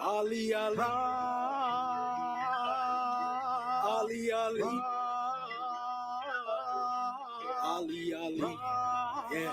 Ali, Ali, Ali, Ali, Ali, Ali, yeah.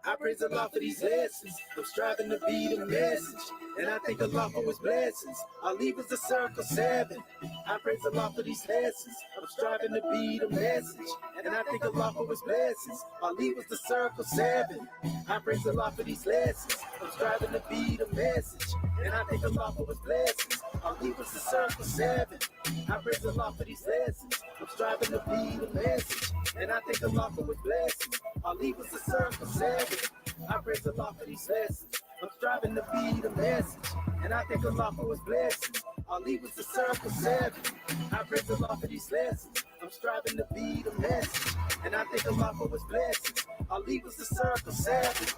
I praise Allah for these lessons. I'm striving to be the message, and I thank Allah for His blessings. Ali was the circle 7. I praise Allah for these lessons. I'm striving to be the message, and I thank Allah for His blessings. Ali was the circle 7. I praise Allah for these lessons. I'm striving to be the message, and I thank Allah for His blessings. Ali was the circle 7. I praise Allah for these lessons. I'm striving to be the message, and I thank Allah for His blessings. Ali was the circle 7. I praise Allah for these lessons. I'm striving to be the message, and I thank Allah for His blessings. Ali was the circle 7. I praise Allah for these lessons. I'm striving to be the message, and I thank Allah for His blessings. Ali was the circle 7.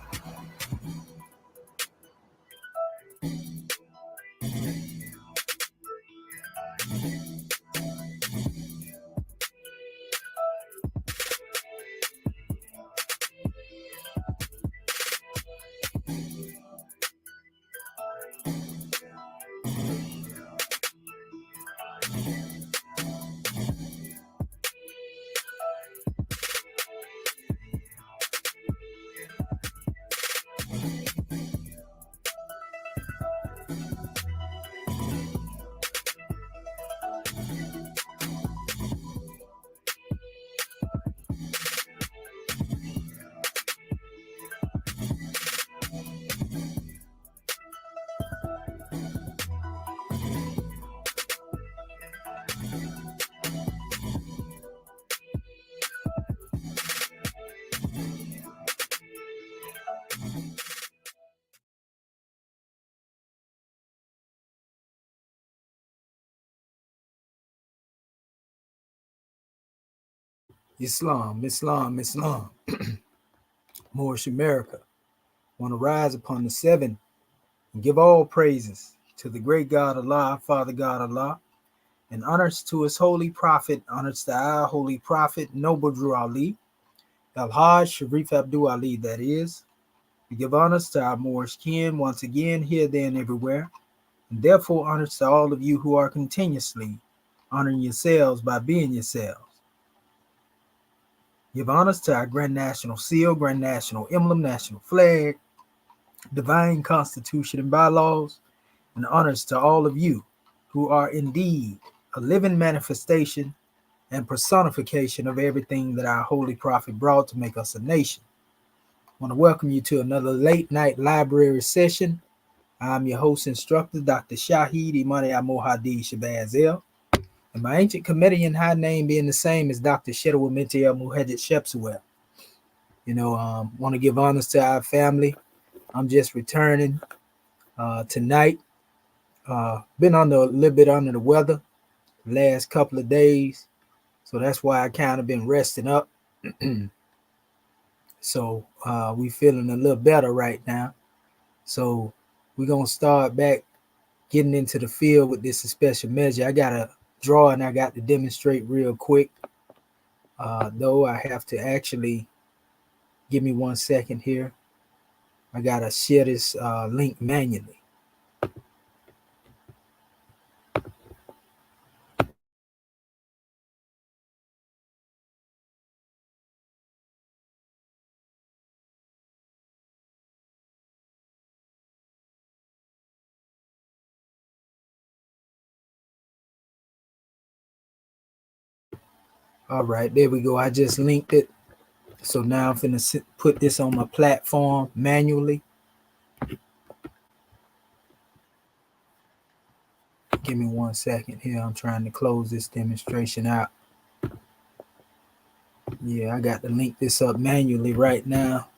Islam, Moorish America, want to rise upon the 7 and give all praises to the great God Allah, Father God Allah, and honors to His holy prophet, honors to our holy prophet, Noble Drew Ali, Al-Hajj Sharif Abdul Ali, that is. We give honors to our Moorish kin once again, here, there, and everywhere, and therefore honors to all of you who are continuously honoring yourselves by being yourselves. Give honors to our Grand National Seal, Grand National Emblem, National Flag, Divine Constitution and Bylaws, and honors to all of you who are indeed a living manifestation and personification of everything that our Holy Prophet brought to make us a nation. I want to welcome you to another late night library session. I'm your host instructor, Dr. Shahid Imani Amohadi Shabazel. And my ancient comedian high name being the same as Dr. Shedawal Mintiel Muhammad Shepsewell. Want to give honors to our family. I'm just returning tonight. Been a little bit under the weather the last couple of days. So that's why I kind of been resting up. So we feeling a little better right now. So we're going to start back getting into the field with this special measure. I got a drawing I got to demonstrate real quick. Though I have to actually give me 1 second here. I got to share this link manually. All right, there we go. I just linked it. So now I'm finna put this on my platform manually. Give me 1 second here. I'm trying to close this demonstration out. Yeah, I got to link this up manually right now.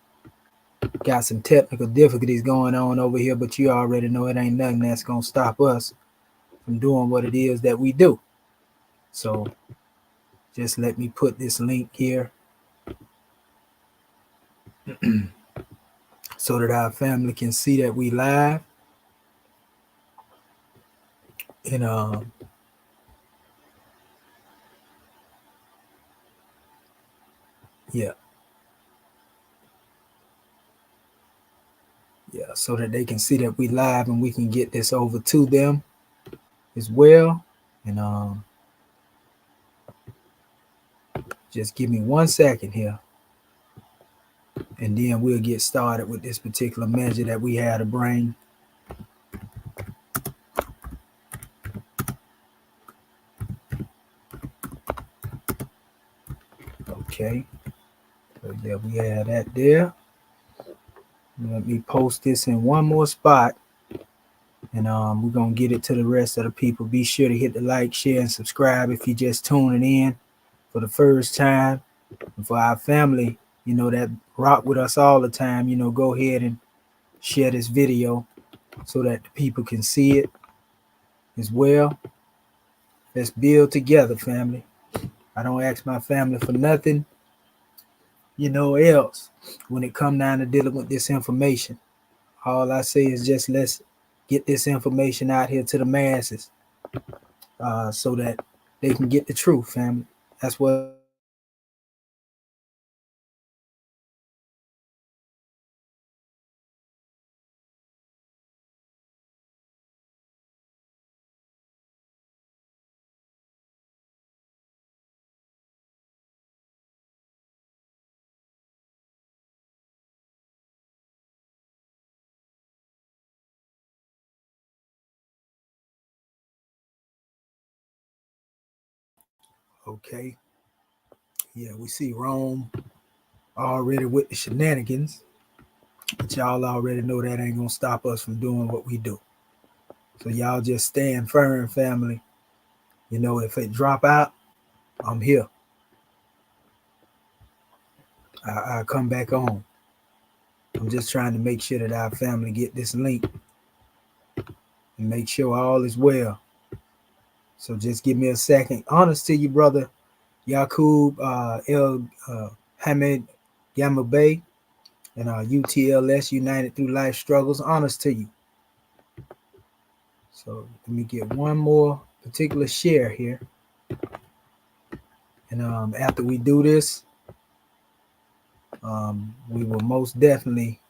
Got some technical difficulties going on over here, but you already know it ain't nothing that's going to stop us from doing what it is that we do. So just let me put this link here so that our family can see that we live. And so that they can see that we live and we can get this over to them as well. And just give me 1 second here, and then we'll get started with this particular measure that we had to bring. Okay, so yeah, we have that there. Let me post this in one more spot, and we're gonna get it to the rest of the people. Be sure to hit the like, share, and subscribe if you're just tuning in for the first time. And for our family, that rock with us all the time, go ahead and share this video so that the people can see it as well. Let's build together, family. I don't ask my family for nothing, else when it come down to dealing with this information. All I say is just let's get this information out here to the masses, so that they can get the truth, family. That's what okay. Yeah, we see Rome already with the shenanigans, but y'all already know that ain't gonna stop us from doing what we do. So y'all just stand firm, family. If it drop out, I'm here. I'll come back on. I'm just trying to make sure that our family get this link and make sure all is well. So just give me a second. Honest to you, brother Yaqub El Hamed Gamma Bay and UTLS, United Through Life Struggles. Honest to you. So let me get one more particular share here. And after we do this, we will most definitely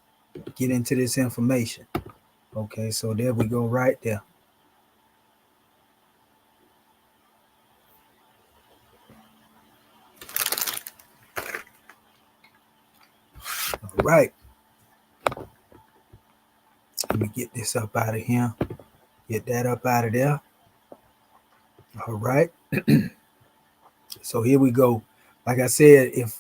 get into this information. Okay, so there we go right there. All right. Let me get this up out of here. Get that up out of there. All right. So here we go. Like I said, if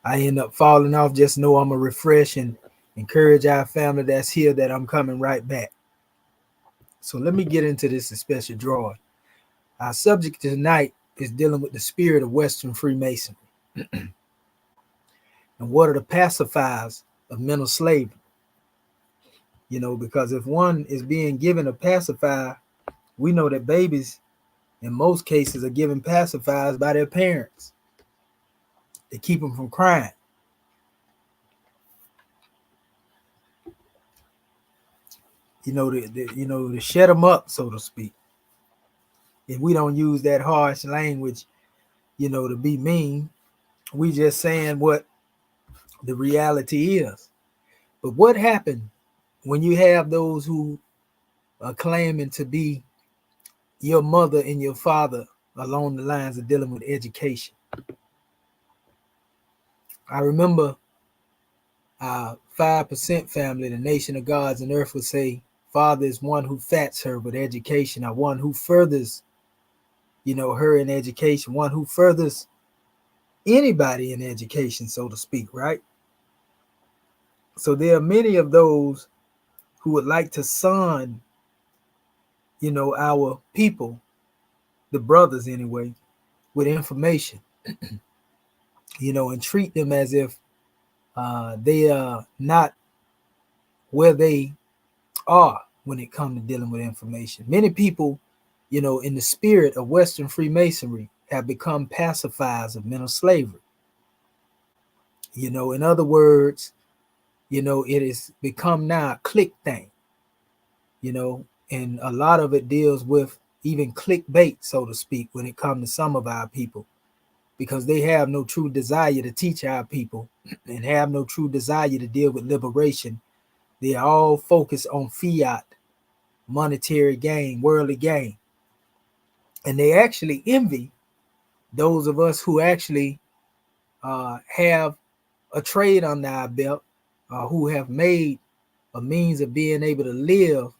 I end up falling off, just know I'm going to refresh and encourage our family that's here that I'm coming right back. So let me get into this special drawing. Our subject tonight is dealing with the spirit of Western Freemasonry. And what are the pacifiers of mental slavery? Because if one is being given a pacifier, we know that babies in most cases are given pacifiers by their parents to keep them from crying. To shut them up, so to speak. If we don't use that harsh language, to be mean, we just saying what the reality is. But what happened when you have those who are claiming to be your mother and your father along the lines of dealing with education? I remember our 5% family, the nation of gods and earth, would say, Father is one who fats her with education, or one who furthers, her in education, one who furthers anybody in education, so to speak, right? So there are many of those who would like to son, our people, the brothers anyway, with information, and treat them as if they are not where they are when it comes to dealing with information. Many people, in the spirit of Western Freemasonry, have become pacifiers of mental slavery. In other words, it has become now a click thing, and a lot of it deals with even clickbait, so to speak, when it comes to some of our people, because they have no true desire to teach our people and have no true desire to deal with liberation They are all focused on fiat, monetary gain, worldly gain. And they actually envy those of us who actually have a trade under our belt, who have made a means of being able to live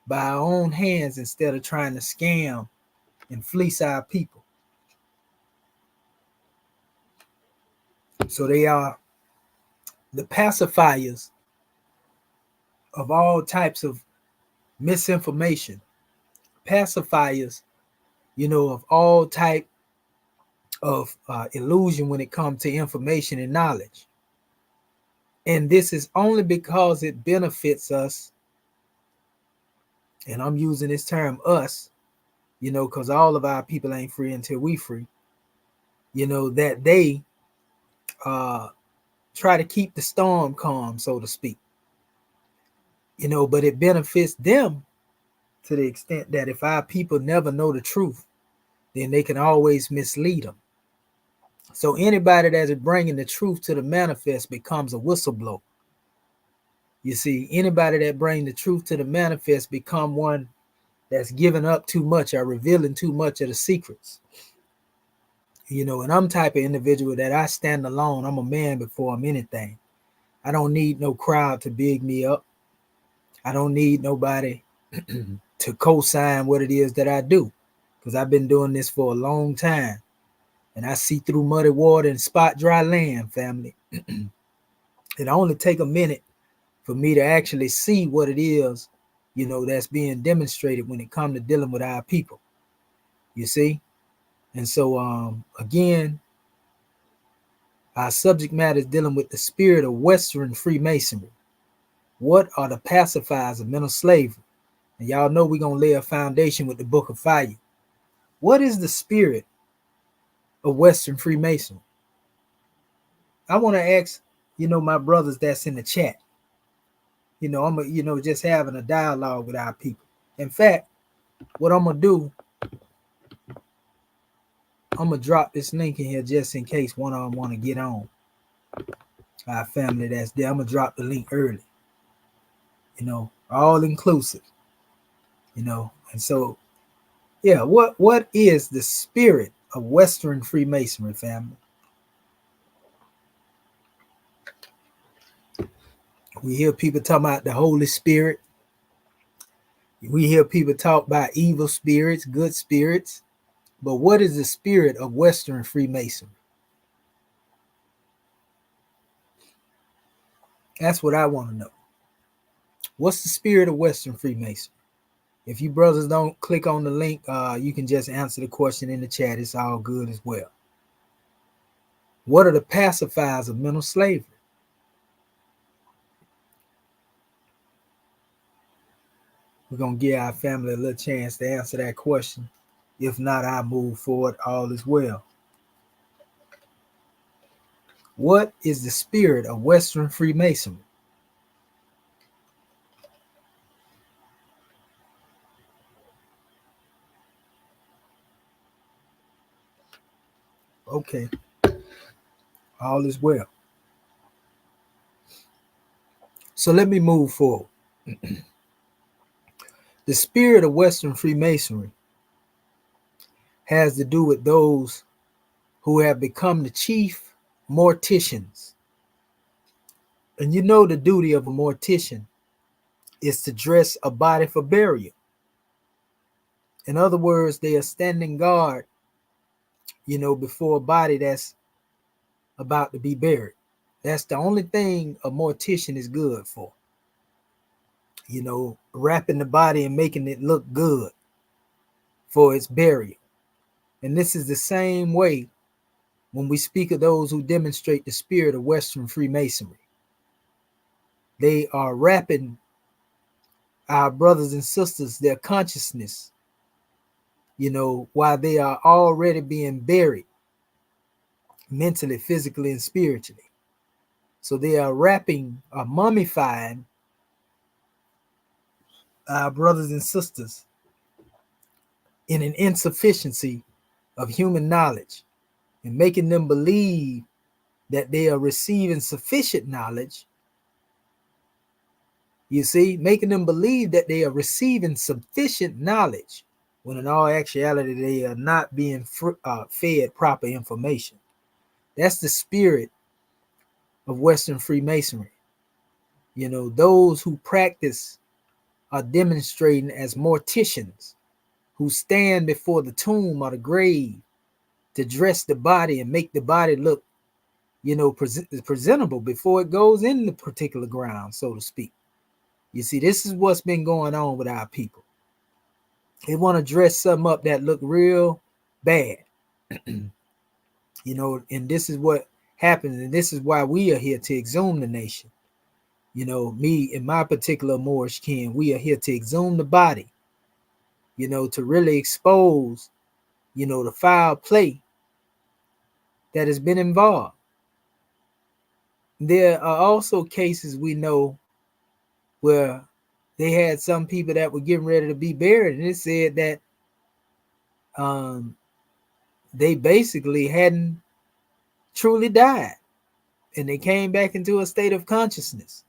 by our own hands instead of trying to scam and fleece our people. So they are the pacifiers of all types of misinformation, pacifiers, of all type of illusion when it comes to information and knowledge. And this is only because it benefits us. And I'm using this term us, because all of our people ain't free until we free, that they try to keep the storm calm, so to speak. But it benefits them to the extent that if our people never know the truth, then they can always mislead them. So anybody that is bringing the truth to the manifest becomes a whistleblower. You see, anybody that brings the truth to the manifest become one that's giving up too much or revealing too much of the secrets. And I'm type of individual that I stand alone. I'm a man before I'm anything. I don't need no crowd to big me up. I don't need nobody to co-sign what it is that I do, because I've been doing this for a long time. And I see through muddy water and spot dry land, family. It only take a minute for me to actually see what it is, that's being demonstrated when it comes to dealing with our people. You see? And so, again, our subject matter is dealing with the spirit of Western Freemasonry. What are the pacifiers of mental slavery? And y'all know we're going to lay a foundation with the Book of Fire. What is the spirit of Western Freemasonry? I want to ask, my brothers that's in the chat. I'm just having a dialogue with our people. In fact, what I'm going to do, I'm going to drop this link in here just in case one of them want to get on. Our family that's there, I'm going to drop the link early. All inclusive. And so, yeah, what is the spirit of Western Freemasonry, family? We hear people talking about the Holy Spirit. We hear people talk about evil spirits, good spirits. But what is the spirit of Western Freemasonry? That's what I want to know. What's the spirit of Western Freemasonry? If you brothers don't click on the link, you can just answer the question in the chat. It's all good as well. What are the pacifiers of mental slavery? We're going to give our family a little chance to answer that question. If not, I'll move forward. All is well. What is the spirit of Western Freemasonry? Okay. All is well. So let me move forward. The spirit of Western Freemasonry has to do with those who have become the chief morticians. And the duty of a mortician is to dress a body for burial. In other words, they are standing guard, before a body that's about to be buried. That's the only thing a mortician is good for. Wrapping the body and making it look good for its burial. And this is the same way when we speak of those who demonstrate the spirit of Western Freemasonry. They are wrapping our brothers and sisters, their consciousness, while they are already being buried mentally, physically, and spiritually. So they are wrapping or mummifying our brothers and sisters in an insufficiency of human knowledge and making them believe that they are receiving sufficient knowledge You see, making them believe that they are receiving sufficient knowledge when in all actuality they are not being fed proper information. That's the spirit of Western Freemasonry. You know, those who practice are demonstrating as morticians who stand before the tomb or the grave to dress the body and make the body look, presentable before it goes in the particular ground, so to speak. You see, this is what's been going on with our people. They want to dress something up that look real bad, and this is what happens, and this is why we are here to exhume the nation. Me and my particular Moorish kin, we are here to exhume the body, to really expose, the foul play that has been involved. There are also cases we know where they had some people that were getting ready to be buried, and it said that they basically hadn't truly died, and they came back into a state of consciousness.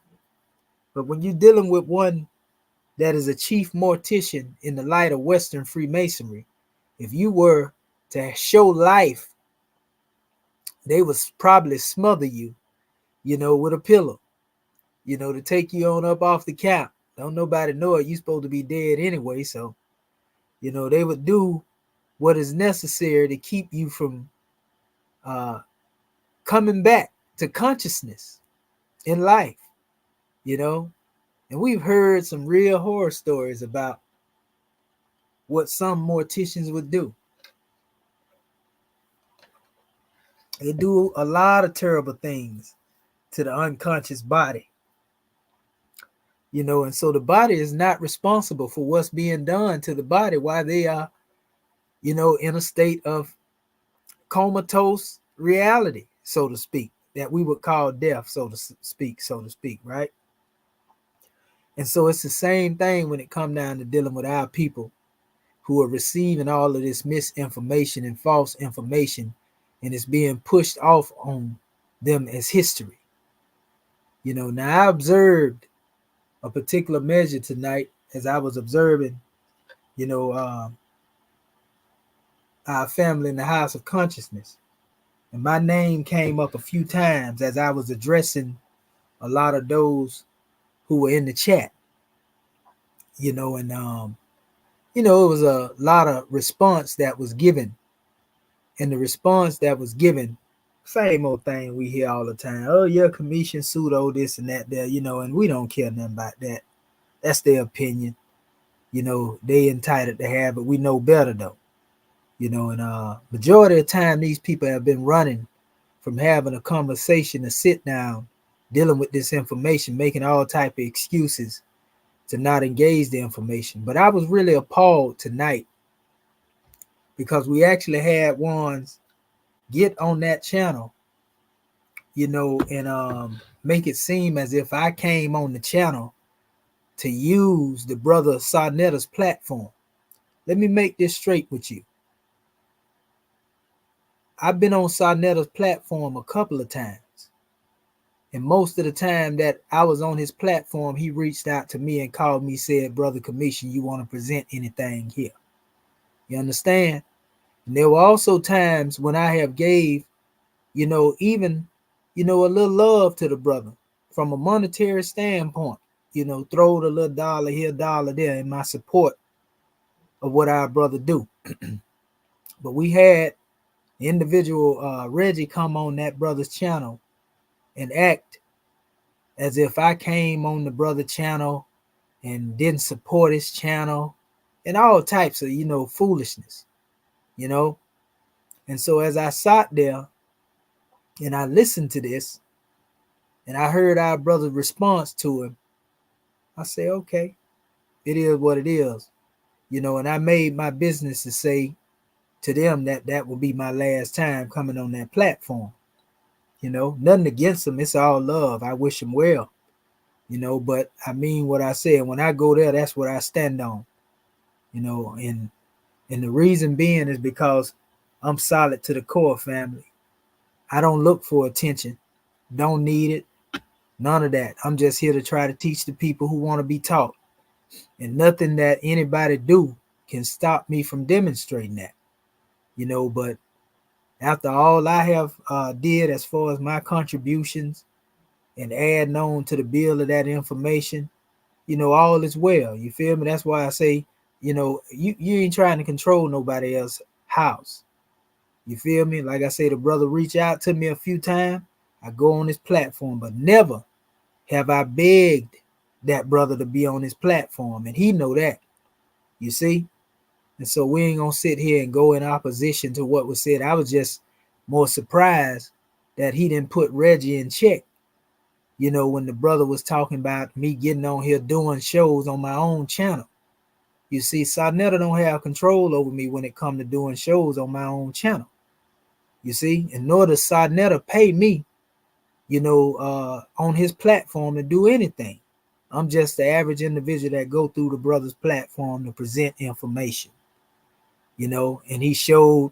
But when you're dealing with one that is a chief mortician in the light of Western Freemasonry, if you were to show life, they would probably smother you, with a pillow, to take you on up off the couch. Don't nobody know it. You're supposed to be dead anyway. So, they would do what is necessary to keep you from coming back to consciousness in life, And we've heard some real horror stories about what some morticians would do. They do a lot of terrible things to the unconscious body. And so the body is not responsible for what's being done to the body while they are, in a state of comatose reality, so to speak, that we would call death, so to speak, right? And so it's the same thing when it comes down to dealing with our people who are receiving all of this misinformation and false information, and it's being pushed off on them as history. Now I observed a particular measure tonight as I was observing, our family in the House of Consciousness. And my name came up a few times as I was addressing a lot of those who were in the chat, and it was a lot of response that was given. And the response that was given, same old thing we hear all the time. Oh, yeah, commission pseudo this and that there, and we don't care nothing about that. That's their opinion. They entitled to have it. We know better though. And majority of the time these people have been running from having a conversation, to sit down, dealing with this information, making all type of excuses to not engage the information. But I was really appalled tonight because we actually had ones get on that channel, and make it seem as if I came on the channel to use the brother Sarnetta's platform. Let me make this straight with you. I've been on Sarnetta's platform a couple of times. And most of the time that I was on his platform, he reached out to me and called me, said, Brother Commission, you want to present anything here? You understand? And there were also times when I have gave, even, a little love to the brother from a monetary standpoint, throw the little dollar here, dollar there in my support of what our brother do. But we had the individual Reggie come on that brother's channel and act as if I came on the brother channel and didn't support his channel and all types of, foolishness, And so as I sat there and I listened to this and I heard our brother's response to him, I say, okay, it is what it is, and I made my business to say to them that that will be my last time coming on that platform. Nothing against them. It's all love. I wish them well, but I mean what I said. When I go there, that's what I stand on, and the reason being is because I'm solid to the core, family. I don't look for attention. Don't need it. None of that. I'm just here to try to teach the people who want to be taught. And nothing that anybody do can stop me from demonstrating that. But after all I have did as far as my contributions and add on to the bill of that information, all is well. You feel me? That's why I say, you ain't trying to control nobody else's house. You feel me? Like I say, the brother reach out to me a few times. I go on his platform, but never have I begged that brother to be on his platform, and he know that. You see? And so we ain't gonna sit here and go in opposition to what was said. I was just more surprised that he didn't put Reggie in check. When the brother was talking about me getting on here doing shows on my own channel. You see, Sarnetta don't have control over me when it comes to doing shows on my own channel. You see, and nor does Sarnetta pay me, on his platform to do anything. I'm just the average individual that go through the brother's platform to present information. And he showed,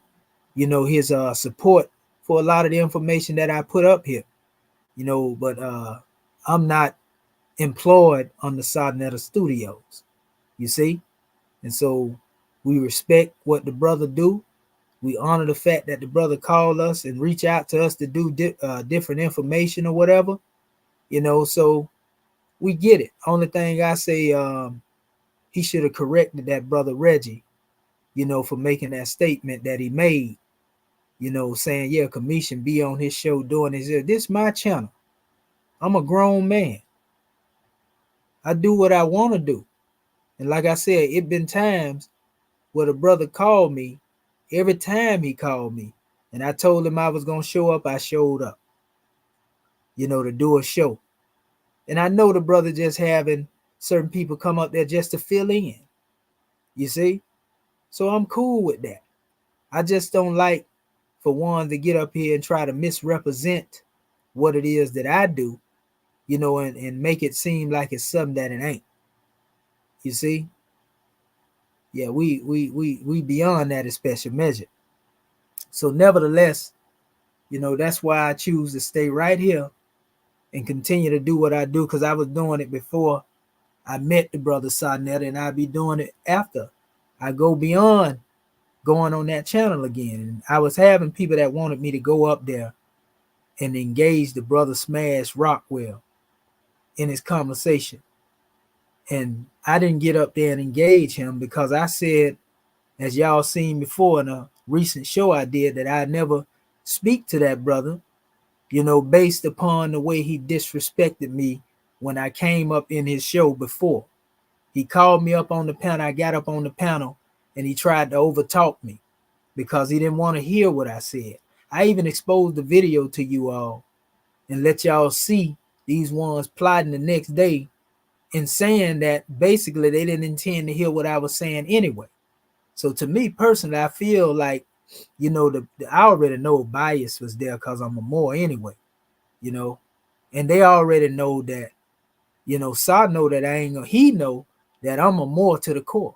his support for a lot of the information that I put up here. But I'm not employed on the Sarnetta Studios. You see? And so we respect what the brother do. We honor the fact that the brother called us and reach out to us to do different information or whatever, so we get it. Only thing I say, he should have corrected that brother Reggie, for making that statement that he made, saying, yeah, Commission be on his show doing this my channel. I'm a grown man. I do what I want to do. And like I said, it been times where the brother called me. Every time he called me and I told him I was going to show up, I showed up, to do a show. And I know the brother just having certain people come up there just to fill in, you see? So I'm cool with that. I just don't like for one to get up here and try to misrepresent what it is that I do, and make it seem like it's something that it ain't. You see? Yeah, we beyond that special measure. So nevertheless, that's why I choose to stay right here and continue to do what I do, because I was doing it before I met the brother Sarnetta, and I'll be doing it after I go beyond going on that channel again. And I was having people that wanted me to go up there and engage the brother Smash Rockwell in his conversation. And I didn't get up there and engage him because I said, as y'all seen before in a recent show I did, that I never speak to that brother, based upon the way he disrespected me when I came up in his show before. He called me up on the panel. I got up on the panel and he tried to overtalk me because he didn't want to hear what I said. I even exposed the video to you all and let y'all see these ones plotting the next day and saying that basically they didn't intend to hear what I was saying anyway. So to me personally, I feel like, I already know bias was there because I'm a Moor anyway, and they already know that, Sa know that he know that I'm a Moor to the core.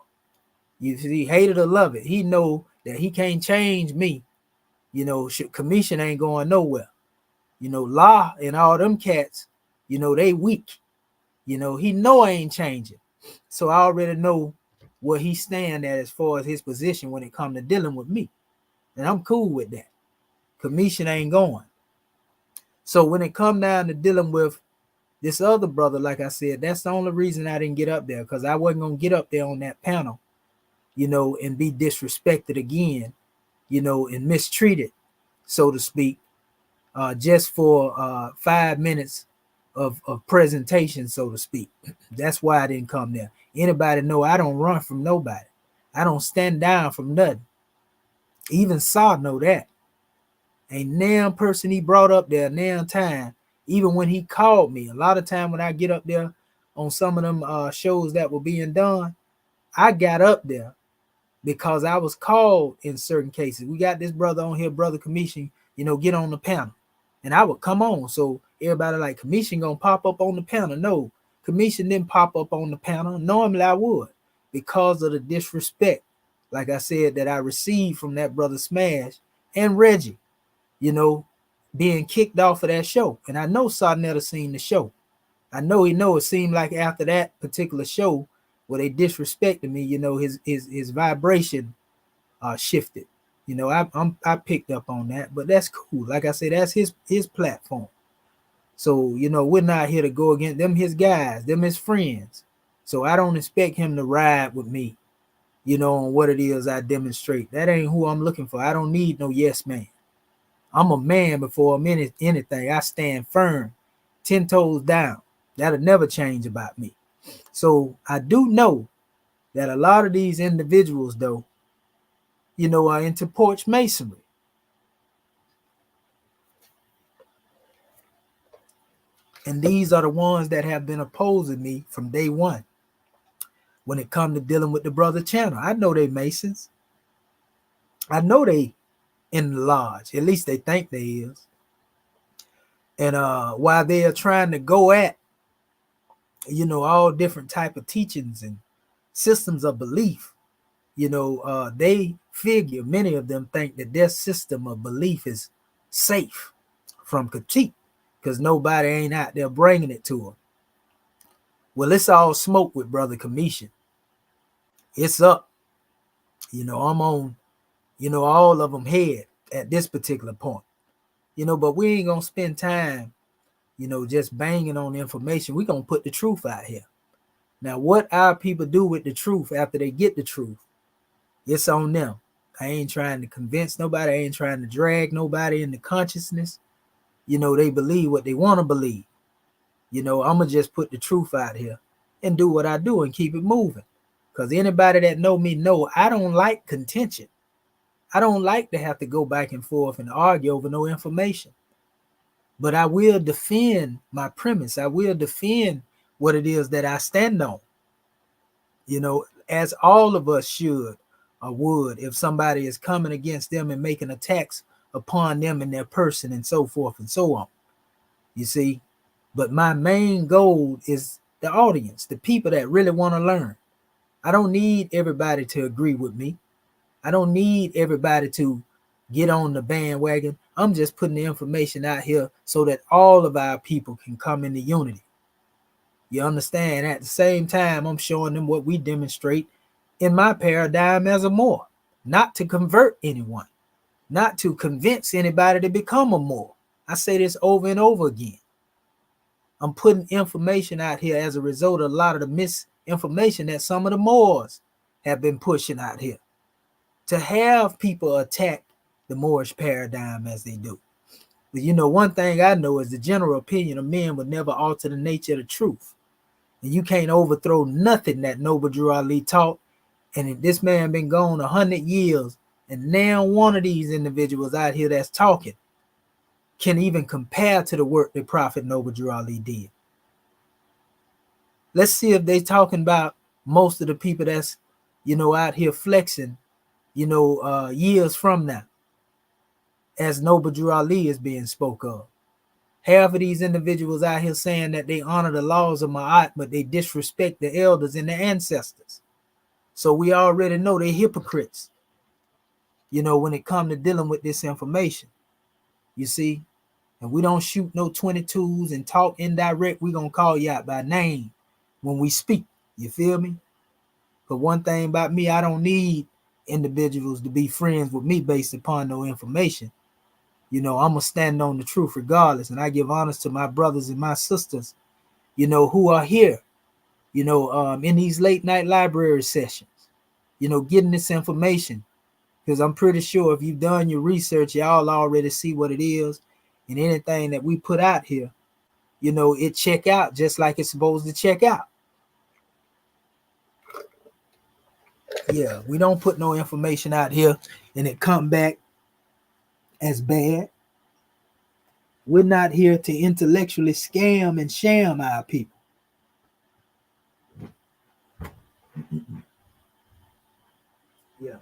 You see, hate it or love it, he know that he can't change me. Commission ain't going nowhere. La and all them cats, they weak. He know I ain't changing. So I already know where he stand at as far as his position when it comes to dealing with me. And I'm cool with that. Commission ain't going. So when it come down to dealing with this other brother, like I said, that's the only reason I didn't get up there, because I wasn't going to get up there on that panel, and be disrespected again, and mistreated, so to speak, just for 5 minutes of presentation, so to speak. That's why I didn't come there. Anybody know I don't run from nobody. I don't stand down from nothing. Even Saw know that. Ain't damn person he brought up there damn time. Even when he called me, a lot of time when I get up there on some of them shows that were being done, I got up there because I was called in certain cases. We got this brother on here, brother Commission, get on the panel. And I would come on. So everybody like, Commission gonna pop up on the panel. No, Commission didn't pop up on the panel. Normally I would, because of the disrespect, like I said, that I received from that brother Smash and Reggie, being kicked off of that show. And I know Sarnetta seen the show. I know he know it seemed like after that particular show where they disrespected me, his vibration shifted. I picked up on that, but that's cool. Like I said, that's his platform. So, we're not here to go against them, his guys, them his friends. So I don't expect him to ride with me, on what it is I demonstrate. That ain't who I'm looking for. I don't need no yes man. I'm a man before I'm anything. I stand firm, 10 toes down. That'll never change about me. So I do know that a lot of these individuals, though, are into porch masonry. And these are the ones that have been opposing me from day one. When it comes to dealing with the brother channel, I know they Masons. I know they in the lodge. At least they think they is. And while they are trying to go at, all different type of teachings and systems of belief, they figure, many of them think that their system of belief is safe from critique because nobody ain't out there bringing it to them. Well, it's all smoke with Brother Commission. It's up. I'm on, all of them head at this particular point. But we ain't going to spend time, just banging on information. We're going to put the truth out here. Now, what our people do with the truth after they get the truth, it's on them. I ain't trying to convince nobody. I ain't trying to drag nobody into consciousness. They believe what they want to believe. I'm going to just put the truth out here and do what I do and keep it moving. Because anybody that know me know I don't like contention. I don't like to have to go back and forth and argue over no information. But I will defend my premise. I will defend what it is that I stand on. As all of us should or would if somebody is coming against them and making attacks upon them and their person and so forth and so on. You see? But my main goal is the audience, the people that really want to learn. I don't need everybody to agree with me. I don't need everybody to get on the bandwagon. I'm just putting the information out here so that all of our people can come into unity. You understand? At the same time, I'm showing them what we demonstrate in my paradigm as a Moor. Not to convert anyone, not to convince anybody to become a Moor. I say this over and over again. I'm putting information out here as a result of a lot of the misinformation that some of the Moors have been pushing out here. To have people attack the Moorish paradigm as they do. But one thing I know is the general opinion of men would never alter the nature of the truth. And you can't overthrow nothing that Noble Drew Ali taught. And if this man been gone 100 years, and now one of these individuals out here that's talking can even compare to the work that Prophet Noble Drew Ali did. Let's see if they talking about most of the people that's, out here flexing, years from now, as Noble Drew Ali is being spoke of. Half of these individuals out here saying that they honor the laws of Ma'at, but they disrespect the elders and the ancestors. So we already know they're hypocrites, when it comes to dealing with this information. You see? And we don't shoot no 22s and talk indirect. We're going to call you out by name when we speak. You feel me? But one thing about me, I don't need individuals to be friends with me based upon no information. I'm going to stand on the truth regardless. And I give honors to my brothers and my sisters, who are here, in these late night library sessions, getting this information. Because I'm pretty sure if you've done your research, y'all already see what it is. And anything that we put out here, it check out just like it's supposed to check out. Yeah, we don't put no information out here and it come back as bad. We're not here to intellectually scam and sham our people. Yeah.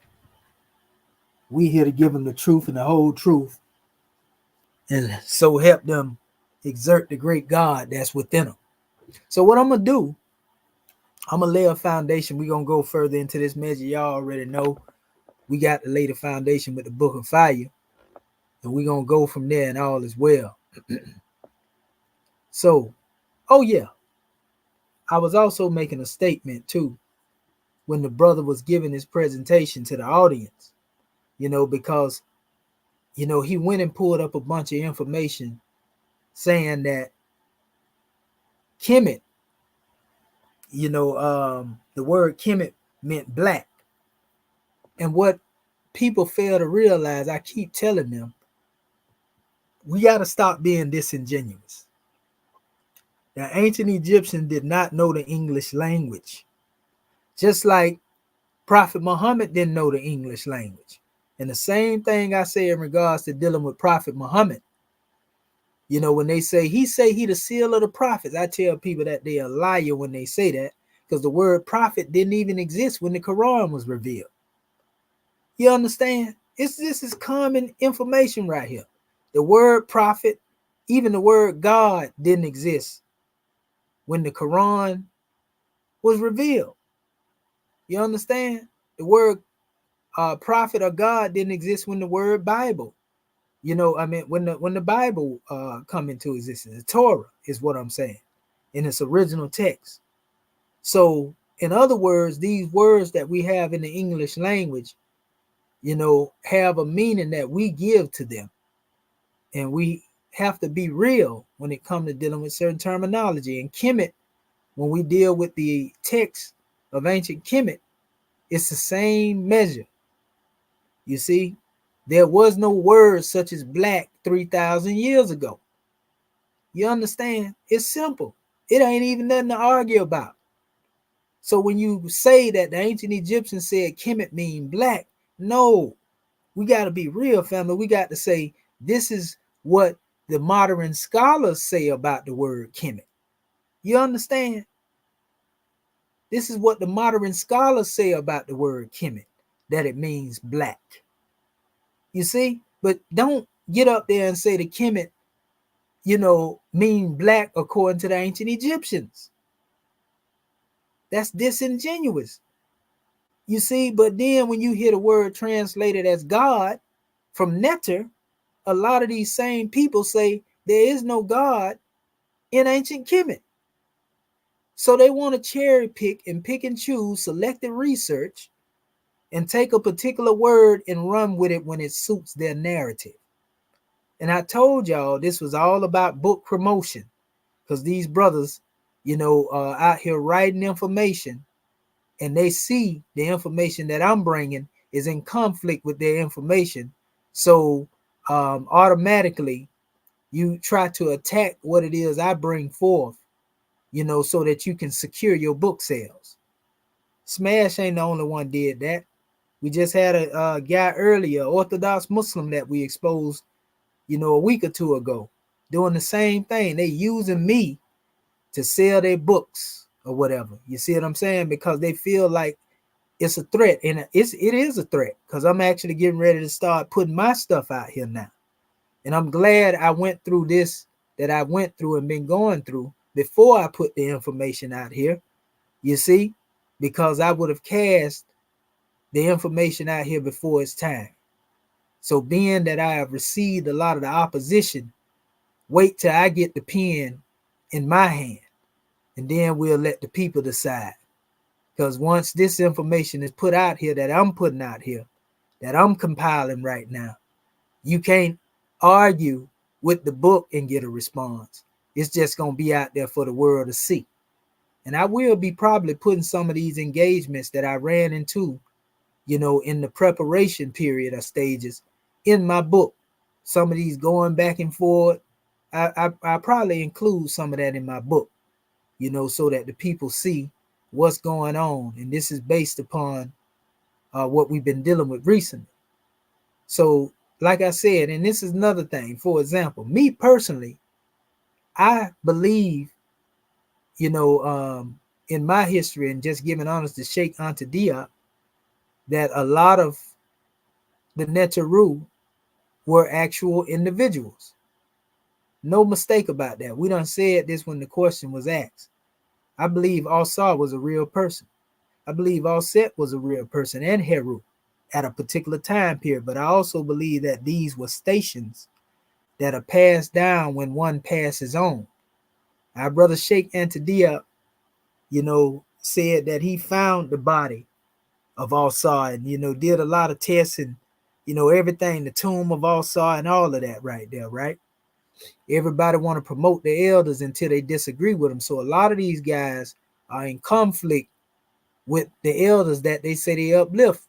We here to give them the truth and the whole truth. And so help them exert the great God that's within them. So what I'm going to do, I'm going to lay a foundation. We're going to go further into this measure. Y'all already know we got to lay the foundation with the Book of Fire. And we're going to go from there and all is well. So, oh yeah, I was also making a statement too when the brother was giving his presentation to the audience, because, he went and pulled up a bunch of information saying that Kemet, the word Kemet meant black. And what people fail to realize, I keep telling them, we got to stop being disingenuous. The ancient Egyptians did not know the English language, just like Prophet Muhammad didn't know the English language. And the same thing I say in regards to dealing with Prophet Muhammad. When they say he the seal of the prophets, I tell people that they're a liar when they say that, because the word prophet didn't even exist when the Quran was revealed. You understand? This is common information right here. The word prophet, even the word God, didn't exist when the Quran was revealed. You understand? The word prophet or God didn't exist when the word Bible, when the Bible come into existence. The Torah is what I'm saying in its original text. So, in other words, these words that we have in the English language, have a meaning that we give to them. And we have to be real when it comes to dealing with certain terminology. And Kemet, when we deal with the text of ancient Kemet, it's the same measure. You see, there was no word such as black 3,000 years ago. You understand? It's simple. It ain't even nothing to argue about. So when you say that the ancient Egyptians said Kemet mean black, no, we got to be real, family. We got to say this is what the modern scholars say about the word Kemet. You understand? This is what the modern scholars say about the word Kemet, that it means black. You see? But don't get up there and say the Kemet, mean black according to the ancient Egyptians. That's disingenuous. You see? But then when you hear the word translated as God from Netter, a lot of these same people say there is no God in ancient Kemet. So they want to cherry pick and choose selected research and take a particular word and run with it when it suits their narrative. And I told y'all this was all about book promotion, because these brothers, are out here writing information, and they see the information that I'm bringing is in conflict with their information. So automatically you try to attack what it is I bring forth, so that you can secure your book sales. Smash ain't the only one did that. We just had a guy earlier, Orthodox Muslim, that we exposed, a week or two ago, doing the same thing. They using me to sell their books or whatever. You see what I'm saying? Because they feel like it's a threat, and it is a threat, because I'm actually getting ready to start putting my stuff out here now. And I'm glad I went through this, that I went through and been going through before I put the information out here. You see, because I would have cast the information out here before it's time. So being that I have received a lot of the opposition, wait till I get the pen in my hand, and then we'll let the people decide. Because once this information is put out here, that I'm putting out here, that I'm compiling right now, you can't argue with the book and get a response. It's just going to be out there for the world to see. And I will be probably putting some of these engagements that I ran into, in the preparation period or stages in my book. Some of these going back and forth, I probably include some of that in my book, so that the people see what's going on. And this is based upon what we've been dealing with recently. So, like I said, and this is another thing, for example, me personally, I believe, in my history, and just giving honors to Sheikh Anta Diop, that a lot of the Neteru were actual individuals. No mistake about that. We done said this when the question was asked. I believe Al-Sar was a real person. I believe Al-Set was a real person, and Heru at a particular time period. But I also believe that these were stations that are passed down when one passes on. Our brother Sheikh Anta Diop, said that he found the body of Alsar and, did a lot of tests and, everything, the tomb of Alsar and all of that right there, right? Everybody want to promote the elders until they disagree with them. So a lot of these guys are in conflict with the elders that they say they uplift.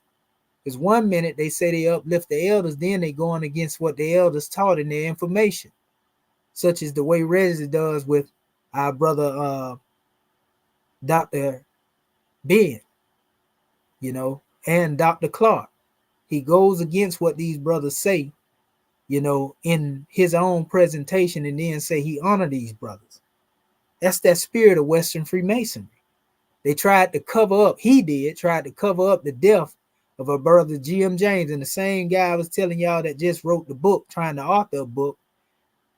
Because 1 minute they say they uplift the elders, then they going against what the elders taught in their information, such as the way Reggie does with our brother Dr. Ben, and Dr. Clark. He goes against what these brothers say, in his own presentation, and then say he honor these brothers. That's that spirit of Western Freemasonry. They tried to cover up, tried to cover up the death of our brother G.M. James, and the same guy I was telling y'all that just wrote the book, trying to author a book,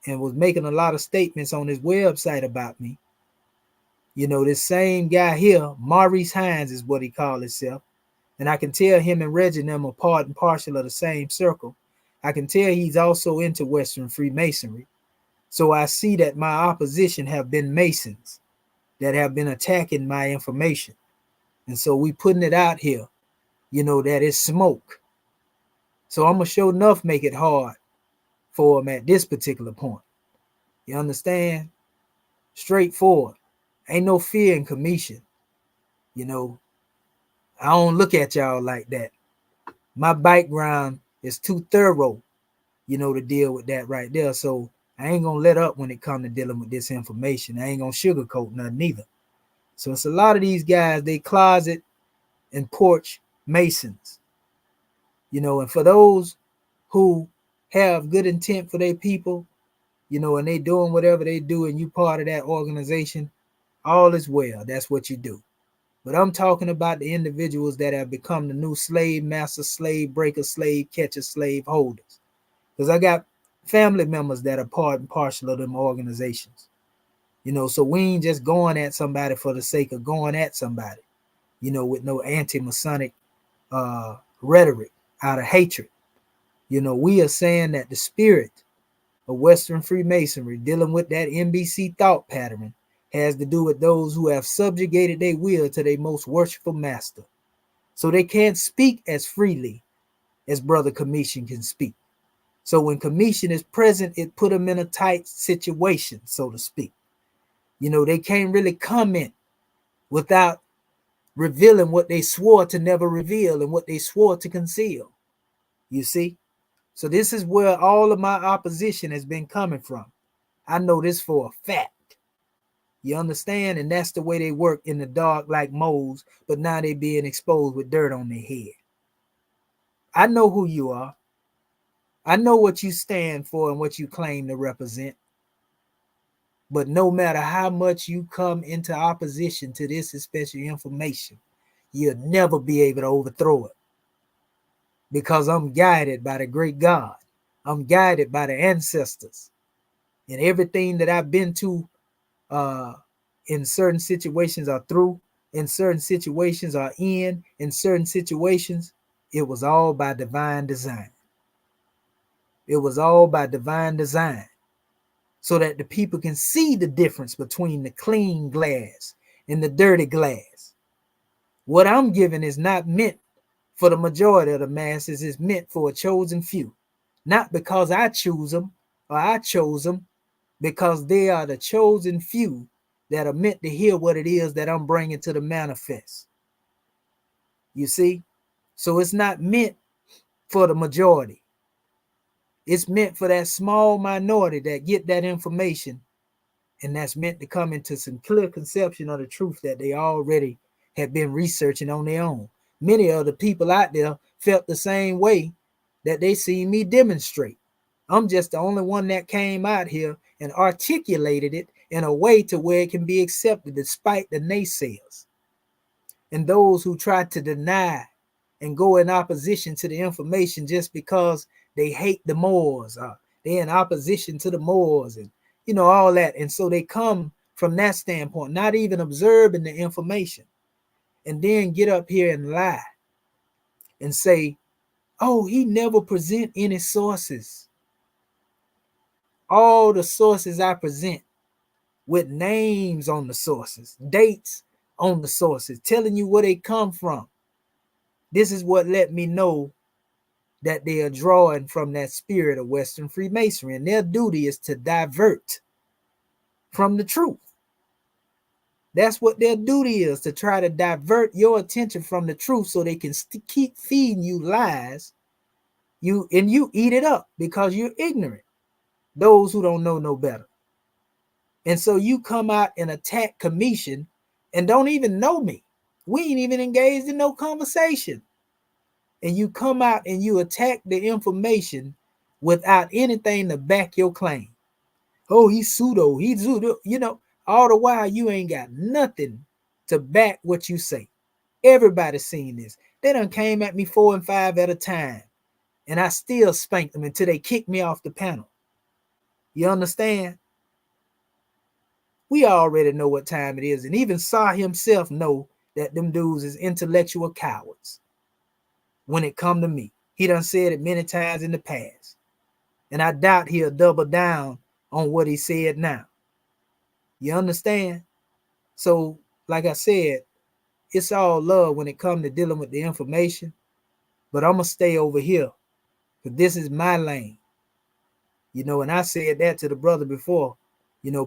and was making a lot of statements on his website about me. This same guy here, Maurice Hines is what he called himself. And I can tell him and Reggie them are part and parcel of the same circle. I can tell he's also into Western Freemasonry. So I see that my opposition have been Masons that have been attacking my information. And so we putting it out here, that it's smoke. So I'm going to show enough make it hard for him at this particular point. You understand? Straightforward. Ain't no fear in commission. I don't look at y'all like that. My background is too thorough, to deal with that right there. So I ain't going to let up when it comes to dealing with this information. I ain't going to sugarcoat nothing either. So it's a lot of these guys, they closet and porch Masons, and for those who have good intent for their people, and they doing whatever they do and you part of that organization, all is well. That's what you do. But I'm talking about the individuals that have become the new slave master, slave breaker, slave catcher, slave holders. Because I got family members that are part and parcel of them organizations. So we ain't just going at somebody for the sake of going at somebody, with no anti-Masonic rhetoric out of hatred. We are saying that the spirit of Western Freemasonry, dealing with that NBC thought pattern, has to do with those who have subjugated their will to their most worshipful master. So they can't speak as freely as Brother Commission can speak. So when Commission is present, it put them in a tight situation, so to speak. They can't really comment without revealing what they swore to never reveal and what they swore to conceal. You see? So this is where all of my opposition has been coming from. I know this for a fact. You understand? And that's the way they work in the dark like moles, but now they being exposed with dirt on their head. I know who you are. I know what you stand for and what you claim to represent. But no matter how much you come into opposition to this special information, you'll never be able to overthrow it. Because I'm guided by the great God. I'm guided by the ancestors. And everything that I've been to in certain situations are through, in certain situations are in certain situations, it was all by divine design. It was all by divine design so that the people can see the difference between the clean glass and the dirty glass. What I'm giving is not meant for the majority of the masses, it's meant for a chosen few. Not because I choose them or I chose them, because they are the chosen few that are meant to hear what it is that I'm bringing to the manifest. You see? So it's not meant for the majority. It's meant for that small minority that get that information, and that's meant to come into some clear conception of the truth that they already have been researching on their own. Many of the people out there felt the same way that they see me demonstrate. I'm just the only one that came out here and articulated it in a way to where it can be accepted despite the naysayers and those who try to deny and go in opposition to the information just because they hate the Moors, or they're in opposition to the Moors, and all that. And so they come from that standpoint, not even observing the information, and then get up here and lie and say, oh, he never present any sources. All the sources I present with names on the sources, dates, on the sources, telling you where they come from. This is what let me know that they are drawing from that spirit of Western Freemasonry, and their duty is to divert from the truth. That's what their duty is, to try to divert your attention from the truth so they can keep feeding you lies. You eat it up because you're ignorant. Those who don't know no better. And so you come out and attack Commission and don't even know me. We ain't even engaged in no conversation. And you come out and you attack the information without anything to back your claim. Oh, he's pseudo, all the while you ain't got nothing to back what you say. Everybody's seen this. They done came at me 4 and 5 at a time, and I still spanked them until they kicked me off the panel. You understand? We already know what time it is, and even Saw himself know that them dudes is intellectual cowards when it come to me. He done said it many times in the past, and I doubt he'll double down on what he said now. You understand? So, like I said, it's all love when it comes to dealing with the information, but I'm going to stay over here because this is my lane. And I said that to the brother before.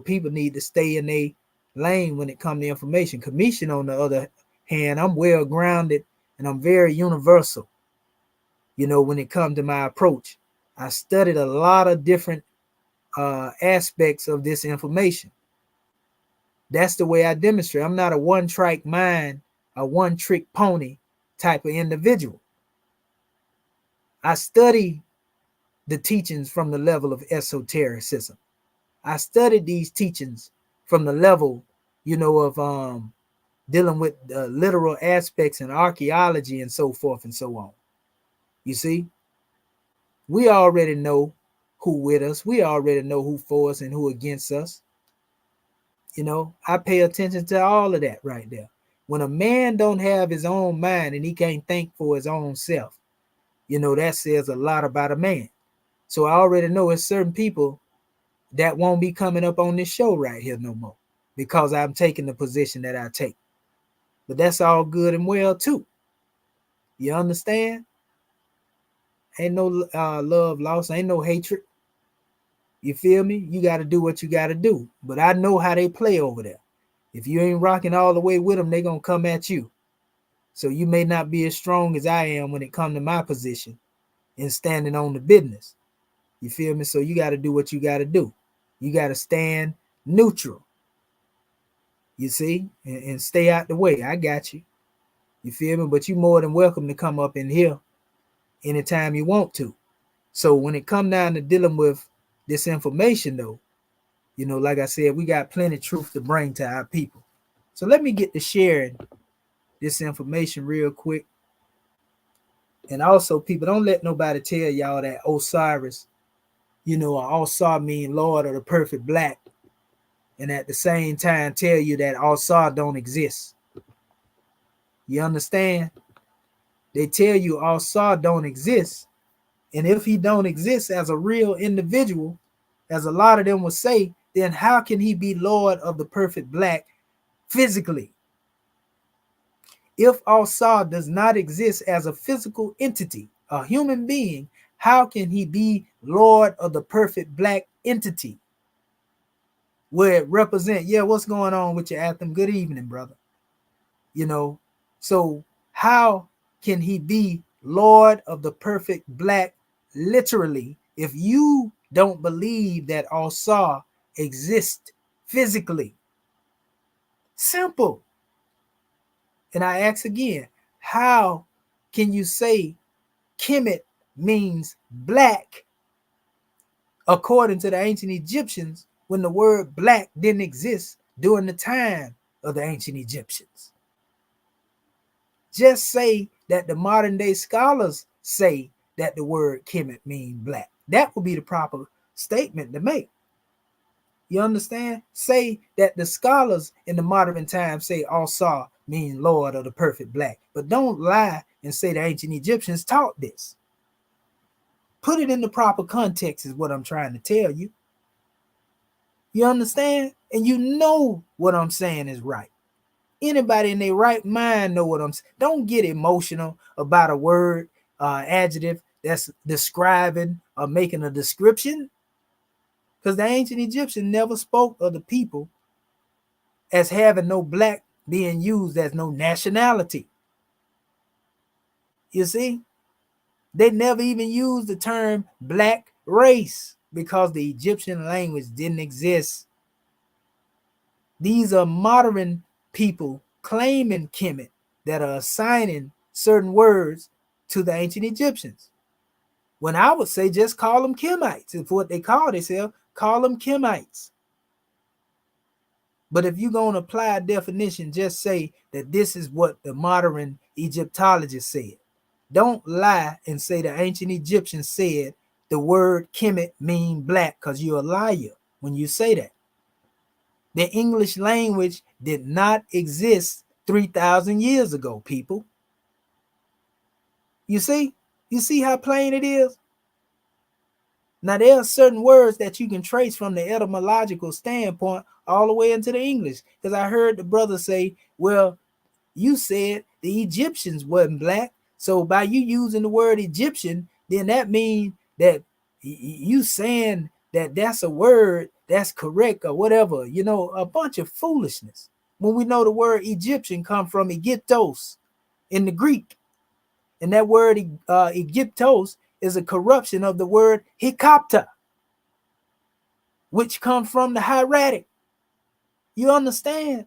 People need to stay in their lane when it comes to information. Commission, on the other hand, I'm well grounded and I'm very universal. When it comes to my approach, I studied a lot of different aspects of this information. That's the way I demonstrate. I'm not a one-track mind, a one-trick pony type of individual. I study the teachings from the level of esotericism. I studied these teachings from the level, of dealing with literal aspects and archaeology and so forth and so on. You see, we already know who with us. We already know who for us and who against us. I pay attention to all of that right there. When a man don't have his own mind and he can't think for his own self, that says a lot about a man. So I already know it's certain people that won't be coming up on this show right here no more because I'm taking the position that I take. But that's all good and well too. You understand? Ain't no love lost. Ain't no hatred. You feel me? You got to do what you got to do. But I know how they play over there. If you ain't rocking all the way with them, they going to come at you. So you may not be as strong as I am when it comes to my position and standing on the business. You feel me? So you got to do what you got to do. You got to stand neutral. You see? And stay out the way. I got you. You feel me? But you're more than welcome to come up in here anytime you want to. So when it come down to dealing with this information, though, like I said, we got plenty of truth to bring to our people. So let me get to sharing this information real quick. And also, people, don't let nobody tell y'all that Osiris, Osar mean Lord of the Perfect Black, and at the same time tell you that Osar don't exist. You understand? They tell you Osar don't exist, and if he don't exist as a real individual, as a lot of them would say, then how can he be Lord of the Perfect Black physically? If Osar does not exist as a physical entity, a human being, how can he be Lord of the Perfect Black entity? Where it represent, what's going on with you, Atham? Good evening, brother. So how can he be Lord of the Perfect Black literally if you don't believe that Osar exists physically? Simple. And I ask again, how can you say Kemet means black according to the ancient Egyptians when the word black didn't exist during the time of the ancient Egyptians? Just say that the modern day scholars say that the word Kemet means black. That would be the proper statement to make. You understand? Say that the scholars in the modern time say Osar means Lord of the Perfect Black. But don't lie and say the ancient Egyptians taught this. Put it in the proper context is what I'm trying to tell you. You understand? And you know what I'm saying is right. Anybody in their right mind know what I'm saying. Don't get emotional about a word, adjective that's describing or making a description, because the ancient Egyptian never spoke of the people as having no black being used as no nationality. You see, they never even used the term black race because the Egyptian language didn't exist. These are modern people claiming Kemet that are assigning certain words to the ancient Egyptians. When I would say just call them Kemites, if what they call themselves, call them Kemites. But if you're going to apply a definition, just say that this is what the modern Egyptologists said. Don't lie and say the ancient Egyptians said the word Kemet mean black, because you're a liar when you say that. The English language did not exist 3,000 years ago, people. You see how plain it is? Now, there are certain words that you can trace from the etymological standpoint all the way into the English. Because I heard the brother say, well, you said the Egyptians wasn't black. So by you using the word Egyptian, then that means that you saying that that's a word that's correct or whatever. You know, a bunch of foolishness. When we know the word Egyptian come from Egyptos in the Greek. And that word Egyptos is a corruption of the word Hikapta, which comes from the hieratic. You understand?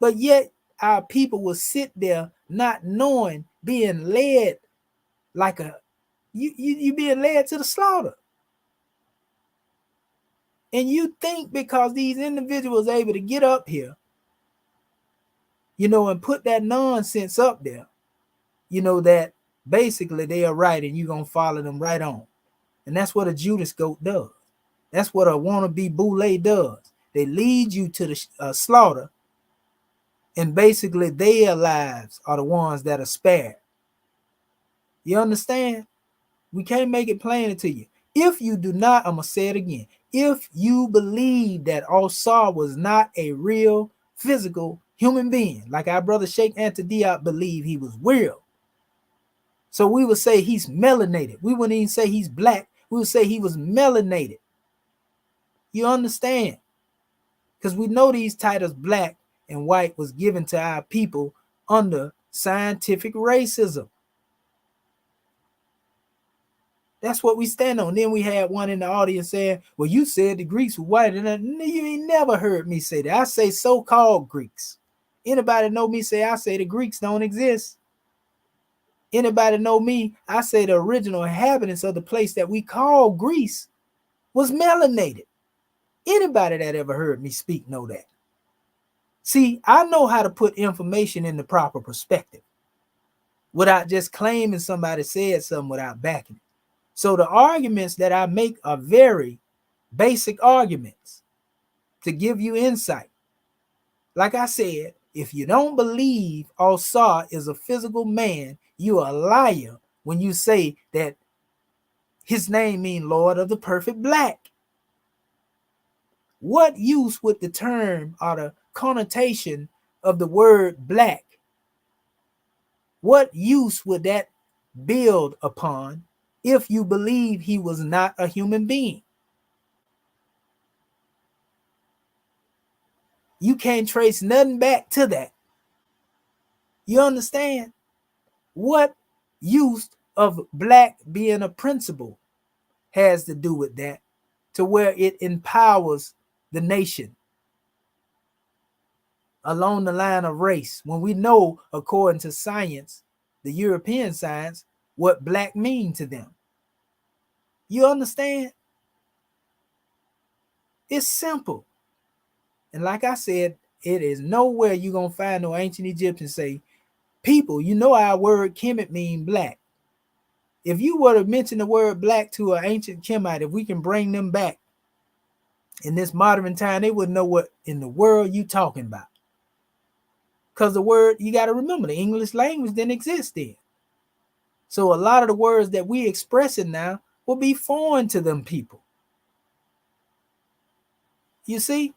But yet our people will sit there not knowing, being led like you being led to the slaughter. And you think because these individuals are able to get up here, you know, and put that nonsense up there, you know, that basically they are right and you're going to follow them right on. And that's what a Judas goat does. That's what a wannabe boule does. They lead you to the slaughter, and basically their lives are the ones that are spared. You understand? We can't make it plainer to you. If you do not, I'm going to say it again. If you believe that Osar was not a real physical human being, like our brother Sheikh Anta Diop believed he was real. So we would say he's melanated. We wouldn't even say he's black. We would say he was melanated. You understand? Because we know these titles black and white was given to our people under scientific racism. That's what we stand on. Then we had one in the audience saying, well, you said the Greeks were white. And you ain't never heard me say that. I say so-called Greeks. Anybody know me say I say the Greeks don't exist? Anybody know me? I say the original inhabitants of the place that we call Greece was melanated. Anybody that ever heard me speak know that. See, I know how to put information in the proper perspective without just claiming somebody said something without backing it. So the arguments that I make are very basic arguments to give you insight. Like I said, if you don't believe Osar is a physical man, you are a liar when you say that his name means Lord of the Perfect Black. What use would the term or the connotation of the word black, what use would that build upon if you believe he was not a human being? You can't trace nothing back to that. You understand? What use of black being a principle has to do with that, to where it empowers the nation along the line of race, when we know, according to science, the European science, what black mean to them? You understand? It's simple. And like I said, it is nowhere you're going to find no ancient Egyptian say, people, you know our word Kemet mean black. If you were to mention the word black to an ancient Kemite, if we can bring them back in this modern time, they wouldn't know what in the world you talking about. Because the word, you got to remember, the English language didn't exist then. So a lot of the words that we expressing now will be foreign to them people. You see?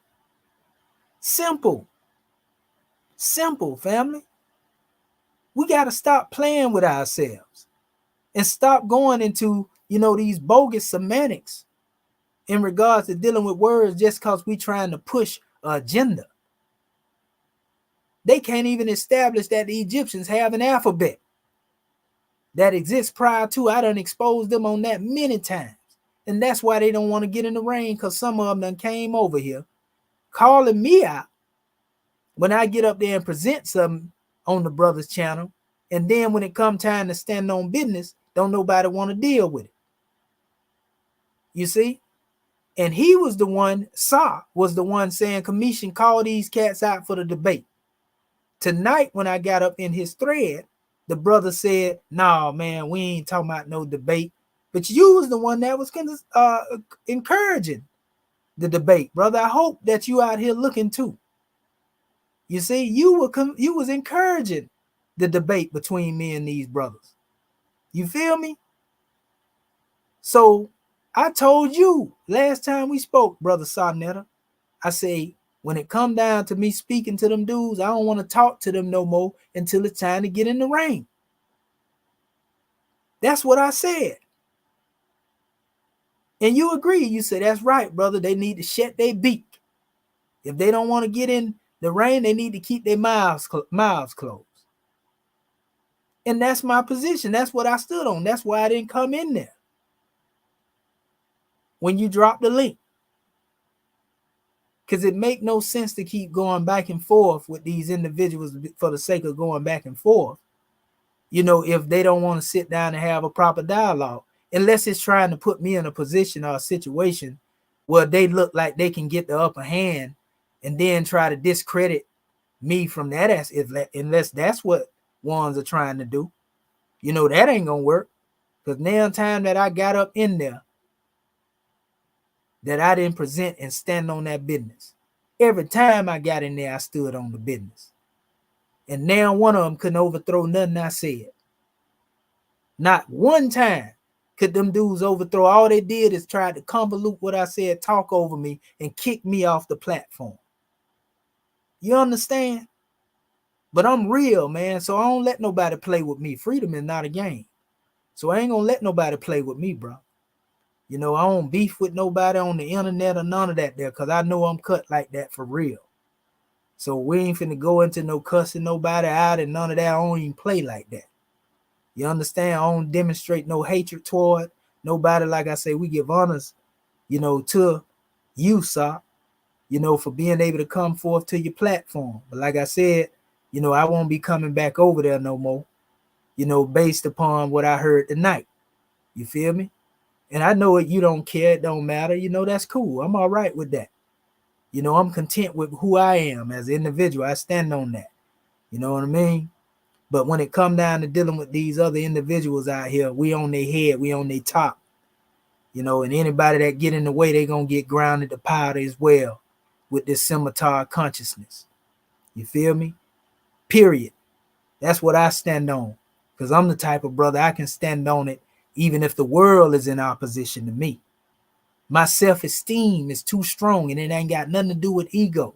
Simple. Simple, family. We got to stop playing with ourselves and stop going into, these bogus semantics in regards to dealing with words just because we trying to push an agenda. They can't even establish that the Egyptians have an alphabet that exists prior to. I done exposed them on that many times. And that's why they don't want to get in the rain, because some of them done came over here calling me out when I get up there and present something on the brother's channel. And then when it come time to stand on business, don't nobody want to deal with it. You see? And he was the one, Sa was the one saying, Commission, call these cats out for the debate. Tonight, when I got up in his thread, the brother said, "Nah, man, we ain't talking about no debate." But you was the one that was encouraging the debate, brother. I hope that you out here looking too. You see, you was encouraging the debate between me and these brothers. You feel me? So I told you last time we spoke, brother Sarnetta, I say, when it come down to me speaking to them dudes, I don't want to talk to them no more until it's time to get in the ring. That's what I said. And you agree. You say, that's right, brother. They need to shut their beak. If they don't want to get in the ring, they need to keep their mouths closed. And that's my position. That's what I stood on. That's why I didn't come in there when you drop the link. Because it make no sense to keep going back and forth with these individuals for the sake of going back and forth, if they don't want to sit down and have a proper dialogue, unless it's trying to put me in a position or a situation where they look like they can get the upper hand and then try to discredit me from that, unless that's what ones are trying to do. That ain't gonna work, because now time that I got up in there, that I didn't present and stand on that business. Every time I got in there, I stood on the business. And now one of them couldn't overthrow nothing I said. Not one time could them dudes overthrow. All they did is try to convolute what I said, talk over me, and kick me off the platform. You understand? But I'm real, man, so I don't let nobody play with me. Freedom is not a game. So I ain't gonna let nobody play with me, bro. I don't beef with nobody on the internet or none of that there, because I know I'm cut like that for real. So we ain't finna go into no cussing nobody out and none of that. I don't even play like that. You understand? I don't demonstrate no hatred toward nobody. Like I say, we give honors, to you, sir, for being able to come forth to your platform. But like I said, I won't be coming back over there no more, based upon what I heard tonight. You feel me? And I know it, you don't care, it don't matter, that's cool. I'm all right with that. I'm content with who I am as an individual. I stand on that. You know what I mean? But when it come down to dealing with these other individuals out here, we on their head, we on their top. And anybody that get in the way, they gonna get grounded to powder as well with this scimitar consciousness. You feel me? Period. That's what I stand on. Because I'm the type of brother, I can stand on it even if the world is in opposition to me. My self-esteem is too strong, and it ain't got nothing to do with ego.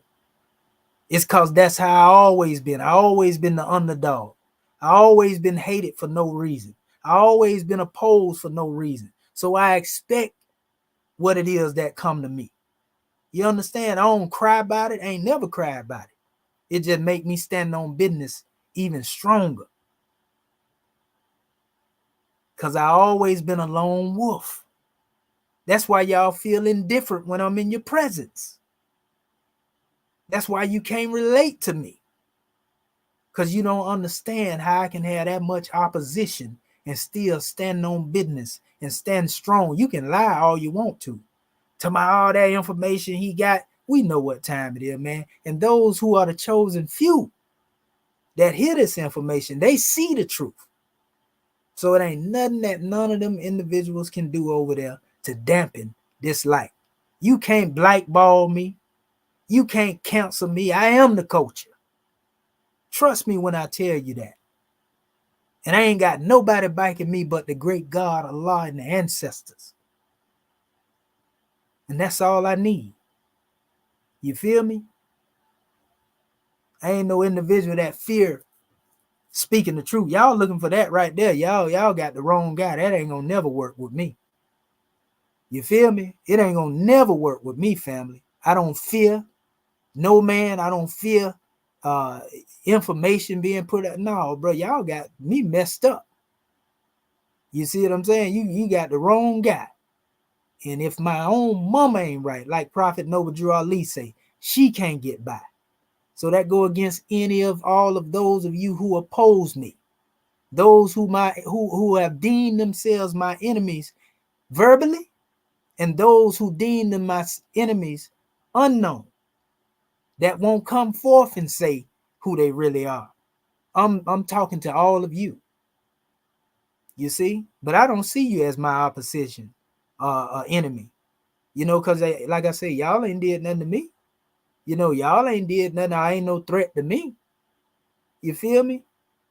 It's because that's how I always been. I always been the underdog. I always been hated for no reason. I always been opposed for no reason. So I expect what it is that come to me. You understand? I don't cry about it. I ain't never cried about it. It just make me stand on business even stronger. Because I always been a lone wolf. That's why y'all feel indifferent when I'm in your presence. That's why you can't relate to me. Because you don't understand how I can have that much opposition and still stand on business and stand strong. You can lie all you want to. To my all that information he got, we know what time it is, man. And those who are the chosen few that hear this information, they see the truth. So it ain't nothing that none of them individuals can do over there to dampen this light. You can't blackball me. You can't cancel me. I am the culture. Trust me when I tell you that. And I ain't got nobody backing me but the great God, Allah, and the ancestors. And that's all I need. You feel me? I ain't no individual that fear speaking the truth. Y'all looking for that right there. Y'all got the wrong guy. That ain't gonna never work with me. You feel me? It ain't gonna never work with me, family. I don't fear no man. I don't fear information being put out. No, bro, y'all got me messed up. You see what I'm saying? You got the wrong guy. And if my own mama ain't right, like Prophet Noble Drew Ali say, she can't get by. So that go against any of all of those of you who oppose me, those who have deemed themselves my enemies verbally, and those who deem them my enemies unknown, that won't come forth and say who they really are. I'm talking to all of you. You see, but I don't see you as my opposition, enemy. You know, because like I said, y'all ain't did nothing to me. You know, y'all ain't did nothing. I ain't no threat to me. You feel me?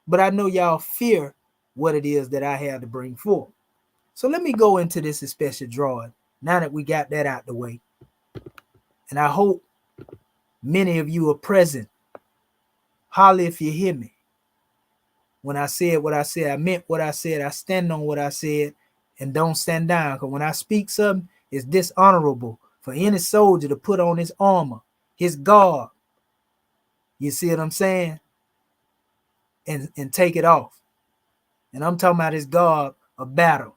But I know y'all fear what it is that I have to bring forth. So let me go into this special drawing now that we got that out the way. And I hope many of you are present. Holler if you hear me. When I said what I said, I meant what I said. I stand on what I said and don't stand down. Because when I speak something, it's dishonorable for any soldier to put on his armor, his garb. You see what I'm saying? And take it off. And I'm talking about his garb of battle.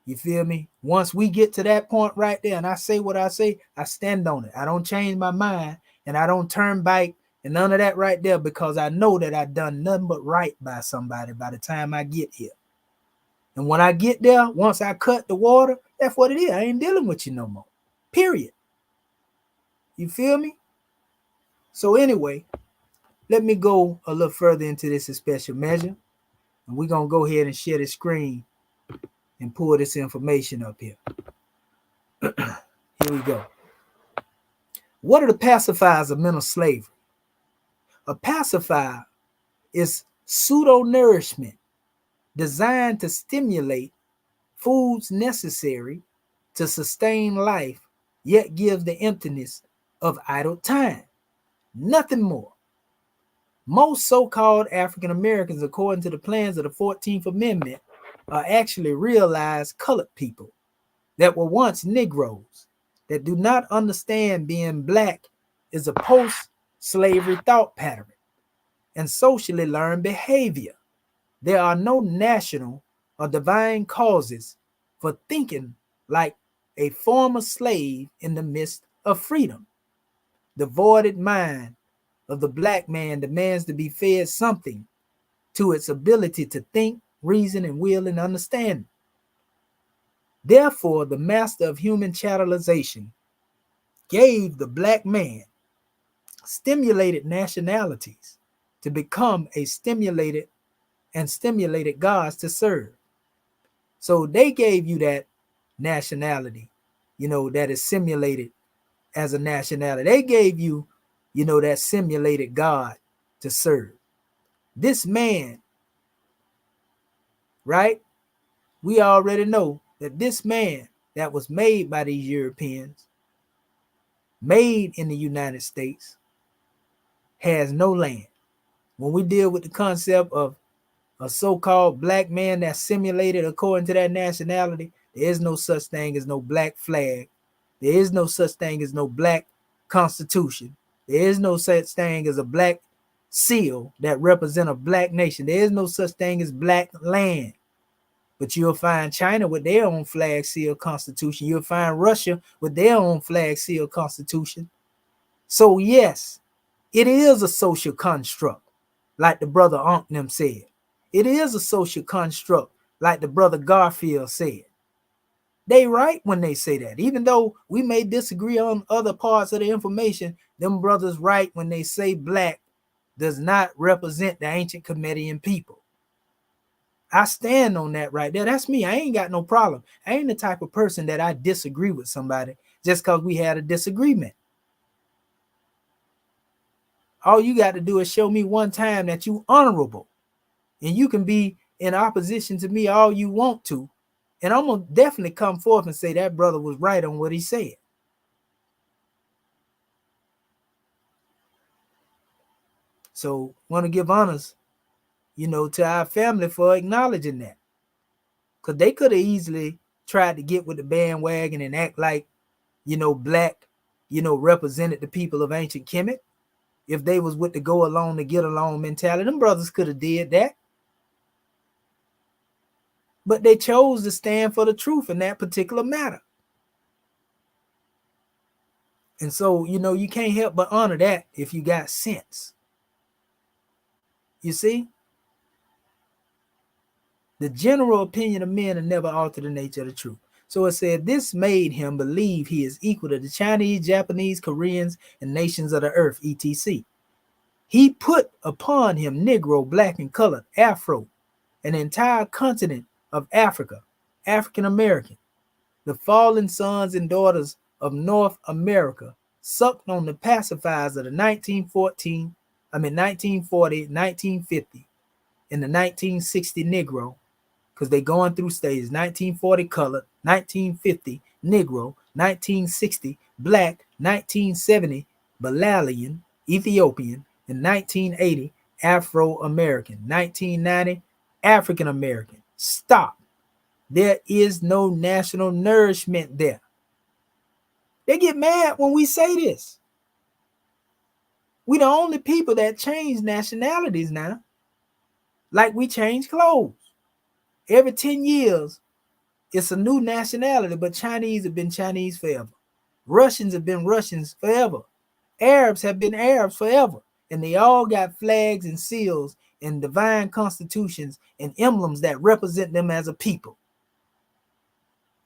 You feel me? Once we get to that point right there and I say what I say, I stand on it. I don't change my mind and I don't turn back and none of that right there, because I know that I've done nothing but right by somebody by the time I get here. And when I get there, once I cut the water, that's what it is. I ain't dealing with you no more. Period. You feel me? So anyway, let me go a little further into this special measure. And we're going to go ahead and share the screen and pull this information up here. Here we go. What are the pacifiers of mental slavery? A pacifier is pseudo-nourishment designed to stimulate foods necessary to sustain life, yet gives the emptiness of idle time. Nothing more. Most so-called African Americans, according to the plans of the 14th Amendment, are actually realized colored people that were once Negroes, that do not understand being black is a post-slavery thought pattern and socially learned behavior. There are no national or divine causes for thinking like a former slave in the midst of freedom. The voided mind of the black man demands to be fed something to its ability to think, reason, and will and understand. Therefore, the master of human chattelization gave the black man stimulated nationalities to become a stimulated gods to serve. So they gave you that nationality, that is simulated as a nationality. They gave you, that simulated God to serve. This man, right? We already know that this man that was made by these Europeans, made in the United States, has no land. When we deal with the concept of a so-called black man that's simulated according to that nationality, there is no such thing as no black flag. There is no such thing as no black constitution. There is no such thing as a black seal that represents a black nation. There is no such thing as black land. But you'll find China with their own flag seal constitution. You'll find Russia with their own flag seal constitution. So yes, it is a social construct, like the brother Unc them said. It is a social construct, like the brother Garfield said. They right when they say that. Even though we may disagree on other parts of the information, them brothers right when they say black does not represent the ancient Comedian people. I stand on that right there. That's me. I ain't got no problem. I ain't the type of person that I disagree with somebody just because we had a disagreement. All you got to do is show me one time that you honorable, and you can be in opposition to me all you want to, and I'm gonna definitely come forth and say that brother was right on what he said. So want to give honors, to our family for acknowledging that. Because they could have easily tried to get with the bandwagon and act like, black, represented the people of ancient Kemet. If they was with the go along to get along mentality, them brothers could have did that. But they chose to stand for the truth in that particular matter. And so, you can't help but honor that if you got sense. You see? The general opinion of men will never alter the nature of the truth. So it said, this made him believe he is equal to the Chinese, Japanese, Koreans, and nations of the earth, etc. He put upon him Negro, black, and colored, Afro, an entire continent of Africa, African American, the fallen sons and daughters of North America, sucked on the pacifiers of the 1940, 1950, and the 1960 Negro, because they going through stages. 1940 colored, 1950 Negro, 1960 black, 1970 Balalian, Ethiopian, and 1980 Afro-American, 1990 African-American. Stop. There is no national nourishment there. They get mad when we say this. We the only people that change nationalities now. Like we change clothes. Every 10 years, it's a new nationality, but Chinese have been Chinese forever. Russians have been Russians forever. Arabs have been Arabs forever. And they all got flags and seals and divine constitutions and emblems that represent them as a people.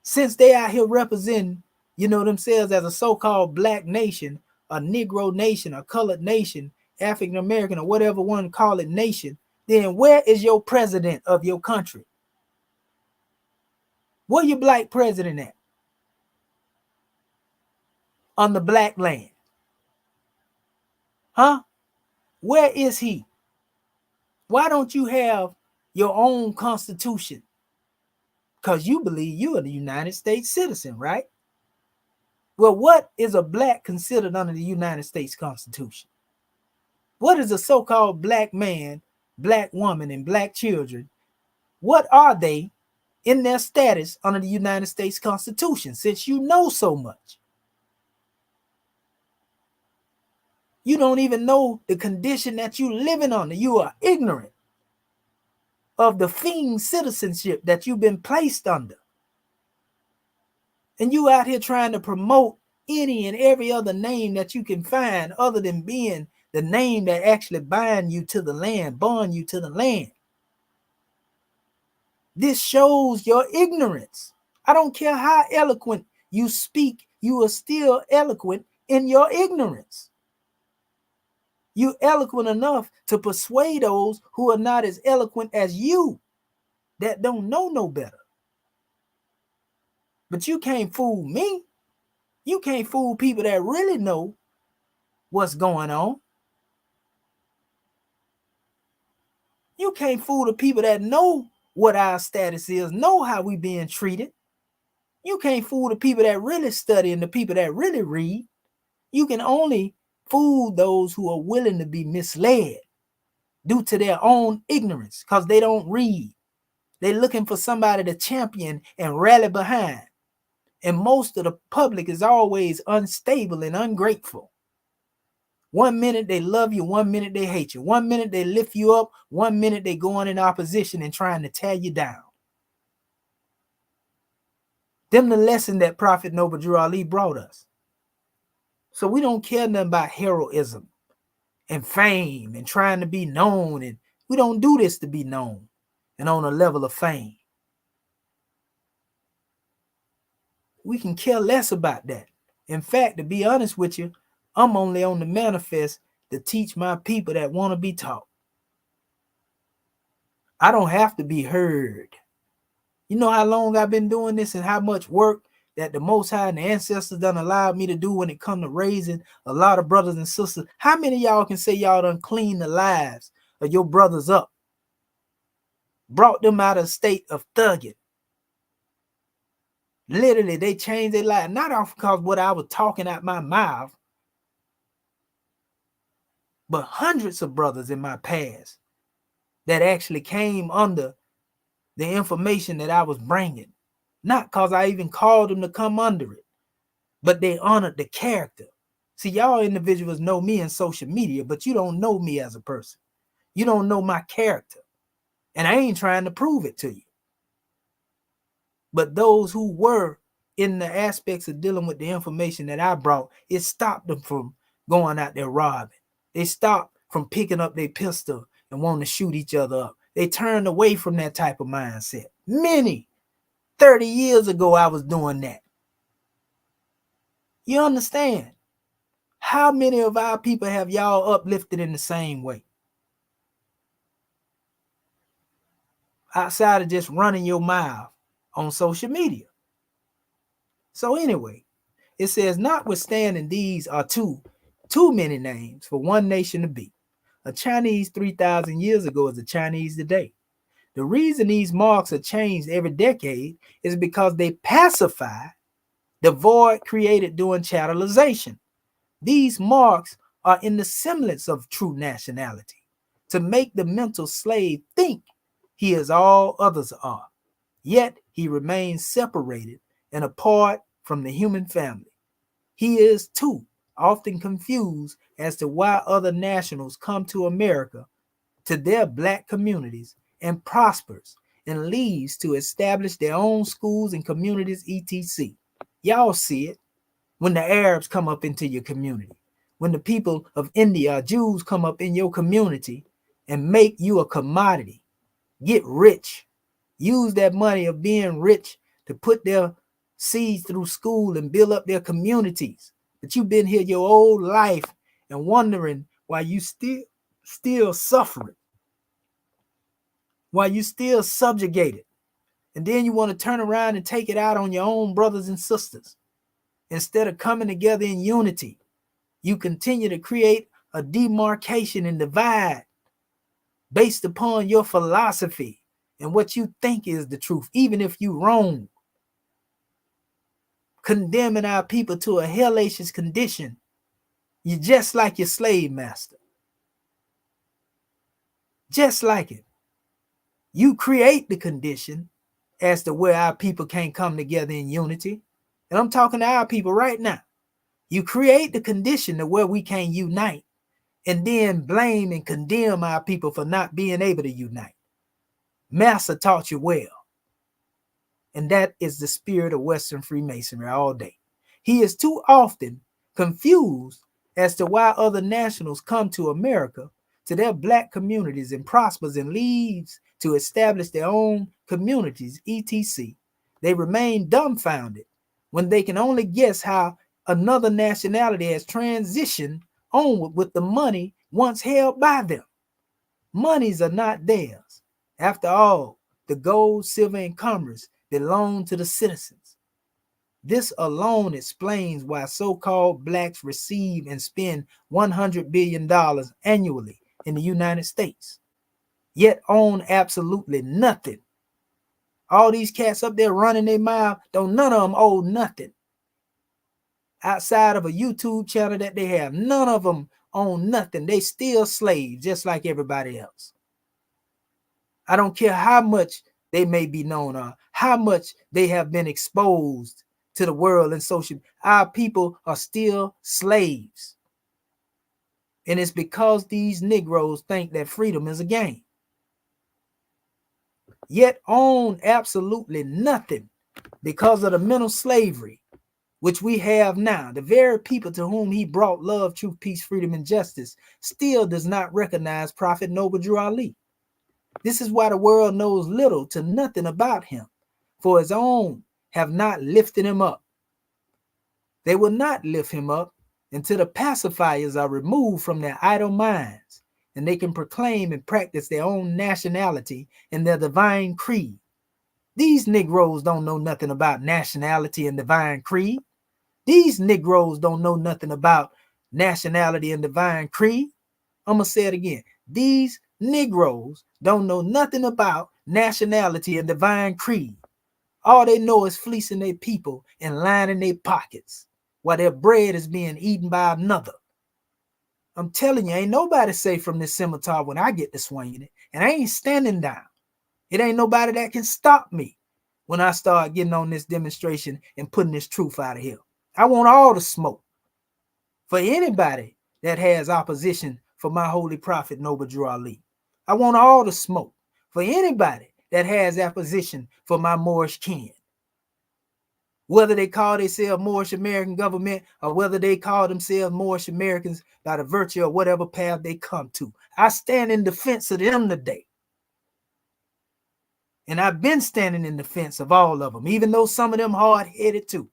Since they out here representing, themselves as a so-called black nation, a Negro nation, a colored nation, African American, or whatever one call it nation, then where is your president of your country? Where your black president at? On the black land? Huh? Where is he? Why don't you have your own constitution? Because you believe you are the United States citizen, right? Well, what is a black considered under the United States Constitution? What is a so-called black man, black woman, and black children? What are they in their status under the United States Constitution, since you know so much? You don't even know the condition that you're living under. You are ignorant of the fiend citizenship that you've been placed under. And you out here trying to promote any and every other name that you can find other than being the name that actually bind you to the land, bond you to the land. This shows your ignorance. I don't care how eloquent you speak, you are still eloquent in your ignorance. You're eloquent enough to persuade those who are not as eloquent as you, that don't know no better. But you can't fool me. You can't fool people that really know what's going on. You can't fool the people that know what our status is, know how we being treated. You can't fool the people that really study and the people that really read. You can only fool those who are willing to be misled due to their own ignorance, because they don't read. They're looking for somebody to champion and rally behind. And most of the public is always unstable and ungrateful. 1 minute they love you, 1 minute they hate you. 1 minute they lift you up, 1 minute they going in opposition and trying to tear you down. Them the lesson that Prophet Noble Drew Ali brought us. So we don't care nothing about heroism and fame and trying to be known. And we don't do this to be known and on a level of fame. We can care less about that. In fact, to be honest with you, I'm only on the manifest to teach my people that want to be taught. I don't have to be heard. You know how long I've been doing this and how much work that the Most High and the ancestors done allowed me to do when it come to raising a lot of brothers and sisters. How many of y'all can say y'all done cleaned the lives of your brothers up? Brought them out of a state of thugging. Literally, they changed their life, not off because what I was talking out my mouth, but hundreds of brothers in my past that actually came under the information that I was bringing. Not because I even called them to come under it, but they honored the character. See, y'all individuals know me in social media, but you don't know me as a person. You don't know my character. And I ain't trying to prove it to you. But those who were in the aspects of dealing with the information that I brought, it stopped them from going out there robbing. They stopped from picking up their pistol and wanting to shoot each other up. They turned away from that type of mindset. 30 years ago, I was doing that. You understand? How many of our people have y'all uplifted in the same way? Outside of just running your mouth on social media. So anyway, it says, notwithstanding these are too many names for one nation to be. A Chinese 3,000 years ago is a Chinese today. The reason these marks are changed every decade is because they pacify the void created during chattelization. These marks are in the semblance of true nationality, to make the mental slave think he is all others are. Yet he remains separated and apart from the human family. He is, too, often confused as to why other nationals come to America, to their black communities, and prospers and leaves to establish their own schools and communities, etc. Y'all see it when the Arabs come up into your community, when the people of India or Jews come up in your community and make you a commodity, get rich, use that money of being rich to put their seeds through school and build up their communities. But you've been here your whole life and wondering why you still suffering, why you still subjugated. And then you want to turn around and take it out on your own brothers and sisters. Instead of coming together in unity, you continue to create a demarcation and divide based upon your philosophy and what you think is the truth, even if you wrong. Condemning our people to a hellacious condition. You're just like your slave master. Just like it. You create the condition as to where our people can't come together in unity. And I'm talking to our people right now. You create the condition to where we can't unite and then blame and condemn our people for not being able to unite. Master taught you well. And that is the spirit of Western Freemasonry all day. He is too often confused as to why other nationals come to America, to their black communities, and prospers and leaves to establish their own communities, etc. They remain dumbfounded when they can only guess how another nationality has transitioned onward with the money once held by them. Monies are not theirs. After all, the gold, silver, and commerce belong to the citizens. This alone explains why so-called blacks receive and spend $100 billion annually in the United States, yet own absolutely nothing. All these cats up there running their mouth, don't none of them own nothing. Outside of a YouTube channel that they have, none of them own nothing. They still slaves, just like everybody else. I don't care how much they may be known or how much they have been exposed to the world and social. Our people are still slaves. And it's because these Negroes think that freedom is a game. Yet own absolutely nothing because of the mental slavery which we have now. The very people to whom he brought love, truth, peace, freedom, and justice still does not recognize Prophet Noble Drew Ali. This is why the world knows little to nothing about him, for his own have not lifted him up. They will not lift him up until the pacifiers are removed from their idle minds and they can proclaim and practice their own nationality and their divine creed. These Negroes don't know nothing about nationality and divine creed. These Negroes don't know nothing about nationality and divine creed. I'm going to say it again. These Negroes don't know nothing about nationality and divine creed. All they know is fleecing their people and lining their pockets while their bread is being eaten by another. I'm telling you, ain't nobody safe from this scimitar when I get to swinging it. And I ain't standing down. It ain't nobody that can stop me when I start getting on this demonstration and putting this truth out of here. I want all the smoke for anybody that has opposition for my holy prophet, Noble Drew Ali. I want all the smoke for anybody that has opposition for my Moorish kin. Whether they call themselves Moorish American government or whether they call themselves Moorish Americans by the virtue of whatever path they come to. I stand in defense of them today. And I've been standing in defense of all of them, even though some of them hard-headed too.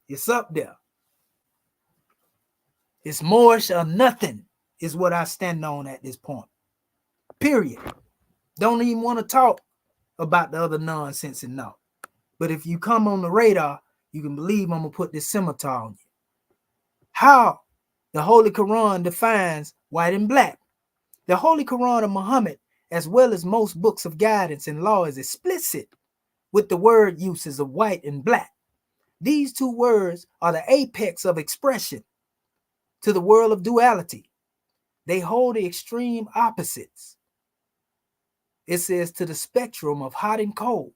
It's up there. It's Moorish or nothing is what I stand on at this point. Period. Don't even want to talk about the other nonsense and no. But if you come on the radar, you can believe I'm going to put this scimitar on you. How the Holy Quran defines white and black. The Holy Quran of Muhammad, as well as most books of guidance and law, is explicit with the word uses of white and black. These two words are the apex of expression to the world of duality. They hold the extreme opposites. It says to the spectrum of hot and cold,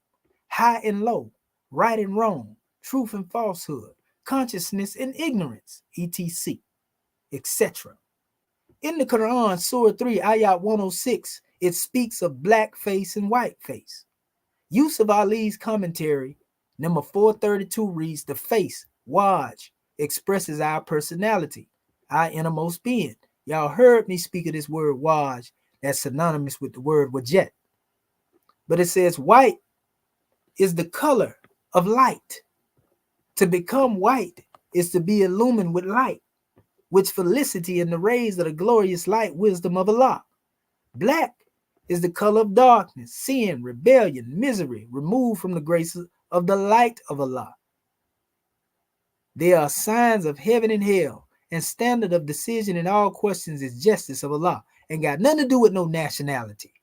high and low, right and wrong, truth and falsehood, consciousness and ignorance, etc., etc. In the Quran, Surah 3, Ayat 106, it speaks of black face and white face. Yusuf Ali's commentary, number 432, reads, the face, Waj, expresses our personality, our innermost being. Y'all heard me speak of this word Waj, that's synonymous with the word Wajet. But it says white is the color of light. To become white is to be illumined with light, which felicity in the rays of the glorious light wisdom of Allah. Black is the color of darkness, sin, rebellion, misery, removed from the grace of the light of Allah. They are signs of heaven and hell, and standard of decision in all questions is justice of Allah, and got nothing to do with no nationality.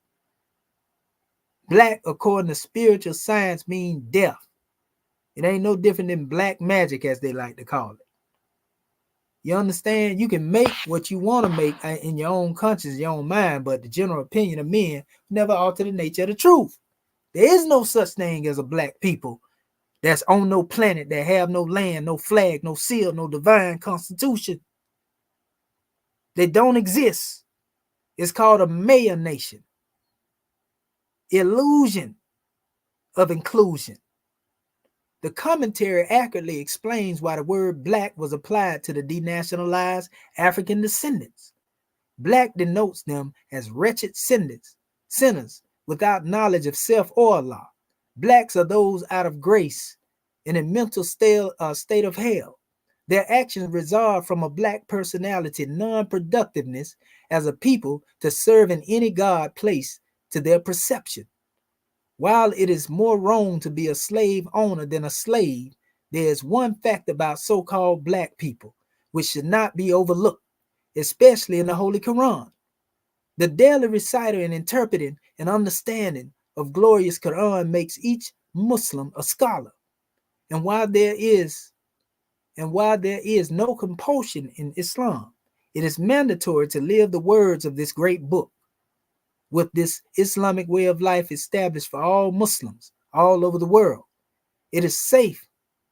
Black, according to spiritual science, means death. It ain't no different than black magic, as they like to call it. You understand? You can make what you want to make in your own conscience, your own mind, but the general opinion of men never alter the nature of the truth. There is no such thing as a black people that's on no planet, that have no land, no flag, no seal, no divine constitution. They don't exist. It's called a Maya nation. Illusion of inclusion. The commentary accurately explains why the word black was applied to the denationalized African descendants. Black denotes them as wretched sinners without knowledge of self or Allah. Blacks are those out of grace in a mental state of hell. Their actions result from a black personality, non-productiveness as a people to serve in any God placed to their perception. While it is more wrong to be a slave owner than a slave, there is one fact about so-called black people which should not be overlooked, especially in the Holy Quran. The daily reciter and interpreting and understanding of glorious Quran makes each Muslim a scholar. And while there is no compulsion in Islam, it is mandatory to live the words of this great book. With this Islamic way of life established for all Muslims all over the world, it is safe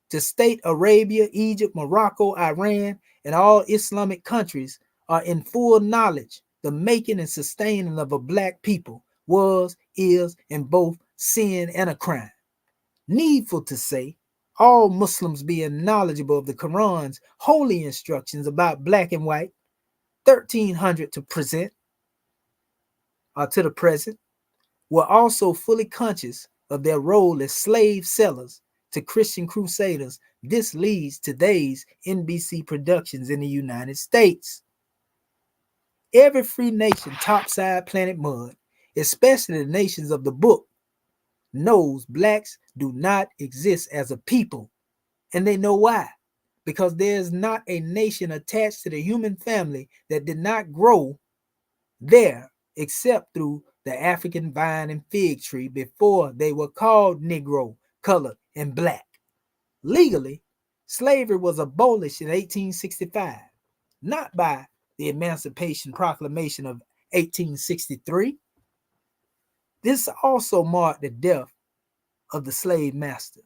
to state Arabia, Egypt, Morocco, Iran, and all Islamic countries are in full knowledge the making and sustaining of a black people was, is, and both sin and a crime. Needful to say, all Muslims being knowledgeable of the Quran's holy instructions about black and white, 1300 to present, or to the present, were also fully conscious of their role as slave sellers to Christian crusaders. This leads to today's NBC productions in the United States. Every free nation topside planet mud, especially the nations of the book, knows blacks do not exist as a people, and they know why. Because there is not a nation attached to the human family that did not grow there except through the African vine and fig tree before they were called Negro, colored, and black. Legally, Slavery was abolished in 1865, not by the Emancipation Proclamation of 1863. This also marked the death of the slave master.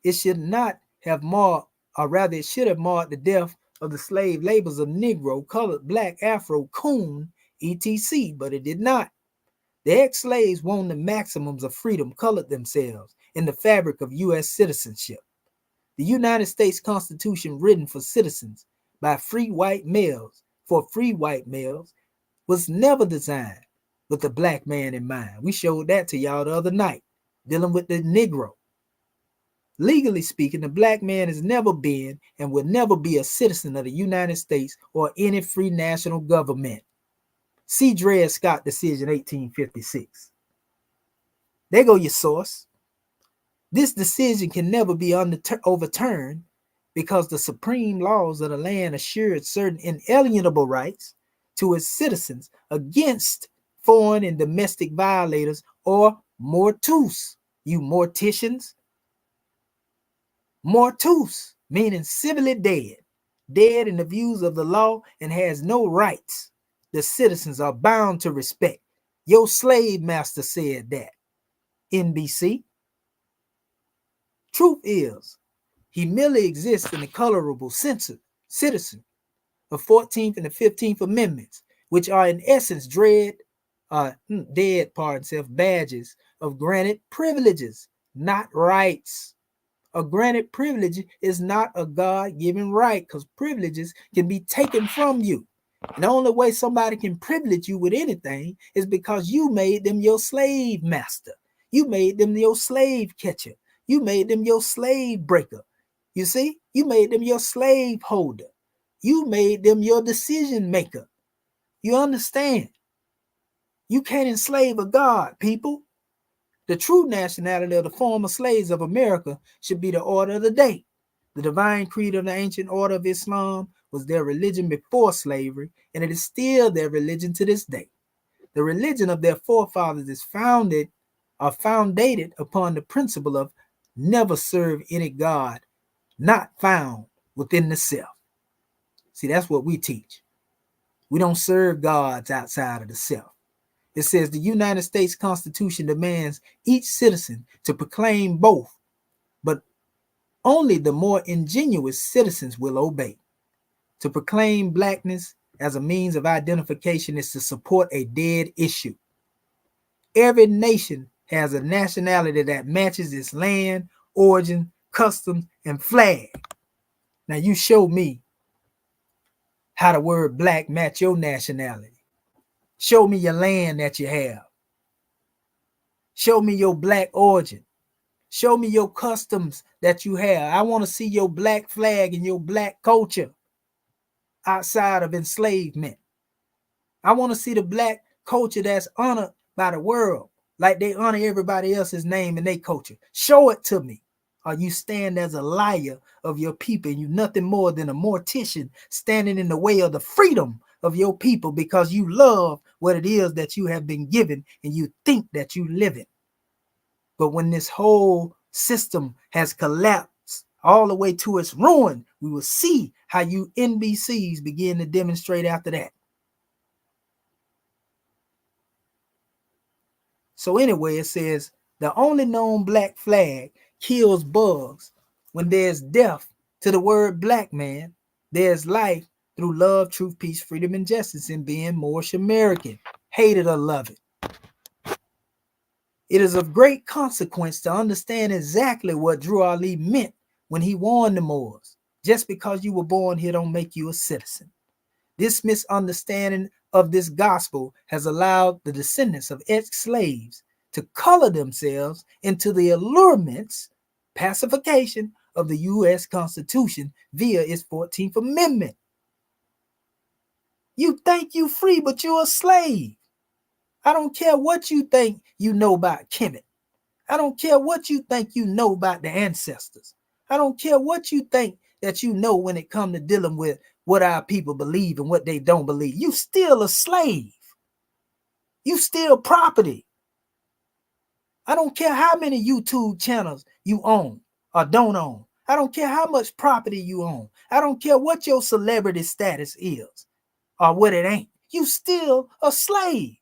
It should not have marked, or rather, it should have marked the death of the slave labels of Negro, colored, black, Afro, coon, etc., but it did not. The ex-slaves won the maximums of freedom, colored themselves in the fabric of U.S. citizenship. The United States Constitution, written for citizens by free white males, for free white males, was never designed with the black man in mind. We showed that to y'all the other night, dealing with the Negro. Legally speaking, the black man has never been and will never be a citizen of the United States or any free national government. See Dred Scott decision 1856. There go your source. This decision can never be overturned because the supreme laws of the land assured certain inalienable rights to its citizens against foreign and domestic violators or mortus, you morticians. Mortus, meaning civilly dead, dead in the views of the law and has no rights. The citizens are bound to respect. Your slave master said that. NBC. Truth is, he merely exists in the colorable citizen of 14th and the 15th Amendments, which are in essence badges of granted privileges, not rights. A granted privilege is not a God-given right, because privileges can be taken from you. And the only way somebody can privilege you with anything is because you made them your slave master. You made them your slave catcher. You made them your slave breaker. You see, you made them your slave holder. You made them your decision maker. You understand? You can't enslave a God, people. The true nationality of the former slaves of America should be the order of the day. The divine creed of the ancient order of Islam was their religion before slavery, and it is still their religion to this day. The religion of their forefathers is founded upon the principle of never serve any God not found within the self. See, that's what we teach. We don't serve gods outside of the self. It says the United States Constitution demands each citizen to proclaim both, but only the more ingenuous citizens will obey. To proclaim blackness as a means of identification is to support a dead issue. Every nation has a nationality that matches its land, origin, customs, and flag. Now you show me how the word black match your nationality. Show me your land that you have. Show me your black origin. Show me your customs that you have. I want to see your black flag and your black culture outside of enslavement. I want to see the black culture that's honored by the world, like they honor everybody else's name and their culture. Show it to me. Or you stand as a liar of your people, and you're nothing more than a mortician standing in the way of the freedom of your people because you love what it is that you have been given and you think that you live it. But when this whole system has collapsed all the way to its ruin, we will see how you NBCs begin to demonstrate after that. So anyway, it says the only known black flag kills bugs. When there's death to the word black man, there's life through love, truth, peace, freedom, and justice in being Moorish American. Hate it or love it. It is of great consequence to understand exactly what Drew Ali meant when he warned the Moors. Just because you were born here don't make you a citizen. This misunderstanding of this gospel has allowed the descendants of ex-slaves to color themselves into the allurements, pacification of the U.S. Constitution via its 14th Amendment. You think you free, but you're a slave. I don't care what you think you know about Kemet. I don't care what you think you know about the ancestors. I don't care what you think that you know when it comes to dealing with what our people believe and what they don't believe. You still a slave. You still property. I don't care how many YouTube channels you own or don't own. I don't care how much property you own. I don't care what your celebrity status is or what it ain't. You still a slave.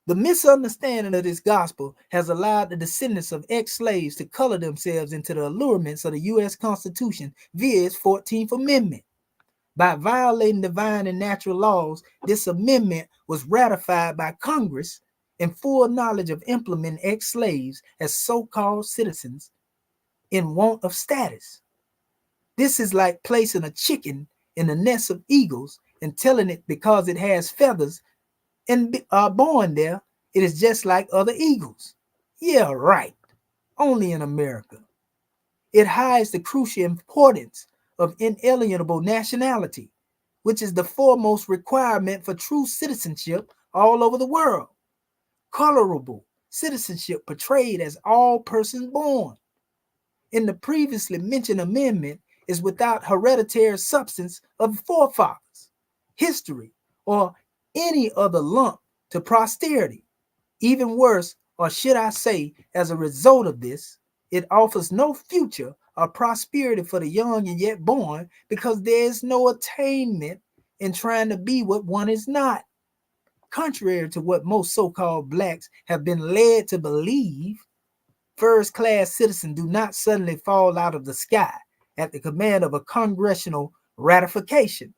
The misunderstanding of this gospel has allowed the descendants of ex-slaves to color themselves into the allurements of the U.S. Constitution via its 14th Amendment. By violating divine and natural laws, this amendment was ratified by Congress in full knowledge of implementing ex-slaves as so-called citizens in want of status. This is like placing a chicken in a nest of eagles and telling it because it has feathers and are born there, it is just like other eagles. Yeah, right. Only in America. It hides the crucial importance of inalienable nationality, which is the foremost requirement for true citizenship all over the world. Colorable citizenship portrayed as all persons born. In the previously mentioned amendment is without hereditary substance of forefathers, history, or any other lump to posterity. Even worse, or should I say, as a result of this, it offers no future or prosperity for the young and yet born because there is no attainment in trying to be what one is not. Contrary to what most so-called blacks have been led to believe, first-class citizens do not suddenly fall out of the sky at the command of a congressional ratification.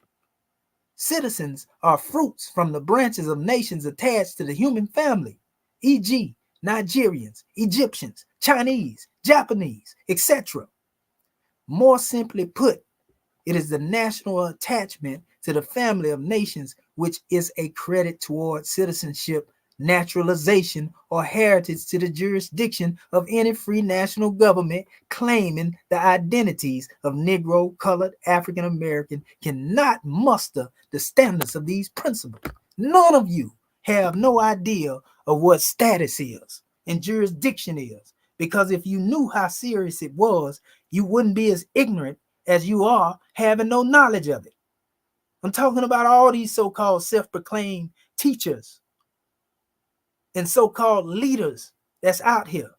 Citizens are fruits from the branches of nations attached to the human family, e.g., Nigerians, Egyptians, Chinese, Japanese, etc. More simply put, it is the national attachment to the family of nations which is a credit toward citizenship, naturalization, or heritage to the jurisdiction of any free national government claiming the identities of Negro, colored, African American cannot muster the standards of these principles. None of you have no idea of what status is and jurisdiction is, because if you knew how serious it was, you wouldn't be as ignorant as you are having no knowledge of it. I'm talking about all these so-called self-proclaimed teachers and so-called leaders that's out here.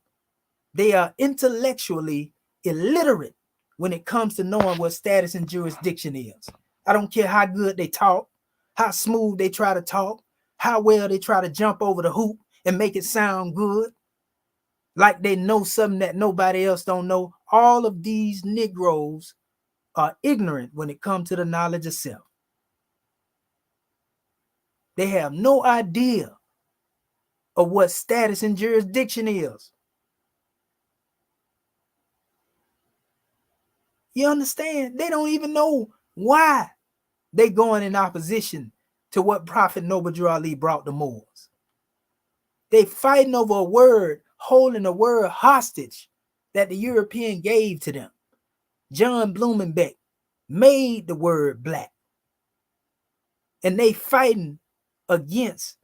They are intellectually illiterate when it comes to knowing what status and jurisdiction is. I don't care how good they talk, how smooth they try to talk, how well they try to jump over the hoop and make it sound good, like they know something that nobody else don't know. All of these Negroes are ignorant when it comes to the knowledge of self. They have no idea of what status and jurisdiction is. You understand? They don't even know why they going in opposition to what Prophet Noble Drew Ali brought the Moors. They fighting over a word, holding a word hostage that the European gave to them. John Blumenbeck made the word black. And they fighting against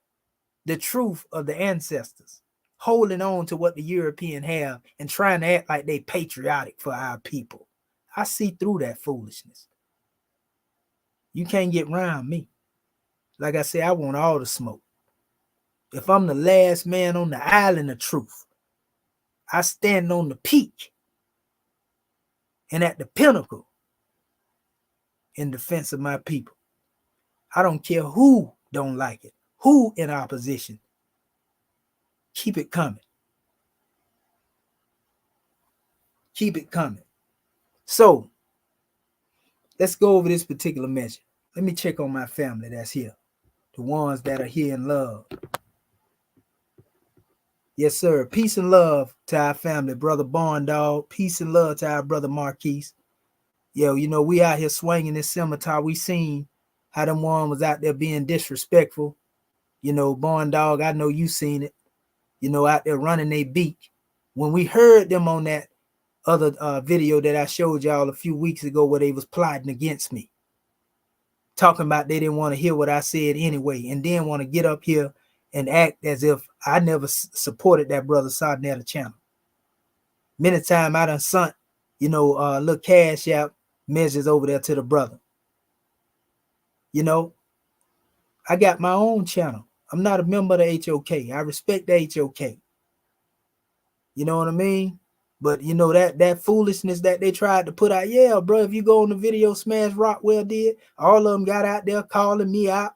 the truth of the ancestors, holding on to what the European have and trying to act like they patriotic for our people. I see through that foolishness. You can't get around me. Like I say, I want all the smoke. If I'm the last man on the island of truth, I stand on the peak and at the pinnacle in defense of my people. I don't care who don't like it, who in opposition. Keep it coming. Keep it coming. So, let's go over this particular measure. Let me check on my family that's here. The ones that are here in love. Yes, sir. Peace and love to our family, brother Barn Dog. Peace and love to our brother Marquise. Yo, you know, we out here swinging this scimitar. We seen how them one was out there being disrespectful. You know, Barn Dog, I know you seen it. You know, out there running their beak. When we heard them on that other video that I showed y'all a few weeks ago where they was plotting against me, talking about they didn't want to hear what I said anyway, and then want to get up here and act as if I never supported that brother Sardinetta channel. Many times I done sent, you know, little cash out measures over there to the brother. You know, I got my own channel. I'm not a member of the HOK. I respect the HOK. You know what I mean? But you know that foolishness that they tried to put out, yeah, bro. If you go on the video Smash Rockwell did, all of them got out there calling me out,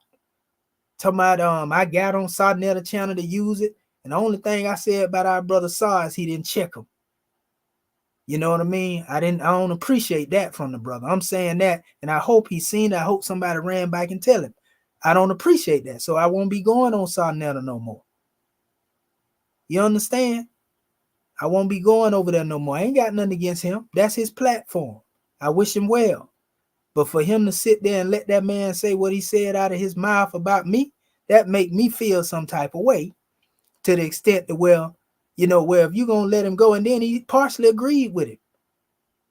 talking about I got on Sarnetta channel to use it, and the only thing I said about our brother Saw is he didn't check him. You know what I mean? I don't appreciate that from the brother. I'm saying that, and I hope he's seen it. I hope somebody ran back and tell him. I don't appreciate that, so I won't be going on Sarnetta no more. You understand? I won't be going over there no more. I ain't got nothing against him. That's his platform. I wish him well. But for him to sit there and let that man say what he said out of his mouth about me, that make me feel some type of way, to the extent that, well, you know, where if you're going to let him go, and then he partially agreed with it.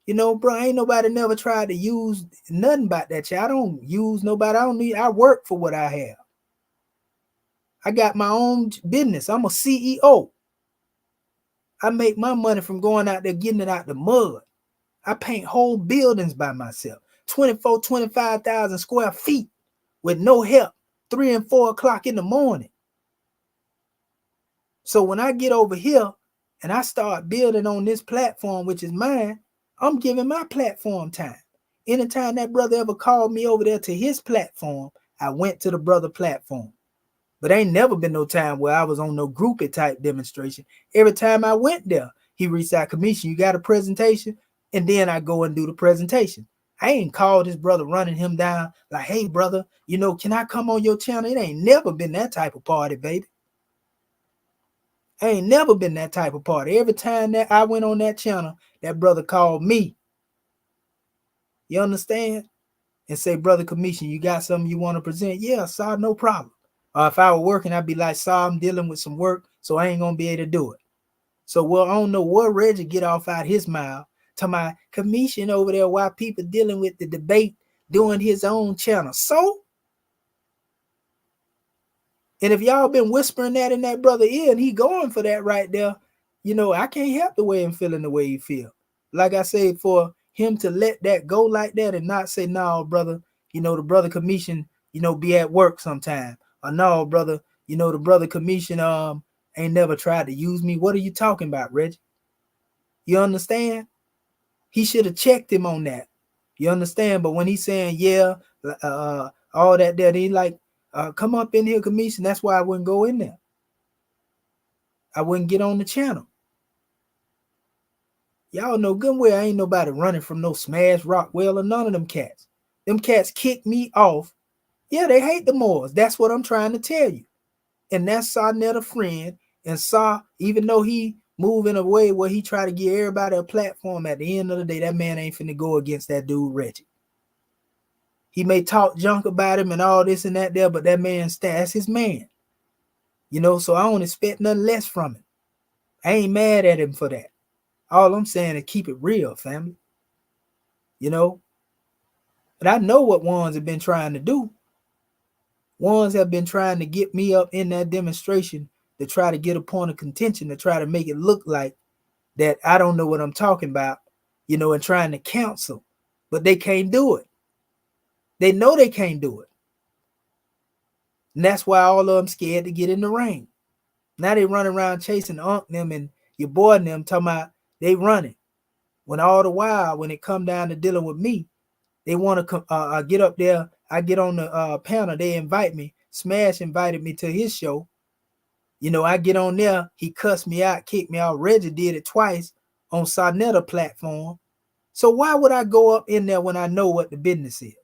You know, bro, ain't nobody never tried to use nothing about that shit. I don't use nobody. I work for what I have. I got my own business. I'm a CEO. I make my money from going out there, getting it out the mud. I paint whole buildings by myself. 25,000 square feet with no help, 3 and 4 o'clock in the morning. So when I get over here and I start building on this platform, which is mine, I'm giving my platform time. Anytime that brother ever called me over there to his platform, I went to the brother platform. But ain't never been no time where I was on no groupie type demonstration. Every time I went there, he reached out, commission, you got a presentation? And then I go and do the presentation. I ain't called his brother running him down like, hey, brother, you know, can I come on your channel? It ain't never been that type of party, baby. I ain't never been that type of party. Every time that I went on that channel, that brother called me. You understand? And say, brother commission, you got something you want to present? Yeah, sir, no problem. If I were working, I'd be like, sorry, I'm dealing with some work, so I ain't going to be able to do it. So, well, I don't know what Reggie get off out his mouth to my commission over there while people dealing with the debate doing his own channel. So, and if y'all been whispering that in that brother ear and he going for that right there, you know, I can't help the way I'm feeling the way he feel. Like I said, for him to let that go like that and not say, no, brother, you know, the brother commission, you know, be at work sometime. Or no, brother, you know, the brother commission ain't never tried to use me. What are you talking about, Reggie? You understand? He should have checked him on that. You understand? But when he's saying, yeah, all that there, he like, come up in here, commission. That's why I wouldn't go in there. I wouldn't get on the channel. Y'all know good well I ain't nobody running from no Smash Rockwell or none of them cats. Them cats kicked me off. Yeah, they hate the Moors. That's what I'm trying to tell you. And that's Sarnetta friend. And Saw, even though he move in a way where he try to give everybody a platform, at the end of the day, that man ain't finna go against that dude Reggie. He may talk junk about him and all this and that there, but that man, that's his man. You know, so I don't expect nothing less from him. I ain't mad at him for that. All I'm saying is keep it real, family. You know? But I know what ones have been trying to do. Ones have been trying to get me up in that demonstration to try to get a point of contention, to try to make it look like that I don't know what I'm talking about, you know, and trying to counsel. But they can't do it. They know they can't do it. And that's why all of them scared to get in the ring. Now they run around chasing Unc them and your boy and them, talking about they running. When all the while, when it come down to dealing with me, they want to get up there. I get on the panel. They invite me. Smash invited me to his show. You know, I get on there. He cussed me out, kicked me out. Reggie did it twice on Sarnetta platform. So why would I go up in there when I know what the business is?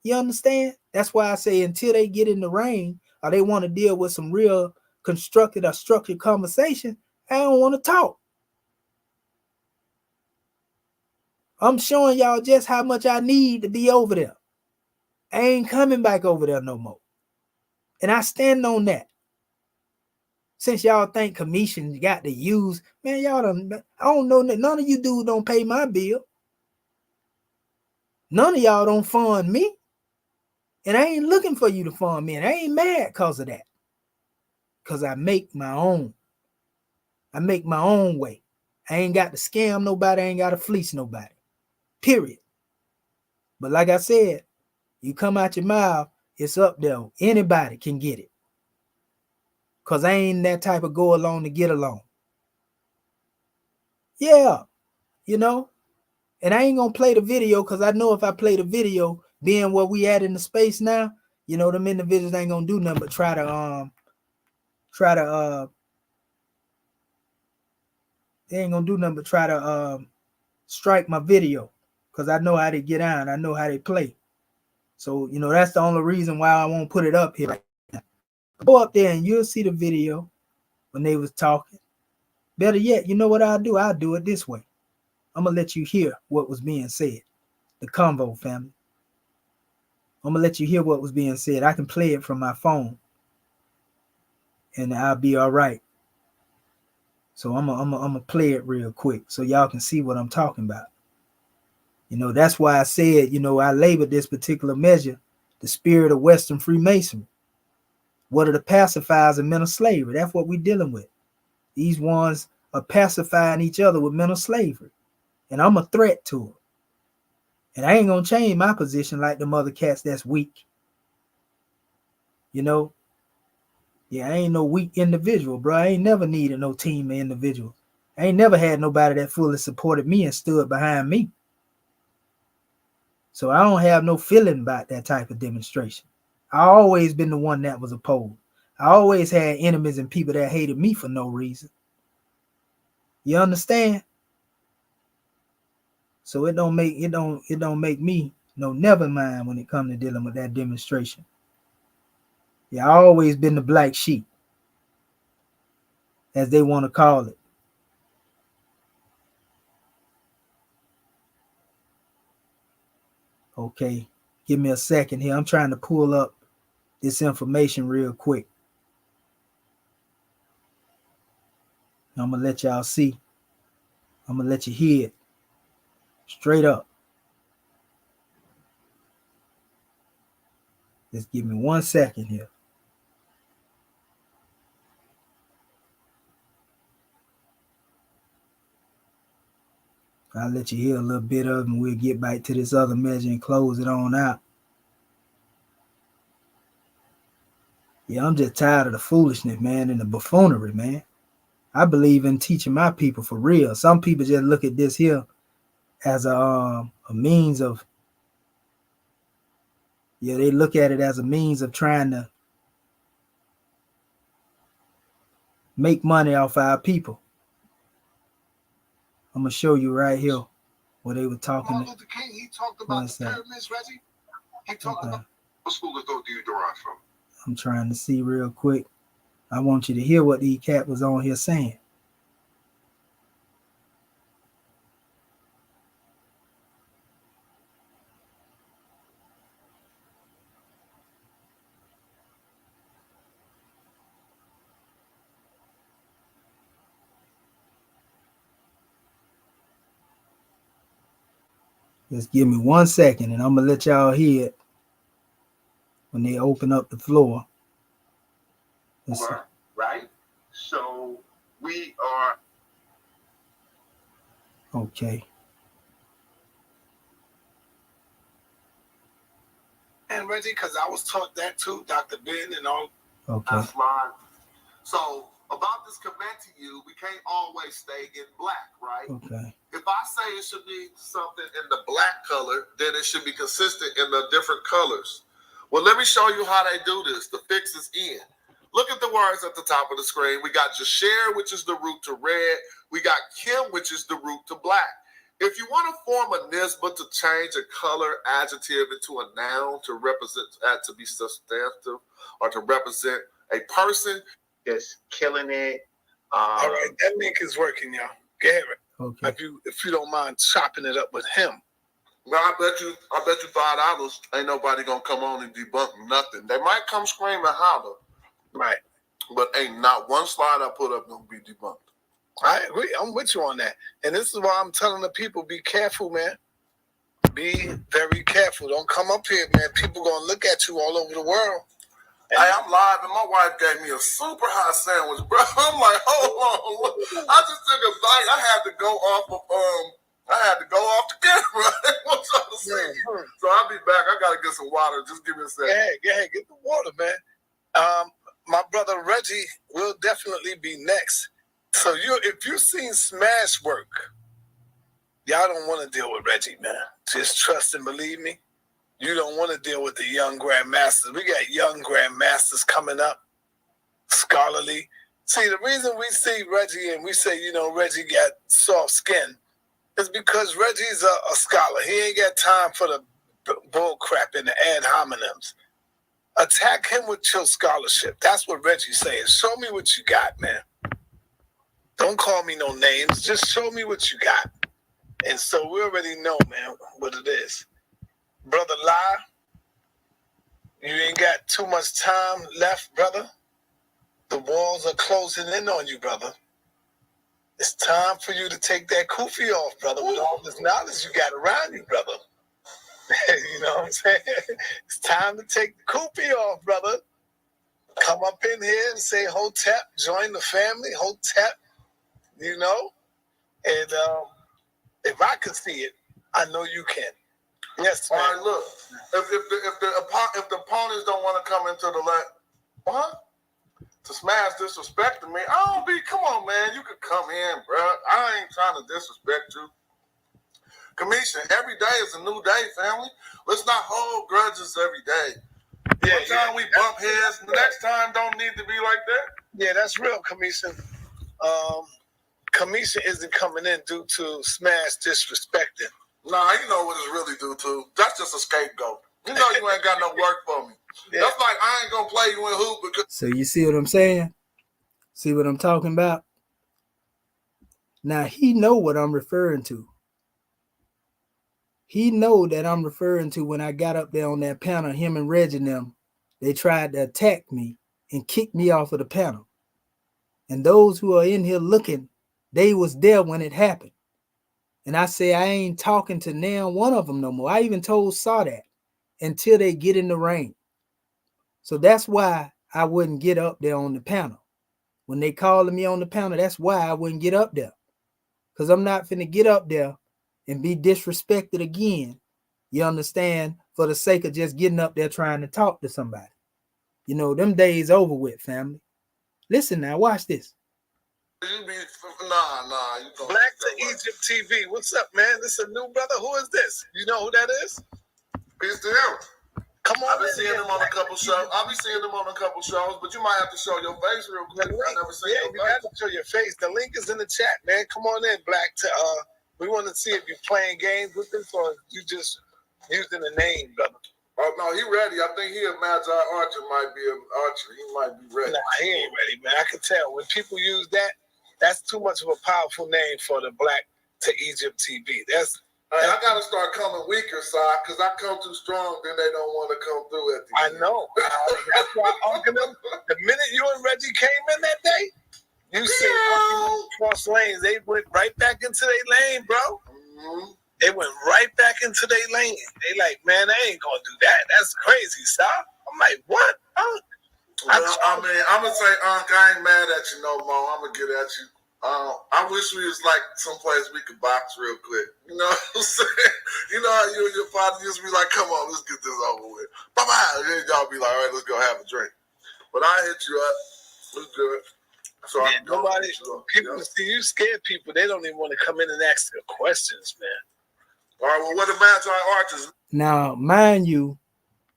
You understand? That's why I say until they get in the ring or they want to deal with some real constructed or structured conversation, I don't want to talk. I'm showing y'all just how much I need to be over there. I ain't coming back over there no more. And I stand on that. Since y'all think commissions got to use, man, y'all don't, I don't know, none of you dudes don't pay my bill. None of y'all don't fund me. And I ain't looking for you to fund me. And I ain't mad because of that. Because I make my own. I make my own way. I ain't got to scam nobody. I ain't got to fleece nobody. Period. But like I said, you come out your mouth, it's up there. Anybody can get it. Because I ain't that type of go along to get along. Yeah, you know. And I ain't gonna play the video because I know if I play the video, being where we at in the space now, you know, them individuals ain't gonna do nothing but try to they ain't gonna do nothing but try to strike my video because I know how they get on, I know how they play. So, you know, that's the only reason why I won't put it up here right now. Go up there and you'll see the video when they was talking. Better yet, you know what I'll do? I'll do it this way. I'm gonna let you hear what was being said. The convo family. I'm gonna let you hear what was being said. I can play it from my phone, and I'll be all right. So I'm gonna play it real quick so y'all can see what I'm talking about. You know, that's why I said, you know, I labeled this particular measure the spirit of Western Freemasonry. What are the pacifiers of mental slavery? That's what we're dealing with. These ones are pacifying each other with mental slavery, and I'm a threat to them. And I ain't gonna change my position like them other cats that's weak. You know, yeah, I ain't no weak individual, bro. I ain't never needed no team of individuals. I ain't never had nobody that fully supported me and stood behind me. So I don't have no feeling about that type of demonstration. I always been the one that was opposed. I always had enemies and people that hated me for no reason. You understand? So it don't make me no never mind when it comes to dealing with that demonstration. Yeah, I always been the black sheep, as they want to call it. Okay, give me a second here. I'm trying to pull up this information real quick. I'm gonna let y'all see. I'm gonna let you hear it straight up. Just give me 1 second here. I'll let you hear a little bit of it and we'll get back to this other measure and close it on out. Yeah, I'm just tired of the foolishness, man, and the buffoonery, man. I believe in teaching my people for real. Some people just look at this here as a means of, yeah, they look at it as a means of trying to make money off our people. I'm gonna show you right here where they were talking. Martin Luther King, he talked about the pyramids, Reggie. He talked about what school of thought do you derive from? I'm trying to see real quick. I want you to hear what the cat was on here saying. Just give me 1 second and I'm gonna let y'all hear it when they open up the floor. Right? So we are okay. And Reggie, because I was taught that too, Dr. Ben and all. Okay. So about this command to you, we can't always stay in black, right? Okay. If I say it should be something in the black color, then it should be consistent in the different colors. Well, let me show you how they do this. The fix is in. Look at the words at the top of the screen. We got Jasher, which is the root to red. We got Kim, which is the root to black. If you want to form a nisbah to change a color adjective into a noun to represent, to be substantive, or to represent a person, just killing it. All right, that link is working, y'all. Go ahead. Okay. If you don't mind chopping it up with him. No, I bet you $5 ain't nobody gonna come on and debunk nothing. They might come scream and holler. Right. But ain't not one slide I put up gonna be debunked. I agree. I'm with you on that. And this is why I'm telling the people, be careful, man. Be very careful. Don't come up here, man. People gonna look at you all over the world. Hey, I'm live and my wife gave me a super hot sandwich, bro. I'm like, hold on. I just took a bite. I had to go off the camera. I'm trying to say. So I'll be back. I gotta get some water. Just give me a second. Yeah, get the water, man. My brother Reggie will definitely be next So if you seen Smash work, y'all don't want to deal with Reggie, man. Just trust and believe me. You don't want to deal with the young grandmasters. We got young grandmasters coming up, scholarly. See, the reason we see Reggie and we say, Reggie got soft skin is because Reggie's a scholar. He ain't got time for the bull crap and the ad hominems. Attack him with your scholarship. That's what Reggie's saying. Show me what you got, man. Don't call me no names. Just show me what you got. And so we already know, man, what it is. Brother Lie, you ain't got too much time left, brother. The walls are closing in on you, brother. It's time for you to take that kufi off, brother, with all this knowledge you got around you, brother. You know what I'm saying? It's time to take the kufi off, brother. Come up in here and say Hotep, join the family, Hotep, And if I can see it, I know you can. Yes, man. All right, look. If the opponents don't want to come into the what? To smash disrespecting me, come on, man. You could come in, bro. I ain't trying to disrespect you. Commission, every day is a new day, family. Let's not hold grudges every day. One time we bump heads, the next time don't need to be like that. Yeah, that's real, Commission. Commission isn't coming in due to Smash disrespecting. Nah, you know what it's really due to. That's just a scapegoat. You know you ain't got no work for me. Yeah. That's like I ain't gonna play you in hoop because. So you see what I'm saying? See what I'm talking about? Now he know what I'm referring to. He know that I'm referring to when I got up there on that panel, him and Reggie and them, they tried to attack me and kick me off of the panel. And those who are in here looking, they was there when it happened. And I say, I ain't talking to now one of them no more. I even told Saw that until they get in the ring. So that's why I wouldn't get up there on the panel. When they calling me on the panel, that's why I wouldn't get up there. Because I'm not finna get up there and be disrespected again. You understand? For the sake of just getting up there trying to talk to somebody. Them days over with, family. Listen now, watch this. Nah. You Black to Egypt TV. What's up, man? This is a new brother. Who is this? You know who that is? Peace to him. Come on. I've been seeing him on a couple shows. But you might have to show your face real quick. I never seen your you face. have to show your face. The link is in the chat, man. Come on in, Black. We want to see if you're playing games with us or you just using the name, brother. Oh no, he ready. I think he a Magi Archer. Might be an archer. He might be ready. Nah, he ain't ready, man. I can tell when people use that. That's too much of a powerful name for the Black to Egypt TV. I gotta start coming weaker, side, because I come too strong. Then they don't want to come through at the end. I know. That's why Uncle them. The minute you and Reggie came in that day, you see cross lanes. They went right back into their lane, bro. Mm-hmm. They went right back into their lane. They like, man, I ain't gonna do that. That's crazy, stop. I'm like, what? I'm gonna say, Unc, I ain't mad at you no more. I'm gonna get at you. I wish we was like someplace we could box real quick. You know what I'm saying? You know how you and your father used to be like, come on, let's get this over with. Bye-bye. And then y'all be like, all right, let's go have a drink. But I hit you up. Let's do it. So nobody, people see you scared people. They don't even want to come in and ask the questions, man. All right, well, what the Magi Archers? Now, mind you,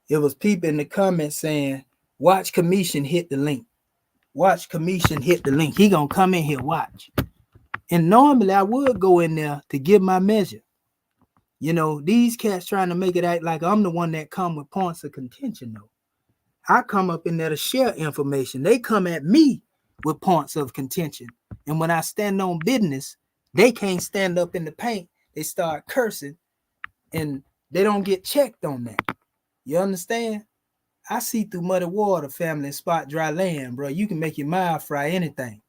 it was people in the comments saying, watch Commission hit the link. Watch Commission hit the link. He gonna come in here, watch. And normally I would go in there to give my measure. These cats trying to make it act like I'm the one that come with points of contention, though. I come up in there to share information. They come at me with points of contention. And when I stand on business, they can't stand up in the paint. They start cursing and they don't get checked on that. You understand? I see through muddy water, family, and spot dry land, bro. You can make your mouth fry anything.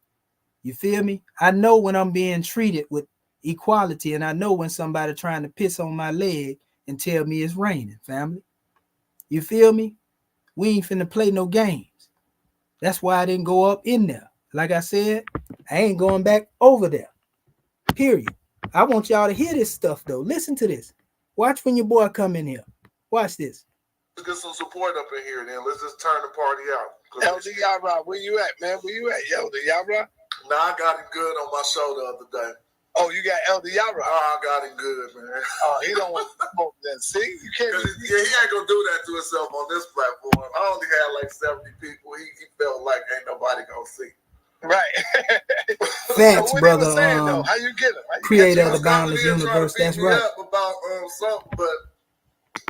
You feel me? I know when I'm being treated with equality, and I know when somebody trying to piss on my leg and tell me it's raining, family. You feel me? We ain't finna play no games. That's why I didn't go up in there. Like I said, I ain't going back over there. Period. I want y'all to hear this stuff, though. Listen to this. Watch when your boy come in here. Watch this. Let's get some support up in here, then. Let's just turn the party out. Elder Yara, where you at, man? Where you at, Elder Yara? Nah, I got him good on my show the other day. Oh, you got Elder Yara. Oh, I got him good, man. Oh, he don't want to smoke then. See? You can't. He ain't gonna do that to himself on this platform. I only had like 70 people. He felt like ain't nobody gonna see. Right. Facts, So brother. saying, though, how you get him? Creator of the boundless universe. That's right. About something, but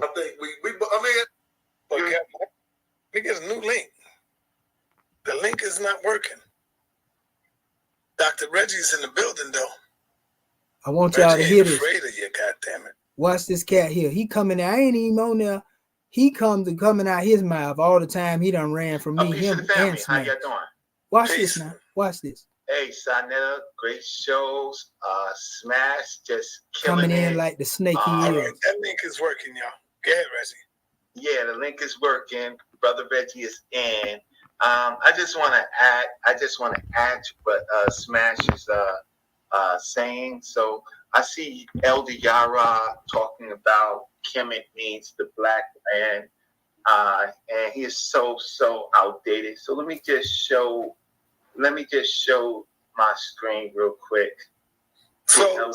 I think we but let me get a new link. The link is not working. Dr. Reggie's in the building, though. I want y'all to hear this. Afraid of you, goddammit. Watch this cat here. He coming out. I ain't even on there. He coming out his mouth all the time. He done ran from me. Him and How y'all doing? Watch this now. Watch this. Hey, Sonetta, great shows. Smash just coming in like the snake he is. That link is working, y'all. Go ahead, Reggie. Yeah, the link is working. Brother Reggie is in. I just want to add to what Smash is saying. So I see Elder Yara talking about Kemet means the black land, and he is so outdated. So let me just show my screen real quick. So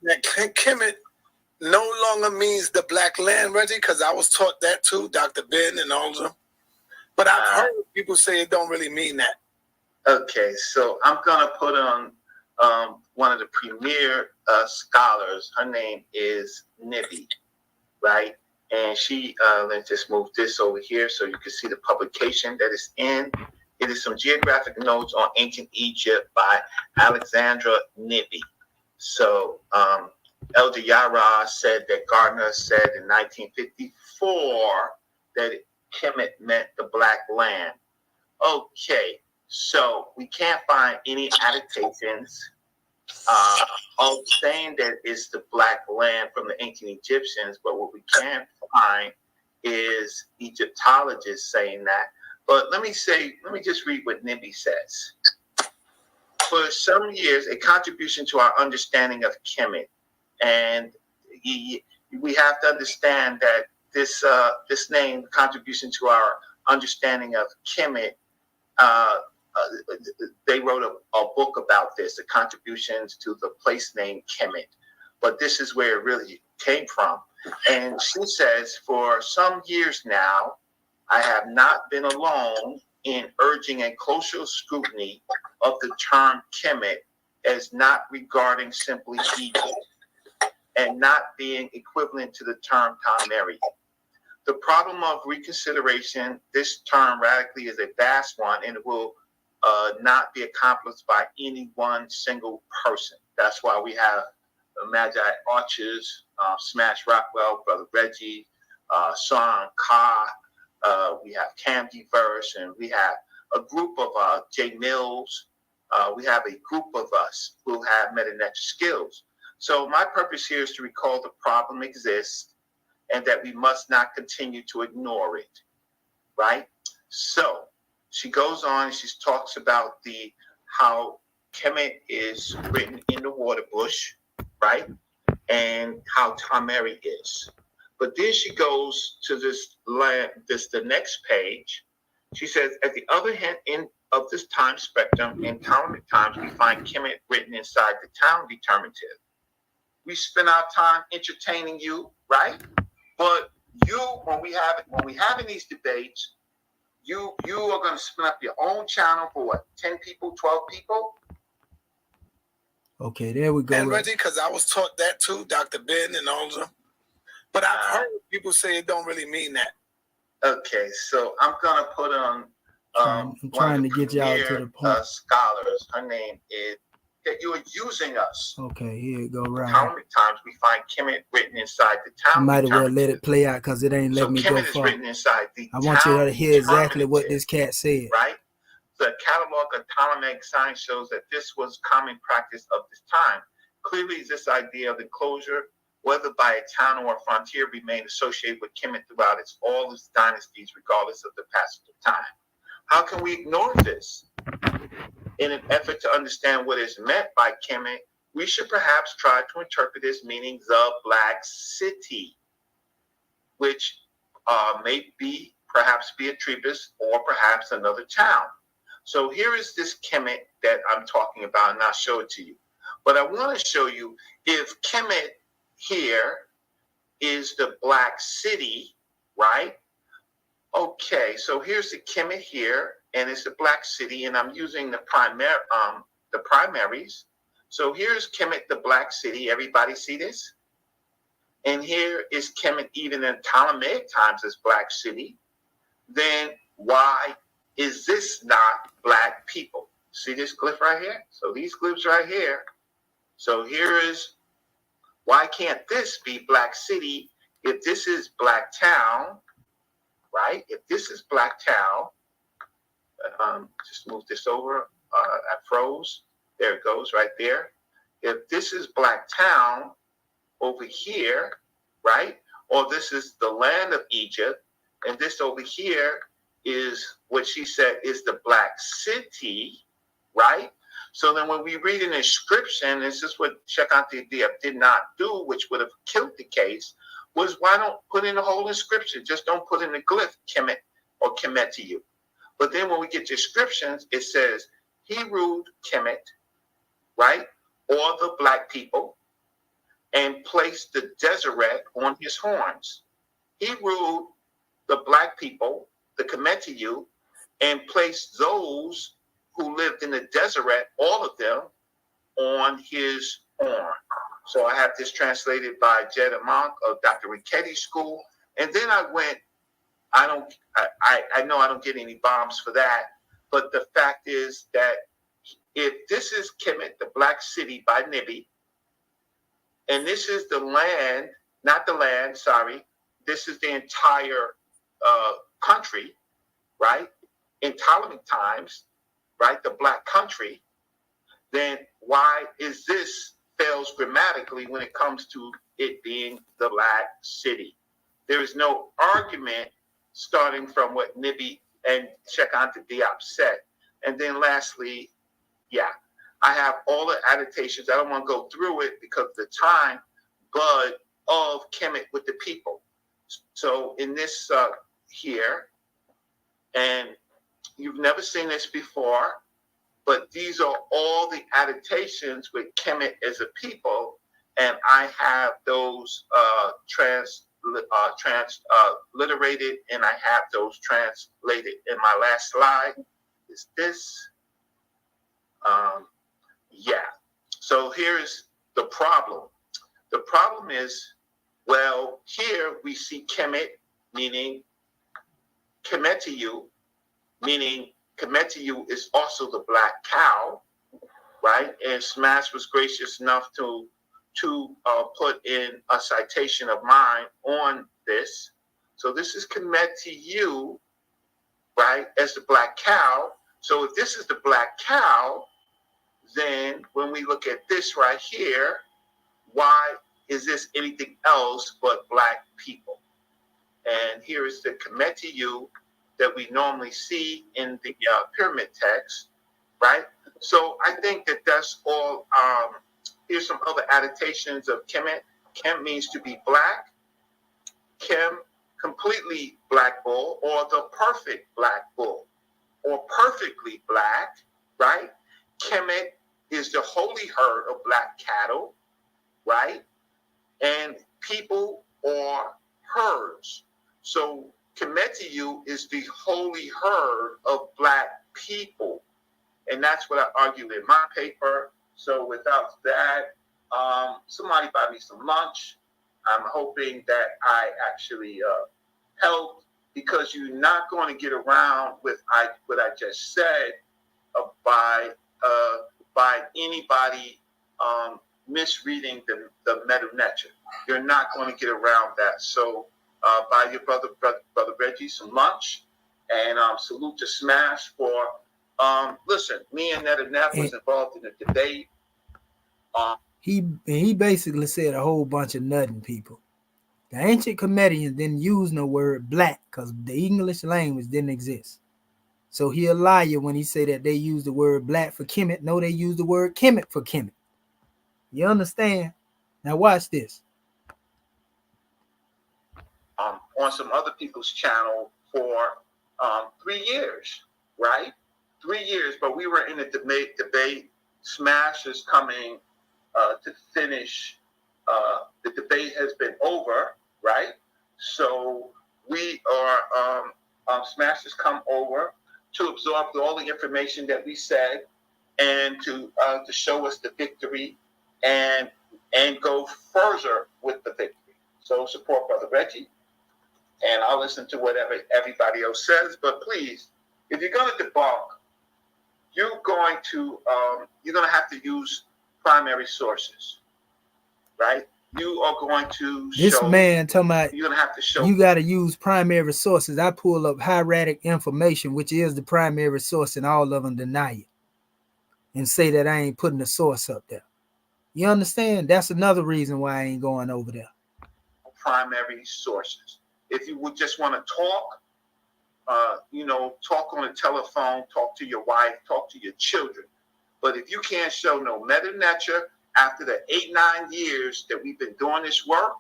that Kemet no longer means the black land, Reggie, because I was taught that too, Dr. Ben and all of them. But I've heard people say it don't really mean that. Okay, so I'm gonna put on one of the premier scholars. Her name is Nibby, right? And she let's just move this over here so you can see the publication that is in. It is some geographic notes on ancient Egypt by Alexandra Nibby. So Elder Yara said that Gardner said in 1954 that Kemet meant the black land. Okay, so we can't find any attestations of saying that it's the black land from the ancient Egyptians, but what we can find is Egyptologists saying that. But let me just read what Nibby says. For some years, a contribution to our understanding of Kemet, and we have to understand that this name, contribution to our understanding of Kemet, they wrote a book about this, the contributions to the place name Kemet. But this is where it really came from. And she says, for some years now, I have not been alone in urging a closer scrutiny of the term Kemet as not regarding simply Egypt and not being equivalent to the term Tameri. The problem of reconsideration, this term radically is a vast one, and it will not be accomplished by any one single person. That's why we have Magi Archers, Smash Rockwell, Brother Reggie, Son Ka, we have Camdy Verse, and we have a group of Jay Mills. We have a group of us who have metanetic skills. So my purpose here is to recall the problem exists and that we must not continue to ignore it, right? So she goes on and she talks about how Kemet is written in the water bush, right? And how Tameri is. But then she goes to the next page. She says, at the other end of this time spectrum, in Talmudic times, we find Kemet written inside the town determinative. We spend our time entertaining you, right? But you, when we having these debates, you are going to spin up your own channel for what? 10 people, 12 people? Okay, there we go. And Reggie, because I was taught that too, Dr. Ben and all of them. But I've heard people say it don't really mean that. Okay, so I'm going to put on I'm trying to get y'all to the point. Scholars. Her name is that you are using us. Okay, here you go. Right. Talmudic times we find Kemet written inside the town. I might as well let it play out because it ain't letting me go far. Written inside the I want you to hear exactly what this cat said. Right? The catalog of Ptolemaic science shows that this was common practice of this time. Clearly, this idea of enclosure, whether by a town or a frontier, remained associated with Kemet throughout all its dynasties, regardless of the passage of time. How can we ignore this? In an effort to understand what is meant by Kemet, we should perhaps try to interpret its meaning the Black City, which may perhaps be a Trebus or perhaps another town. So here is this Kemet that I'm talking about, and I'll show it to you. But I want to show you if Kemet here is the black city, right? Okay, so here's the Kemet here, and it's the black city, and I'm using the primaries. So here's Kemet, the black city. Everybody see this? And here is Kemet even in Ptolemaic times as black city. Then why is this not black people? See this glyph right here? So these glyphs right here. So here is, why can't this be black city if this is black town, right? If this is black town, just move this over. I froze. There it goes right there. If this is black town over here, right? Or this is the land of Egypt, and this over here is what she said is the black city, right? So then when we read an inscription, this is what Sheikh Anta Diop did not do, which would have killed the case, was why don't put in the whole inscription? Just don't put in the glyph, Kemet or Kemet to you. But then when we get descriptions, it says, he ruled Kemet, right? Or the black people, and placed the Deseret on his horns. He ruled the black people, the Kemetiyu, and placed those who lived in the Deseret, all of them, on his horn. So I have this translated by Jed Monk of Dr. Ricchetti School. And then I went, I know I don't get any bombs for that, but the fact is that if this is Kemet, the black city by Nibi, and this is the land, not the land, sorry, this is the entire country, right? In Ptolemaic times, right, the black country, then why is this fails grammatically when it comes to it being the black city? There is no argument starting from what Nibi and Sheikh Anta Diop said. And then lastly, yeah, I have all the annotations. I don't want to go through it because of the time, but of Kemet with the people. So in this here, and you've never seen this before, but these are all the annotations with Kemet as a people, and I have those transliterated, and I have those translated. In my last slide is this. Yeah. So here's the problem. The problem is, well, here we see Kemet, meaning Kemetiyu, meaning Kemetiyu is also the black cow, right? And Smash was gracious enough to put in a citation of mine on this. So this is Kemetiyu, right, as the black cow. So if this is the black cow, then when we look at this right here, why is this anything else but black people? And here is the Kemetiyu that we normally see in the pyramid text, right? So I think that that's all. Here's some other annotations of Kemet. Kem means to be black. Kem, completely black bull, or the perfect black bull, or perfectly black, right? Kemet is the holy herd of black cattle, right? And people or herds. So Kemetiyu is the holy herd of black people. And that's what I argued in my paper. So without that, somebody buy me some lunch. I'm hoping that I actually helped, because you're not going to get around with what I just said by anybody misreading the meta-nature. You're not going to get around that. So buy your brother Reggie some lunch, and salute to Smash for listen. Me and Netanyahu was involved in a debate. He basically said a whole bunch of nothing, people. The ancient Comedians didn't use no word black because the English language didn't exist. So he a liar when he say that they use the word black for Kemet. No, they use the word Kemet for Kemet. You understand? Now watch this. On some other people's channel for 3 years, right? 3 years, but we were in a debate. Smash is coming to finish. The debate has been over, right? So we are, Smash has come over to absorb all the information that we said and to show us the victory and go further with the victory. So support Brother Reggie, and I'll listen to whatever everybody else says. But please, if you're going to debunk, you're going to have to use primary sources, right? You are going to this show. Man talking about you're going to have to show. You got to use primary sources. I pull up hieratic information, which is the primary source, and all of them deny it and say that I ain't putting the source up there. You understand? That's another reason why I ain't going over there. Primary sources. If you would just want to talk, talk on the telephone, talk to your wife, talk to your children. But if you can't show no meta nature after the 8-9 years that we've been doing this work,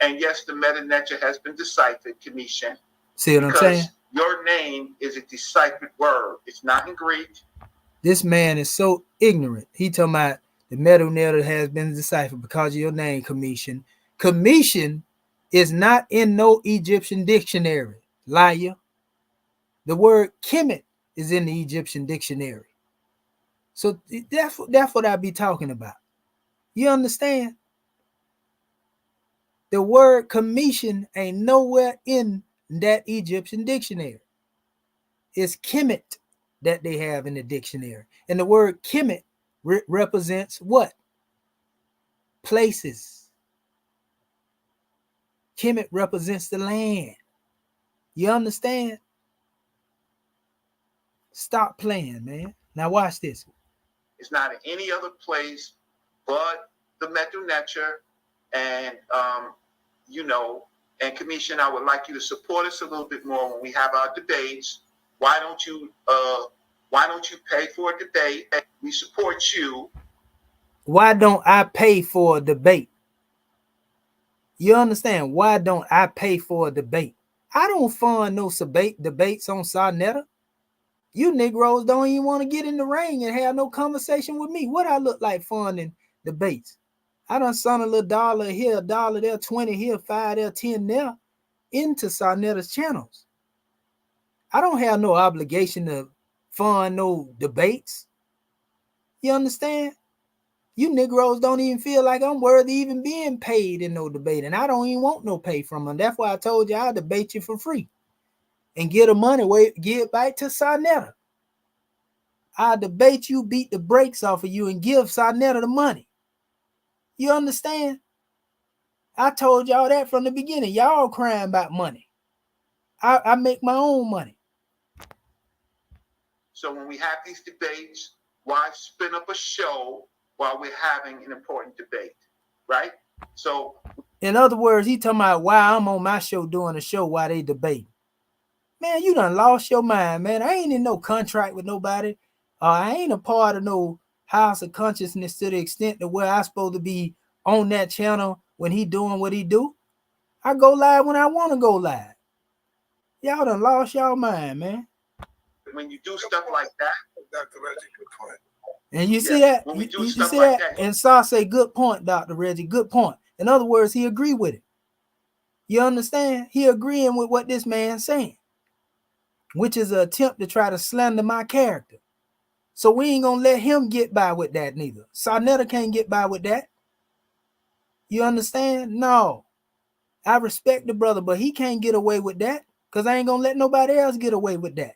and yes, the meta nature has been deciphered, Commission. See what I'm saying? Your name is a deciphered word. It's not in Greek. This man is so ignorant. He talking about the meta nature has been deciphered because of your name, Commission. Commission is not in no Egyptian dictionary, liar. The word Kemet is in the Egyptian dictionary. So that's what I be talking about. You understand? The word commission ain't nowhere in that Egyptian dictionary. It's Kemet that they have in the dictionary. And the word Kemet represents what? Places. Kemet represents the land. You understand? Stop playing, man. Now watch this. It's not in any other place but the Metu Nature. And, and Commission, I would like you to support us a little bit more when we have our debates. Why don't you pay for a debate? We support you. Why don't I pay for a debate? You understand? Why don't I pay for a debate? I don't fund no debates on Sarnetta. You Negroes don't even want to get in the ring and have no conversation with me. What I look like funding debates? I done sent a little $1 here, $1 there, 20 here, 5 there, 10 there into Sarnetta's channels. I don't have no obligation to fund no debates. You understand? You Negroes don't even feel like I'm worthy even being paid in no debate, and I don't even want no pay from them. That's why I told you I'll debate you for free and get the money, give it back to Sarnetta. I'll debate you, beat the brakes off of you, and give Sarnetta the money. You understand? I told y'all that from the beginning. Y'all crying about money. I make my own money. So when we have these debates, why spin up a show while we're having an important debate, right? So, in other words, he talking about why I'm on my show doing a show while they debate. Man, you done lost your mind, man. I ain't in no contract with nobody. I ain't a part of no house of consciousness to the extent to where I supposed to be on that channel when he doing what he do. I go live when I want to go live. Y'all done lost y'all mind, man. When you do stuff like that, Dr. Reggie, good point. And you see that? When we do you stuff see like that? that. And Saw say, good point, Dr. Reggie, good point. In other words, he agree with it. You understand? He agreeing with what this man's saying, which is an attempt to try to slander my character. So we ain't gonna let him get by with that neither. Sarnetta can't get by with that. You understand? No. I respect the brother, but he can't get away with that because I ain't gonna let nobody else get away with that.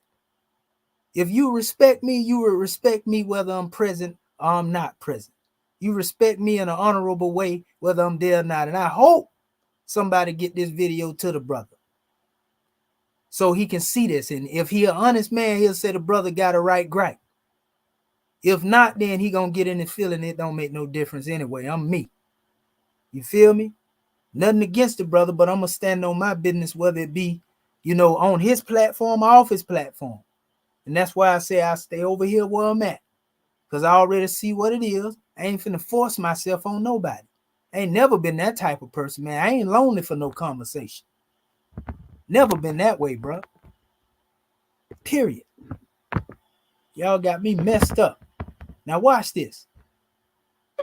If you respect me, you will respect me whether I'm present or I'm not present. You respect me in an honorable way, whether I'm there or not. And I hope somebody get this video to the brother so he can see this. And if he an honest man, he'll say the brother got a right gripe. If not, then he gonna get in and feeling it don't make no difference anyway. I'm me. You feel me? Nothing against the brother, but I'm gonna stand on my business, whether it be, on his platform or off his platform. And that's why I say I stay over here where I'm at. Because I already see what it is. I ain't finna force myself on nobody. I ain't never been that type of person, man. I ain't lonely for no conversation. Never been that way, bro. Period. Y'all got me messed up. Now watch this.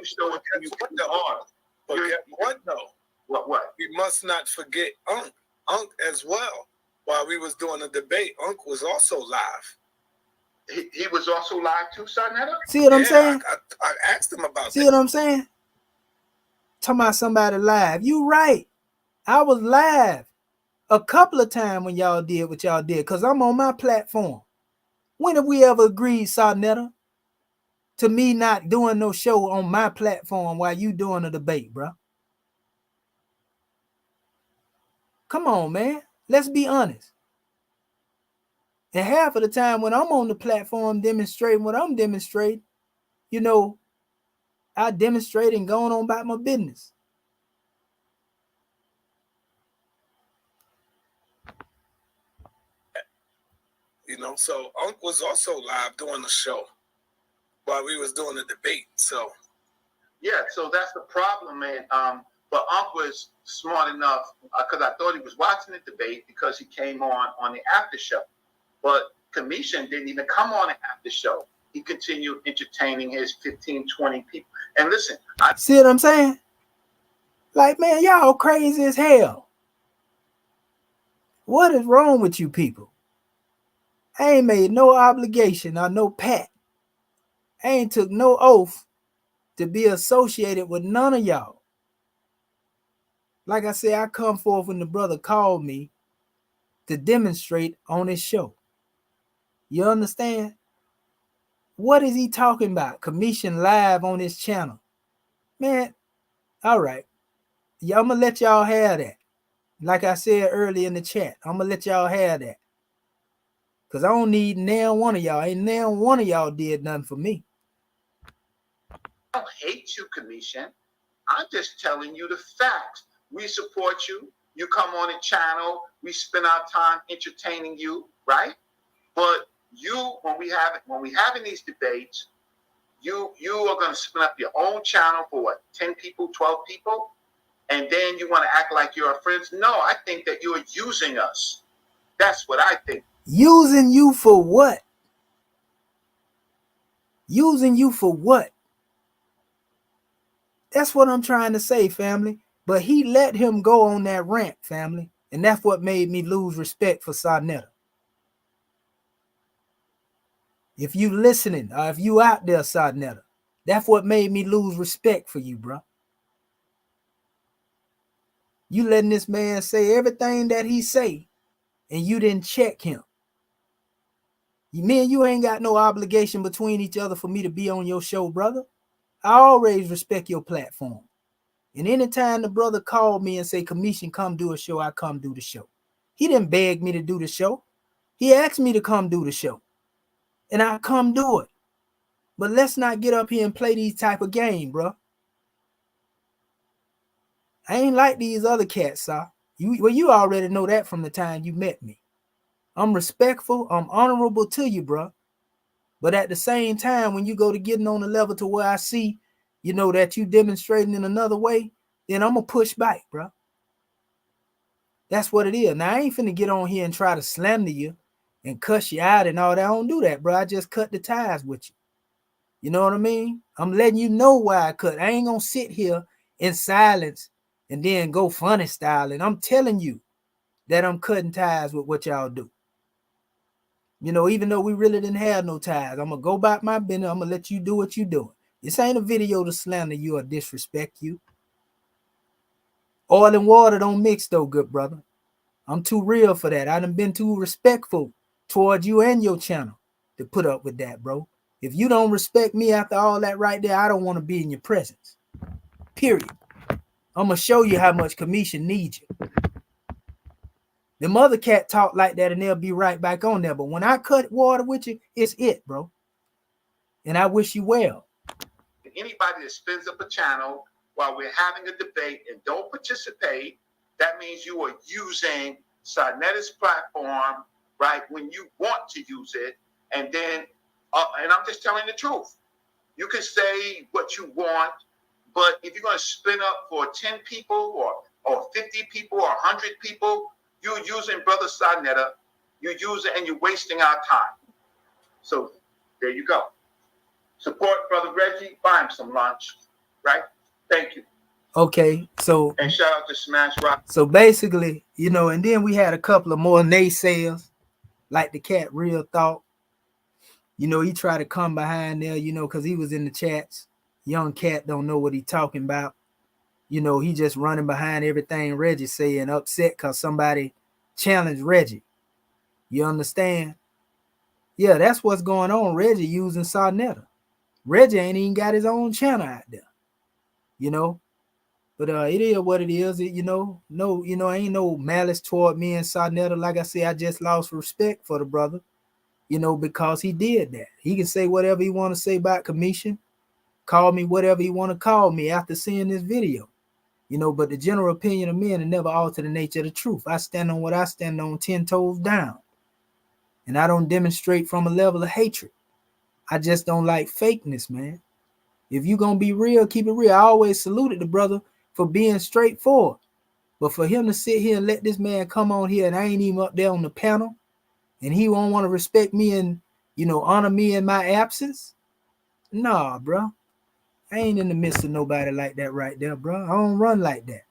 So but what though? What? We must not forget Unc. Unc as well. While we was doing the debate, Unc was also live. He was also live too, Sarnetta? See what I'm saying? I asked him about See that. what I'm saying? Talking about somebody live. You right. I was live a couple of times when y'all did what y'all did, because I'm on my platform. When have we ever agreed, Sarnetta, to me not doing no show on my platform while you doing a debate, bro? Come on, man. Let's be honest. And half of the time when I'm on the platform demonstrating what I'm demonstrating, you know, I demonstrate and going on about my business. You know, so Unc was also live doing the show while we was doing the debate. So yeah, so that's the problem, man. But Unc was smart enough because I thought he was watching the debate because he came on the after show. But Commission didn't even come on the after show. He continued entertaining his 15, 20 people. And listen, see what I'm saying? Like, man, y'all crazy as hell. What is wrong with you people? I ain't made no obligation or no pact. I ain't took no oath to be associated with none of y'all. Like I said, I come forth when the brother called me to demonstrate on his show. You understand? What is he talking about? Commission live on his channel. Man, all right. Yeah, I'm going to let y'all have that. Like I said earlier in the chat, I'm going to let y'all have that. Because I don't need now one of y'all. Ain't now one of y'all did nothing for me. I don't hate you, Commission. I'm just telling you the facts. We support you. You come on the channel. We spend our time entertaining you, right? But you, when we having these debates, you are going to spin up your own channel for what, 10 people, 12 people? And then you want to act like you're our friends? No, I think that you are using us. That's what I think. Using you for what? Using you for what? That's what I'm trying to say, family. But he let him go on that rant, family. And that's what made me lose respect for Sarnetta. If you listening, or if you out there, Sarnetta, that's what made me lose respect for you, bro. You letting this man say everything that he say, and you didn't check him. Me and you ain't got no obligation between each other for me to be on your show, brother. I always respect your platform. And anytime the brother called me and say, Commission, come do a show, I come do the show. He didn't beg me to do the show. He asked me to come do the show. And I come do it. But let's not get up here and play these type of game, bro. I ain't like these other cats, sir. You already know that from the time you met me. I'm respectful. I'm honorable to you, bro. But at the same time, when you go to getting on the level to where I see, you know, that you demonstrating in another way, then I'm going to push back, bro. That's what it is. Now, I ain't finna get on here and try to slander you and cuss you out and all that. I don't do that, bro. I just cut the ties with you. You know what I mean? I'm letting you know why I cut. I ain't going to sit here in silence and then go funny style. And I'm telling you that I'm cutting ties with what y'all do. You know, even though we really didn't have no ties, I'm going to go about my business. I'm going to let you do what you're doing. This ain't a video to slander you or disrespect you. Oil and water don't mix though, good brother. I'm too real for that. I done been too respectful towards you and your channel to put up with that, bro. If you don't respect me after all that right there, I don't want to be in your presence. Period. I'm going to show you how much Commission needs you. The mother cat talk like that and they'll be right back on there. But when I cut water with you, it's it, bro. And I wish you well. Anybody that spins up a channel while we're having a debate and don't participate, that means you are using Sarnetta's platform, right, when you want to use it. And then, and I'm just telling the truth. You can say what you want, but if you're going to spin up for 10 people or 50 people or 100 people, you're using Brother Sarnetta. You're using and you're wasting our time. So There you go. Support Brother Reggie. Buy him some lunch. Right? Thank you. Okay, so And shout out to Smash Rock. So basically, you know, and then we had a couple of more naysayers, like the cat Real Thought. You know, he tried to come behind there, you know, because he was in the chats. Young cat don't know what he talking about. You know, he just running behind everything Reggie saying, upset because somebody challenged Reggie. You understand? Yeah, that's what's going on. Reggie using Sarnetta. Reggie ain't even got his own channel out there. You know? But it is what it is. It, ain't no malice toward me and Sarnetta. Like I said, I just lost respect for the brother, you know, because he did that. He can say whatever he want to say about Commission, call me whatever he want to call me after seeing this video, you know, but the general opinion of men will never alter the nature of the truth. I stand on what I stand on 10 toes down, and I don't demonstrate from a level of hatred. I just don't like fakeness, man. If you gonna be real, keep it real. I always saluted the brother for being straightforward. But for him to sit here and let this man come on here and I ain't even up there on the panel and he won't want to respect me and, you know, honor me in my absence. Nah, bro. I ain't in the midst of nobody like that right there, bro. I don't run like that.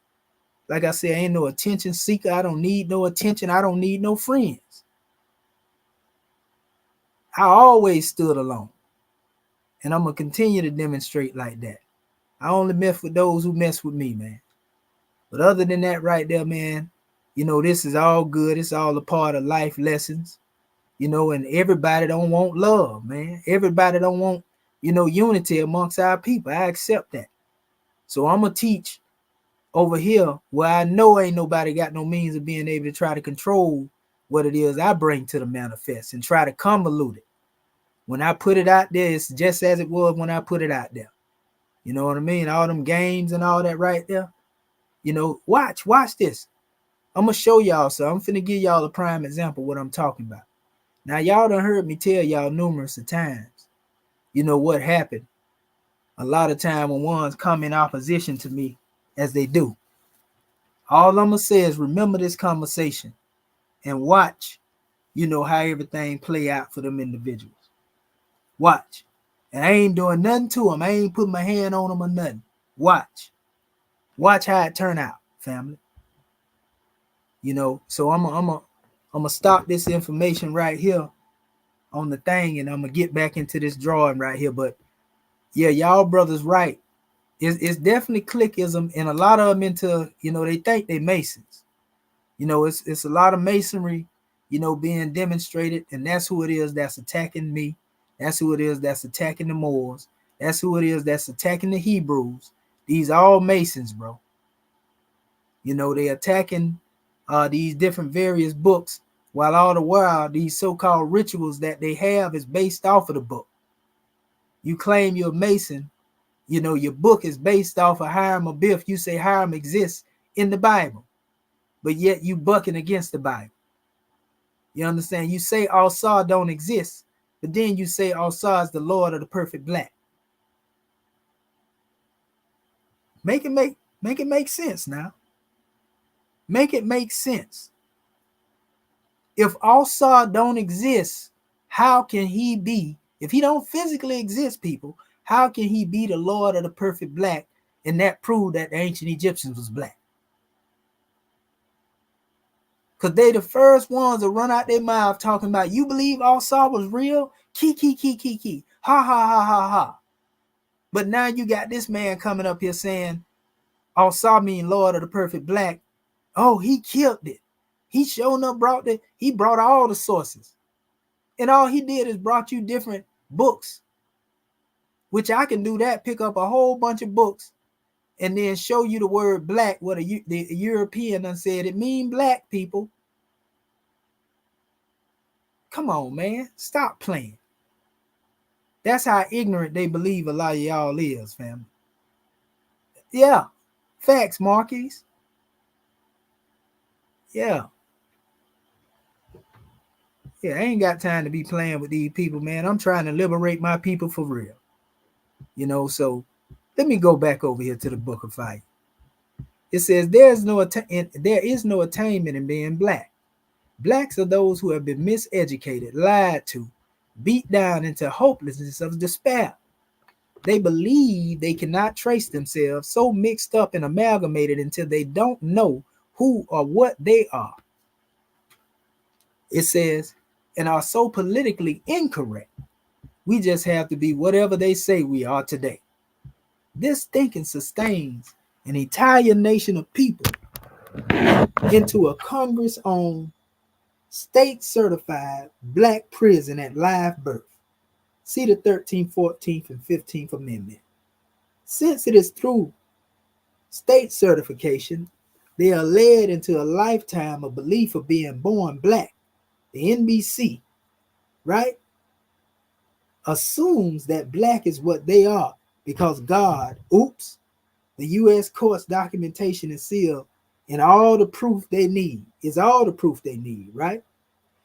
Like I said, I ain't no attention seeker. I don't need no attention. I don't need no friends. I always stood alone. And I'm going to continue to demonstrate like that. I only mess with those who mess with me, man. But other than that right there, man, you know, this is all good. It's all a part of life lessons, you know, and everybody don't want love, man. Everybody don't want, you know, unity amongst our people. I accept that. So I'm going to teach over here where I know ain't nobody got no means of being able to try to control what it is I bring to the manifest and try to convolute it. When I put it out there, it's just as it was when I put it out there. You know what I mean? All them games and all that right there. You know, watch this. I'm going to show y'all. So I'm finna give y'all a prime example of what I'm talking about. Now, y'all done heard me tell y'all numerous of times, you know, what happened. A lot of time when ones come in opposition to me as they do. All I'm going to say is remember this conversation and watch, you know, how everything play out for them individuals. Watch. And I ain't doing nothing to them. I ain't putting my hand on them or nothing. Watch. Watch how it turn out, family. You know, so I'm gonna stop this information right here on the thing, and I'm gonna get back into this drawing right here. But yeah, y'all brothers right. It's definitely clickism, and a lot of them into, you know, they think they Masons. You know, it's a lot of Masonry, you know, being demonstrated, and that's who it is that's attacking me. That's who it is that's attacking the Moors. That's who it is that's attacking the Hebrews. These are all Masons, bro. You know, they attacking these different various books, while all the while these so-called rituals that they have is based off of the book. You claim you're a Mason, you know, your book is based off of Hiram Abiff. You say Hiram exists in the Bible, but yet you bucking against the Bible. You understand? You say Al-Sar don't exist, but then you say Al-Sar is the Lord of the perfect black. Make it make sense now. Make it make sense. If Al-Sar don't exist, how can he be, if he don't physically exist, people, how can he be the Lord of the perfect black? And that proved that the ancient Egyptians was black. Because they the first ones to run out their mouth talking about, you believe Al-Sar was real? Key. Ha, ha, ha, ha, ha. But now you got this man coming up here saying, Al-Sar mean Lord of the perfect black. Oh, he killed it. He showing up he brought all the sources. And all he did is brought you different books, which I can do that, pick up a whole bunch of books and then show you the word black, what the European done said it mean black, people. Come on, man. Stop playing. That's how ignorant they believe a lot of y'all is, family. Yeah. Facts, Marquis. Yeah. Yeah, I ain't got time to be playing with these people, man. I'm trying to liberate my people for real. You know, so let me go back over here to the Book of Fire. It says there is no attainment in being black. Blacks are those who have been miseducated, lied to, beat down into hopelessness of despair. They believe they cannot trace themselves, so mixed up and amalgamated until they don't know who or what they are. It says, and are so politically incorrect, we just have to be whatever they say we are today. This thinking sustains an entire nation of people into a Congress-owned, state-certified black prison at live birth. See the 13th, 14th, and 15th Amendment. Since it is through state certification, they are led into a lifetime of belief of being born black. The NBC, right, assumes that black is what they are because God, the U.S. court's documentation is sealed and all the proof they need is all the proof they need, right?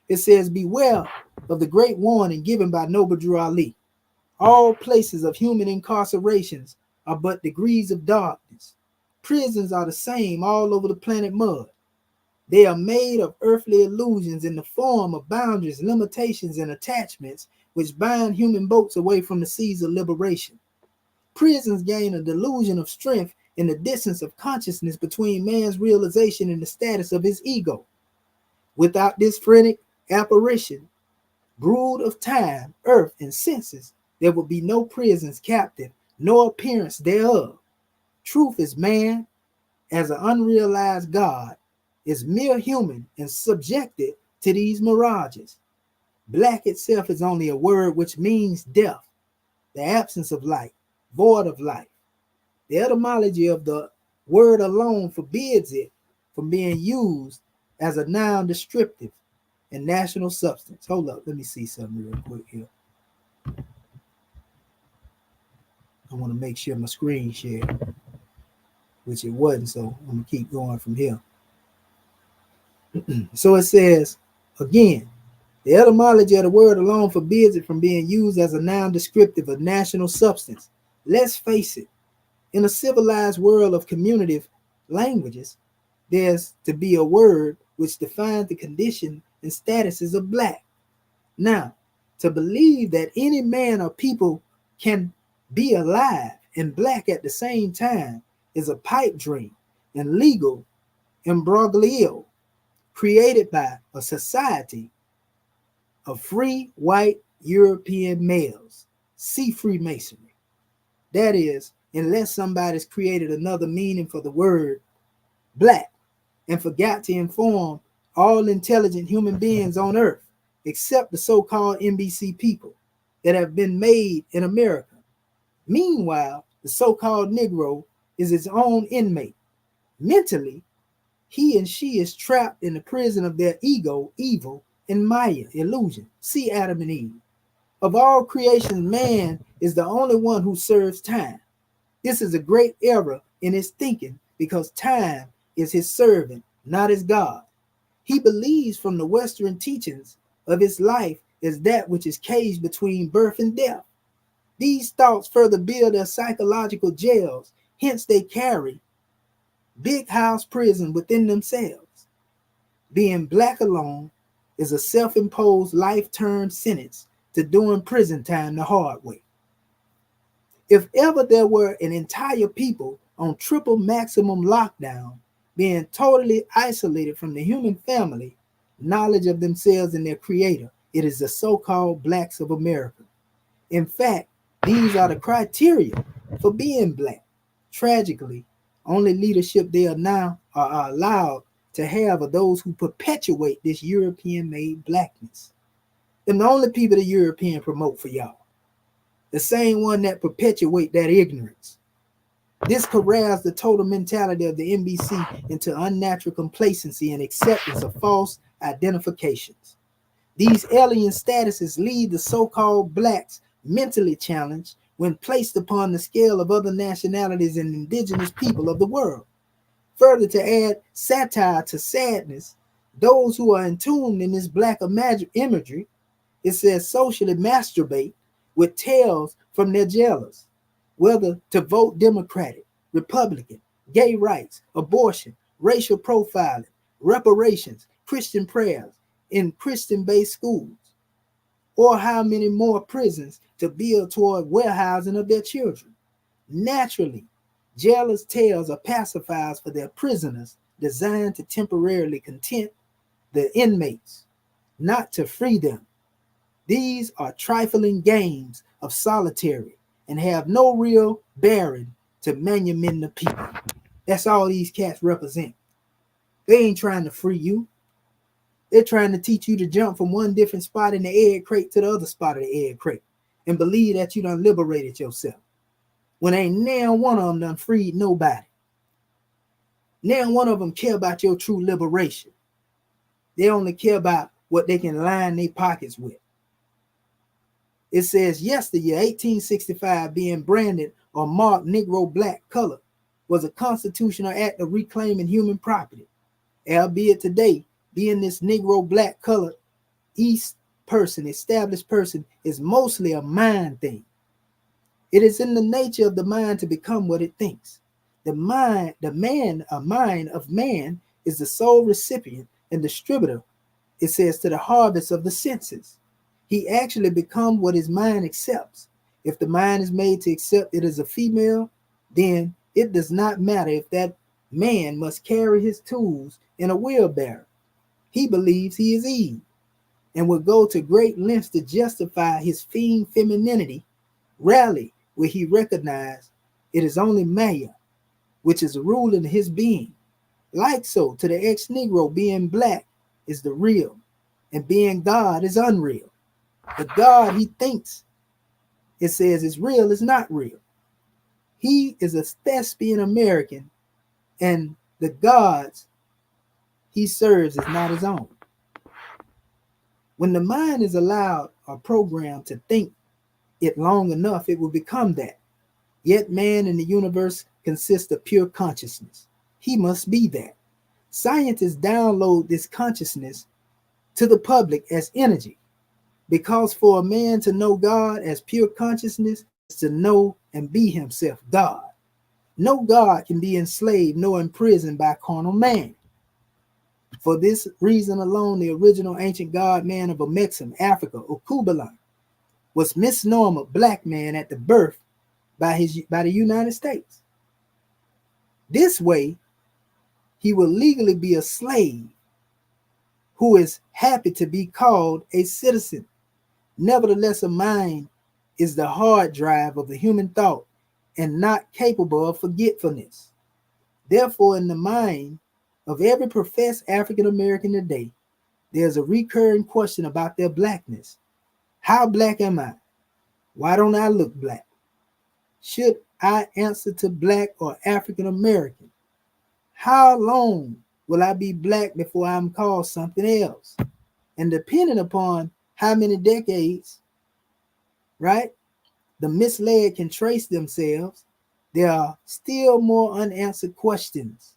It says, beware of the great warning given by Noble Drew Ali. All places of human incarcerations are but degrees of darkness. Prisons are the same all over the planet mud. They are made of earthly illusions in the form of boundaries, limitations, and attachments which bind human boats away from the seas of liberation. Prisons gain a delusion of strength in the distance of consciousness between man's realization and the status of his ego. Without this phrenic apparition, brood of time, earth, and senses, there will be no prisons captive, no appearance thereof. Truth is man, as an unrealized God, is mere human and subjected to these mirages. Black itself is only a word which means death, the absence of light, void of life. The etymology of the word alone forbids it from being used as a noun descriptive and national substance. Hold up, let me see something real quick here. I want to make sure my screen shared, which it wasn't, so I'm going to keep going from here. So it says, again, the etymology of the word alone forbids it from being used as a noun descriptive of national substance. Let's face it, in a civilized world of communicative languages, there's to be a word which defines the condition and statuses of black. Now, to believe that any man or people can be alive and black at the same time is a pipe dream and legal imbroglio created by a society of free white European males. See Freemasonry. That is, unless somebody's created another meaning for the word black and forgot to inform all intelligent human beings on earth, except the so-called NBC people that have been made in America. Meanwhile, the so-called Negro is its own inmate. Mentally, he and she is trapped in the prison of their ego, evil, and Maya, illusion. See Adam and Eve. Of all creations, man is the only one who serves time. This is a great error in his thinking because time is his servant, not his God. He believes from the Western teachings of his life as that which is caged between birth and death. These thoughts further build their psychological jails, hence they carry big house prison within themselves. Being black alone is a self-imposed life-term sentence to doing prison time the hard way. If ever there were an entire people on triple maximum lockdown, being totally isolated from the human family, knowledge of themselves and their creator, it is the so-called blacks of America. In fact, these are the criteria for being black. Tragically, only leadership they are now are allowed to have are those who perpetuate this European-made blackness. And the only people the European promote for y'all. The same one that perpetuate that ignorance. This corrals the total mentality of the NBC into unnatural complacency and acceptance of false identifications. These alien statuses lead the so-called blacks mentally challenged when placed upon the scale of other nationalities and indigenous people of the world. Further, to add satire to sadness, those who are entombed in this black imagery, it says socially masturbate with tales from their jailers, whether to vote Democratic, Republican, gay rights, abortion, racial profiling, reparations, Christian prayers in Christian-based schools, or how many more prisons to build toward warehousing of their children. Naturally, jailers' tales are pacifiers for their prisoners, designed to temporarily content the inmates, not to free them. These are trifling games of solitary and have no real bearing to manumit the people. That's all these cats represent. They ain't trying to free you. They're trying to teach you to jump from one different spot in the egg crate to the other spot of the egg crate and believe that you done liberated yourself. When ain't now one of them done freed nobody. Now one of them care about your true liberation. They only care about what they can line their pockets with. It says yesteryear, 1865, being branded or marked Negro black color was a constitutional act of reclaiming human property. Albeit today, being this Negro black color East person, established person, is mostly a mind thing. It is in the nature of the mind to become what it thinks. A mind of man is the sole recipient and distributor, it says, to the harvest of the senses. He actually becomes what his mind accepts. If the mind is made to accept it as a female, then it does not matter if that man must carry his tools in a wheelbarrow. He believes he is Eve and will go to great lengths to justify his fiend femininity. Rarely will he recognize it is only Maya, which is a rule in his being. Like so, to the ex-Negro, being black is the real, and being God is unreal. The God he thinks, it says, is real is not real. He is a thespian American, and the gods he serves is not his own. When the mind is allowed or programmed to think it long enough, it will become that. Yet man in the universe consists of pure consciousness. He must be that. Scientists download this consciousness to the public as energy, because for a man to know God as pure consciousness is to know and be himself God. No God can be enslaved nor imprisoned by carnal man. For this reason alone, the original ancient God man of Amexem, Africa, or Kubalan, was misnomer black man at the birth by the United States. This way, he will legally be a slave who is happy to be called a citizen. Nevertheless, a mind is the hard drive of the human thought and not capable of forgetfulness. Therefore, in the mind of every professed African American today, there's a recurring question about their blackness. How black am I? Why don't I look black? Should I answer to black or African American? How long will I be black before I'm called something else? And depending upon how many decades, right, the misled can trace themselves, there are still more unanswered questions.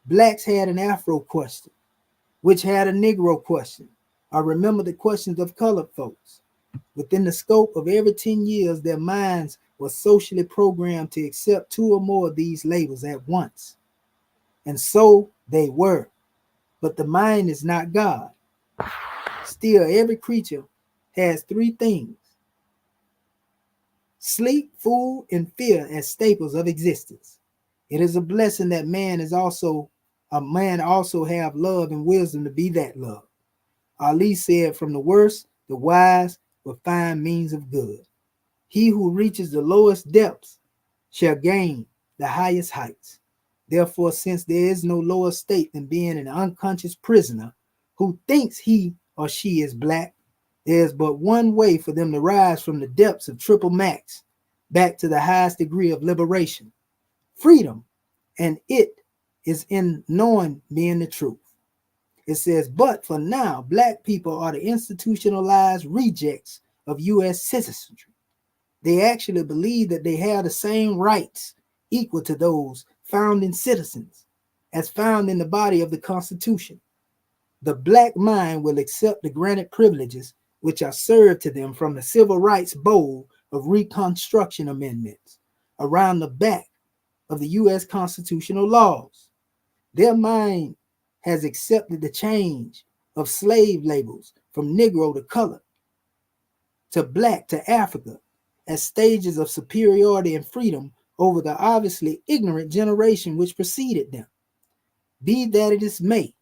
Blacks had an Afro question, which had a Negro question. I remember the questions of colored folks. Within the scope of every 10 years, their minds were socially programmed to accept two or more of these labels at once. And so they were. But the mind is not God. Still, every creature has three things: sleep, food, and fear as staples of existence. It is a blessing that man also have love and wisdom to be that love. Ali said, from the worst, the wise will find means of good. He who reaches the lowest depths shall gain the highest heights. Therefore, since there is no lower state than being an unconscious prisoner who thinks he or she is black, there's but one way for them to rise from the depths of triple max back to the highest degree of liberation, freedom, and it is in knowing being the truth. It says, but for now, black people are the institutionalized rejects of U.S. citizenry. They actually believe that they have the same rights equal to those founding citizens as found in the body of the Constitution. The black mind will accept the granted privileges which are served to them from the Civil Rights Bowl of Reconstruction amendments around the back of the U.S. constitutional laws. Their mind has accepted the change of slave labels from Negro to color to black to Africa as stages of superiority and freedom over the obviously ignorant generation which preceded them. Be that it is may,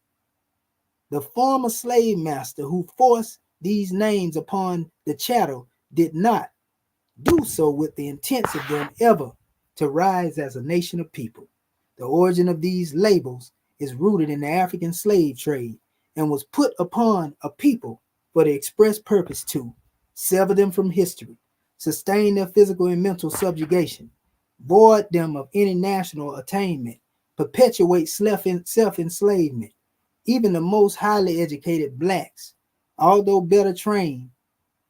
the former slave master who forced these names upon the chattel did not do so with the intents of them ever to rise as a nation of people. The origin of these labels is rooted in the African slave trade and was put upon a people for the express purpose to sever them from history, sustain their physical and mental subjugation, void them of any national attainment, perpetuate self-enslavement. Even the most highly educated blacks, although better trained,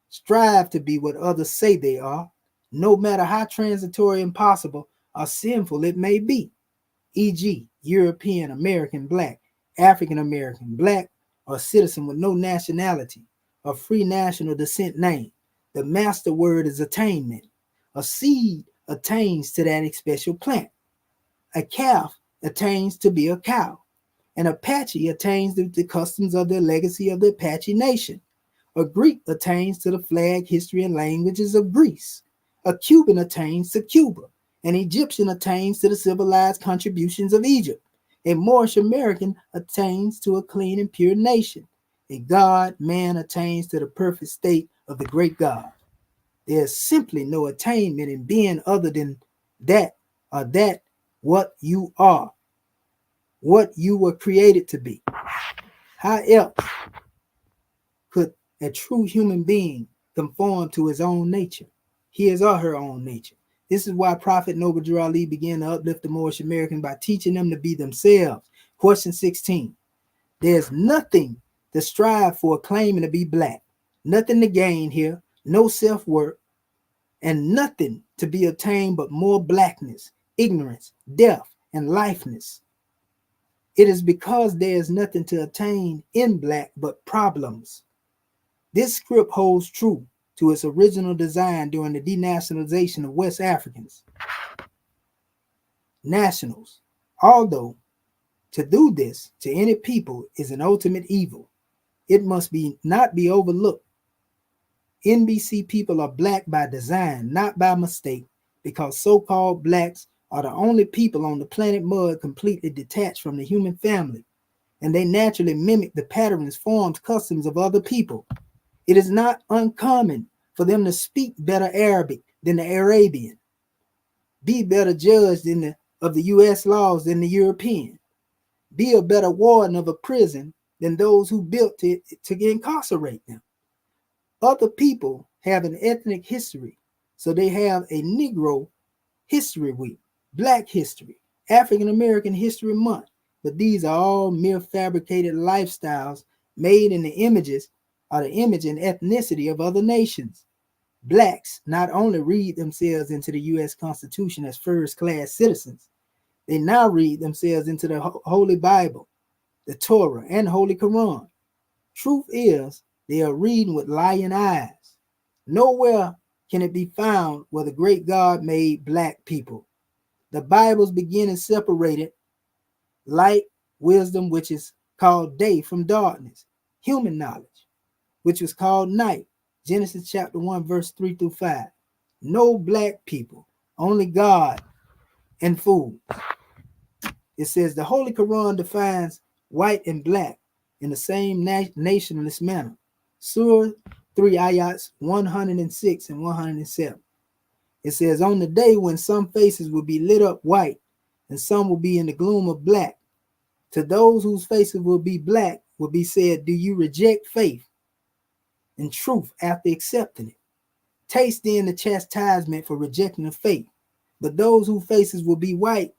strive to be what others say they are, no matter how transitory, impossible, or sinful it may be, e.g., European American black, African American black, or citizen with no nationality, or free national descent name. The master word is attainment. A seed attains to that special plant. A calf attains to be a cow. An Apache attains to the customs of the legacy of the Apache nation. A Greek attains to the flag, history, and languages of Greece. A Cuban attains to Cuba. An Egyptian attains to the civilized contributions of Egypt. A Moorish American attains to a clean and pure nation. A God man attains to the perfect state of the great God. There is simply no attainment in being other than that or that what you are, what you were created to be. How else could a true human being conform to his own nature, his or her own nature? This is why Prophet Noble Drew Ali began to uplift the Moorish American by teaching them to be themselves. Question 16. There's nothing to strive for claiming to be black, nothing to gain here, no self-worth, and nothing to be attained but more blackness, ignorance, death, and lifeness. It is because there is nothing to attain in black but problems. This script holds true to its original design during the denationalization of West Africans, nationals, although to do this to any people is an ultimate evil. It must not be overlooked. NBC people are black by design, not by mistake, because so-called blacks are the only people on the planet Mud completely detached from the human family, and they naturally mimic the patterns, forms, customs of other people. It is not uncommon for them to speak better Arabic than the Arabian, be better judged of the U.S. laws than the European, be a better warden of a prison than those who built it to incarcerate them. Other people have an ethnic history, so they have a Negro History Week, Black History, African American History Month, but these are all mere fabricated lifestyles made in the images or the image and ethnicity of other nations. Blacks not only read themselves into the U.S. Constitution as first-class citizens, they now read themselves into the Holy Bible, the Torah, and Holy Quran. Truth is, they are reading with lying eyes. Nowhere can it be found where the great God made black people. The Bible's beginning separated light, wisdom, which is called day, from darkness, human knowledge, which was called night. Genesis chapter 1, verse 3 through 5. No black people, only God and fools. It says the Holy Quran defines white and black in the same nationalist manner. Surah 3 ayats 106 and 107. It says, on the day when some faces will be lit up white and some will be in the gloom of black, to those whose faces will be black will be said, do you reject faith and truth after accepting it? Taste then the chastisement for rejecting the faith. But those whose faces will be white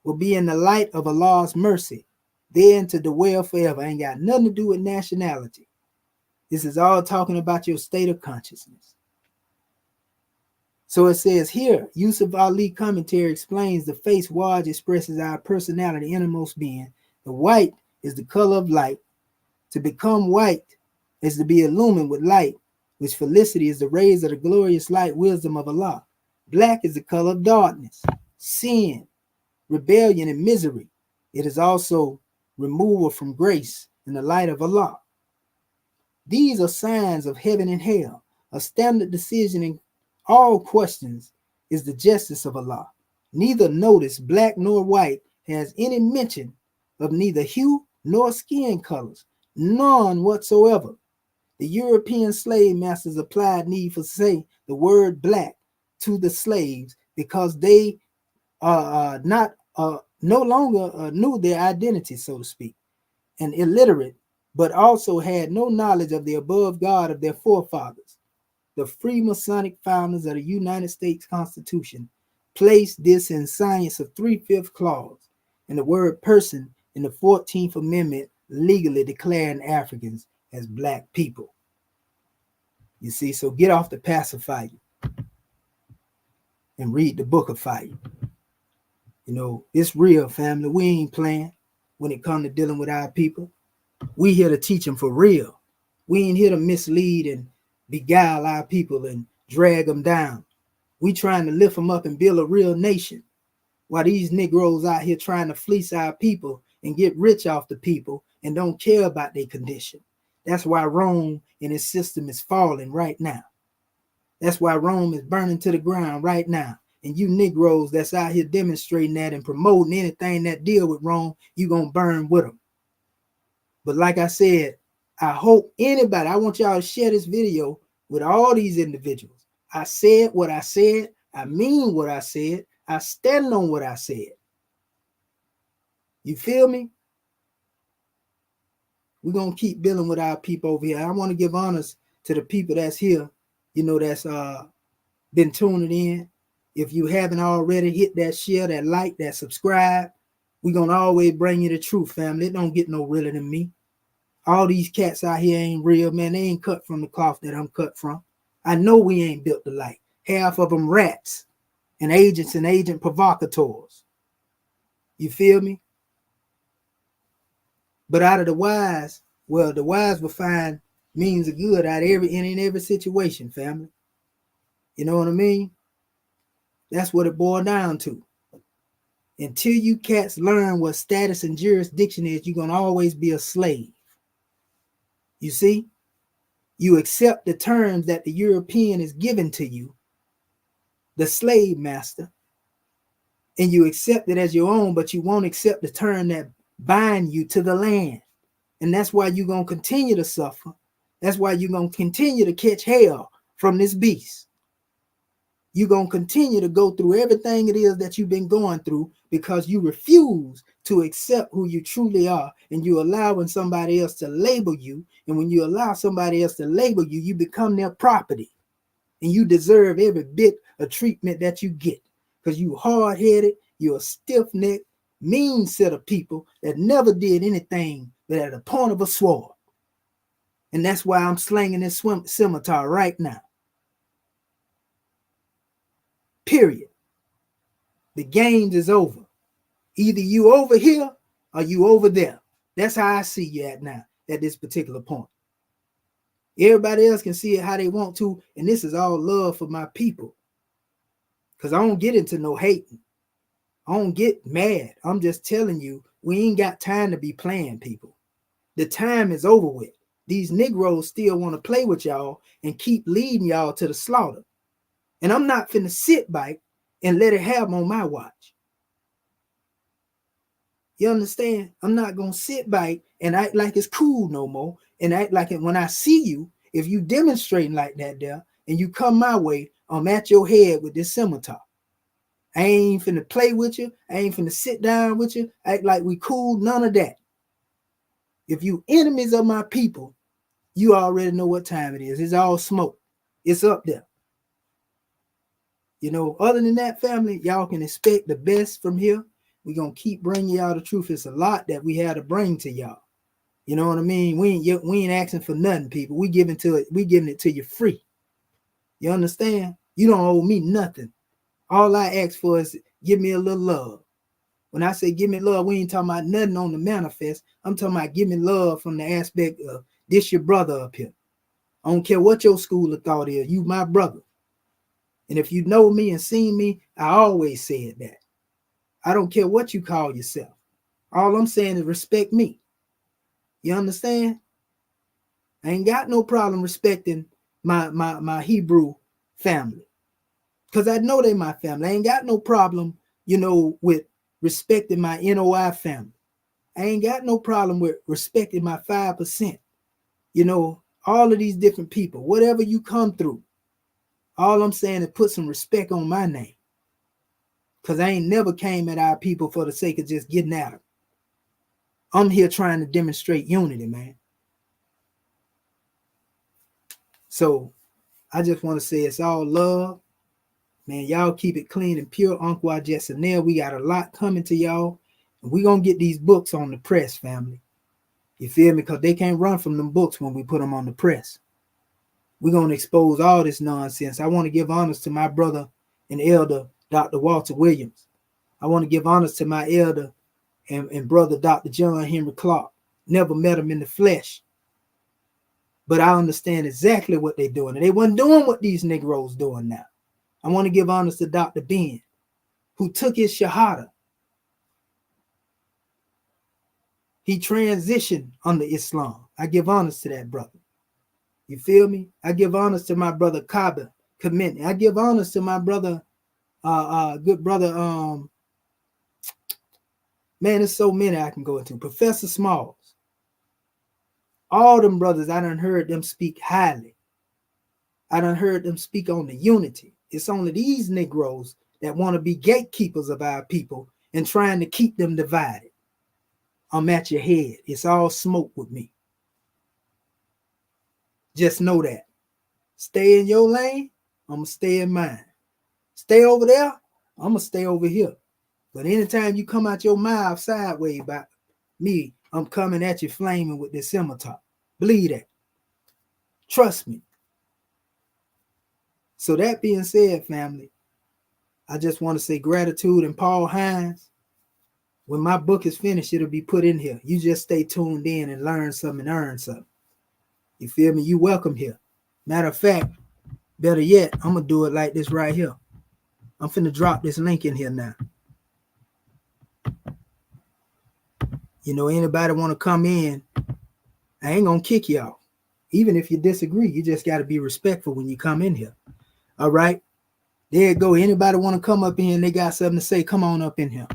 will be in the light of Allah's mercy, then to dwell forever. Ain't got nothing to do with nationality. This is all talking about your state of consciousness. So it says here, Yusuf Ali commentary explains the face Waj expresses our personality, innermost being. The white is the color of light. To become white is to be illumined with light, which felicity is the rays of the glorious light wisdom of Allah. Black is the color of darkness, sin, rebellion, and misery. It is also removal from grace in the light of Allah. These are signs of heaven and hell. A standard decision in all questions is the justice of Allah. Neither notice, black nor white, has any mention of neither hue nor skin colors, none whatsoever. The European slave masters applied needful to say the word black to the slaves because they not no longer knew their identity, so to speak, and illiterate, but also had no knowledge of the above God of their forefathers. The Freemasonic founders of the United States Constitution placed this in science of 3/5 clause, and the word person in the 14th Amendment legally declaring Africans as black people. You see, so get off the pacifier and read the book of fire. You know, it's real, family. We ain't playing when it comes to dealing with our people. We here to teach them for real. We ain't here to mislead and beguile our people and drag them down. We trying to lift them up and build a real nation. While these Negroes out here trying to fleece our people and get rich off the people and don't care about their condition. That's why Rome and its system is falling right now. That's why Rome is burning to the ground right now. And you Negroes that's out here demonstrating that and promoting anything that deal with Rome, you gonna burn with them. But like I said, I hope anybody, I want y'all to share this video with all these individuals. I said what I said. I mean what I said. I stand on what I said. You feel me? We're going to keep dealing with our people over here. I want to give honors to the people that's here, you know, that's been tuning in. If you haven't already, hit that share, that like, that subscribe. We're going to always bring you the truth, family. It don't get no realer than me. All these cats out here ain't real, man. They ain't cut from the cloth that I'm cut from. I know we ain't built alike. Half of them rats and agent provocateurs. You feel me? But out of the wise, well, the wise will find means of good out of in every situation, family. You know what I mean? That's what it boils down to. Until you cats learn what status and jurisdiction is, you're going to always be a slave. You see? You accept the terms that the European is giving to you, the slave master, and you accept it as your own, but you won't accept the term that bind you to the land. And that's why you're going to continue to suffer. That's why you're going to continue to catch hell from this beast. You're going to continue to go through everything it is that you've been going through because you refuse to accept who you truly are, and you allowing somebody else to label you. And when you allow somebody else to label you, you become their property, and you deserve every bit of treatment that you get because you hard-headed, you're a stiff-necked, mean set of people that never did anything but at the point of a sword. And that's why I'm slinging this scimitar right now. Period. The games is over. Either you over here or you over there. That's how I see you at now, at this particular point. Everybody else can see it how they want to, and this is all love for my people. Because I don't get into no hating. I don't get mad. I'm just telling you, we ain't got time to be playing, people. The time is over with. These Negroes still want to play with y'all and keep leading y'all to the slaughter. And I'm not finna sit back and let it happen on my watch. You understand? I'm not going to sit back and act like it's cool no more and act like it when I see you, if you demonstrating like that there and you come my way, I'm at your head with this scimitar. I ain't finna play with you. I ain't finna sit down with you, act like we cool, none of that. If you enemies of my people, you already know what time it is. It's all smoke. It's up there. You know, other than that, family, y'all can expect the best from here. We're going to keep bringing y'all the truth. It's a lot that we had to bring to y'all. You know what I mean? We ain't asking for nothing, people. We giving it to you free. You understand? You don't owe me nothing. All I ask for is give me a little love. When I say give me love, we ain't talking about nothing on the manifest. I'm talking about give me love from the aspect of this your brother up here. I don't care what your school of thought is. You my brother. And if you know me and seen me, I always said that. I don't care what you call yourself. All I'm saying is respect me. You understand? I ain't got no problem respecting my Hebrew family, because I know they my family. I ain't got no problem, with respecting my NOI family. I ain't got no problem with respecting my 5%. All of these different people, whatever you come through, all I'm saying is put some respect on my name, because I ain't never came at our people for the sake of just getting at them. I'm here trying to demonstrate unity, man. So I just want to say it's all love. Man, y'all keep it clean and pure. Uncle Ajess and there, we got a lot coming to y'all. And we going to get these books on the press, family. You feel me? Because they can't run from them books when we put them on the press. We're going to expose all this nonsense. I want to give honors to my brother and elder, Dr. Walter Williams. I want to give honors to my elder and brother, Dr. John Henry Clark. Never met him in the flesh, but I understand exactly what they're doing. And they weren't doing what these Negroes doing now. I want to give honors to Dr. Ben, who took his Shahada. He transitioned under Islam. I give honors to that brother. You feel me? I give honors to my brother Kaaba Kameni. I give honors to my brother, good brother, man, there's so many I can go into. Professor Smalls. All them brothers, I done heard them speak highly. I done heard them speak on the unity. It's only these Negroes that want to be gatekeepers of our people and trying to keep them divided. I'm at your head. It's all smoke with me. Just know that. Stay in your lane, I'm going to stay in mine. Stay over there, I'm going to stay over here. But anytime you come out your mouth sideways about me, I'm coming at you flaming with this scimitar. Believe that. Trust me. So that being said, family, I just want to say gratitude. And Paul Hines, when my book is finished, it'll be put in here. You just stay tuned in and learn something and earn something. You feel me? You welcome here. Matter of fact, better yet, I'm going to do it like this right here. I'm finna drop this link in here now. Anybody want to come in, I ain't going to kick you out. Even if you disagree, you just got to be respectful when you come in here. All right? There you go. Anybody want to come up in here and they got something to say, come on up in here.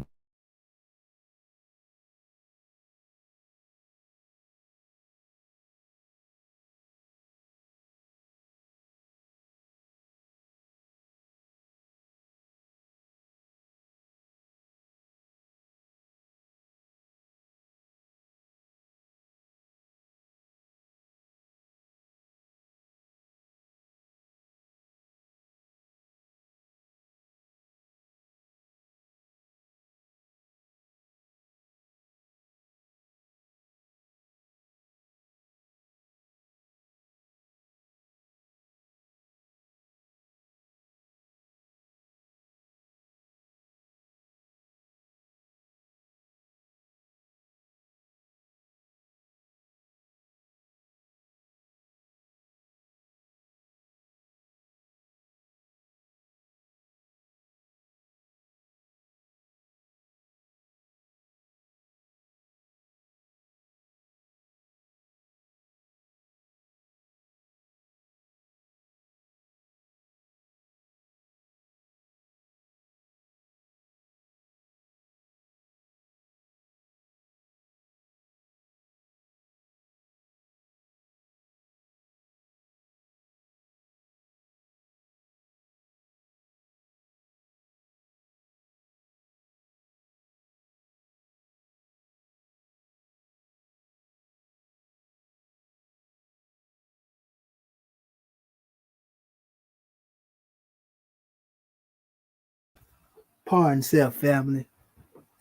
Pardon self, family.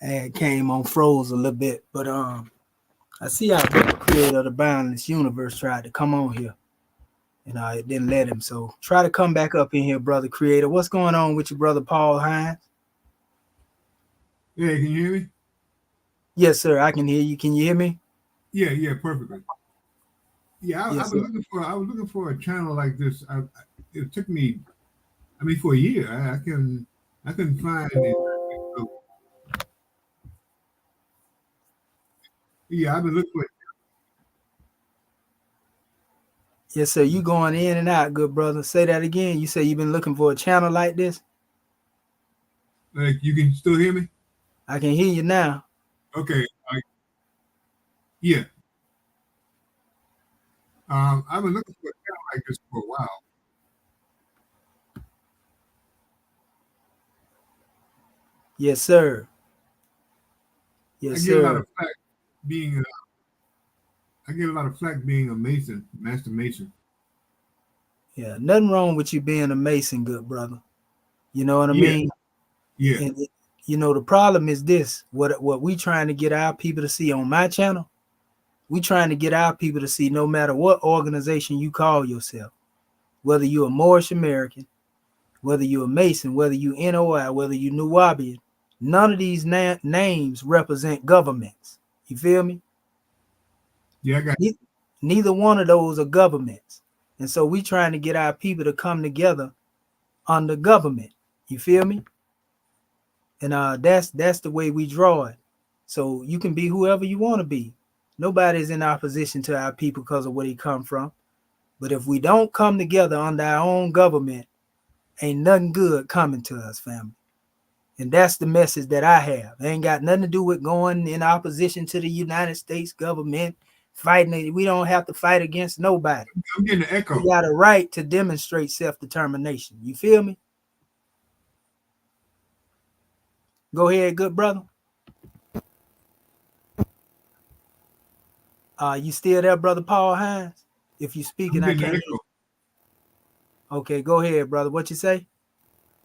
I came on froze a little bit, but I see how the creator of the boundless universe tried to come on here. It didn't let him. So try to come back up in here, brother creator. What's going on with your brother Paul Hines? Yeah, can you hear me? Yes, sir. I can hear you. Can you hear me? Yeah, perfectly. Yeah, Yes, I was looking for a channel like this. It took me, for a year. I couldn't find it. So, yeah, I've been looking for. Yes, sir. You going in and out, good brother. Say that again. You say you've been looking for a channel like this? Like, you can still hear me? I can hear you now. Okay. Yeah. I've been looking for a channel like this for a while. Yes, sir. I Yes, get a lot sir. of flack being a Mason, Master Mason. Yeah, nothing wrong with you being a Mason, good brother. You know what I Yeah. mean? Yeah. And you know, the problem is this: what we trying to get our people to see on my channel, we trying to get our people to see no matter what organization you call yourself, whether you're a Moorish American, whether you're a Mason, whether you NOI, whether you Nuwabian, none of these names represent governments. You feel me? Yeah, I got Neither one of those are governments. And so we trying to get our people to come together under government. You feel me? And that's the way we draw it. So you can be whoever you want to be. Nobody's in opposition to our people because of where they come from. But if we don't come together under our own government, ain't nothing good coming to us, family. And that's the message that I have. It ain't got nothing to do with going in opposition to the United States government, fighting. We don't have to fight against nobody. I'm getting an echo. We got a right to demonstrate self-determination. You feel me? Go ahead, good brother. You still there, brother Paul Hines? If you speaking, I'm I getting an can't echo. hear you. Okay, go ahead, brother. What you say?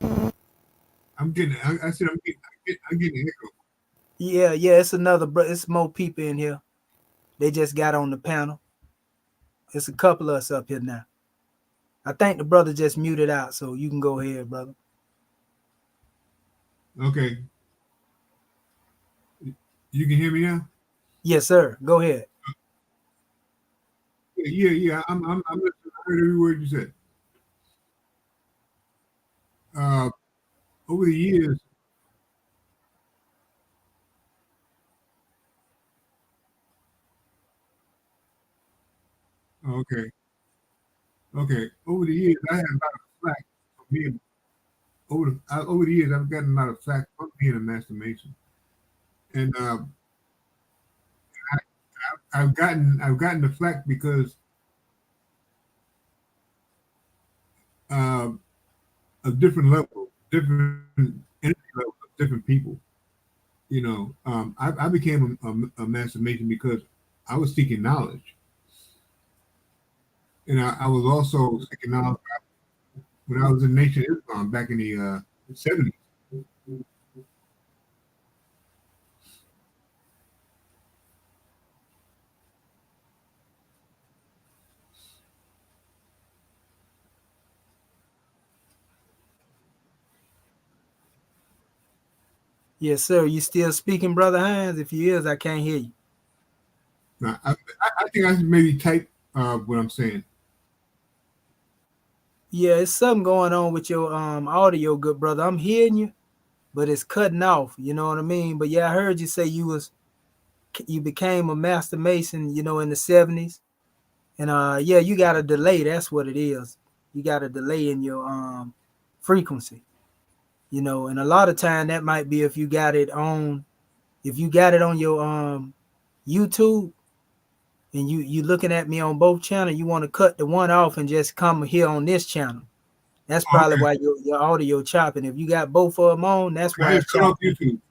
I said I'm getting an echo. Yeah, it's another, it's more people in here. They just got on the panel. It's a couple of us up here now. I think the brother just muted out, so you can go ahead, brother. Okay. You can hear me now? Yes, sir. Go ahead. Yeah. I'm listening. I heard every word you said. Over the years, okay. Over the years, I had a lot of flack from being over the years. I've gotten a lot of flack from being a Master Mason, and I've gotten the flack because uh, of different levels, different energy levels of different people. You know, I became a Master Mason because I was seeking knowledge, and I was also seeking knowledge when I was in Nation of Islam back in the 70s. Yes, sir. You still speaking, brother Hines? If you is, I can't hear you. Now, I think I should maybe type what I'm saying. Yeah, it's something going on with your audio, good brother. I'm hearing you, but it's cutting off. You know what I mean? But yeah, I heard you say you became a Master Mason, you know, in the 70s. And yeah, you got a delay. That's what it is. You got a delay in your frequency, you know, and a lot of time that might be if you got it on your YouTube and you looking at me on both channels, you want to cut the one off and just come here on this channel. That's Oh, probably okay. why your audio chopping. If you got both of them on, that's I why it's just cut off chopping. YouTube.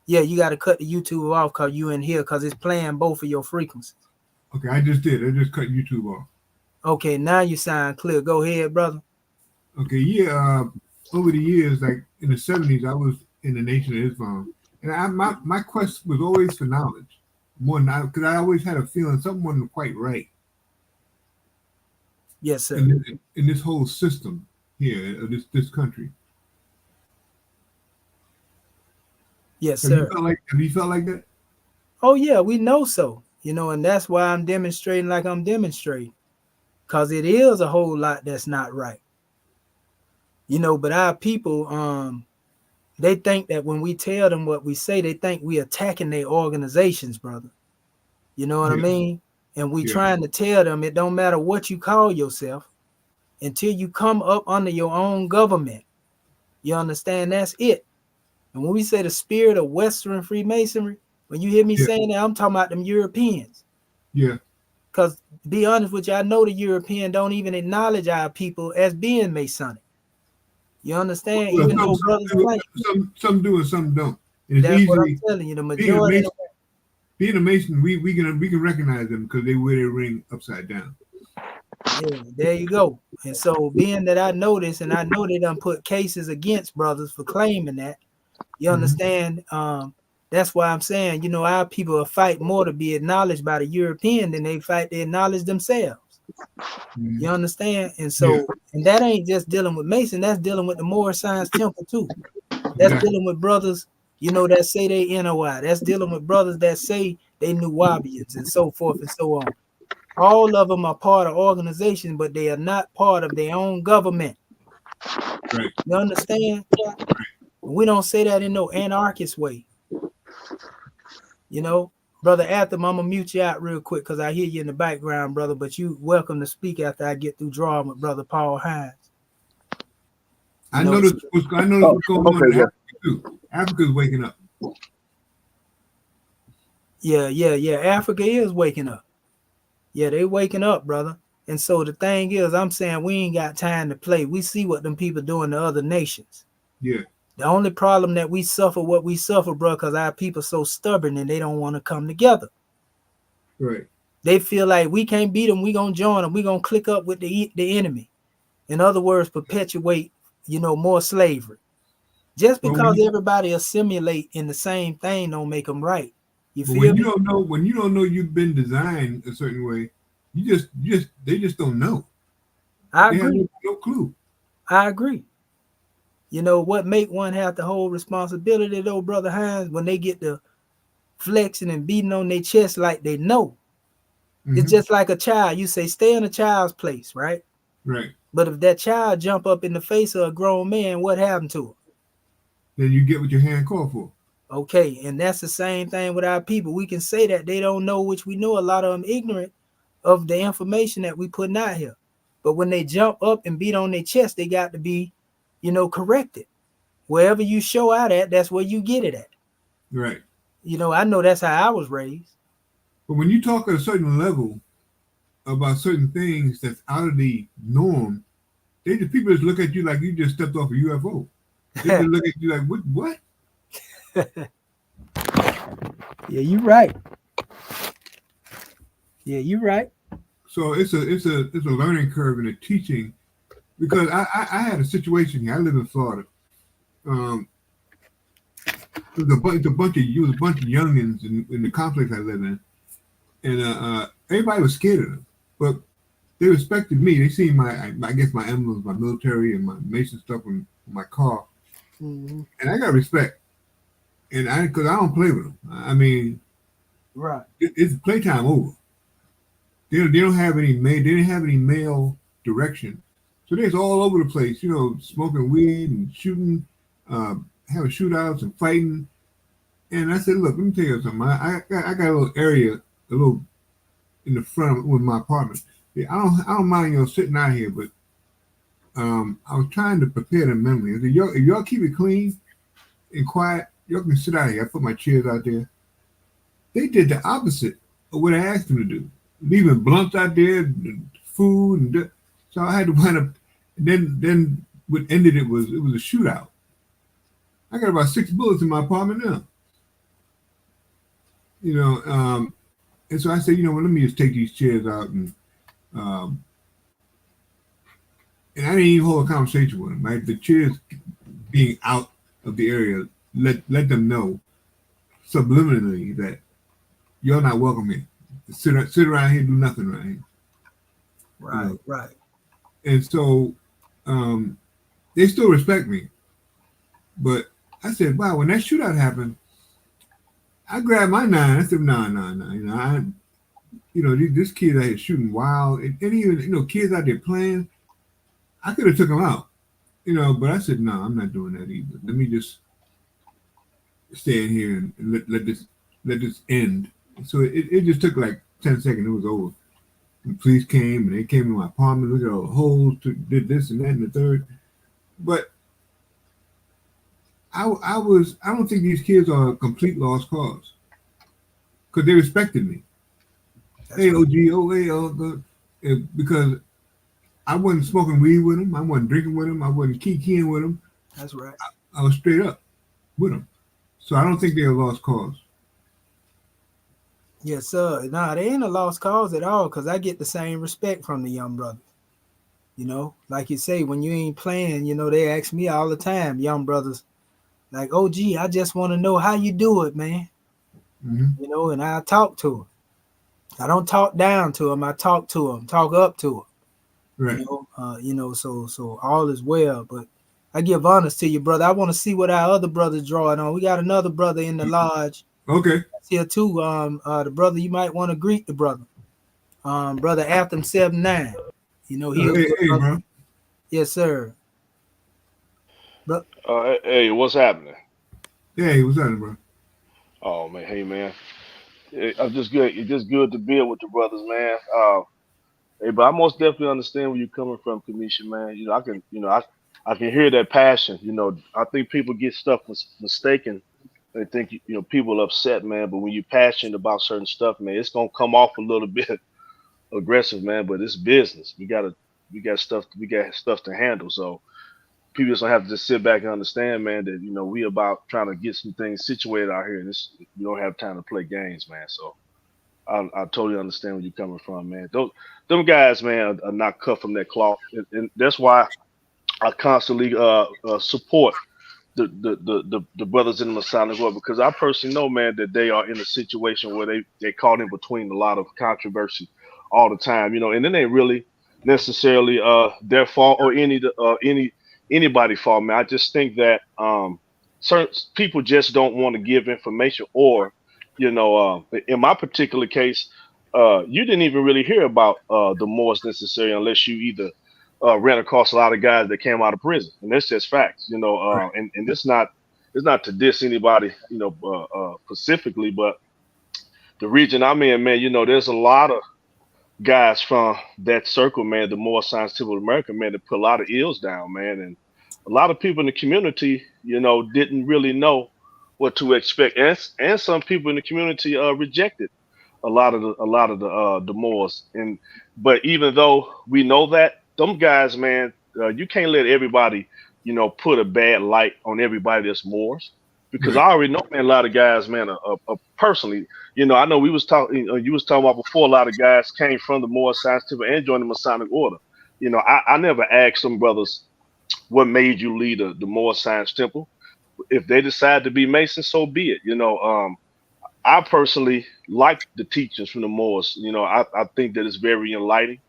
Yeah, you got to cut the YouTube off because you in here because it's playing both of your frequencies. Okay, I just did. I just cut YouTube off. Okay, now you sound clear. Go ahead, brother. Okay, yeah. Over the years, like in the 70s, I was in the Nation of Islam, and my quest was always for knowledge, more because I always had a feeling something wasn't quite right Yes, sir. in this whole system here of this country. Yes, Have you sir. felt like that? Oh yeah, we know so. You know, and that's why I'm demonstrating like I'm demonstrating. Cause it is a whole lot that's not right. You know, but our people, they think that when we tell them what we say, they think we attacking their organizations, brother. You know what I Yeah. mean? And we Yeah. trying to tell them it don't matter what you call yourself until you come up under your own government. You understand? That's it. And when we say the spirit of Western Freemasonry, when you hear me saying that, I'm talking about them Europeans. Yeah. Because to be honest with you, I know the European don't even acknowledge our people as being Masonic. You understand? Well, Even though brothers claim. some do and some don't. And it's That's what I'm easy. telling you. The majority. Being a Mason, we can recognize them because they wear their ring upside down. Yeah, there you go. And so being that I know this, and I know they done put cases against brothers for claiming that, you understand? That's why I'm saying, you know, our people will fight more to be acknowledged by the European than they fight to acknowledge themselves. You understand? And so, and that ain't just dealing with Mason, that's dealing with the Moorish Science Temple too. That's dealing with brothers, you know, that say they NOI. That's dealing with brothers that say they Nuwabians and so forth and so on. All of them are part of organizations, but they are not part of their own government. Right. You understand? Right. We don't say that in no anarchist way. You know, Brother Atham, I'm gonna mute you out real quick because I hear you in the background, brother. But you welcome to speak after I get through drawing with Brother Paul Hines. I noticed what's going on in Africa too. Africa's waking up. Yeah. Africa is waking up. Yeah, they waking up, brother. And so the thing is, I'm saying we ain't got time to play. We see what them people doing to other nations. Yeah. The only problem that we suffer what we suffer, bro, because our people so stubborn and they don't want to come together. Right. They feel like we can't beat them. We gonna join them. We gonna click up with the enemy. In other words, perpetuate, you know, more slavery. Just because everybody assimilate in the same thing don't make them right. You feel when me? you don't know you've been designed a certain way, they just don't know. I they agree. Have no clue. I agree. You know what make one have to hold responsibility though, Brother Hines, when they get to flexing and beating on their chest like they know. It's just like a child. You say stay in a child's place, right? Right. But if that child jump up in the face of a grown man, what happened to him? Then you get what your hand called for. Okay, and that's the same thing with our people. We can say that they don't know, which we know a lot of them ignorant of the information that we putting out here. But when they jump up and beat on their chest, they got to be, you know, corrected. Wherever you show out at, that's where you get it at. Right. You know, I know that's how I was raised. But when you talk at a certain level about certain things that's out of the norm, people just look at you like you just stepped off a UFO. They just look at you like, what? Yeah, you're right. Yeah, you're right. So it's a learning curve in the teaching, because I had a situation here. I live in Florida. There was a bunch of youngins in the complex I live in, and everybody was scared of them, but they respected me. They seen my emblems, my military, and my Mason stuff on my car, and I got respect. And because I don't play with them. I mean, right? It's playtime over. They don't have any male. They didn't have any male direction, so they're all over the place. You know, smoking weed and shooting, having shootouts and fighting. And I said, look, let me tell you something. I got a little area, a little in the front with my apartment. I don't mind y'all sitting out here, but I was trying to prepare the memory. I said, if y'all keep it clean and quiet, y'all can sit out here. I put my chairs out there. They did the opposite of what I asked them to do, leaving blunts out there, food, and so I had to wind up. Then what ended it was a shootout. I got about 6 bullets in my apartment now. You know, and so I said, you know what, let me just take these chairs out, and I didn't even hold a conversation with them. Right, the chairs being out of the area let them know subliminally that you're not welcome here. Sit around here, do nothing right here. Right, you know? Right. And so they still respect me. But I said, wow, when that shootout happened, I grabbed my 9. I said, nah. You know, this kid out here shooting wild, and even, you know, kids out there playing. I could have took them out, you know, but I said, no, I'm not doing that either. Let me just stay in here and let this end. So it just took like 10 seconds, it was over. The police came and they came in my apartment, looked at all the holes, did this and that and the third. But I don't think these kids are a complete lost cause because they respected me. That's Hey, right. OG, because I wasn't smoking weed with them, I wasn't drinking with them, I wasn't keying with them. That's right. I was straight up with them. So I don't think they're a lost cause. Yes, sir. Nah, they ain't a lost cause at all because I get the same respect from the young brother. You know, like you say, when you ain't playing, you know, they ask me all the time, young brothers, like, oh, gee, I just want to know how you do it, man. Mm-hmm. You know, and I talk to them. I don't talk down to them. I talk to them, talk up to them. Right. So all is well. But I give honors to you, brother. I want to see what our other brothers drawing on. We got another brother in the lodge. Okay. That's here too. The brother, you might want to greet the brother. Brother Afton 79. You know, he Hey, bro. Yes, sir. But Hey, what's happening? Hey, what's happening, bro? Oh man, hey man, I'm just good. It's just good to be with the brothers, man. Hey, but I most definitely understand where you're coming from, Kamisha, man. You know, I can hear that passion. You know, I think people get stuff mistaken. They think people are upset, man. But when you're passionate about certain stuff, man, it's gonna come off a little bit aggressive, man. But it's business. We got stuff to handle. So people just don't have to just sit back and understand, man, that we about trying to get some things situated out here, and we don't have time to play games, man. So I totally understand where you're coming from, man. Them guys, man, are not cut from that cloth, and that's why I constantly support the brothers in the Masonic Order, because I personally know, man, that they are in a situation where they caught in between a lot of controversy all the time, and it ain't really necessarily their fault or anybody's fault, man. I just think that certain people just don't want to give information, or in my particular case, you didn't even really hear about the Moors necessarily unless you either ran across a lot of guys that came out of prison, and that's just facts, and it's not to diss anybody, specifically, but the region I'm in, man, there's a lot of guys from that circle, man, the Moor Science Temple of America, man, that put a lot of ills down, man, and a lot of people in the community, didn't really know what to expect, and some people in the community rejected a lot of the Moors. And but even though we know that, them guys, man, you can't let everybody, put a bad light on everybody that's Moors, because Right. I already know, man, a lot of guys, man, are personally, I know we was talking, you was talking about before, a lot of guys came from the Moor Science Temple and joined the Masonic Order. I never asked some brothers what made you lead the Moor Science Temple. If they decide to be Masons, so be it. I personally like the teachings from the Moors. I think that it's very enlightening.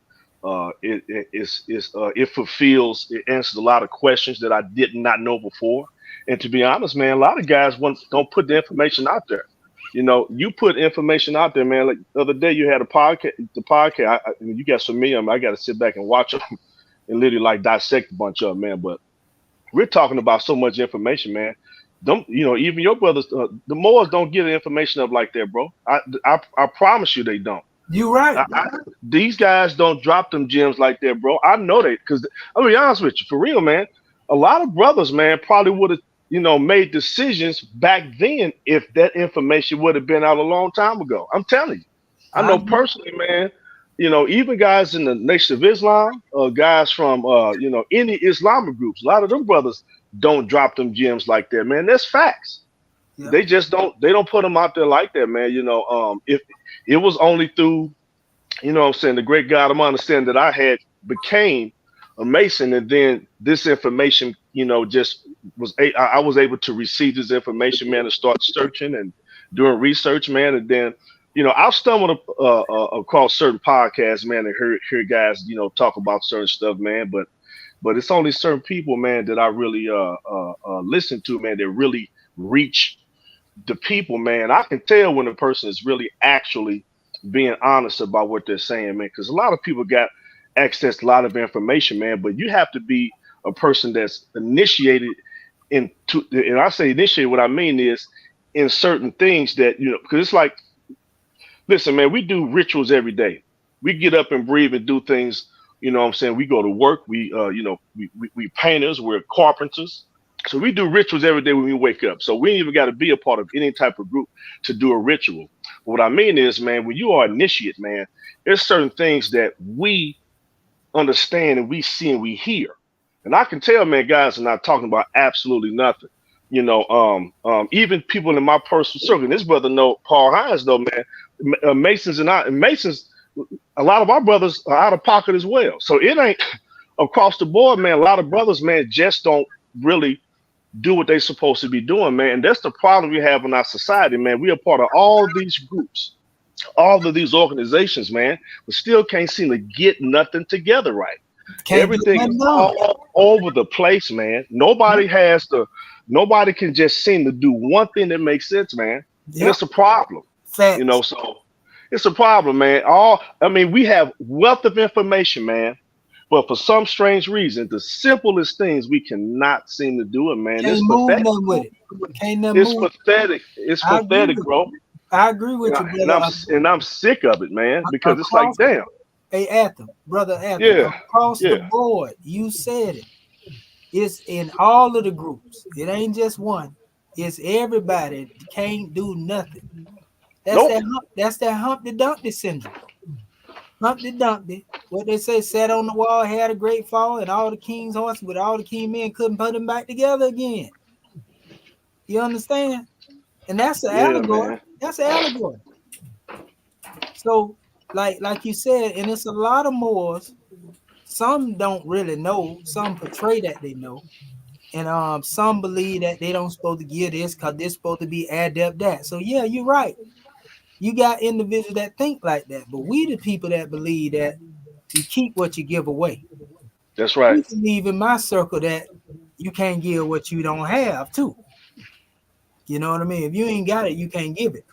It fulfills, it answers a lot of questions that I did not know before. And to be honest, man, a lot of guys don't put the information out there. You put information out there, man. Like the other day, you had a podcast. The podcast, you got so many of them. I got to sit back and watch them and literally like dissect a bunch of them, man. But we're talking about so much information, man. Don't even your brothers, the Moors don't get the information up like that, bro. I promise you they don't. you right. These guys don't drop them gems like that, bro. I know they, because I'm gonna be honest with you, for real, man. A lot of brothers, man, probably would have, made decisions back then if that information would have been out a long time ago. I'm telling you. I I know personally, man. Even guys in the Nation of Islam, guys from any Islamic groups, a lot of them brothers don't drop them gems like that, man. That's facts. yeah. They just don't. They don't put them out there like that, man. If it was only through, what I'm saying, the great God of understanding that I had became a Mason, and then this information, just I was able to receive this information, man, and start searching and doing research, man, and then. I've stumbled across certain podcasts, man, and hear guys, talk about certain stuff, man. But it's only certain people, man, that I really listen to, man, that really reach the people, man. I can tell when a person is really actually being honest about what they're saying, man, because a lot of people got access to a lot of information, man, but you have to be a person that's initiated into, and I say initiated, what I mean is in certain things that, because it's like listen, man, we do rituals every day. We get up and breathe and do things. You know what I'm saying? We go to work. We painters. We're carpenters. So we do rituals every day when we wake up. So we ain't even got to be a part of any type of group to do a ritual. But what I mean is, man, when you are initiate, man, there's certain things that we understand and we see and we hear. And I can tell, man, guys are not talking about absolutely nothing. Even people in my personal circle, and this brother know, Paul Hines know, man, Masons, a lot of our brothers are out of pocket as well. So it ain't across the board, man. A lot of brothers, man, just don't really do what they're supposed to be doing, man. And that's the problem we have in our society, man. We are part of all these groups, all of these organizations, man, but still can't seem to get nothing together right. Everything is all over the place, man. Nobody can just seem to do one thing that makes sense, man. Yep. And it's a problem. Facts. So it's a problem, man. We have wealth of information, man. But for some strange reason, the simplest things we cannot seem to do it, man. Can't move nothing with it. It's pathetic. It's pathetic, bro. I agree with you, brother. And I'm sick of it, man, because it's like, damn. Hey, Brother Atham, across the board, you said it. It's in all of the groups. It ain't just one. It's everybody can't do nothing. That's that Humpty Dumpty syndrome. Humpty Dumpty, what they say, sat on the wall, had a great fall, and all the king's horses with all the king men couldn't put them back together again. You understand? And that's an allegory. Man. That's an allegory. So, like you said, and it's a lot of Moors. Some don't really know. Some portray that they know. And some believe that they don't supposed to give this because they're supposed to be adept that. So, yeah, you're right. You got individuals that think like that, but we the people that believe that you keep what you give away. That's right. I believe in my circle that you can't give what you don't have too. You know what I mean? If you ain't got it, you can't give it.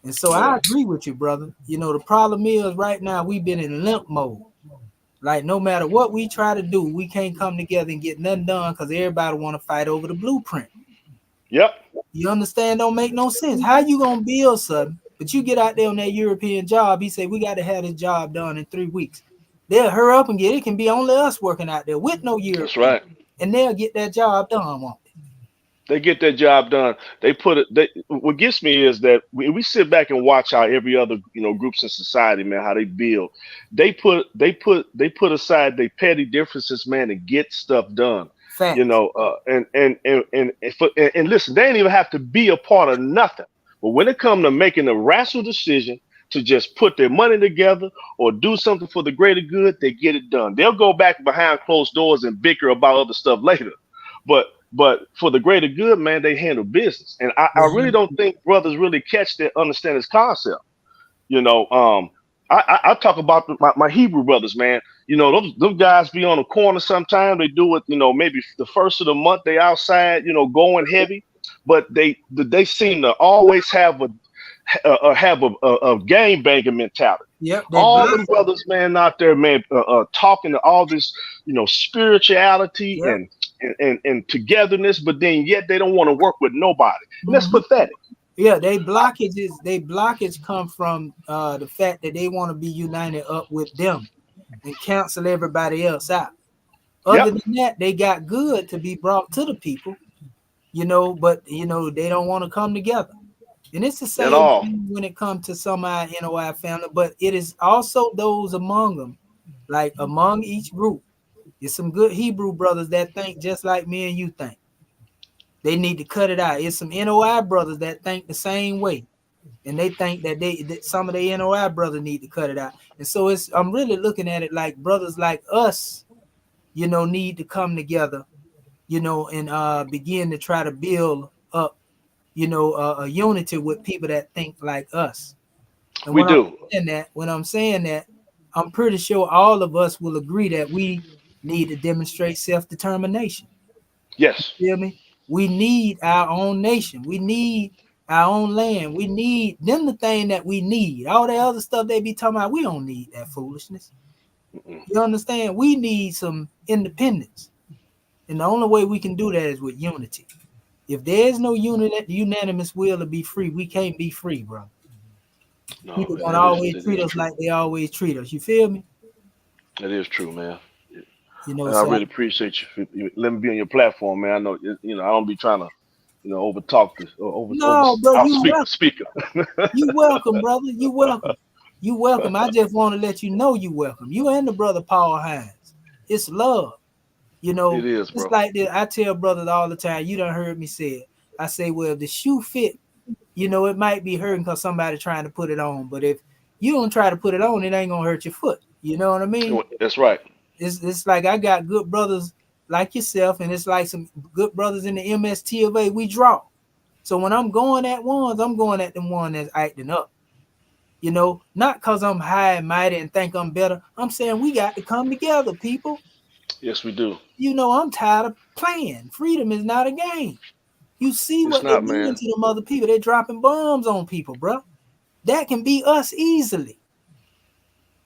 And so I agree with you, brother. You know, the problem is right now we've been in limp mode. Like no matter what we try to do, we can't come together and get nothing done because everybody want to fight over the blueprint. Yep. You understand? Don't make no sense. How you gonna build something? But you get out there on that European job, he said, we got to have this job done in 3 weeks. They'll hurry up and get it. It can be only us working out there with no European. That's right. And they'll get that job done, won't they? They get that job done. What gets me is that we sit back and watch how every other, groups in society, man, how they build. They put aside their petty differences, man, and get stuff done. Fact. And listen, they ain't even have to be a part of nothing. But when it comes to making a rational decision to just put their money together or do something for the greater good, they get it done. They'll go back behind closed doors and bicker about other stuff later. But for the greater good, man, they handle business. And I really don't think brothers really understand this concept. I talk about my Hebrew brothers, man. Those guys be on the corner sometime. They do it, maybe the first of the month they outside, going heavy. But they seem to always have a game banking mentality. Yep. All the brothers, man, out there, man, talking to all this, spirituality and togetherness, but then yet they don't want to work with nobody. And that's pathetic. Yeah, they blockage come from the fact that they want to be united up with them and cancel everybody else out. Other than that, they got good to be brought to the people. But they don't want to come together. And it's the same thing when it comes to some of our NOI family, but it is also those among them, like among each group. There's some good Hebrew brothers that think just like me and you think. They need to cut it out. It's some NOI brothers that think the same way. And they think that some of the NOI brothers need to cut it out. And so I'm really looking at it like brothers like us, need to come together. And begin to try to build up, a unity with people that think like us. And when I'm saying that, I'm pretty sure all of us will agree that we need to demonstrate self-determination. Yes. You feel me? We need our own nation. We need our own land. We need them the thing that we need. All that other stuff they be talking about, we don't need that foolishness. You understand? We need some independence. And the only way we can do that is with unity. If there's no unanimous will to be free, we can't be free, bro. No, People man, gonna always treat us like they always treat us. You feel me? that is true, man. You know, And I so really appreciate you letting me be on your platform, man. I know you know I don't be trying to over talk this or over no, bro, out you speak the welcome. speaker. You welcome, brother. You welcome. You welcome. I just want to let you know you welcome. You and the brother Paul Hines. It's love. You It know, is, it's bro. like this. I tell brothers all the time. You done heard me say it. I say, well, if the shoe fit, you know, it might be hurting because somebody trying to put it on. But if you don't try to put it on, it ain't gonna hurt your foot. You know what I mean? That's right. It's like I got good brothers like yourself, and it's like some good brothers in the MST of A. We draw. So when I'm going at ones, I'm going at the one that's acting up. You know, not because I'm high and mighty and think I'm better. I'm saying we got to come together, people. Yes, we do. You know, I'm tired of playing. Freedom is not a game. You see It's what they're not, doing man. to them other people. They're dropping bombs on people, bro. That can be us easily.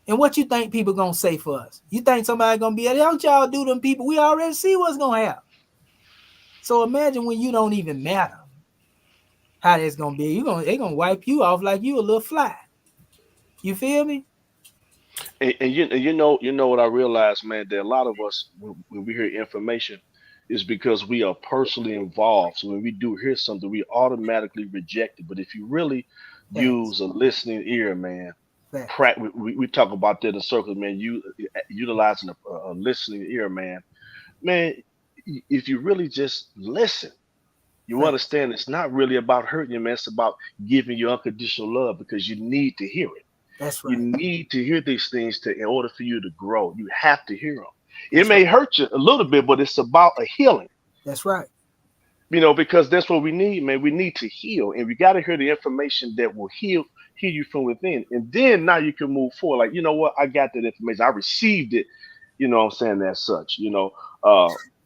And what you think people gonna say for us? You think somebody gonna be, don't y'all do them people? We already see what's gonna happen. So imagine when you don't even matter how that's gonna be. They gonna wipe you off like you a little fly. You feel me? And you know what I realized, man, that a lot of us when we hear information is because we are personally involved. So when we do hear something, we automatically reject it. But if you really Facts. use a listening ear, man, Facts. we talk about that in circles, man. You utilizing a listening ear, man. If you really just listen, you Facts. understand it's not really about hurting you, man. It's about giving you unconditional love because you need to hear it. That's You right. need to hear these things in order for you to grow. You have to hear them. It That's right. may hurt you a little bit, but it's about a healing. That's right. Because that's what we need, man. We need to heal, and we got to hear the information that will heal you from within, and then now you can move forward. Like, you know what? I got that information. I received it. You know what I'm saying? As such,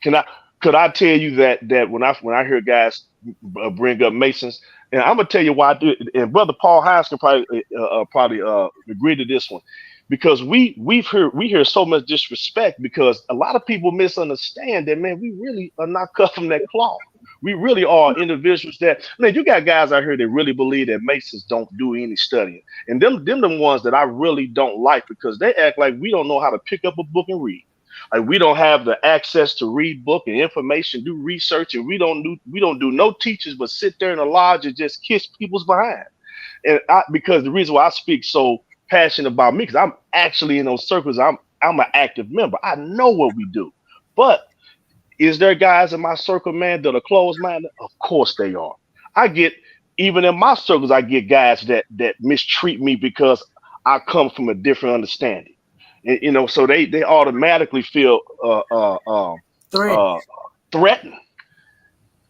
can I could I tell you that when I hear guys bring up Masons, and I'm gonna tell you why I do it, and brother Paul Hines can probably agree to this one, because we hear so much disrespect because a lot of people misunderstand that, man. We really are not cut from that cloth. We really are individuals that, man, you got guys out here that really believe that Masons don't do any studying. And them the ones that I really don't like because they act like we don't know how to pick up a book and read. Like we don't have the access to read book and information, do research, and we don't do no teachers but sit there in a lodge and just kiss people's behind. Because the reason why I speak so passionate about me, because I'm actually in those circles, I'm an active member. I know what we do. But is there guys in my circle, man, that are closed minded? Of course they are. I get even in my circles, I get guys that mistreat me because I come from a different understanding. And, so they automatically feel Threat. uh, threatened.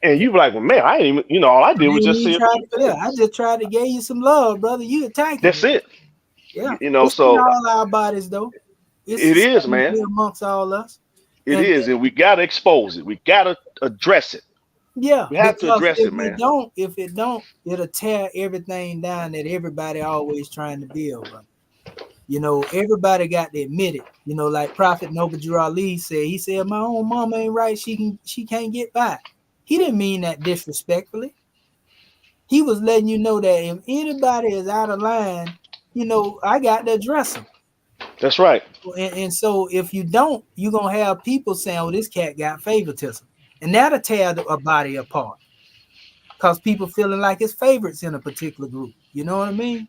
And you be like, well, man, I ain't even, all I I did was ain't just even say a tried few to, yeah, I things. just tried to give you some love, brother. You attacking That's me. it. Yeah. It's in So all our bodies though. It's it the is, same man. here amongst all us. It And is. And we got to expose it. We got to address it. yeah, We have to because address it, man. if it don't, it'll tear everything down that everybody always trying to build, brother. Everybody got to admit it. Like Prophet Noble Ali said, he said, my own mama ain't right. She can't get by. He didn't mean that disrespectfully. He was letting you know that if anybody is out of line, I got to address them. That's right. And so if you don't, you're going to have people saying, oh, this cat got favoritism. And that'll tear a body apart because people feeling like it's favorites in a particular group. You know what I mean?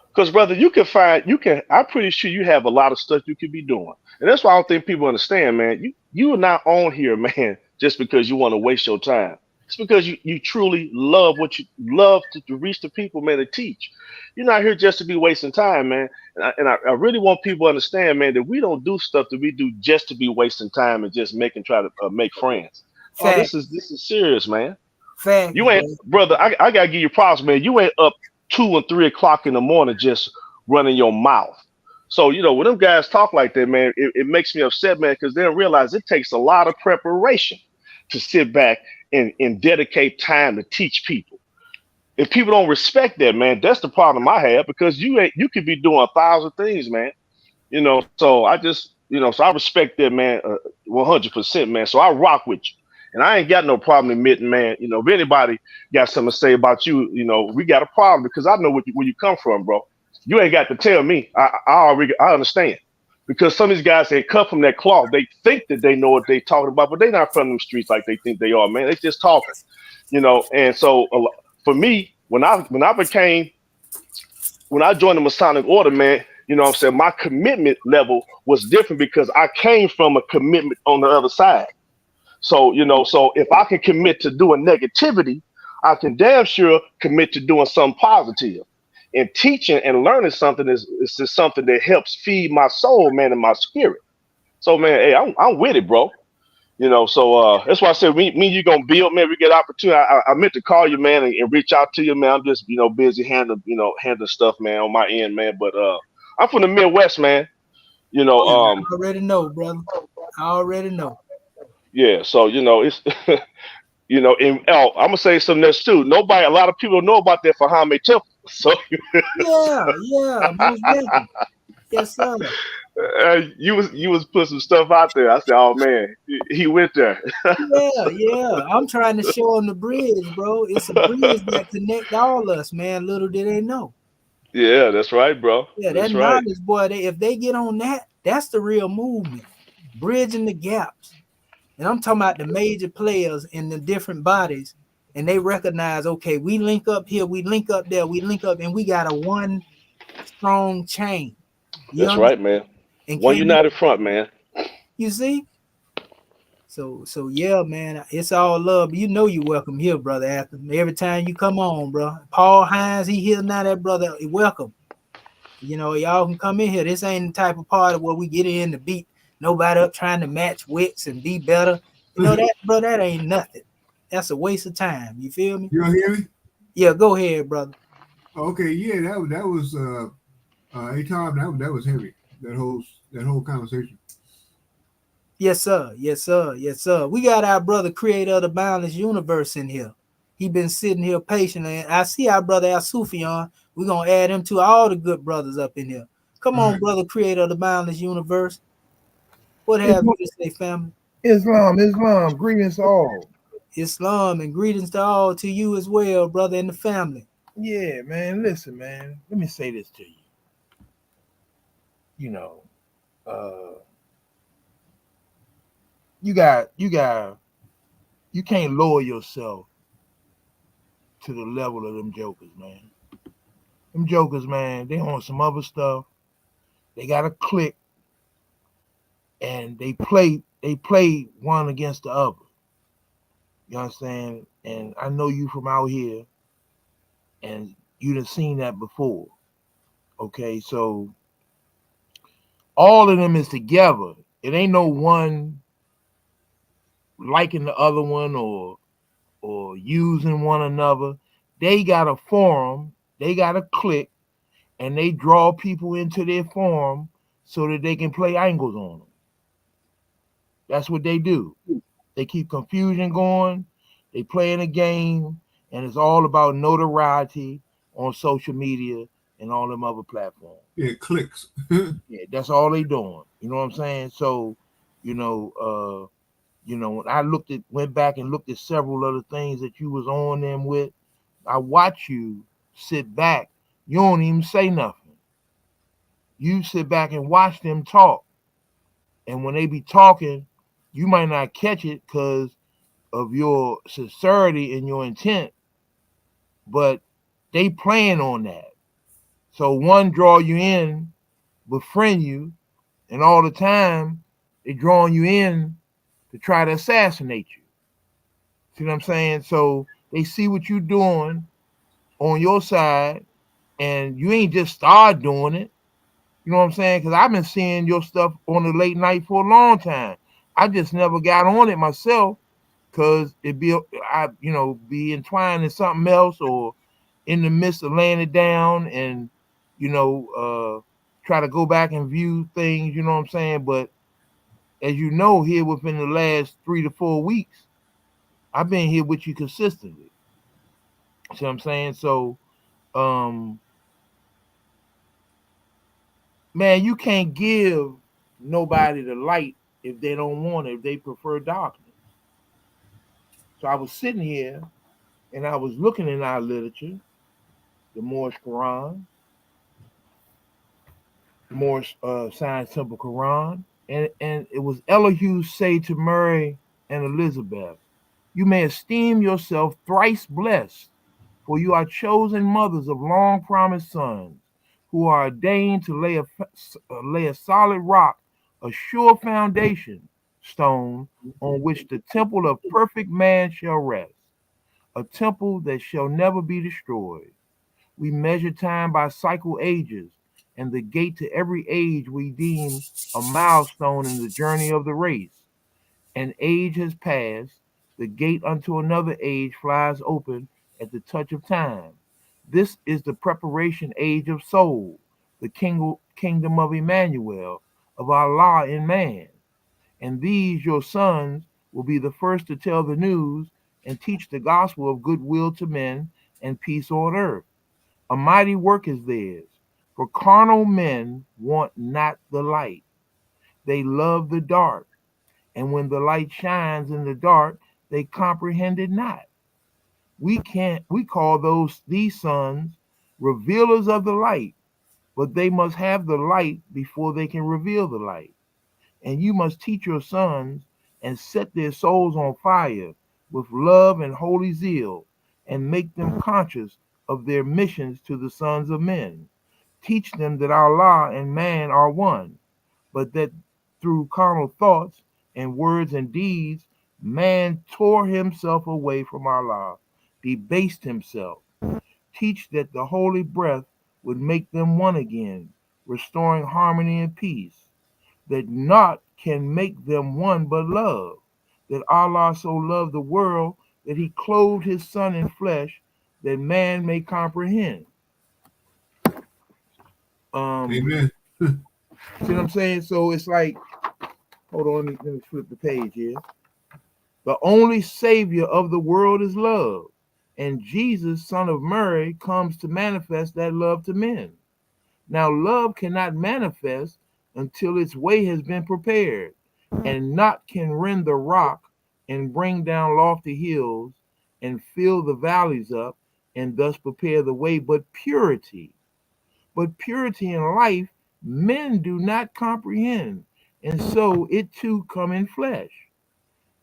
Because brother, I'm pretty sure you have a lot of stuff you could be doing. And that's why I don't think people understand, man. You are not on here, man, just because you want to waste your time. It's because you truly love what you love to reach the people, man, to teach. You're not here just to be wasting time, man. And I really want people to understand, man, that we don't do stuff that we do just to be wasting time and just try to make friends. Oh, Fact, this is serious, man. fact, You ain't, bro. brother. I gotta give you props, man. You ain't up 2 and 3 o'clock in the morning just running your mouth. So when them guys talk like that, man, it makes me upset, man, because they don't realize it takes a lot of preparation to sit back and dedicate time to teach people. If people don't respect that, man, that's the problem I have because you could be doing 1,000 things, man. So I respect that, man, 100%, man. So I rock with you. And I ain't got no problem admitting, man, if anybody got something to say about you, we got a problem because I know where you come from, bro. You ain't got to tell me. I understand. Because some of these guys they cut from that cloth. They think that they know what they talking about, but they not from them streets like they think they are, man. They just talking, you know. And so for me, when I joined the Masonic Order, man, you know what I'm saying, my commitment level was different because I came from a commitment on the other side. So, you know, so if I can commit to doing negativity, I can damn sure commit to doing something positive. And teaching and learning something is just something that helps feed my soul, man, and my spirit. So, man, hey, I'm with it, bro. You know, so that's why I said me and you gonna build, man. We get opportunity. I meant to call you, man, and reach out to you, man. I'm just, you know, busy handling stuff, man, on my end, man. But I'm from the Midwest, man. You know, Yeah, I already know, brother. I already know. yeah. So you know, it's you know, and I'm gonna say something else too. A lot of people know about that Fahame Temple. So Yeah, yeah, most definitely. Yes, sir. you was put some stuff out there. I said, oh man, he went there. Yeah, yeah. I'm trying to show them the bridge, bro. It's a bridge that connect all us, man. Little did they know. Yeah, that's right, bro. Yeah, that That's right. knowledge, boy. If they get on that, that's the real movement. Bridging the gaps. And I'm talking about the major players in the different bodies, and they recognize, okay, we link up here, we link up there, we link up, and we got a one strong chain. You That's right, understand? man. And One can united front, man. you see? So yeah, man, it's all love. You know you welcome here, brother. After every time you come on, bro. Paul Hines, he here now. That brother, welcome. You know, y'all can come in here. This ain't the type of party where we get in to beat nobody up trying to match wits and be better. You know that, bro, that ain't nothing. That's a waste of time. You feel me? You don't hear me? Yeah, go ahead, brother. Okay, yeah, that was a time that was heavy. That whole conversation. Yes, sir. Yes, sir. Yes, sir. We got our brother, creator of the boundless universe, in here. He been sitting here patiently. I see our brother Asufion. We're gonna add him to all the good brothers up in here. Come All on, right. brother, creator of the boundless universe. What have you to say, family? Islam, greetings all. Islam and greetings to all, to you as well, brother, and the family. Yeah, man. Listen, man. Let me say this to you. You know, uh, you can't lower yourself to the level of them jokers, man. Them jokers, man, they on some other stuff. They got a click and they play one against the other. You understand? And I know you from out here and you done seen that before. Okay, so all of them is together. It ain't no one liking the other one or using one another. They got a forum, they got a click, and they draw people into their forum so that they can play angles on them. That's what they do. They keep confusion going. They playing a game, and it's all about notoriety on social media and all them other platforms. Yeah, clicks. Yeah, that's all they doing. You know what I'm saying? So, you know, when I went back and looked at several other things that you was on them with, I watch you sit back. You don't even say nothing. You sit back and watch them talk. And when they be talking, you might not catch it because of your sincerity and your intent, but they playing on that. So one draw you in, befriend you, and all the time they drawing you in to try to assassinate you. See what I'm saying? So they see what you doing on your side, and you ain't just start doing it. You know what I'm saying? Because I've been seeing your stuff on the late night for a long time. I just never got on it myself because be entwined in something else or in the midst of laying it down and try to go back and view things. You know what I'm saying? But as you know, here within the last 3 to 4 weeks, I've been here with you consistently. See what I'm saying? So, um, man, you can't give nobody the light if they don't want it, if they prefer darkness. So I was sitting here and I was looking in our literature, the Moorish Quran, more Science Temple Quran. And it was Elihu say to Mary and Elizabeth, you may esteem yourself thrice blessed, for you are chosen mothers of long promised sons, who are ordained to lay a solid rock, a sure foundation stone on which the temple of perfect man shall rest, a temple that shall never be destroyed. We measure time by cycle ages, and the gate to every age we deem a milestone in the journey of the race. An age has passed, the gate unto another age flies open at the touch of time. This is the preparation age of soul, the kingdom of Emmanuel, of Allah in man. And these your sons will be the first to tell the news and teach the gospel of goodwill to men and peace on earth. A mighty work is theirs, for carnal men want not the light. They love the dark, and when the light shines in the dark, they comprehend it not. We call these sons revealers of the light, but they must have the light before they can reveal the light. And you must teach your sons and set their souls on fire with love and holy zeal, and make them conscious of their missions to the sons of men. Teach them that Allah and man are one, but that through carnal thoughts and words and deeds, man tore himself away from Allah, debased himself. Teach that the holy breath would make them one again, restoring harmony and peace, that naught can make them one but love, that Allah so loved the world that he clothed his son in flesh, that man may comprehend. Amen. See what I'm saying? So it's like, hold on, let me flip the page here. The only savior of the world is love, and Jesus, son of Mary, comes to manifest that love to men. Now, love cannot manifest until its way has been prepared, and naught can rend the rock and bring down lofty hills and fill the valleys up and thus prepare the way but purity. But purity in life men do not comprehend, and so it too come in flesh.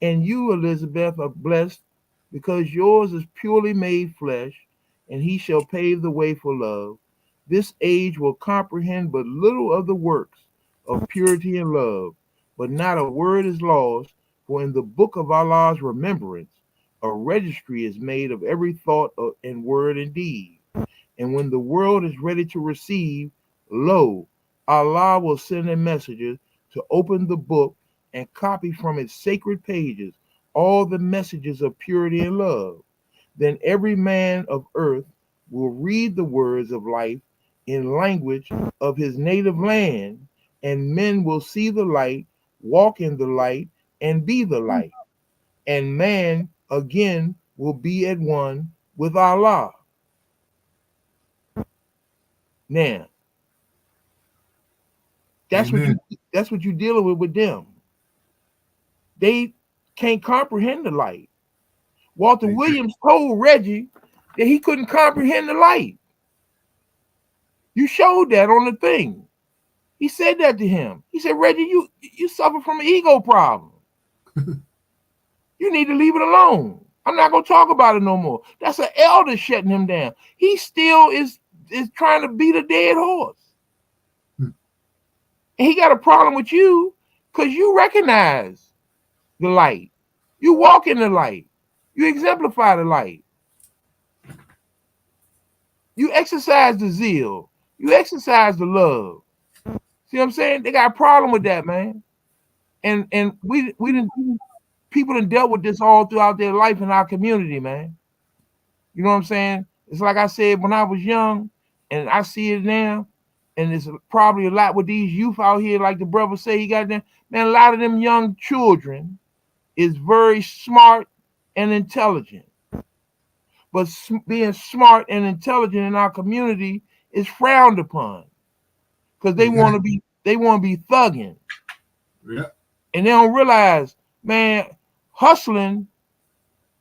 And you, Elizabeth, are blessed because yours is purely made flesh, and he shall pave the way for love. This age will comprehend but little of the works of purity and love, but not a word is lost, for in the book of Allah's remembrance, a registry is made of every thought and word and deed. And when the world is ready to receive, lo, Allah will send a messenger to open the book and copy from its sacred pages all the messages of purity and love. Then every man of earth will read the words of life in language of his native land, and men will see the light, walk in the light, and be the light. And man again will be at one with Allah. Now, Amen. that's what you're dealing with them. They can't comprehend the light. Walter They Williams told Reggie that he couldn't comprehend the light. You showed that on the thing. He said that to him. He said, Reggie, you suffer from an ego problem. You need to leave it alone. I'm not gonna talk about it no more. That's an elder shutting him down. He still is trying to beat a dead horse. And he got a problem with you because you recognize the light. You walk in the light. You exemplify the light. You exercise the zeal. You exercise the love. See what I'm saying? They got a problem with that, man. And we didn't people done dealt with this all throughout their life in our community, man. You know what I'm saying? It's like I said when I was young, and I see it now, and it's probably a lot with these youth out here, like the brother say he got them. Man, a lot of them young children is very smart and intelligent. But being smart and intelligent in our community is frowned upon because they want to be thugging. Yeah. And they don't realize, man, hustling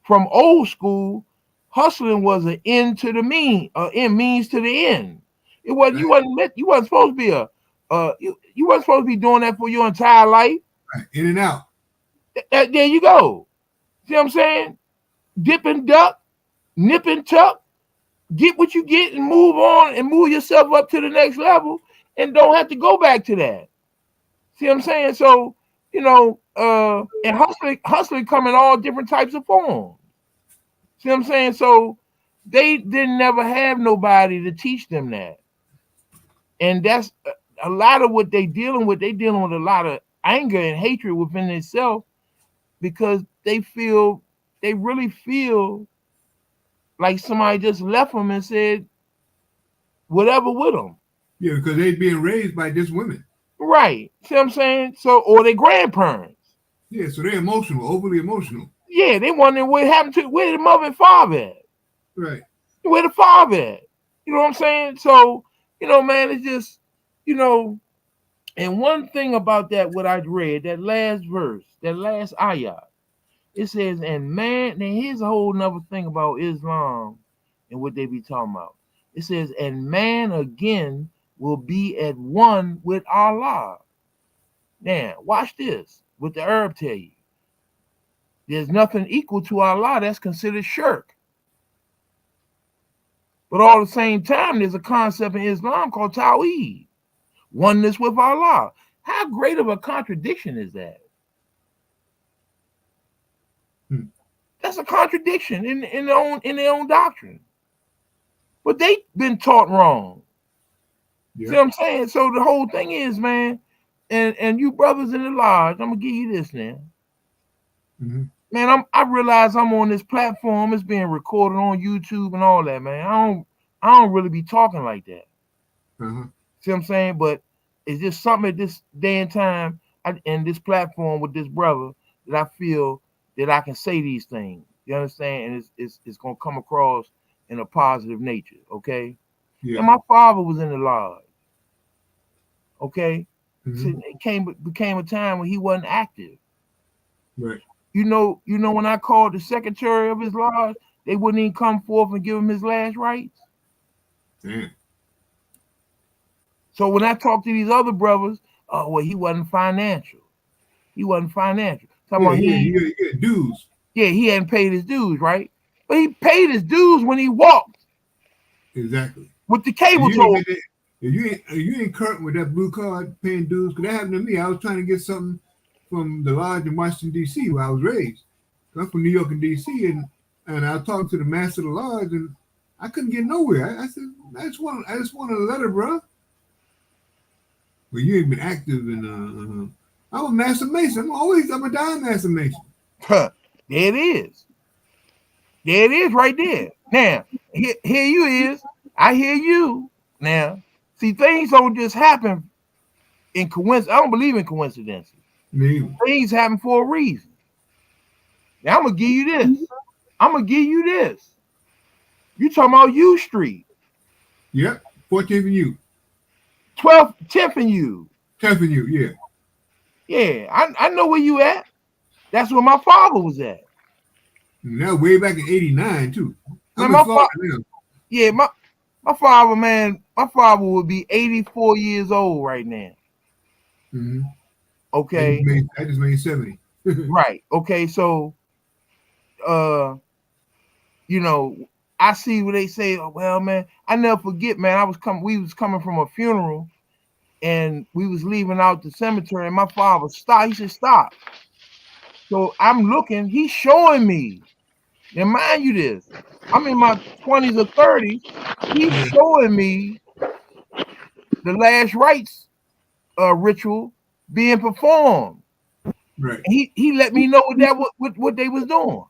from old school, hustling was an end to the means to the end. It wasn't you wasn't supposed to be a You weren't supposed to be doing that for your entire life. In and out. There you go. See what I'm saying? Dip and duck, nip and tuck, get what you get and move on and move yourself up to the next level and don't have to go back to that. See what I'm saying? So, and hustling come in all different types of forms. See what I'm saying? So they didn't never have nobody to teach them that. And that's a lot of what they dealing with. They dealing with a lot of anger and hatred within themselves because they really feel like somebody just left them and said whatever with them. Yeah, because they being raised by just women. Right. See what I'm saying? So, or their grandparents. Yeah, so they're emotional, overly emotional. Yeah, they wondering what happened to where the mother and father at. Right. Where the father at. You know what I'm saying? So, man, it's just, and one thing about that, what I read, that last verse, that last ayah, it says, and man, now here's a whole nother thing about Islam and what they be talking about. It says, and man again will be at one with Allah. Now, watch this. What the Arab tell you. There's nothing equal to Allah that's considered shirk. But all at the same time, there's a concept in Islam called Tawheed, oneness with Allah. How great of a contradiction is that? That's a contradiction in their own doctrine. But they've been taught wrong. Yeah. See what I'm saying? So the whole thing is, man, and you brothers in the lodge, I'm gonna give you this now. Mm-hmm. Man, I realize I'm on this platform. It's being recorded on YouTube and all that, man. I don't really be talking like that. Mm-hmm. See what I'm saying? But it's just something at this day and time and this platform with this brother that I feel that I can say these things. You understand? And it's gonna come across in a positive nature, okay? Yeah. And my father was in the lodge. Okay. Mm-hmm. So it became a time when he wasn't active. Right. You know, when I called the secretary of his lodge, they wouldn't even come forth and give him his last rites. Mm. So when I talked to these other brothers, oh well, he wasn't financial. He wasn't financial. He had dues. Yeah, he hadn't paid his dues, right? But he paid his dues when he walked. Exactly. With the cable toll. If you ain't current with that blue card paying dues, because that happened to me. I was trying to get something from the lodge in Washington, D.C., where I was raised. I'm from New York and D.C., and I was talking to the master of the lodge, and I couldn't get nowhere. I said, I just wanted a letter, bro. Well, you ain't been active in I'm a master mason. I'm a dying master mason. Huh. There it is. There it is right there. Now, here you is. I hear you. Now, see, things don't just happen in coincidence. I don't believe in coincidences. Things happen for a reason. Now, I'm going to give you this. I'm going to give you this. You talking about U Street. Yep. 14th and U. 10th and U. 10th and U, yeah. Yeah, I know where you at. That's where my father was at. Now, way back in 89, too. Man, my father, man, my father would be 84 years old right now. Mm-hmm. Okay. I just made 70. Right. Okay. So, I see what they say. Oh, well, man, I never forget, man. We was coming from a funeral, and we was leaving out the cemetery, and my father stopped. He said, "Stop." So I'm looking. He's showing me. Now, mind you, this. I'm in my 20s or 30s. He's showing me the last rites ritual being performed. Right. And he let me know what they was doing.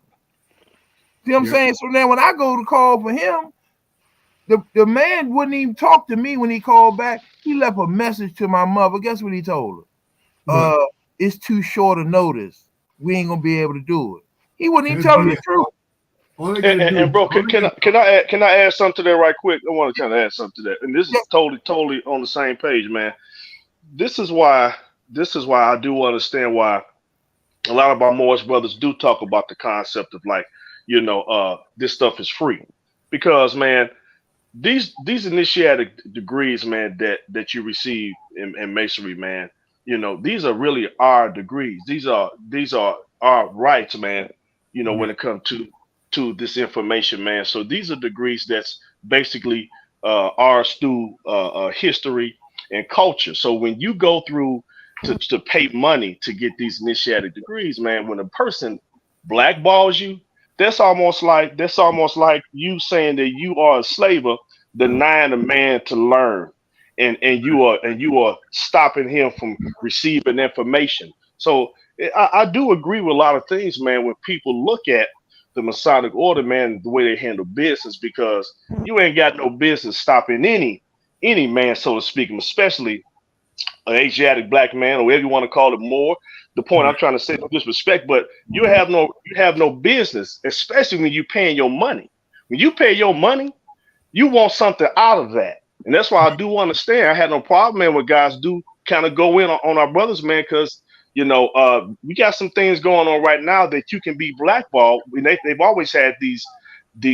See what I'm saying? So now when I go to call for him, the man wouldn't even talk to me when he called back. He left a message to my mother. Guess what he told her? It's too short a notice. We ain't gonna be able to do it. He wouldn't even tell her the truth. And bro, can I add something to that right quick? I want to kind of add something to that. And this is totally on the same page, man. This is why I do understand why a lot of our Moorish brothers do talk about the concept of, like, this stuff is free. Because, man, these initiatic degrees, man, that you receive in masonry, man, you know, these are really our degrees. These are our rights, man. You know, Yeah. when it comes to this information, man. So these are degrees that's basically ours through history and culture. So when you go through to pay money to get these initiatic degrees, man, when a person blackballs you, that's almost like you saying that you are a slaver, denying a man to learn, and you are stopping him from receiving information. So I do agree with a lot of things, man. When people look at the Masonic order, man, the way they handle business, because you ain't got no business stopping any man, so to speak, especially an Asiatic black man, or whatever you want to call it. More the point I'm Right. trying to say, no disrespect, but you have no business, especially when you paying your money. When you pay your money, you want something out of that. And that's why I do understand. I had no problem, man, when guys do kind of go in on our brothers, man, because we got some things going on right now that you can be blackballed. They've always had these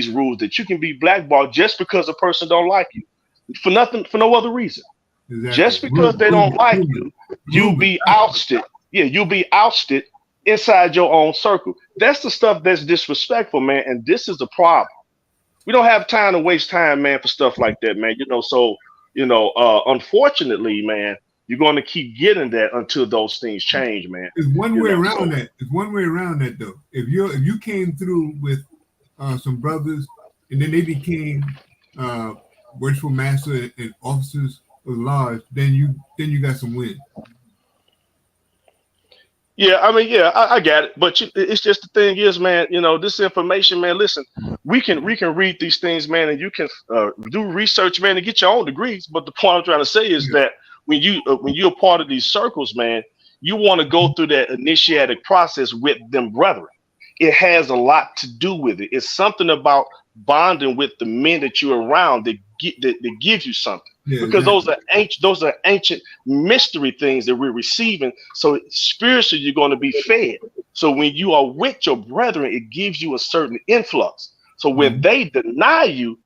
rules that you can be blackballed just because a person don't like you, for nothing, for no other reason. Exactly. Just because they don't like you, you'll Rumor. be ousted. Yeah, you'll be ousted inside your own circle. That's the stuff that's disrespectful, man. And this is the problem. We don't have time to waste time, man, for stuff like that, man. Unfortunately, man, you're going to keep getting that until those things change, man. There's one You way know, around so that. There's one way around that though. If you came through with some brothers and then they became uh, worshipful master and officers of the lodge, then you got some win. yeah, I mean, yeah, I got it. But it's just the thing is, man, this information, man. Listen, we can read these things, man, and you can do research, man, and get your own degrees. But the point I'm trying to say is Yeah. that when you're part of these circles, man, you want to go through that initiatic process with them, brethren. It has a lot to do with it. It's something about bonding with the men that you're around that gives you something, Yeah, because exactly. those are ancient mystery things that we're receiving. So spiritually, you're going to be fed. So when you are with your brethren, it gives you a certain influx. So when Mhm. they deny you,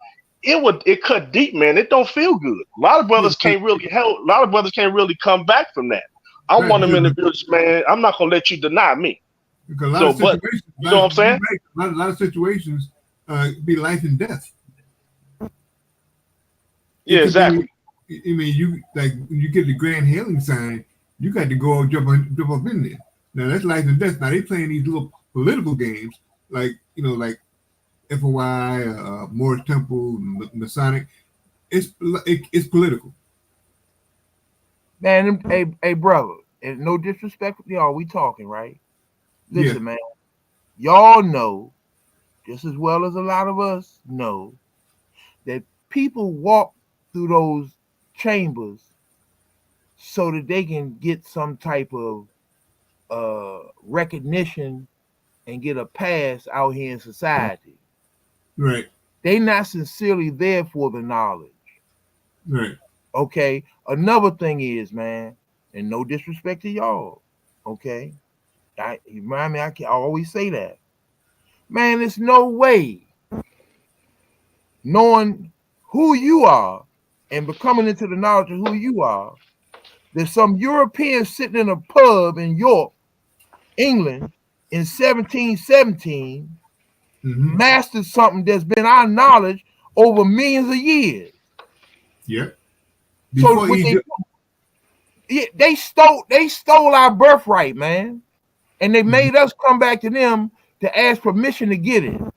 it cut deep, man. It don't feel good. A lot of Yeah, brothers can't really help. A lot of brothers can't really come back from that. I right, want them in the village, man. I'm not gonna let you deny me. because a lot So, of but situations, you know what I'm saying? a lot of situations be life and death. It Yeah, could be. exactly. I mean, you like when you get the grand hailing sign, you got to go jump up in there. Now that's life and death. Now they playing these little political games, like like FOI, Morris Temple, Masonic. It's political. Man, hey, brother, and no disrespect to y'all, we talking, right? Yeah, Listen, man, y'all know just as well as a lot of us know that people walk through those chambers so that they can get some type of recognition and get a pass out here in society. right, They not sincerely there for the knowledge. right. Okay. Another thing is, man, and no disrespect to y'all. Okay. You remind me, I always say that. Man, there's no way knowing who you are and becoming into the knowledge of who you are, there's some European sitting in a pub in York, England, in 1717, Mm-hmm. mastered something that's been our knowledge over millions of years. Yep. So Before what Egypt. they stole our birthright, man, and they Mhm. made us come back to them to ask permission to get it. You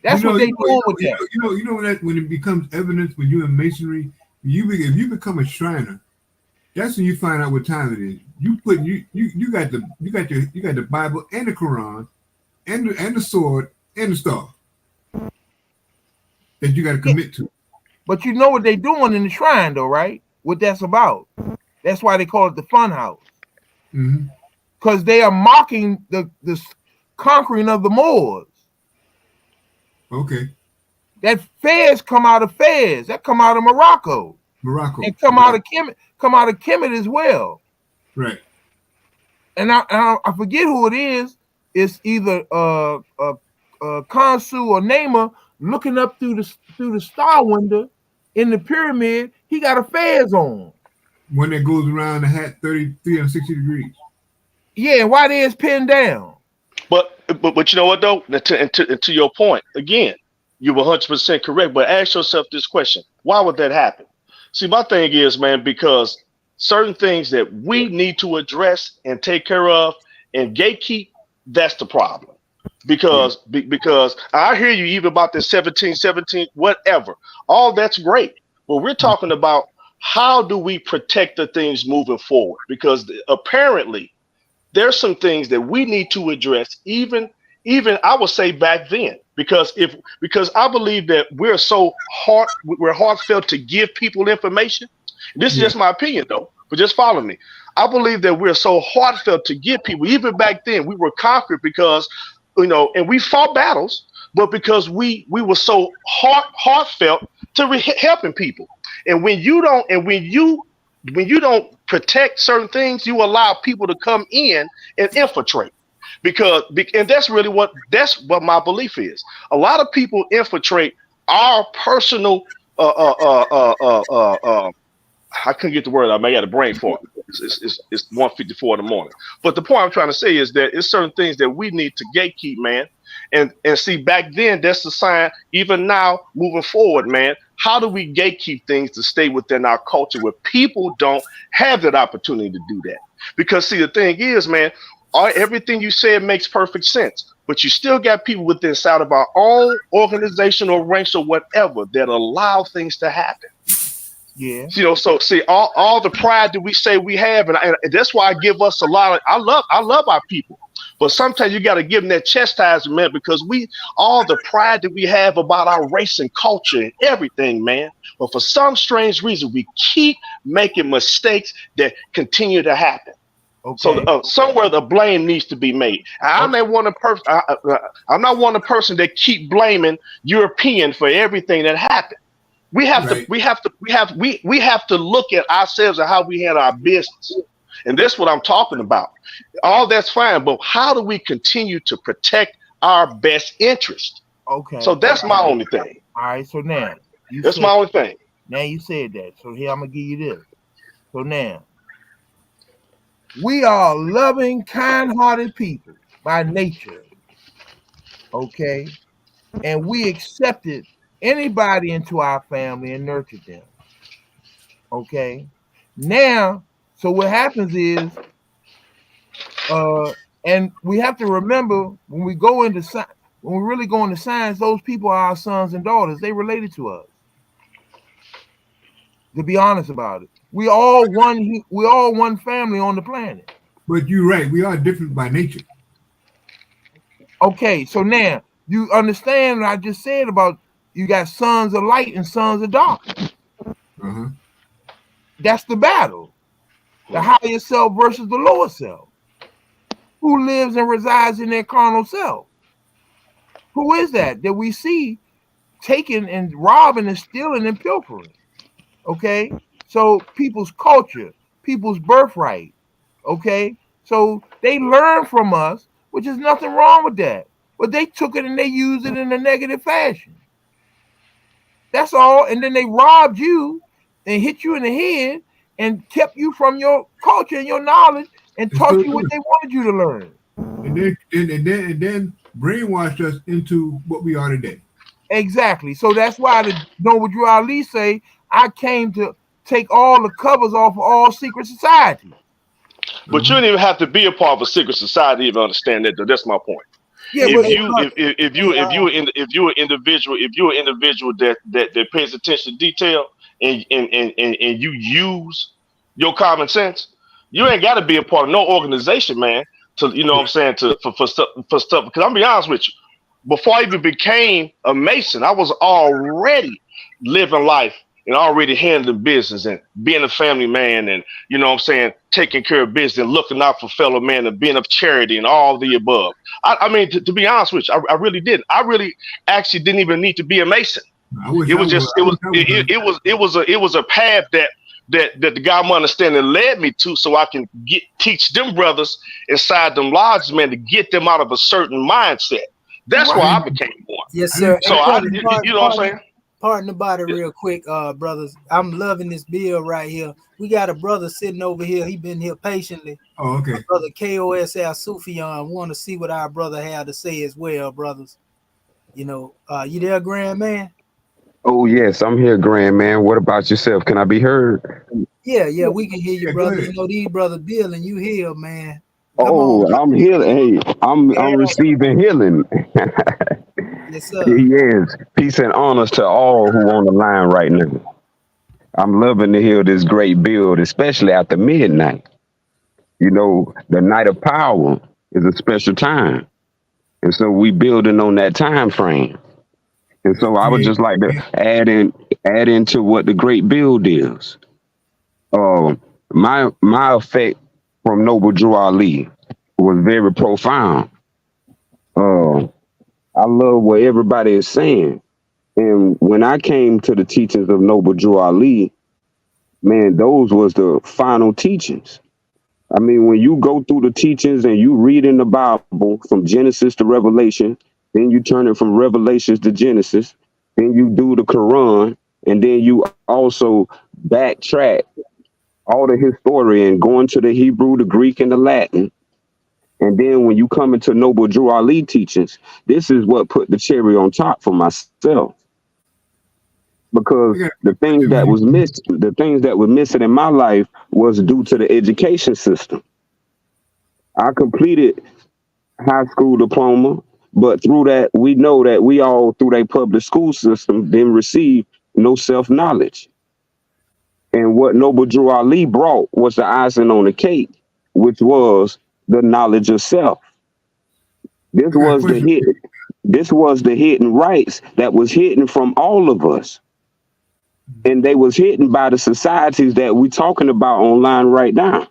That's know, what you they know, doing with that. you know that when it becomes evidence when you're in masonry, if you become a Shriner, that's when you find out what time it is. You got the Bible and the Quran and the sword and the star that you got to Yeah, commit to. but you know what they doing in the shrine, though, right? What that's about. That's why they call it the fun house. Mm-hmm. Because they are mocking the conquering of the Moors. Okay, That Fez come out of Fez. That come out of Morocco. Morocco. And come out of Kemet as well. Right. And I forget who it is. It's either Khonsu or Nama looking up through the star window in the pyramid. He got a fez on. One that goes around the hat 360 degrees. Yeah, and why they is pinned down? But you know what though? To your point again, you were 100% correct. But ask yourself this question: why would that happen? See, my thing is, man, because certain things that we need to address and take care of and gatekeep, that's the problem. Because I hear you even about the 17, whatever. All that's great. But we're talking about how do we protect the things moving forward? Because apparently there's some things that we need to address, even I would say back then, because I believe that we're heartfelt to give people information. This is just my opinion though, but just follow me. I believe that we're so heartfelt to give people, even back then we were conquered because, and we fought battles, but because we were so heartfelt to helping people. And when you don't protect certain things, you allow people to come in and infiltrate. And that's what my belief is. A lot of people infiltrate our personal I couldn't get the word. I may have a brain fart. It's 1:54 in the morning. But the point I'm trying to say is that it's certain things that we need to gatekeep, man. And see, back then, that's the sign. Even now, moving forward, man, how do we gatekeep things to stay within our culture where people don't have that opportunity to do that? Because see, the thing is, man, everything you said makes perfect sense. But you still got people within inside of our own organizational ranks or whatever that allow things to happen. Yeah. So see, all the pride that we say we have, and that's why I give us a lot of. I love our people, but sometimes you got to give them that chastisement, man, because all the pride that we have about our race and culture and everything, man. But for some strange reason, we keep making mistakes that continue to happen. Okay. So somewhere the blame needs to be made. I'm not one person that keep blaming European for everything that happened. We have to look at ourselves and how we handle our business. And that's what I'm talking about. All that's fine, but how do we continue to protect our best interest? Okay. So that's my only thing. All right. So now that's my only thing. Now you said that. So here I'm gonna give you this. So now we are loving, kind-hearted people by nature. Okay. And we accepted anybody into our family and nurtured them. Okay. Now, so what happens is, and we have to remember when we really go into science, those people are our sons and daughters. They related to us. To be honest about it, we all one family on the planet. But you're right. We are different by nature. Okay. So now you understand what I just said about you got sons of light and sons of darkness. Uh-huh. That's the battle. The higher self versus the lower self. Who lives and resides in their carnal self? Who is that we see taking and robbing and stealing and pilfering? Okay? So people's culture, people's birthright. Okay? So they learn from us, which is nothing wrong with that. But they took it and they used it in a negative fashion. That's all. And then they robbed you and hit you in the head and kept you from your culture and your knowledge and taught you what they wanted you to learn. And then brainwashed us into what we are today. Exactly. So that's why the Noble Drew Ali say, I came to take all the covers off of all secret societies. But you don't even have to be a part of a secret society to even understand that, though. That's my point. Yeah, if you're an individual that pays attention to detail and you use your common sense, you ain't got to be a part of no organization, man. For stuff. Because I'm gonna be honest with you, before I even became a Mason, I was already living life and already handling business and being a family man and taking care of business and looking out for fellow men and being of charity and all the above. I mean, to be honest with you, I really didn't. I really actually didn't even need to be a Mason. It was a path that the God my understanding led me to, so I can teach them brothers inside them lodges, man, to get them out of a certain mindset. That's why I became one. Yes, I sir. didn't. Hey, So you know what I'm pardon, saying? pardon about it Yeah. real quick, brothers. I'm loving this bill right here. We got a brother sitting over here. He been here patiently. Oh, okay. Brother KOS Al Sufyan. Want to see what our brother had to say as well, brothers. You know, you there, grand man? Oh, yes, I'm here, Grand Man. What about yourself? Can I be heard? Yeah, we can hear you, Yeah, go brother. You ahead. know, these brother Bill and you here, man. Come on, Oh, brother. I'm healing. Hey, I'm Yeah, receiving healing. yes, sir. Yes. Peace and honors to all who on the line right now. I'm loving to hear this great build, especially after midnight. You know, the night of power is a special time. And so we building on that time frame. And That's so I would creative. just like to add into what the great build is. My effect from Noble Drew Ali was very profound. Uh, I love what everybody is saying. And when I came to the teachings of Noble Drew Ali, man, those was the final teachings. I mean, when you go through the teachings and you read in the Bible from Genesis to Revelation, then you turn it from Revelations to Genesis, then you do the Quran, and then you also backtrack all the historian, going to the Hebrew, the Greek, and the Latin. And then when you come into Noble Drew Ali teachings, this is what put the cherry on top for myself. I Because got a the things question when that you. was missed, the things that were missing in my life was due to the education system. I completed high school diploma, but through that, we know that we all through that public school system didn't receive no self knowledge. And what Noble Drew Ali brought was the icing on the cake, which was the knowledge of self. This I got a was the question. hit. This was the hidden rights that was hidden from all of us, and they was hidden by the societies that we talking about online right now.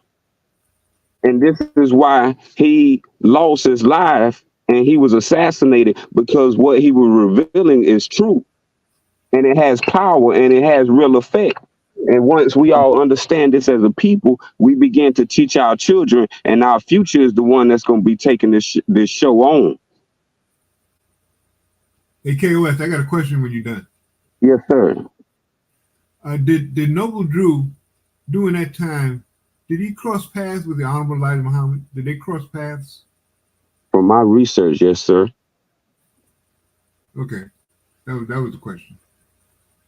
And this is why he lost his life and he was assassinated, because what he was revealing is true, and it has power and it has real effect. And once we all understand this as a people, we begin to teach our children, and our future is the one that's going to be taking this show on. Hey, KOS, I got a question when you're done. Yes, sir. Did Noble Drew during that time? Did he cross paths with the Honorable Elijah Muhammad? Did they cross paths? For my research, yes, sir. Okay, that was the question.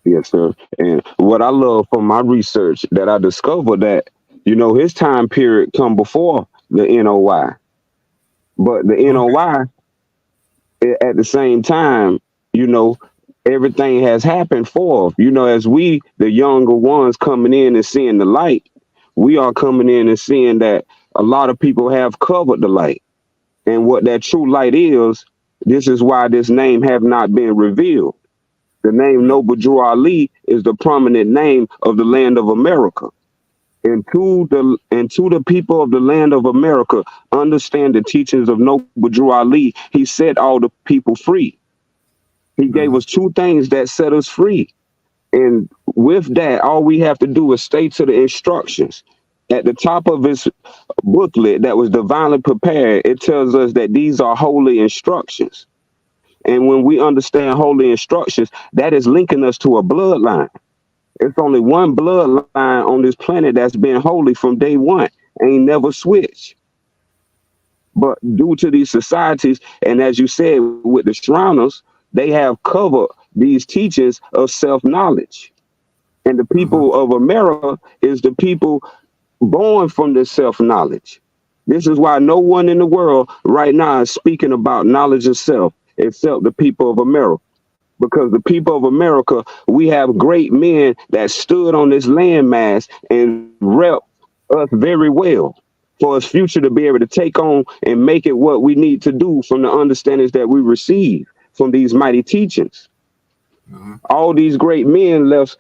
Yes, sir. And what I love from my research that I discovered that, his time period come before the NOY. But the Okay. NOY, at the same time, you know, everything has happened for us. As we, the younger ones, coming in and seeing the light, we are coming in and seeing that a lot of people have covered the light. And what that true light is, this is why this name have not been revealed. The name Noble Drew Ali is the prominent name of the land of America. And to the people of the land of America, understand the teachings of Noble Drew Ali. He set all the people free. He gave Uh-huh. us two things that set us free. And with that, all we have to do is stay to the instructions. At the top of his booklet that was divinely prepared, it tells us that these are holy instructions. And when we understand holy instructions, that is linking us to a bloodline. It's only one bloodline on this planet that's been holy from day one, ain't never switched. But due to these societies, and as you said with the Shriners, they have covered these teachings of self-knowledge. And the Uh-huh. people of America is the people born from this self-knowledge. This is why no one in the world right now is speaking about knowledge of self except the people of America. Because the people of America, we have great men that stood on this landmass and rep us very well for us future to be able to take on and make it what we need to do from the understandings that we receive from these mighty teachings. Uh-huh. All these great men left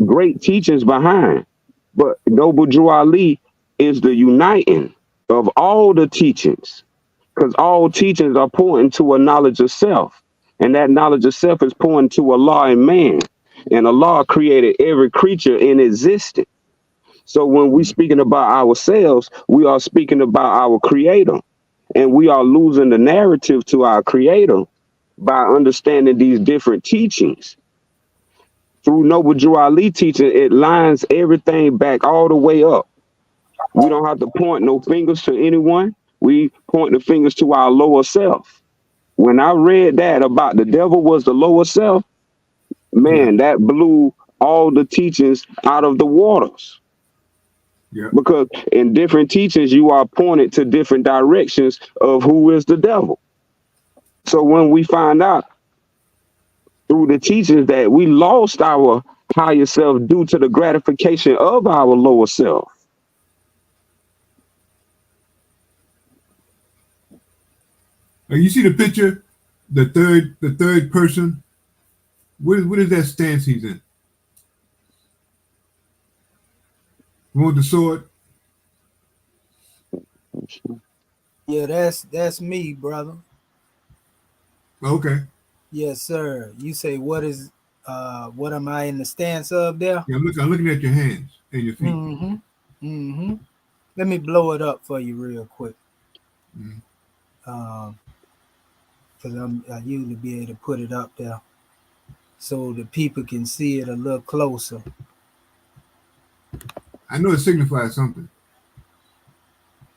great teachings behind, but Noble Drew Ali is the uniting of all the teachings, because all teachings are pointing to a knowledge of self, and that knowledge of self is pointing to Allah and man, and Allah created every creature in existence. So when we speaking about ourselves, we are speaking about our creator, and we are losing the narrative to our creator by understanding these different teachings. Through Noble Drew Ali teaching, it lines everything back all the way up. We don't have to point no fingers to anyone. We point the fingers to our lower self. When I read that about the devil was the lower self, Yeah. man, that blew all the teachings out of the waters. Yeah. Because in different teachings, you are pointed to different directions of who is the devil. So when we find out through the teachings that we lost our higher self due to the gratification of our lower self, You see the picture, the third person. What is that stance he's in? You want the sword? Yeah, that's me, brother. Okay. Yes, sir. You say what am I in the stance of there? Yeah, I'm looking at your hands and your feet. Mm-hmm. Mm-hmm. Let me blow it up for you real quick. Mhm. Because I usually be able to put it up there so the people can see it a little closer. I know it signifies something.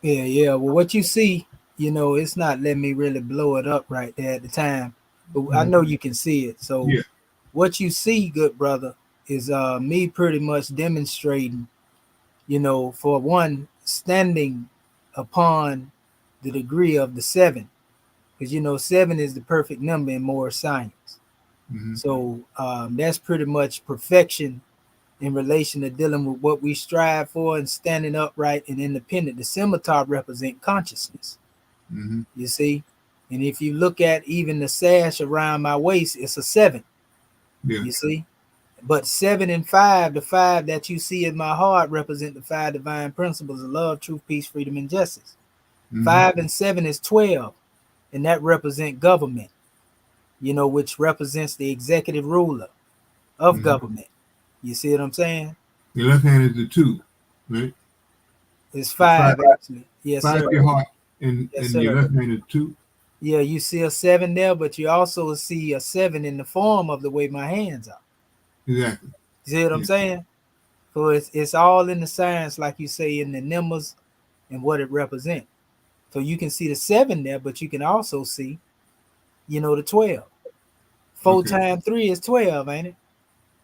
Yeah. Well, what you see, it's not letting me really blow it up right there at the time. But I know you can see it. So Yeah. what you see, good brother, is me pretty much demonstrating, for one, standing upon the degree of the 7. Because 7 is the perfect number in more science. Mm-hmm. So that's pretty much perfection in relation to dealing with what we strive for and standing upright and independent. The scimitar represent consciousness, Mm-hmm. you see. And if you look at even the sash around my waist, it's a 7, Yeah. you see. But 7 and 5, the 5 that you see in my heart represent the 5 divine principles of love, truth, peace, freedom, and justice. Mm-hmm. 5 and 7 is 12, and that represent government, which represents the executive ruler of Mm-hmm. government. You see what I'm saying? Your left hand is the 2, right? It's The 5 actually. Yes, 5 sir. your heart, and Yes, your sir. left hand is 2. Yeah, you see a 7 there, but you also see a 7 in the form of the way my hands are. Exactly. You see what I'm saying? So it's all in the science, like you say, in the numbers and what it represents. So you can see the 7 there, but you can also see, the 12. 4 times 3 is 12, ain't it?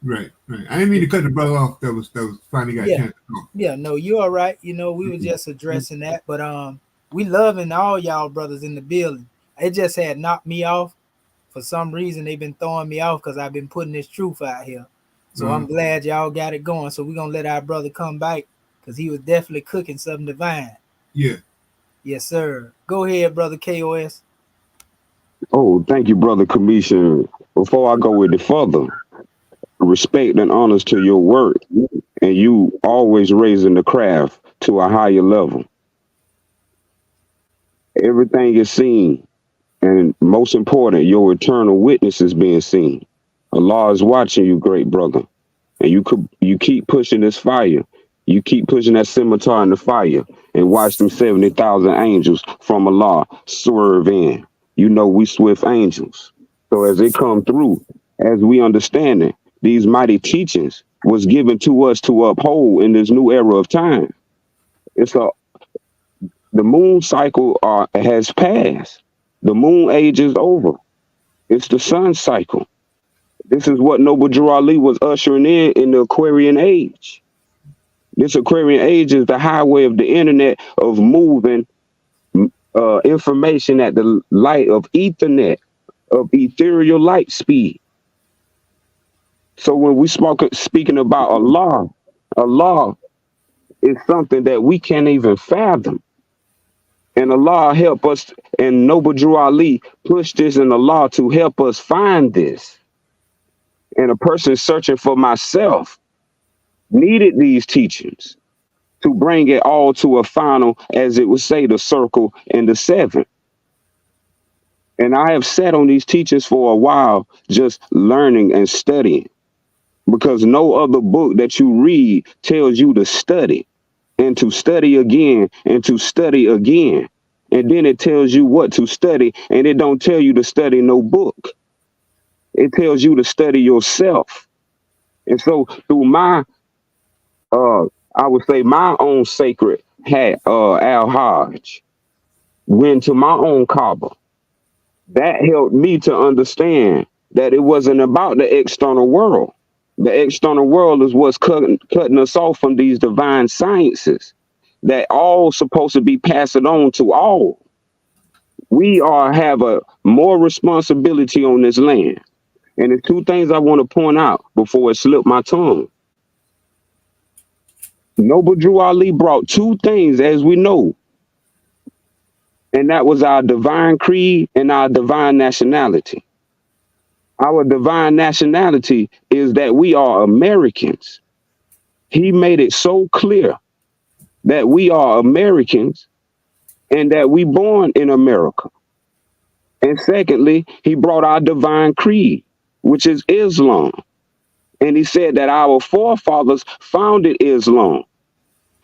Right. I didn't mean to cut the brother off. That was finally got a Yeah. chance to talk. Yeah, no, you're all right. We were just addressing that, but we loving all y'all brothers in the building. It just had knocked me off. For some reason, they've been throwing me off because I've been putting this truth out here. So I'm glad y'all got it going. So we're gonna let our brother come back because he was definitely cooking something divine. Yeah. Yes, sir. Go ahead, brother KOS. oh, thank you, brother Commission. Before I go any further, respect and honors to your work, and you always raising the craft to a higher level. Everything is seen, and most important, your eternal witness is being seen. Allah is watching you, great brother, and you keep pushing this fire. You keep pushing that scimitar in the fire, and watch them 70,000 angels from Allah swerve in. We swift angels. So as they come through, as we understand it, these mighty teachings was given to us to uphold in this new era of time. It's the moon cycle has passed. The moon age is over. It's the sun cycle. This is what Noble Drew Ali was ushering in the Aquarian age. This Aquarian age is the highway of the internet of moving information at the light of Ethernet, of ethereal light speed. So when we speaking about Allah is something that we can't even fathom. And Allah help us, and Noble Drew Ali push this in Allah to help us find this. And a person searching for myself needed these teachings to bring it all to a final, as it would say, the circle and the 7. And I have sat on these teachings for a while, just learning and studying, because no other book that you read tells you to study and to study again and to study again. And then it tells you what to study, and it don't tell you to study no book. It tells you to study yourself. And so through my I would say my own sacred hat, Al Hajj, went to my own Kaaba. That helped me to understand that it wasn't about the external world. The external world is what's cutting us off from these divine sciences that all supposed to be passed on to all. We are have a more responsibility on this land. And there's two things I want to point out before it slipped my tongue. Noble Drew Ali brought two things, as we know, and that was our divine creed and our divine nationality. Our divine nationality is that we are Americans. He made it so clear that we are Americans and that we born in America. And secondly, he brought our divine creed, which is Islam. And he said that our forefathers founded Islam.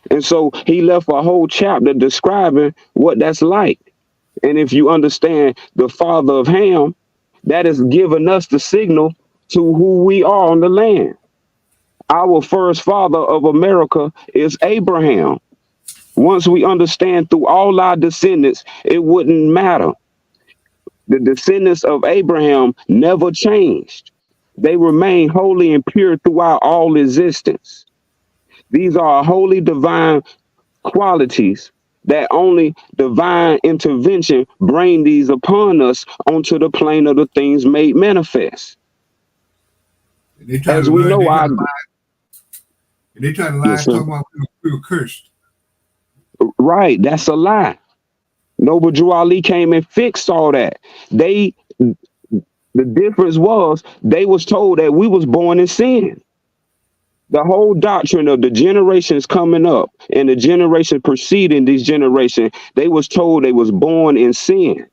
And so he left a whole chapter describing what that's like. And if you understand the father of Ham, that is giving us the signal to who we are on the land. Our first father of America is Abraham. Once we understand through all our descendants, it wouldn't matter. The descendants of Abraham never changed. They remain holy and pure throughout all existence. These are holy divine qualities that only divine intervention bring these upon us onto the plane of the things made manifest. As we know, they try to lie, talking about we were cursed. Right, that's a lie. Noble Drew Ali came and fixed all that. The difference was they was told that we was born in sin. The whole doctrine of the generations coming up and the generation preceding this generation, they was told they was born in sin.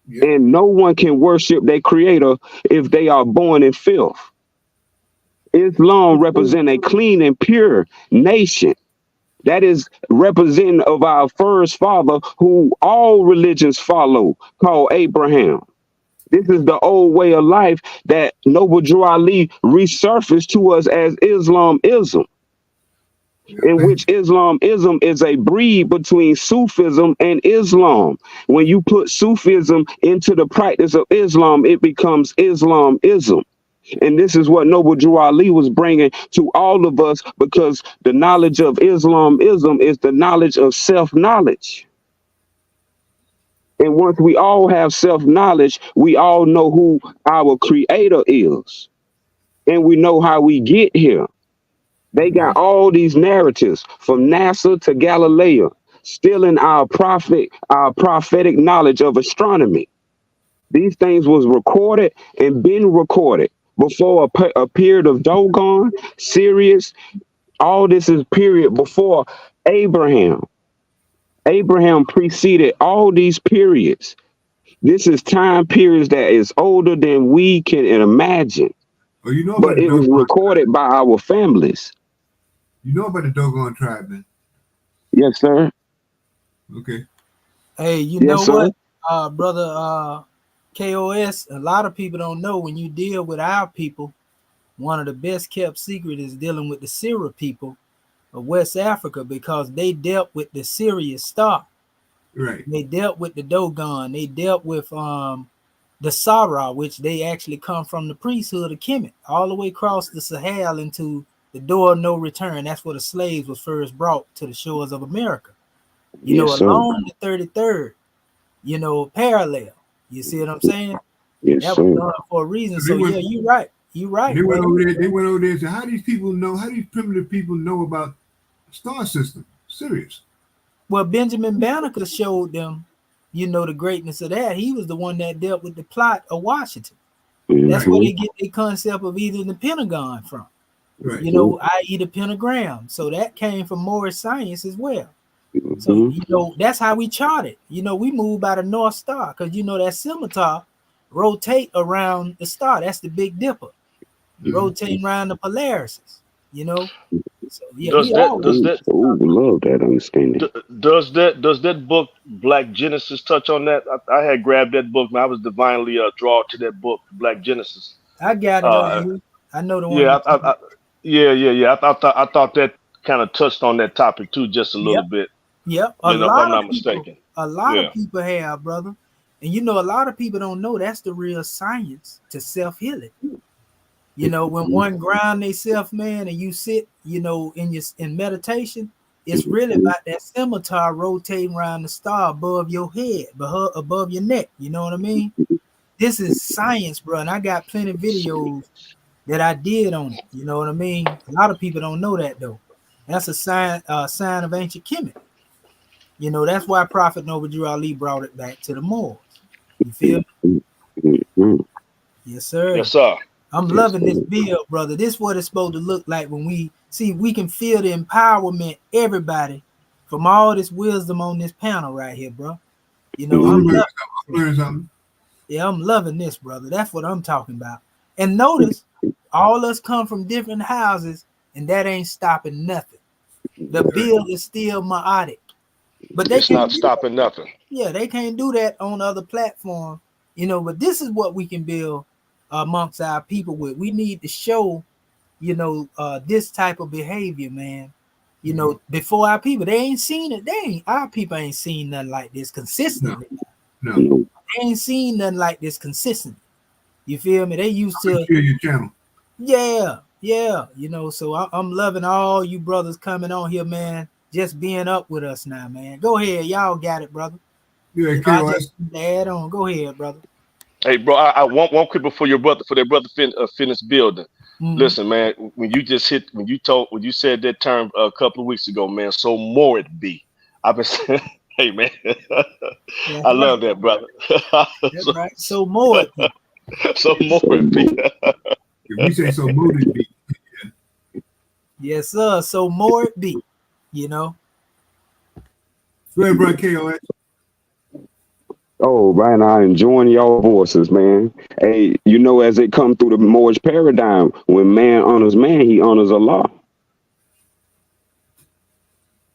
Yep. And no one can worship their creator if they are born in filth. Islam represents a clean and pure nation. That is representative of our first father who all religions follow, called Abraham. This is the old way of life that Noble Drew Ali resurfaced to us as Islamism, in which Islamism is a breed between Sufism and Islam. When you put Sufism into the practice of Islam, it becomes Islamism. And this is what Noble Drew Ali was bringing to all of us, because the knowledge of Islamism is the knowledge of self-knowledge. And once we all have self-knowledge, we all know who our creator is. And we know how we get here. They got all these narratives from NASA to Galileo, stealing our prophetic knowledge of astronomy. These things was recorded and been recorded before a period of Dogon, Sirius. All this is period before Abraham. Abraham preceded all these periods. This is time periods that is older than we can imagine. Oh, you know, but it was recorded by our families. You know about the Dogon tribe, man? Yes, sir. Okay. Hey, you know what, brother KOS, a lot of people don't know, when you deal with our people, one of the best kept secret is dealing with the Syria people of West Africa, because they dealt with the Sirius star. Right. They dealt with the Dogon. They dealt with the Sarah, which they actually come from the priesthood of Kemet, all the way across the Sahel into the door of no return. That's where the slaves was first brought to the shores of America. You know, along the 33rd, you know, parallel. You see what I'm saying? Yes, that was done for a reason. So yeah, you're right. You're right. They went over there and said, how these people know, how these primitive people know about star system? Serious. Well, Benjamin Banneker showed them, you know, the greatness of that. He was the one that dealt with the plot of Washington. That's where they get the concept of either the Pentagon from. Right. You know, i.e. the pentagram. So that came from Moorish science as well. So, you know, that's how we charted. You know, we move by the North Star, because, you know, that scimitar rotate around the star. That's the Big Dipper. Rotating around the Polarises. you know. So yeah, Does we that all does that Love that understanding. does that book Black Genesis touch on that? I had grabbed that book, man. I was divinely drawn to that book, Black Genesis. I got it over Uh, here. I know the one yeah, you. yeah. I thought that kind of touched on that topic too, just a little Yep, bit. yep. You know, if I'm not mistaken. A lot of Yeah. people have, brother. And you know, a lot of people don't know that's the real science to self healing. You know, when one ground themselves, man, and you sit, you know, in meditation, it's really about that scimitar rotating around the star above your head, above your neck. You know what I mean? This is science, bro. And I got plenty of videos that I did on it. You know what I mean? A lot of people don't know that though. That's a sign of ancient Kemet. You know, that's why Prophet Noble Drew Ali brought it back to the Moors. You feel me? Mhm. Yes, sir. Yes, sir. I'm Yes, loving this sir. build, brother. This is what it's supposed to look like when we can feel the empowerment, everybody, from all this wisdom on this panel right here, bro. You know, I'm I'm learning loving something. I'm this. learning something. Yeah, I'm loving this, brother. That's what I'm talking about. And notice, all us come from different houses, and that ain't stopping nothing. The build is still chaotic, but they It's not can't do that. stopping nothing. Yeah, they can't do that on other platforms, you know. But this is what we can build amongst our people with. We need to show, you know, this type of behavior, man. You know, before our people, they ain't seen it. Our people ain't seen nothing like this No, consistently. no. They ain't seen nothing like this consistently. You feel me? They used to, Share your channel. yeah, yeah. You know, so I'm loving all you brothers coming on here, man. Just being up with us now, man. Go ahead, y'all got it, brother. Yeah, You know, I KOS. just add on. Go ahead, brother. Hey, bro, I want one quick before for their brother finish building. Mhm. Listen, man, when you said that term a couple of weeks ago, man, so more it be. I've been saying, hey, man, That's I right. love that, brother. That's so, right. So more it be. so more it be. If we say so, motive be. Yes, sir. So more it be. You know. Go ahead, brother KOS. Oh, right now, enjoying y'all voices, man. Hey, you know, as it come through the Moorish paradigm, when man honors man, he honors Allah.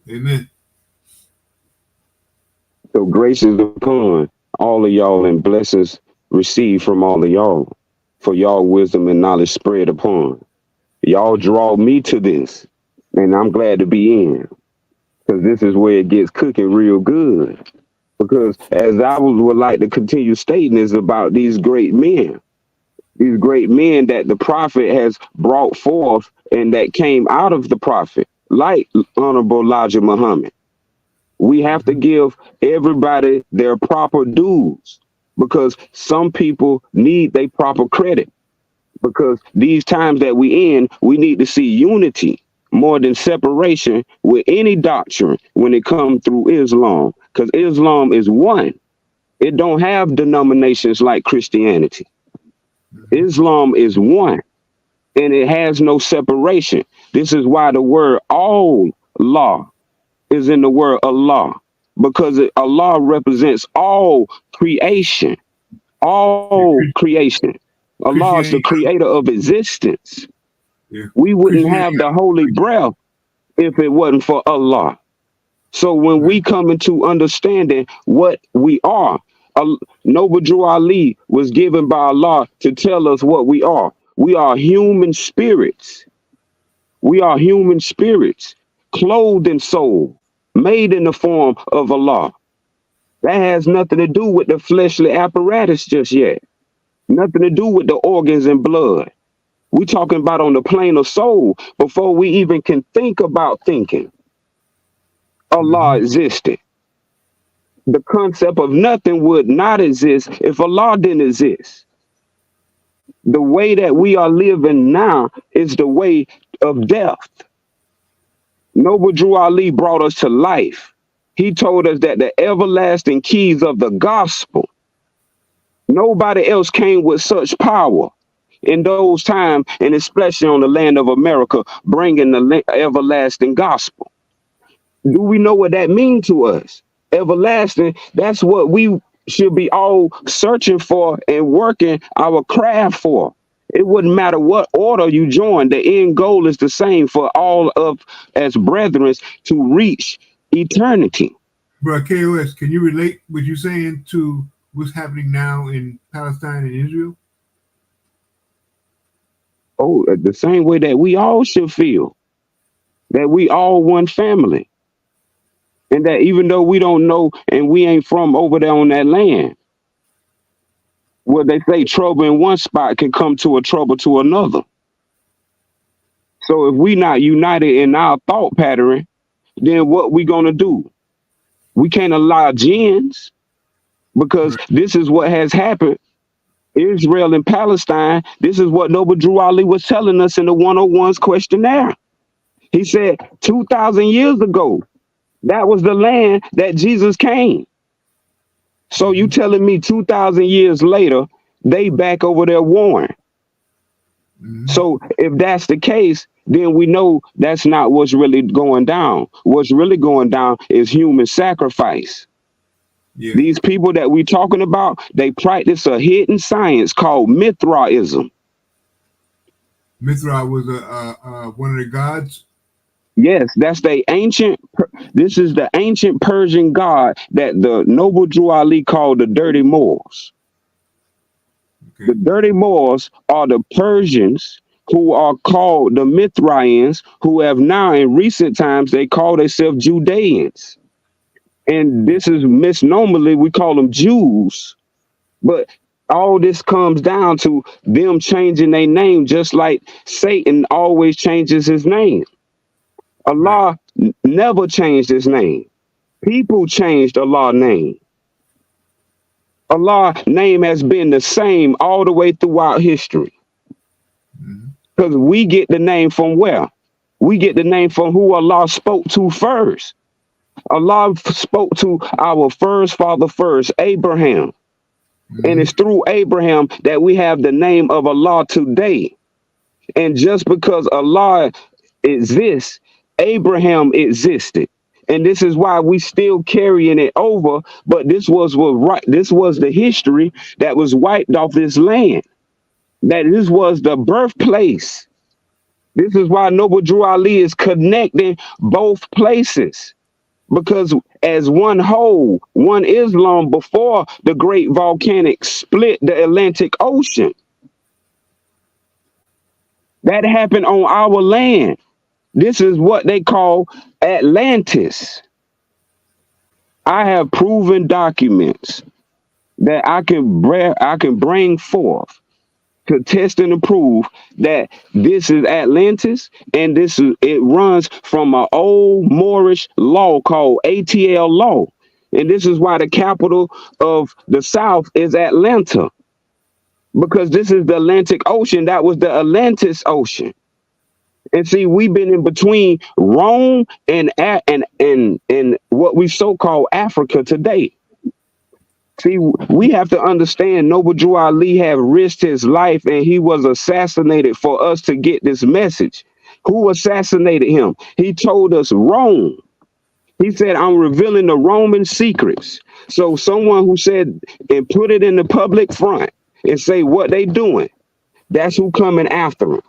Amen. So grace is upon all of y'all and blessings received from all of y'all. For y'all wisdom and knowledge spread upon. Y'all draw me to this, and I'm glad to be in. Because this is where it gets cooking real good. Because as I would like to continue stating is about these great men that the prophet has brought forth and that came out of the prophet, like Honorable Elijah Muhammad. We have to give everybody their proper dues because some people need their proper credit. Because these times that we in, we need to see unity more than separation with any doctrine when it comes through Islam. Because Islam is one. It don't have denominations like Christianity. Islam is one and it has no separation. This is why the word all law is in the word Allah because Allah represents all creation, all creation. Allah is the Christianity. creator of existence. Yeah. We wouldn't Christianity. have the holy breath if it wasn't for Allah. So when we come into understanding what we are, Noble Drew Ali was given by Allah to tell us what we are. We are human spirits. We are human spirits, clothed in soul, made in the form of Allah. That has nothing to do with the fleshly apparatus just yet. Nothing to do with the organs and blood. We talking about on the plane of soul before we even can think about thinking. Allah existed. The concept of nothing would not exist if Allah didn't exist. The way that we are living now is the way of death. Noble Drew Ali brought us to life. He told us that the everlasting keys of the gospel, nobody else came with such power in those times, and especially on the land of America, bringing the everlasting gospel. Do we know what that means to us? Everlasting, that's what we should be all searching for and working our craft for. It wouldn't matter what order you join. The end goal is the same for all of as brethren to reach eternity. Bro, KOS, can you relate what you're saying to what's happening now in Palestine and Israel? Oh, the same way that we all should feel, that we all one family. And that even though we don't know and we ain't from over there on that land, well, they say trouble in one spot can come to a trouble to another. So if we not united in our thought pattern, then what we gonna do? We can't allow gens, because Right. this is what has happened. Israel and Palestine, this is what Noble Drew Ali was telling us in the 101's questionnaire. He said 2,000 years ago, that was the land that Jesus came. So you telling me 2,000 years later, they back over there warring. So if that's the case, then we know that's not what's really going down. What's really going down is human sacrifice. Yeah. These people that we talking about, they practice a hidden science called Mithraism. Mithra was one of the gods. Yes, that's the ancient. This is the ancient Persian god that the Noble Drew Ali called the Dirty Moors. Okay. The Dirty Moors are the Persians who are called the Mithraeans, who have now in recent times they call themselves Judeans. And this is misnomerly, we call them Jews. But all this comes down to them changing their name, just like Satan always changes his name. Allah never changed his name. People changed Allah's name. Allah's name has been the same all the way throughout history. Because we get the name from where? We get the name from who Allah spoke to first. Allah spoke to our first father first, Abraham. And it's through Abraham that we have the name of Allah today. And just because Allah exists, Abraham existed. And this is why we still carrying it over. But this was what right. This was the history that was wiped off this land. That this was the birthplace. This is why Noble Drew Ali is connecting both places. Because as one whole, one Islam before the great volcanic split the Atlantic Ocean. That happened on our land. This is what they call Atlantis. I have proven documents that I can bring forth to test and to prove that this is Atlantis, and it runs from an old Moorish law called ATL law. And this is why the capital of the South is Atlanta, because this is the Atlantic Ocean. That was the Atlantis Ocean. And see, we've been in between Rome and what we so-called Africa today. See, we have to understand Noble Drew Ali have risked his life, and he was assassinated for us to get this message. Who assassinated him? He told us Rome. He said, I'm revealing the Roman secrets. So someone who said and put it in the public front and say what they doing, that's who coming after him.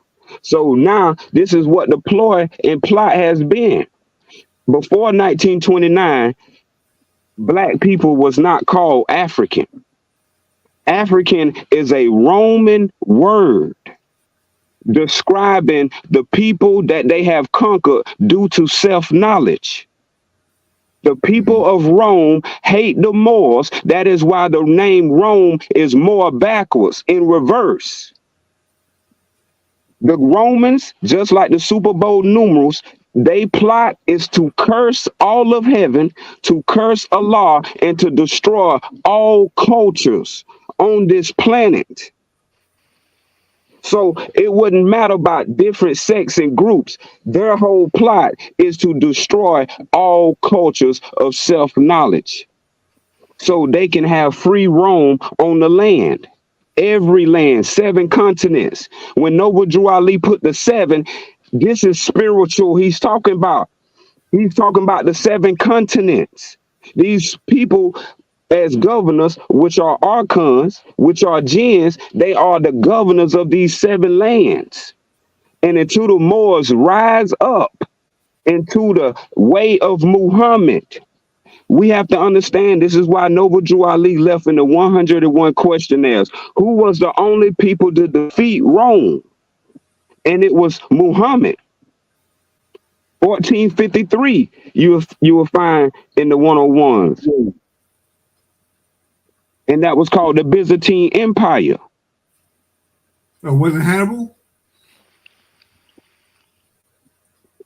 So now this is what the ploy and plot has been. Before 1929, Black people was not called African. African is a Roman word describing the people that they have conquered due to self-knowledge. The people of Rome hate the Moors. That is why the name Rome is more backwards, in reverse. The Romans, just like the Super Bowl numerals, they plot is to curse all of heaven, to curse Allah, and to destroy all cultures on this planet. So it wouldn't matter about different sects and groups. Their whole plot is to destroy all cultures of self-knowledge, so they can have free roam on the land. Every land, 7 continents. When Noble Drew Ali put the 7, this is spiritual. He's talking about the 7 continents. These people as governors, which are archons, which are jinns. They are the governors of these 7 lands. And until the Moors rise up into the way of Muhammad, we have to understand this is why Noble Drew Ali left in the 101 questionnaires. Who was the only people to defeat Rome? And it was Muhammad. 1453, you will find in the 101s. And that was called the Byzantine Empire. So wasn't Hannibal?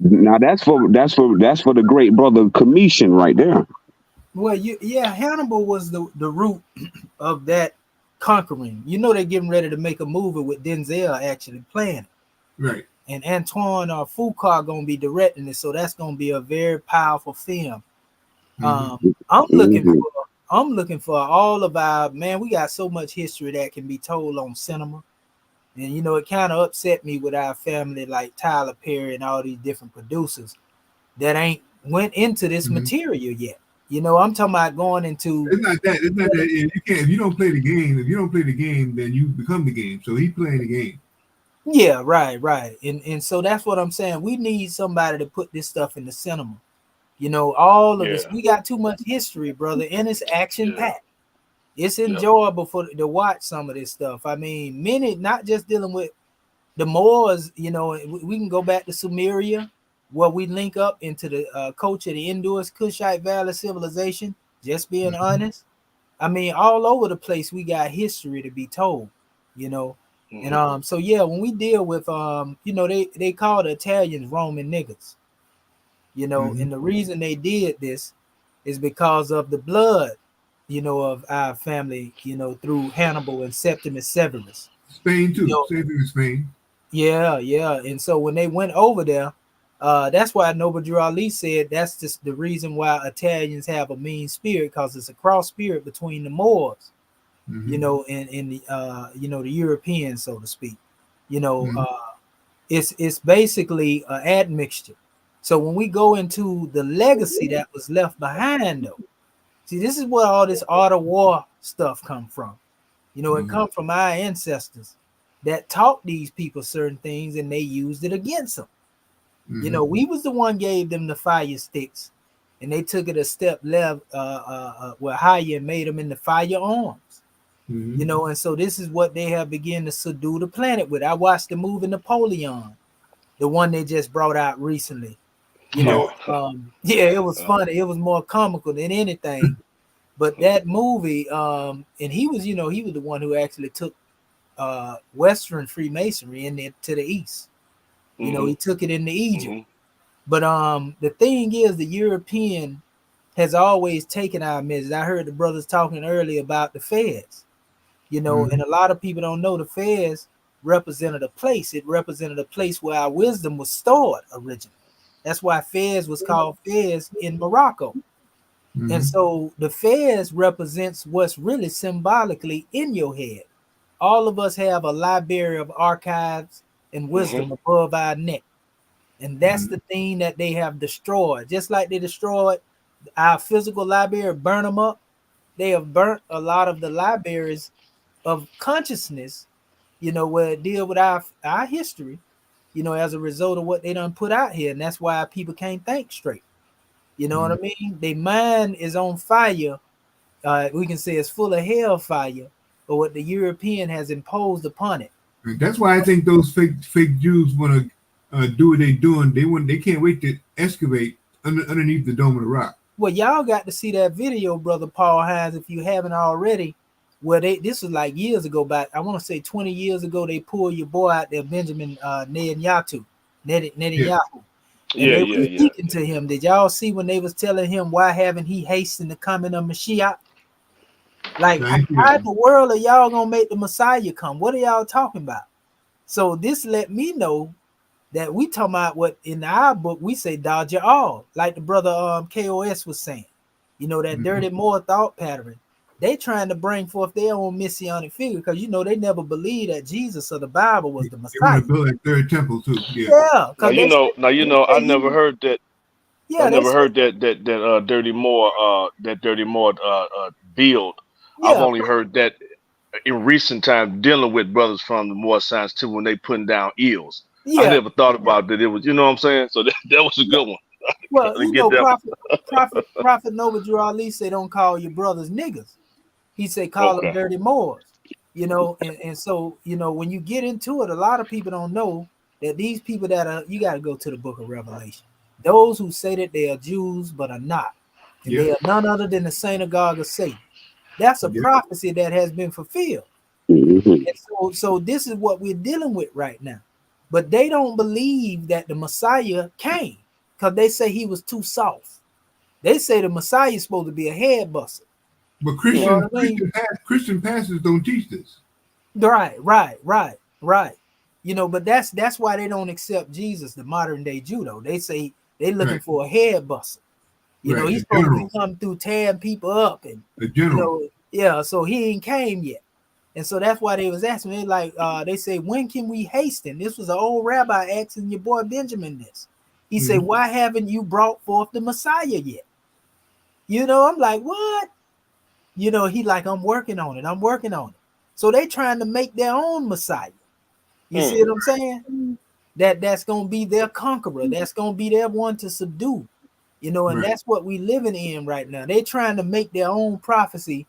Now that's for the great brother Commission right there. Well, Hannibal was the root of that conquering. You know, they're getting ready to make a movie with Denzel actually playing it. Right. And Antoine Fuqua gonna be directing it, so that's gonna be a very powerful film. I'm looking for all of our, man, we got so much history that can be told on cinema. And you know, it kind of upset me with our family like Tyler Perry and all these different producers that ain't went into this material yet. You know, I'm talking about going into. It's not that. If you don't play the game, then you become the game. So he's playing the game. Yeah, right. And so that's what I'm saying. We need somebody to put this stuff in the cinema. You know, all of this. We got too much history, brother, and it's action packed. It's enjoyable to watch some of this stuff. I mean, many, not just dealing with the Moors, you know, we can go back to Sumeria, where we link up into the culture of the Indus Kushite Valley civilization, just being honest. I mean, all over the place, we got history to be told, you know. And so yeah, when we deal with you know, they call the Italians Roman niggas, you know, and the reason they did this is because of the blood, you know, of our family, you know, through Hannibal and Septimus Severus. Spain too. You know, Same thing in Spain. Yeah. And so when they went over there, that's why Noble Drew Ali said that's just the reason why Italians have a mean spirit, because it's a cross spirit between the Moors, you know, and the you know, the Europeans, so to speak. You know, it's basically an admixture. So when we go into the legacy that was left behind, though, see, this is where all this art of war stuff come from. You know, it come from our ancestors that taught these people certain things, and they used it against them. You know, we was the one gave them the fire sticks, and they took it a step left, well, higher, and made them into firearms. You know, and so this is what they have begun to subdue the planet with. I watched the movie Napoleon, the one they just brought out recently. You know, yeah, it was funny. It was more comical than anything. But that movie, and he was, you know, he was the one who actually took Western Freemasonry to the East. You know, he took it into Egypt. But the thing is, the European has always taken our message. I heard the brothers talking earlier about the Feds. You know, and a lot of people don't know the Feds represented a place. It represented a place where our wisdom was stored originally. That's why Fez was called Fez in Morocco. And so the Fez represents what's really symbolically in your head. All of us have a library of archives and wisdom above our neck. And that's the thing that they have destroyed. Just like they destroyed our physical library, burn them up. They have burnt a lot of the libraries of consciousness, you know, where it deal with our history, you know, as a result of what they done put out here. And that's why people can't think straight. You know what I mean? Their mind is on fire. We can say it's full of hellfire for what the European has imposed upon it. That's why I think those fake Jews want to do what they're doing. They can't wait to excavate underneath the Dome of the Rock. Well, y'all got to see that video, Brother Paul Hines, if you haven't already. Where this was like years ago, back I want to say 20 years ago, they pulled your boy out there, Benjamin Netanyahu. And they were speaking to him. Did y'all see when they was telling him why haven't he hastened the coming of Mashiach? Like, how in the world are y'all gonna make the Messiah come? What are y'all talking about? So this let me know that we talking about what in our book we say dodge your all, like the brother KOS was saying. You know, that dirty Moor thought pattern. They trying to bring forth their own messianic figure, because you know they never believed that Jesus or the Bible was the Messiah. They want to build that third temple too. Now you know, I never heard that. Yeah, I never heard that dirty Moor build. I've Yeah, only heard that in recent times dealing with brothers from the Morticians too when they putting down eels. I yeah, never thought about that. It was, you know what I'm saying? So that was a yeah. good one. Well, I get that Prophet Noble Drew Ali say don't call your brothers niggas. He say one. call them Okay. dirty Moors. And so, when you get into it, a lot of people don't know that these people that are, you got to go to the book of Revelation. Those who say that they are Jews but are not, and Yep. they are none other than the synagogue of Satan. That's a Yep. prophecy that has been fulfilled. Mhm. And so this is what we're dealing with right now. But they don't believe that the Messiah came because they say he was too soft. They say the Messiah is supposed to be a head buster. But You know what I mean? Christian pastors don't teach this. Right. But that's why they don't accept Jesus, the modern day judo. They say they looking Right. for a head buster. Right. He's The supposed to be general. coming through tearing people up, and The general. yeah. So he ain't came yet, and so that's why they was asking me like, they say, when can we hasten? This was an old rabbi asking your boy Benjamin this. He said, Mhm. why haven't you brought forth the Messiah yet? I'm like, what? He like, I'm working on it. So they trying to make their own Messiah. You see Mm. what I'm saying? That's gonna be their conqueror. That's gonna be their one to subdue. And Right. that's what we living in right now. They trying to make their own prophecy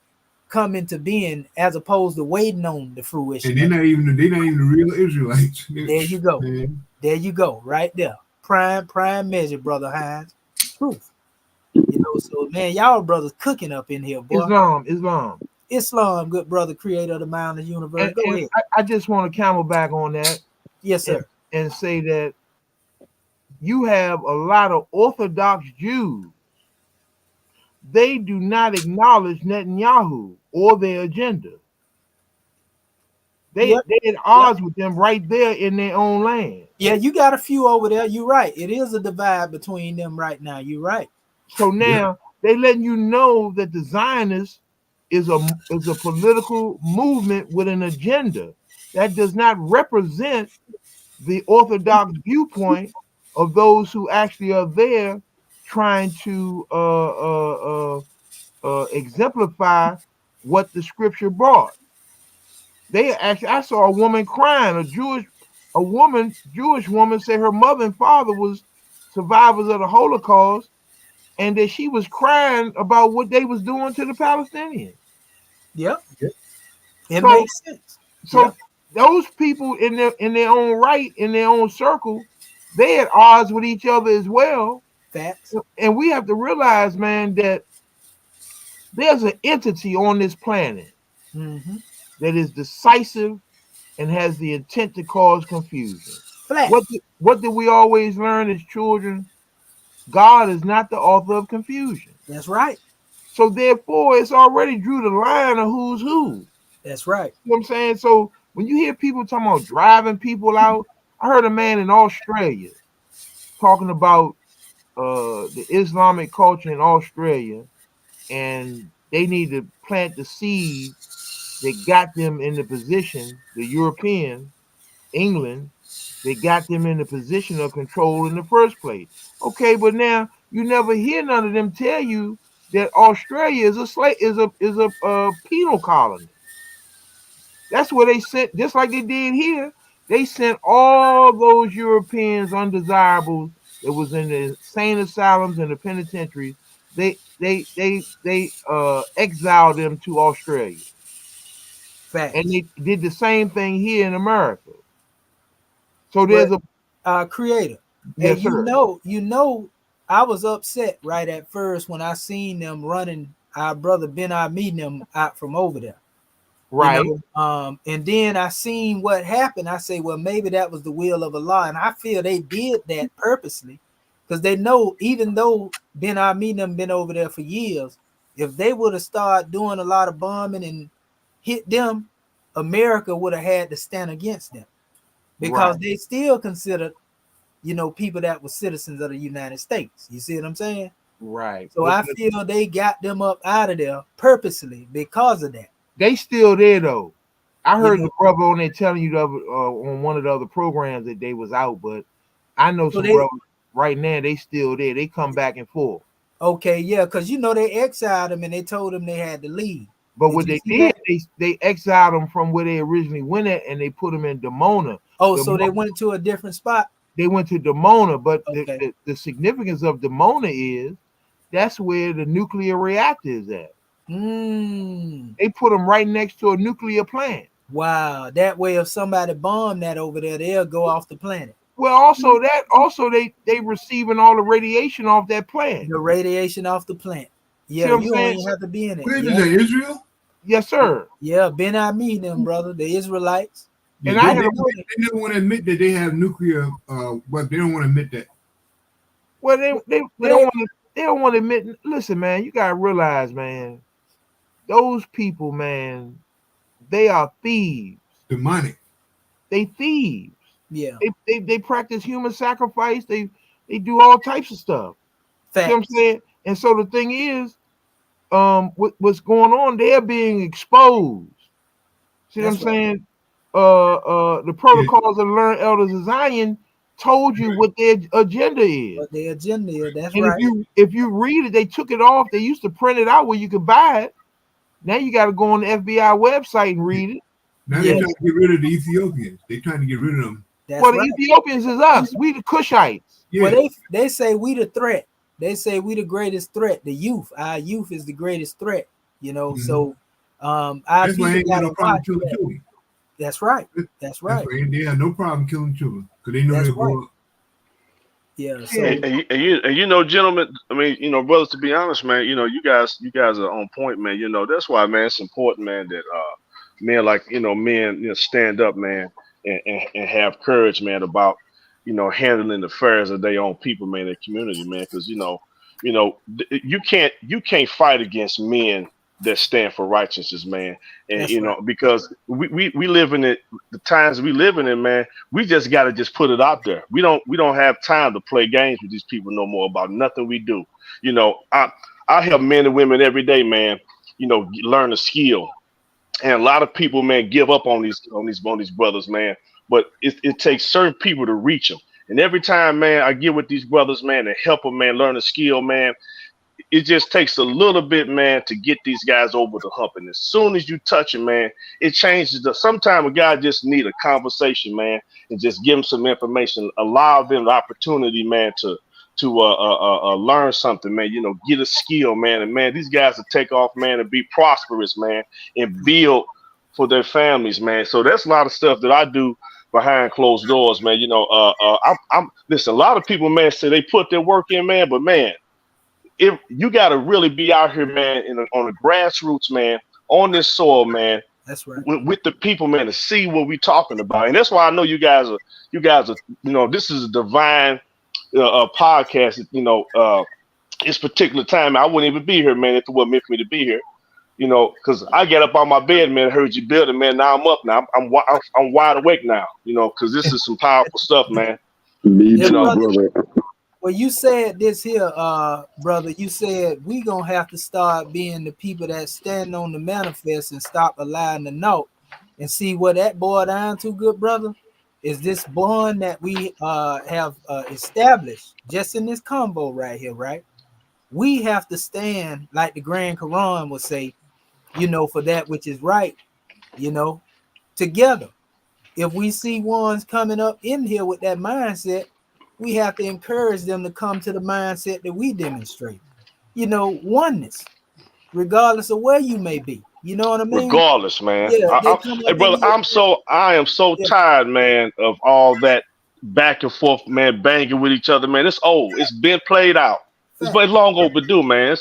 come into being as opposed to waiting on the fruition And they're of it. not even the real Israelites. There you go. Man. There you go. Right there. Prime measure, brother Hines. Truth. So man, y'all brothers cooking up in here, boy. Islam. Islam, good brother, creator of the mountainous universe. Go And ahead. I just want to camel back on that Yes, sir. and say that you have a lot of Orthodox Jews. They do not acknowledge Netanyahu or their agenda. They Yep. at odds with them right there in their own land. Yeah, you got a few over there. You're right. It is a divide between them right now. You're right. So Yeah. now they letting you know that the Zionist is a political movement with an agenda that does not represent the Orthodox viewpoint of those who actually are there trying to exemplify what the scripture brought. They actually, I saw a woman crying, Jewish woman said her mother and father was survivors of the Holocaust, and that she was crying about what they was doing to the Palestinians. Yep. Yep. It So, makes sense. Yep. those people in their own right, in their own circle, they at odds with each other as well. Facts. And we have to realize, man, that there's an entity on this planet Mm-hmm. that is decisive and has the intent to cause confusion. Flat. What did we always learn as children? God is not the author of confusion. That's right. So therefore, it's already drew the line of who's who. That's right. You know what I'm saying? So when you hear people talking about driving people out, I heard a man in Australia talking about the Islamic culture in Australia, and they need to plant the seed that got them in the position, the European, England, they got them in the position of control in the first place. Okay, but now you never hear none of them tell you that Australia is a penal colony. That's where they sent, just like they did here. They sent all those Europeans undesirables that was in the insane asylums and the penitentiaries. They exiled them to Australia, and Facts. they did the same thing here in America. So But there's a creator. Hey, yes, sir. I was upset right at first when I seen them running our brother Ben I meeting them out from over there. Right, And then I seen what happened. I say, well, maybe that was the will of Allah. And I feel they did that purposely because they know, even though Ben Armin them been over there for years, if they would have started doing a lot of bombing and hit them, America would have had to stand against them because right, they still considered, people that were citizens of the United States. You see what I'm saying? right. So But I feel they got them up out of there purposely because of that. they still there though. I You heard know, the brother on there telling you on one of the other programs that they was out, but I know so some they brothers right now they still there. They come back and forth. Okay, yeah, because you know they exiled him and they told him they had to leave. But Did what you they see did, that? they exiled them from where they originally went at, and they put them in Demona. Oh, so they went to a different spot. They went to Demona, but Okay. the significance of Demona is that's where the nuclear reactor is at. They put them right next to a nuclear plant. Wow, that way if somebody bomb that over there, they'll go off the planet. Well, also they receiving all the radiation off that plant. The radiation off the plant. Yeah, See what I'm you don't saying? even have to be in it. Where is Yeah. that, Israel? Yes, sir. Yeah, Ben Ami them, brother, the Israelites. And They I had never want to admit that they have nuclear, but they don't want to admit that. well, they don't want to admit. Listen, man, you gotta realize, man, those people, man, they are thieves. Demonic. They thieves. Yeah. They practice human sacrifice. They do all types of stuff. Facts. See what I'm saying? And so the thing is, what's going on? They're being exposed. See what I'm saying? The protocols of the learned elders of Zion told you what their agenda is. What their agenda is, that's And right. if you read it, they took it off. They used to print it out where you could buy it. Now you got to go on the FBI website and read it. Now they're trying to get rid of the Ethiopians. They're trying to get rid of them. That's well, right. the Ethiopians is us. We the Cushites. Yeah. Well, they say we the threat. They say we the greatest threat. The youth, our youth is the greatest threat. You know, so our that's why people ain't got got no to problem watch killing that. children. That's right. That's right. That's why they have no problem killing children because they know That's they'll right. grow up. Yeah. So And you know, gentlemen, I mean, you know, brothers, to be honest, man, you know, you guys are on point, man. You know, that's why, man, it's important, man, that men like, you know, men, you know, stand up, man, and have courage, man, about, you know, handling the affairs of their own people, man, their community, man, because you can't fight against men that stand for righteousness, man, and that's you know, right. because we live in it, the times we live in, man, we just got to just put it out there. We don't have time to play games with these people no more about nothing we do. You know, I help men and women every day, man. You know, learn a skill, and a lot of people, man, give up on these brothers, man. But it takes certain people to reach them. And every time, man, I get with these brothers, man, and help them, man, learn a skill, man, it just takes a little bit, man, to get these guys over the hump. And as soon as you touch them, man, it changes. Sometimes a guy just need a conversation, man, and just give them some information, allow them the opportunity, man, to learn something, man. You know, get a skill, man, and man, these guys will take off, man, and be prosperous, man, and build for their families, man. So that's a lot of stuff that I do behind closed doors, man. You know, I'm listen. A lot of people, man, say they put their work in, man, but man, if you got to really be out here, man, on the grassroots, man, on this soil, man, That's right. with the people, man, to see what we're talking about. And that's why I know you guys are, you know, this is a divine podcast. You know, this particular time, I wouldn't even be here, man, if it wasn't meant for me to be here. You know, because I get up on my bed, man, heard you building, man. Now I'm up now. I'm wide awake now. You know, because this is some powerful stuff, man. Me Yeah, too, brother. brother. Well, you said this here, brother. You said we gonna have to start being the people that stand on the manifest and stop allowing the note, and see what that boiled down to, good brother, is this bond that we have established just in this combo right here, right? We have to stand like the Grand Quran would say, you know, for that which is right, you know, together. If we see ones coming up in here with that mindset, we have to encourage them to come to the mindset that we demonstrate. You know, oneness, regardless of where you may be. You know what I mean? Regardless, man. Yeah, they come Hey, up in brother, here. I am so Yeah. tired, man, of all that back and forth, man, banging with each other, man. It's old. It's been played out. It's Fact. long overdue, man.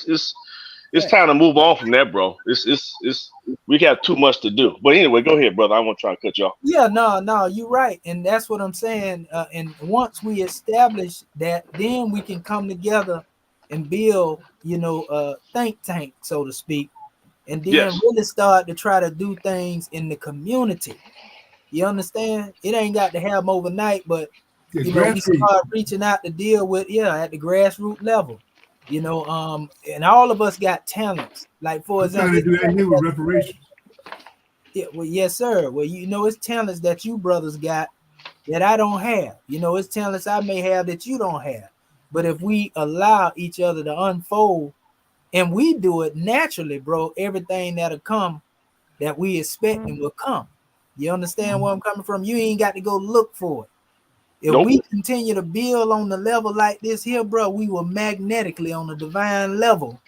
It's time to move on from that, bro. It's we got too much to do. But anyway, go ahead, brother. I won't try to cut you off. Yeah, no, you're right, and that's what I'm saying. And once we establish that, then we can come together and build, you know, a think tank, so to speak, and then Yes. really start to try to do things in the community. You understand? It ain't got to happen overnight, but Yeah, you know, we grassroots. start reaching out to deal with, at the grassroots level. You know, and all of us got talents. Like, for I'm trying example, to do that here with reparations. yeah, well, yes, sir. Well, you know, it's talents that you brothers got that I don't have. You know, it's talents I may have that you don't have. But if we allow each other to unfold and we do it naturally, bro, everything that'll come that we expecting will come. You understand where I'm coming from? You ain't got to go look for it. If Nope. we continue to build on the level like this here, bro, we will magnetically on the divine level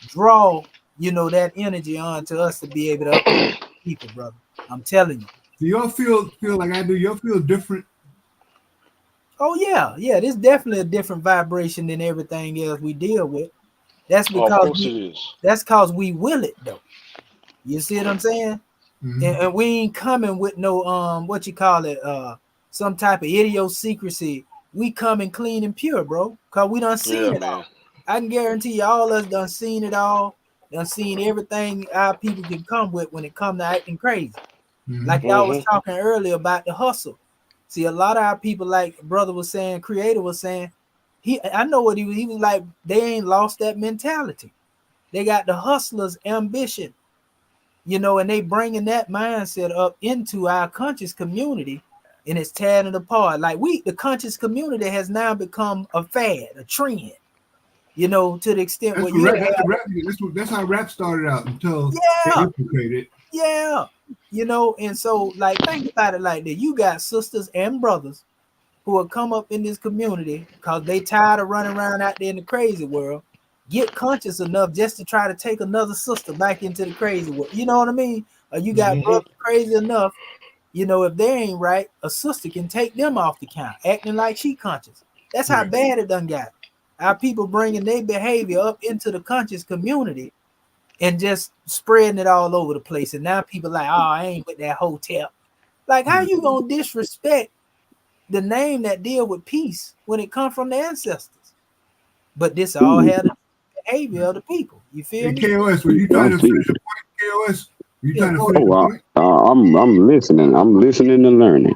draw, that energy onto us to be able to uplift people, brother. I'm telling you. Do y'all feel like I do? Y'all feel different? Oh yeah, there's definitely a different vibration than everything else we deal with. That's Oh, of because course it is. we will it though. You see what I'm saying? Mhm. And we ain't coming with no what you call it, some type of idiosyncrasy. We coming clean and pure, bro. Cause we done seen Yeah, it man. all. I can guarantee you all us done seen it all, done seen everything our people can come with when it come to acting crazy. Like y'all was talking earlier about the hustle. See, a lot of our people, like brother was saying, creator was saying, I know what he was like, they ain't lost that mentality. They got the hustler's ambition, and they bringing that mindset up into our conscious community, and it's tearing it apart. Like the conscious community has now become a fad, a trend, to the extent That's where what you rap, that's how rap started out until they yeah, infiltrated. yeah, and so like think about it like that. You got sisters and brothers who will come up in this community because they tired of running around out there in the crazy world, get conscious enough just to try to take another sister back into the crazy world. You know what I mean? Or you got brothers crazy enough, if they ain't right, a sister can take them off the count, acting like she conscious. That's how Right. bad it done got. Our people bringing their behavior up into the conscious community and just spreading it all over the place. And now people like, oh, I ain't with that hotel. Like, how you gonna disrespect the name that deal with peace when it come from the ancestors? But this all had the behavior of the people. You feel Hey, me? KOS, were you I trying to see. finish the point, KOS? Were you Yeah, trying to go finish ahead. the Oh, point? I'm listening. I'm listening and learning.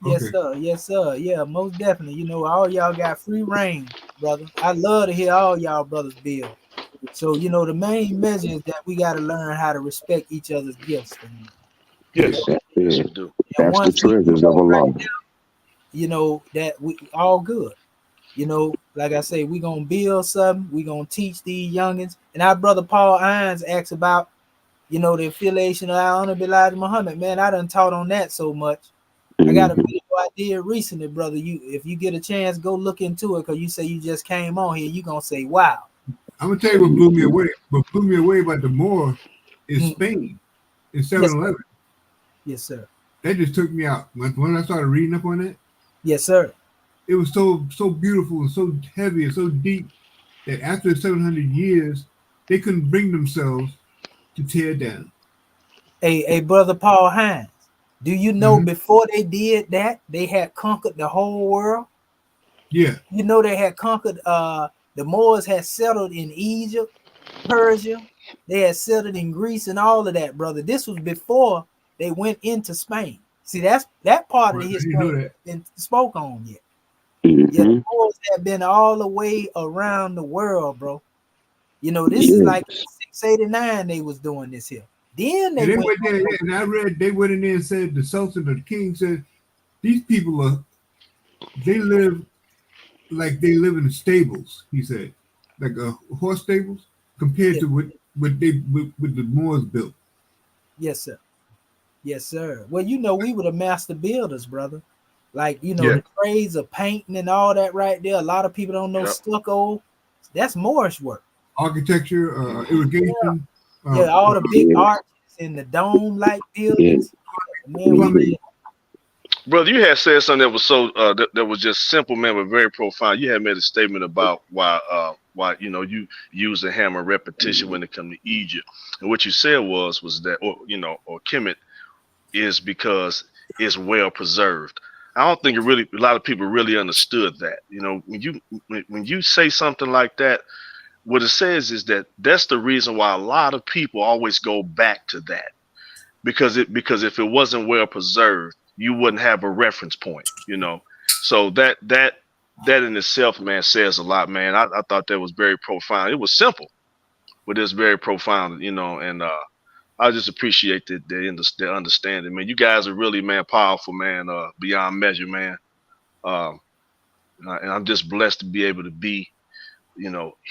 Yes, Okay. sir. Yes, sir. Yeah, most definitely. All y'all got free reign, brother. I love to hear all y'all brothers build. So, the main measure is that we got to learn how to respect each other's gifts, family. Yes. That's Yes, it. we do. And That's the once we do treasures of that right, Allah. that we all good. Like I say, we gonna build something. We gonna teach these youngins. And our brother Paul Irons asks about, the affiliation of our Honorable Elijah Muhammad. Man, I done taught on that so much. I got a Mhm. video I did recently, brother. If you get a chance, go look into it because you say you just came on here. You gonna say, wow. I'm gonna tell you what blew me away. What blew me away about the Moor is Mm. Spain in Yes, 7-Eleven. yes, sir. That just took me out. When I started reading up on it, Yes, sir. it was so beautiful and so heavy and so deep that after 700 years, they couldn't bring themselves to tear down. Hey, brother Paul Hines. Do you know before they did that, they had conquered the whole world? Yeah. They had conquered the Moors had settled in Egypt, Persia, they had settled in Greece and all of that, brother. This was before they went into Spain. See, that part of Right. the I history didn't know ain't that. been spoke on yet. Yeah, the Mhm. Moors have been all the way around the world, bro. This is like Yes. 689 they was doing this here. Then And they they went went there, over. and I read they went in there and said the Sultan or the King said these people they live like they live in stables. He said, like horse stables compared Yeah, to what the Moors built. yes, sir. Yes, sir. Well, we were the master builders, brother. Like, Yeah. the trades of painting and all that right there. A lot of people don't know Yep. stucco. That's Moorish work. Architecture, Yeah. irrigation, Yeah, all the big Yes. arches and the dome-like Yes. buildings. Man, we plumbing. Mhm. did. Brother, you had said something that was so that was just simple, man, but very profound. You had made a statement about why you use the hammer repetition when it comes to Egypt, and what you said was that or Kemet is because it's well preserved. I don't think a lot of people really understood that. When you say something like that, what it says is that that's the reason why a lot of people always go back to that because if it wasn't well preserved, you wouldn't have a reference point. So that in itself, man, says a lot, man. I thought that was very profound. It was simple, but it's very profound. And I just appreciate the understanding, man. You guys are really, man, powerful, man, beyond measure, man. Um, And I'm just blessed to be able to be,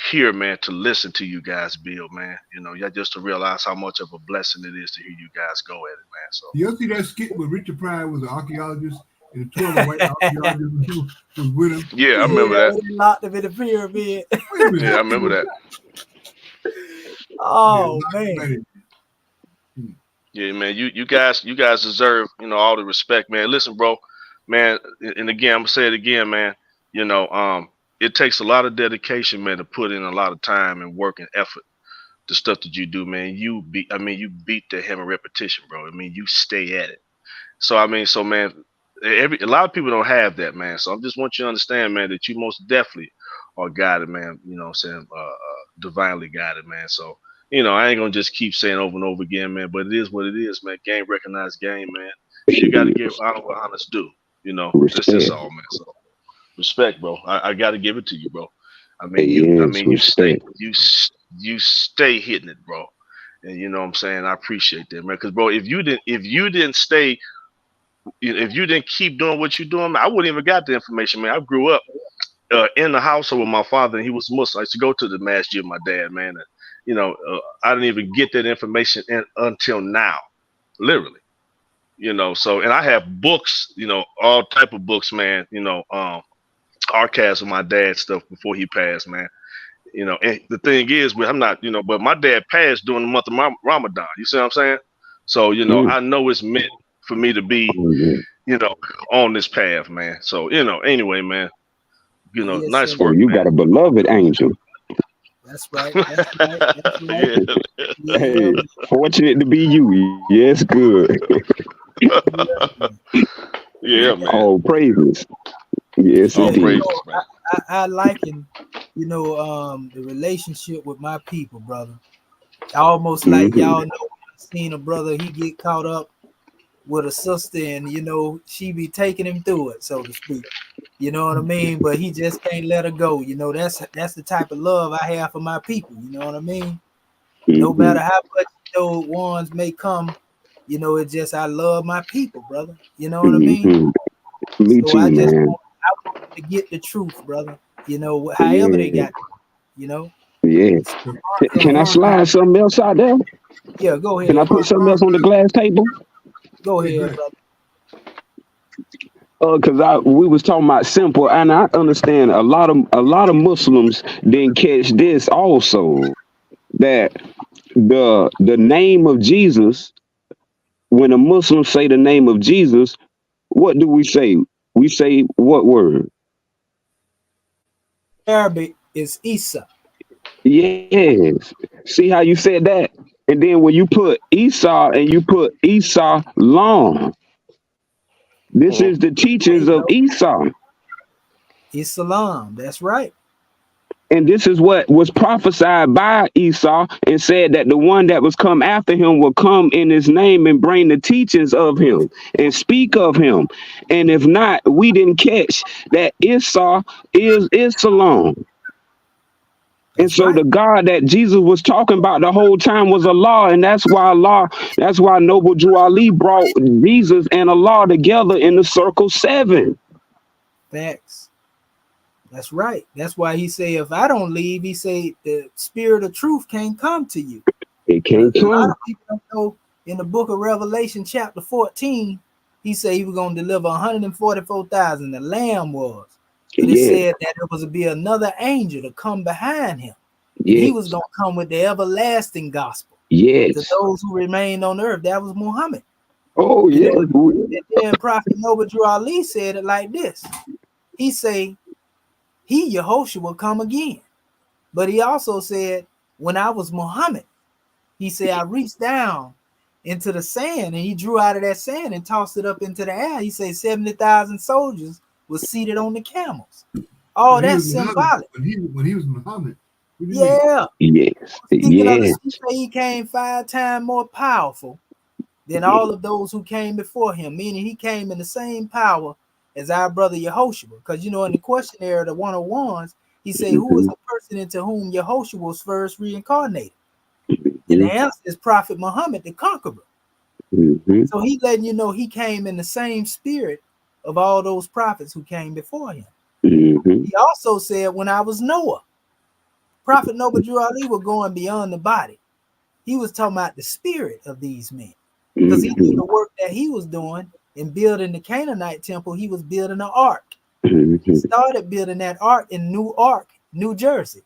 here, man, to listen to you guys build, man. Yeah, just to realize how much of a blessing it is to hear you guys go at it, man. So you see that skit where Richard Pryor was an archaeologist and the 12 white archaeologists was with him? yeah, I remember that. They locked him in the pyramid. Yeah, I remember that. Oh man. Yeah, man, you guys deserve, all the respect, man. Listen, bro, man, and again, I'm gonna say it again, man. It takes a lot of dedication, man, to put in a lot of time and work and effort. The stuff that you do, man, you beat the hammer repetition, bro. You stay at it. So man, a lot of people don't have that, man. So I just want you to understand, man, that you most definitely are guided, man. Divinely guided, man. So I ain't gonna just keep saying over and over again, man. But it is what it is, man. Game recognized game, man. You got to give honor what honors due. That's just all, man. So respect, bro. I got to give it to you, bro. You stay hitting it, bro. And you know what I'm saying? I appreciate that, man. Because, bro, if you didn't keep doing what you're doing, man, I wouldn't even got the information, man. I grew up in the household with my father, and he was Muslim. I used to go to the masjid with my dad, man. And, I didn't even get that information until now, literally. So, and I have books, all type of books, man. Archives of my dad's stuff before he passed, man. And the thing is, I'm not, but my dad passed during the month of Ramadan. You see what I'm saying? So, I know it's meant for me to be, on this path, man. So, anyway, man, Yes, nice sir. work. You man. got a beloved angel. That's right. That's right. That's right. Yeah. Hey, fortunate to be you. Yes, good. Yeah, man. All praises. Yes, All indeed. praises, man. I liken, the relationship with my people, brother. Almost like y'all know, I've seen a brother, he get caught up with a sister and, she be taking him through it, so to speak. You know what I mean? But he just can't let her go. That's the type of love I have for my people. You know what I mean? No matter how much, ones may come, it's just I love my people, brother. You know what I mean? Me So too, I man. want to get the truth, brother. However they got it, Yeah. Can I slide something else out there? Yeah, go ahead. Can I put something else on the glass table? Go ahead, brother. Because we was talking about simple, and I understand a lot of Muslims didn't catch this also, that the name of Jesus, when a Muslim say the name of Jesus, what do we say? We say what word? Arabic is Isa. Yes. See how you said that? And then when you put Esau and you put Esau long, this is the teachings of Esau. Islam. That's right. And this is what was prophesied by Esau, and said that the one that was come after him will come in his name and bring the teachings of him and speak of him. And if not, we didn't catch that Esau is Islam. And so the God that Jesus was talking about the whole time was Allah, and that's why Noble Drew Ali brought Jesus and Allah together in the circle 7. Facts. That's right. That's why he say, if I don't leave, he say the spirit of truth can't come to you. It can't A lot come. of people don't know in the book of Revelation, chapter 14, he said he was going to deliver 144,000. The Lamb was. But it said that there was to be another angel to come behind him. And he was going to come with the everlasting gospel. Yes. To those who remained on earth. That was Muhammad. Oh, yeah. And then Prophet Noble Drew Ali said it like this. He say, he, Yehoshua, will come again. But he also said, when I was Muhammad, he said, I reached down into the sand and he drew out of that sand and tossed it up into the air. He said 70,000 soldiers were seated on the camels. Oh, that's symbolic. When he was Muhammad. Yeah. Yes. He said he came 5 times more powerful than all of those who came before him, meaning he came in the same power as our brother Yehoshua. Because, in the questionnaire, the 101s, he said, who is the person into whom Yehoshua was first reincarnated? And the answer is Prophet Muhammad, the conqueror. So he letting you know he came in the same spirit of all those prophets who came before him. Mm-hmm. He also said, when I was Noah, Prophet Noble Drew Ali was going beyond the body. He was talking about the spirit of these men, because he knew Mm-hmm. the work that he was doing in building the Canaanite temple. He was building an ark. He Mm-hmm. started building that ark in Newark, New Jersey.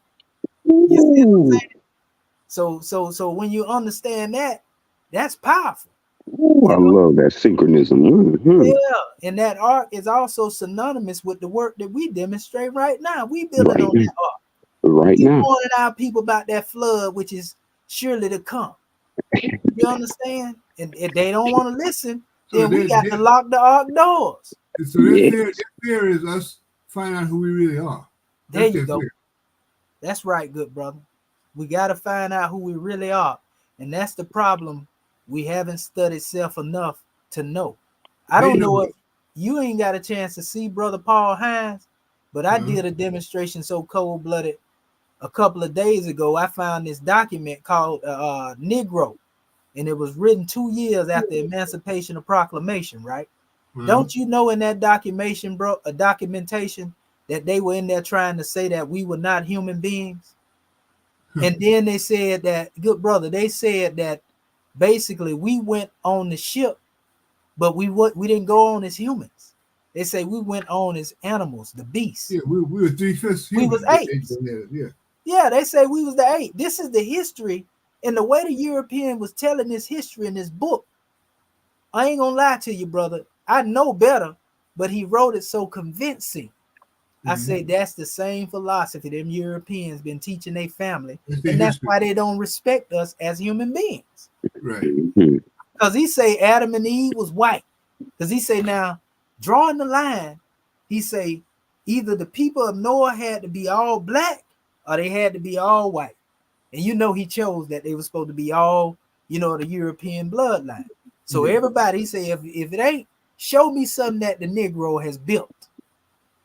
You see what I'm Ooh, saying? So when you understand that, that's powerful. ooh, I You know, love that synchronism. Hmm. yeah. And that ark is also synonymous with the work that we demonstrate right now. We building Right on now. that ark. Right We now. warning our people about that flood, which is surely to come. You understand? And if they don't want to listen, So then we got to lock the ark doors. their Yeah. fear, their fear is us finding out who we really are. There That's you their go. fear. That's right, good brother. We got to find out who we really are. And that's the problem. We haven't studied self enough to know. I They don't know know it. if you ain't got a chance to see Brother Paul Hines, but I Uh-huh. did a demonstration so cold blooded a couple of days ago. I found this document called Negro, and it was written 2 years after Emancipation of Proclamation, right? Uh-huh. Don't you know in that documentation, bro, a documentation that they were in there trying to say that we were not human beings? And then they said that, good brother, they said that basically we went on the ship, but we didn't go on as humans. They say we went on as animals, the beasts. Yeah, we were 3/5 We was human. apes. Yeah. Yeah, they say we was the ape. This is the history. And the way the European was telling this history in this book, I ain't gonna lie to you, brother. I know better, but he wrote it so convincing. I Mm-hmm. say that's the same philosophy them Europeans been teaching their family, That's their and that's history. why they don't respect us as human beings. Right. Mm-hmm. Because he say Adam and Eve was white. Because he say now, drawing the line, he say either the people of Noah had to be all black or they had to be all white. And you know he chose that they were supposed to be all, the European bloodline. So Yeah. everybody, he say, if it ain't, show me something that the Negro has built.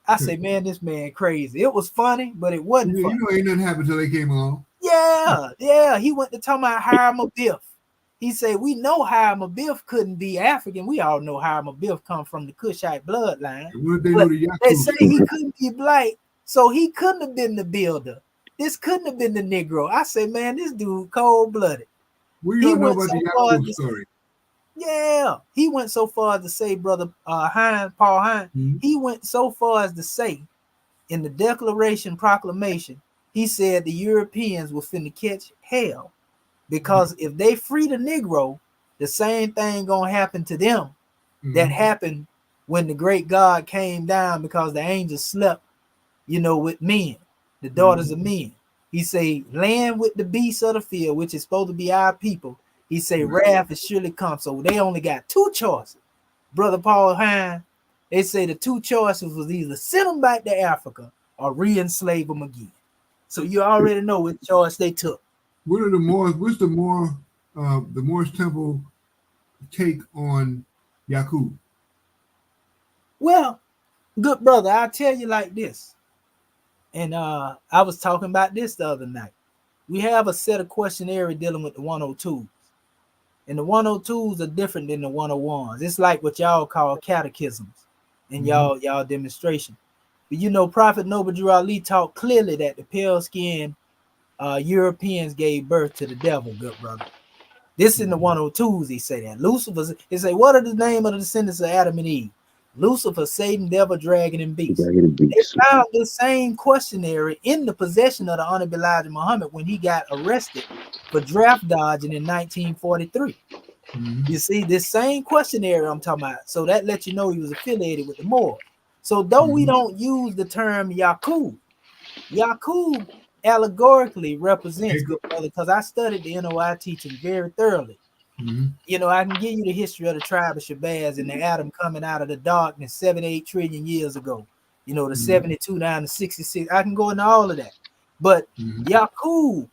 I say, man, this man crazy. It was funny, but it wasn't You funny. know, ain't nothing happened till they came along. Yeah. He went to talk about Hiram Abiff. He said, we know Hiram Abiff couldn't be African. We all know Hiram Abiff come from the Cushite bloodline. And what if they But knew the they Yaku say story? he couldn't be black, so he couldn't have been the builder. This couldn't have been the Negro. I say, man, this dude cold-blooded. We He don't know went about so the far as Yaku to story. he went so far as to say, brother Paul Hines, Mm-hmm. he went so far as to say in the Declaration Proclamation, he said the Europeans were finna catch hell because if they free the Negro, the same thing gonna happen to them that happened when the great God came down because the angels slept, with men, the daughters of men. He say, land with the beasts of the field, which is supposed to be our people. He say, wrath is surely come. So they only got two choices. Brother Paul Hines, they say the two choices was either send them back to Africa or re-enslave them again. So you already know which choice they took. What are the Moors? What's the Moorish temple take on Yaku? Well, good brother, I'll tell you like this. And I was talking about this the other night. We have a set of questionnaire dealing with the 102s. And the 102s are different than the 101s. It's like what y'all call catechisms in y'all demonstration. But Prophet Noble Drew Ali taught clearly that the pale skinned Europeans gave birth to the devil, good brother. This in the 102s, he say that. Lucifer, he say, what are the name of the descendants of Adam and Eve? Lucifer, Satan, devil, dragon, and beast. Dragon and They beast. found this same questionnaire in the possession of the Honorable Elijah Muhammad when he got arrested for draft dodging in 1943. You see, this same questionnaire I'm talking about. So that lets you know he was affiliated with the Moors. So though we don't use the term Yaqub allegorically represents, good brother, because I studied the NOI teaching very thoroughly. I can give you the history of the tribe of Shabazz and the Adam coming out of the darkness 7-8 trillion years ago. The 72 down to 66. I can go into all of that. But Yaqub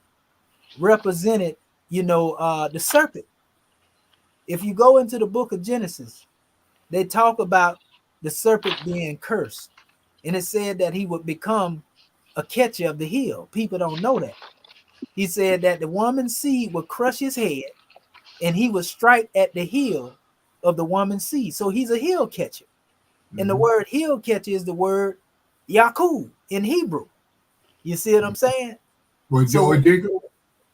represented, the serpent. If you go into the book of Genesis, they talk about the serpent being cursed. And it said that he would become a catcher of the heel. People don't know that. He said that the woman's seed would crush his head and he would strike at the heel of the woman's seed. So he's a heel catcher. And the word heel catcher is the word Yaakov in Hebrew. You see what I'm saying? Or So Jacob?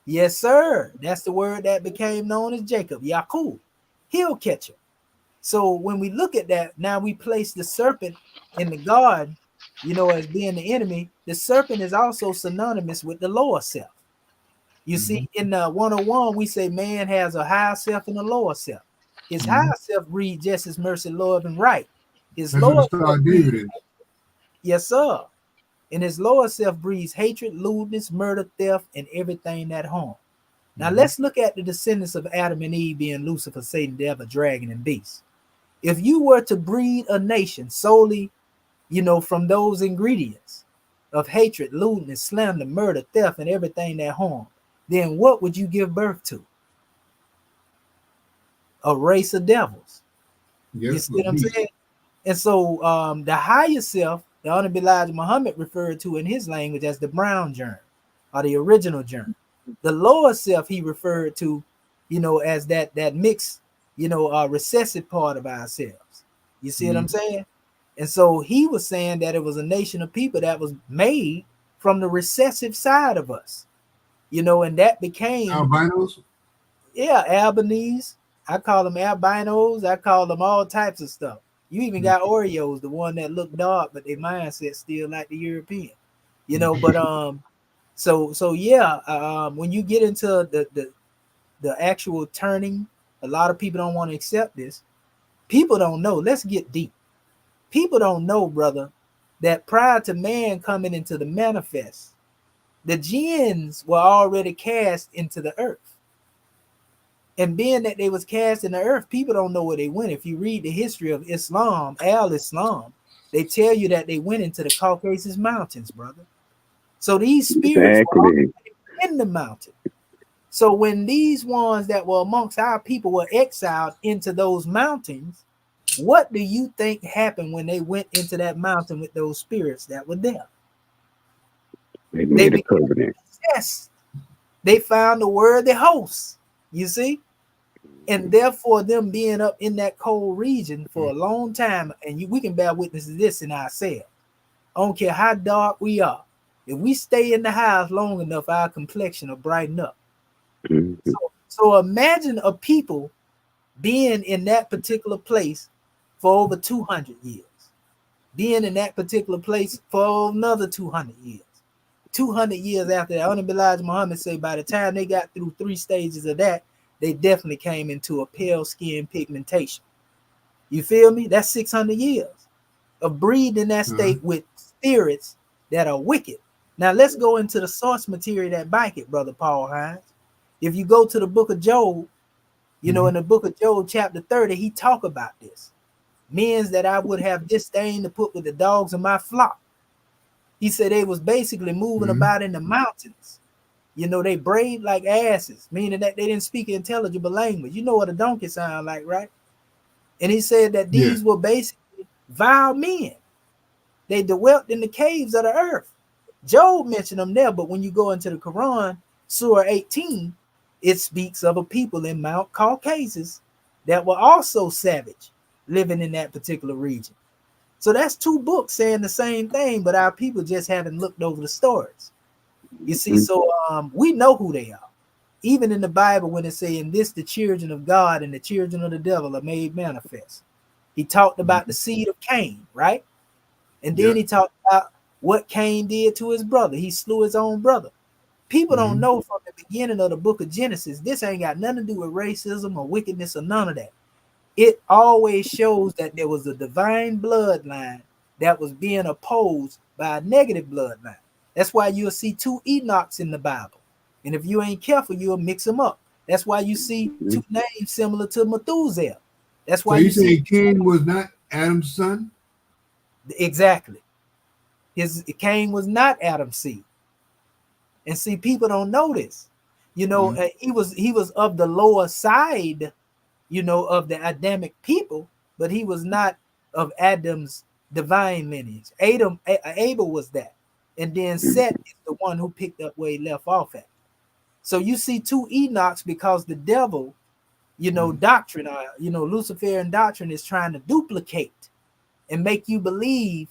yes, sir. That's the word that became known as Jacob, Yaakov, heel catcher. So when we look at that, now we place the serpent in the garden, as being the enemy. The serpent is also synonymous with the lower self. You see, in the 101, we say man has a higher self and a lower self. His higher self reads justice, mercy, love, and right. His That's what lower the Star self of reads, David is. yes, sir. And his lower self breeds hatred, lewdness, murder, theft, and everything that harm. Now let's look at the descendants of Adam and Eve being Lucifer, Satan, devil, dragon, and beast. If you were to breed a nation solely, from those ingredients of hatred, lewdness, slander, murder, theft, and everything that harm, then what would you give birth to? A race of devils. You Yes, see what I'm beast. saying? And so the higher self, the Honorable Elijah Muhammad referred to in his language as the brown germ or the original germ. The lower self he referred to, as that mixed, recessive part of ourselves. You see what I'm saying? And so he was saying that it was a nation of people that was made from the recessive side of us, and that became, Albinos? yeah, Albanese. I call them albinos. I call them all types of stuff. You even got Oreos, the one that look dark, but their mindset still like the European, But so yeah, when you get into the actual turning, a lot of people don't want to accept this. People don't know. Let's get deep. People don't know, brother, that prior to man coming into the manifest, the jinns were already cast into the earth. And being that they was cast in the earth, people don't know where they went. If you read the history of Islam, Al-Islam, they tell you that they went into the Caucasus Mountains, brother. So these spirits were Exactly. in the mountain. So when these ones that were amongst our people were exiled into those mountains, what do you think happened when they went into that mountain with those spirits that were there? They They made a became covenant. possessed. They found a worthy host, you see? And therefore, them being up in that cold region for a long time, and we can bear witness to this in ourselves. I don't care how dark we are. If we stay in the house long enough, our complexion will brighten up. Mhm. So imagine a people being in that particular place for over 200 years, being in that particular place for another 200 years. 200 years after that, Honorable Elijah Muhammad say by the time they got through 3 stages of that, they definitely came into a pale skin pigmentation. You feel me? That's 600 years of breeding in that state with spirits that are wicked. Now let's go into the source material that back it, brother Paul Hines. If you go to the book of Job, in the book of Job, chapter 30, he talk about this. Men's that I would have disdain to put with the dogs of my flock. He said they was basically moving about in the mountains. They brayed like asses, meaning that they didn't speak intelligible language. You know what a donkey sound like, right? And he said that Yeah. these were basically vile men. They dwelt in the caves of the earth. Job mentioned them there, but when you go into the Quran, Surah 18, it speaks of a people in Mount Caucasus that were also savage, living in that particular region. So that's 2 books saying the same thing, but our people just haven't looked over the stories. You see, so we know who they are. Even in the Bible, when it's saying this, the children of God and the children of the devil are made manifest. He talked about the seed of Cain, right? And then he talked about what Cain did to his brother. He slew his own brother. People don't know from the beginning of the book of Genesis, this ain't got nothing to do with racism or wickedness or none of that. It always shows that there was a divine bloodline that was being opposed by a negative bloodline. That's why you'll see 2 Enochs in the Bible. And if you ain't careful, you'll mix them up. That's why you see 2 names similar to Methuselah. That's So why you you see say Cain was not Adam's son? exactly. His Cain was not Adam's seed. And see, people don't know this. He was of the lower side, of the Adamic people, but he was not of Adam's divine lineage. Abel was that. And then Seth is the one who picked up where he left off at. So you see 2 Enochs because the devil, doctrine, Luciferian doctrine is trying to duplicate and make you believe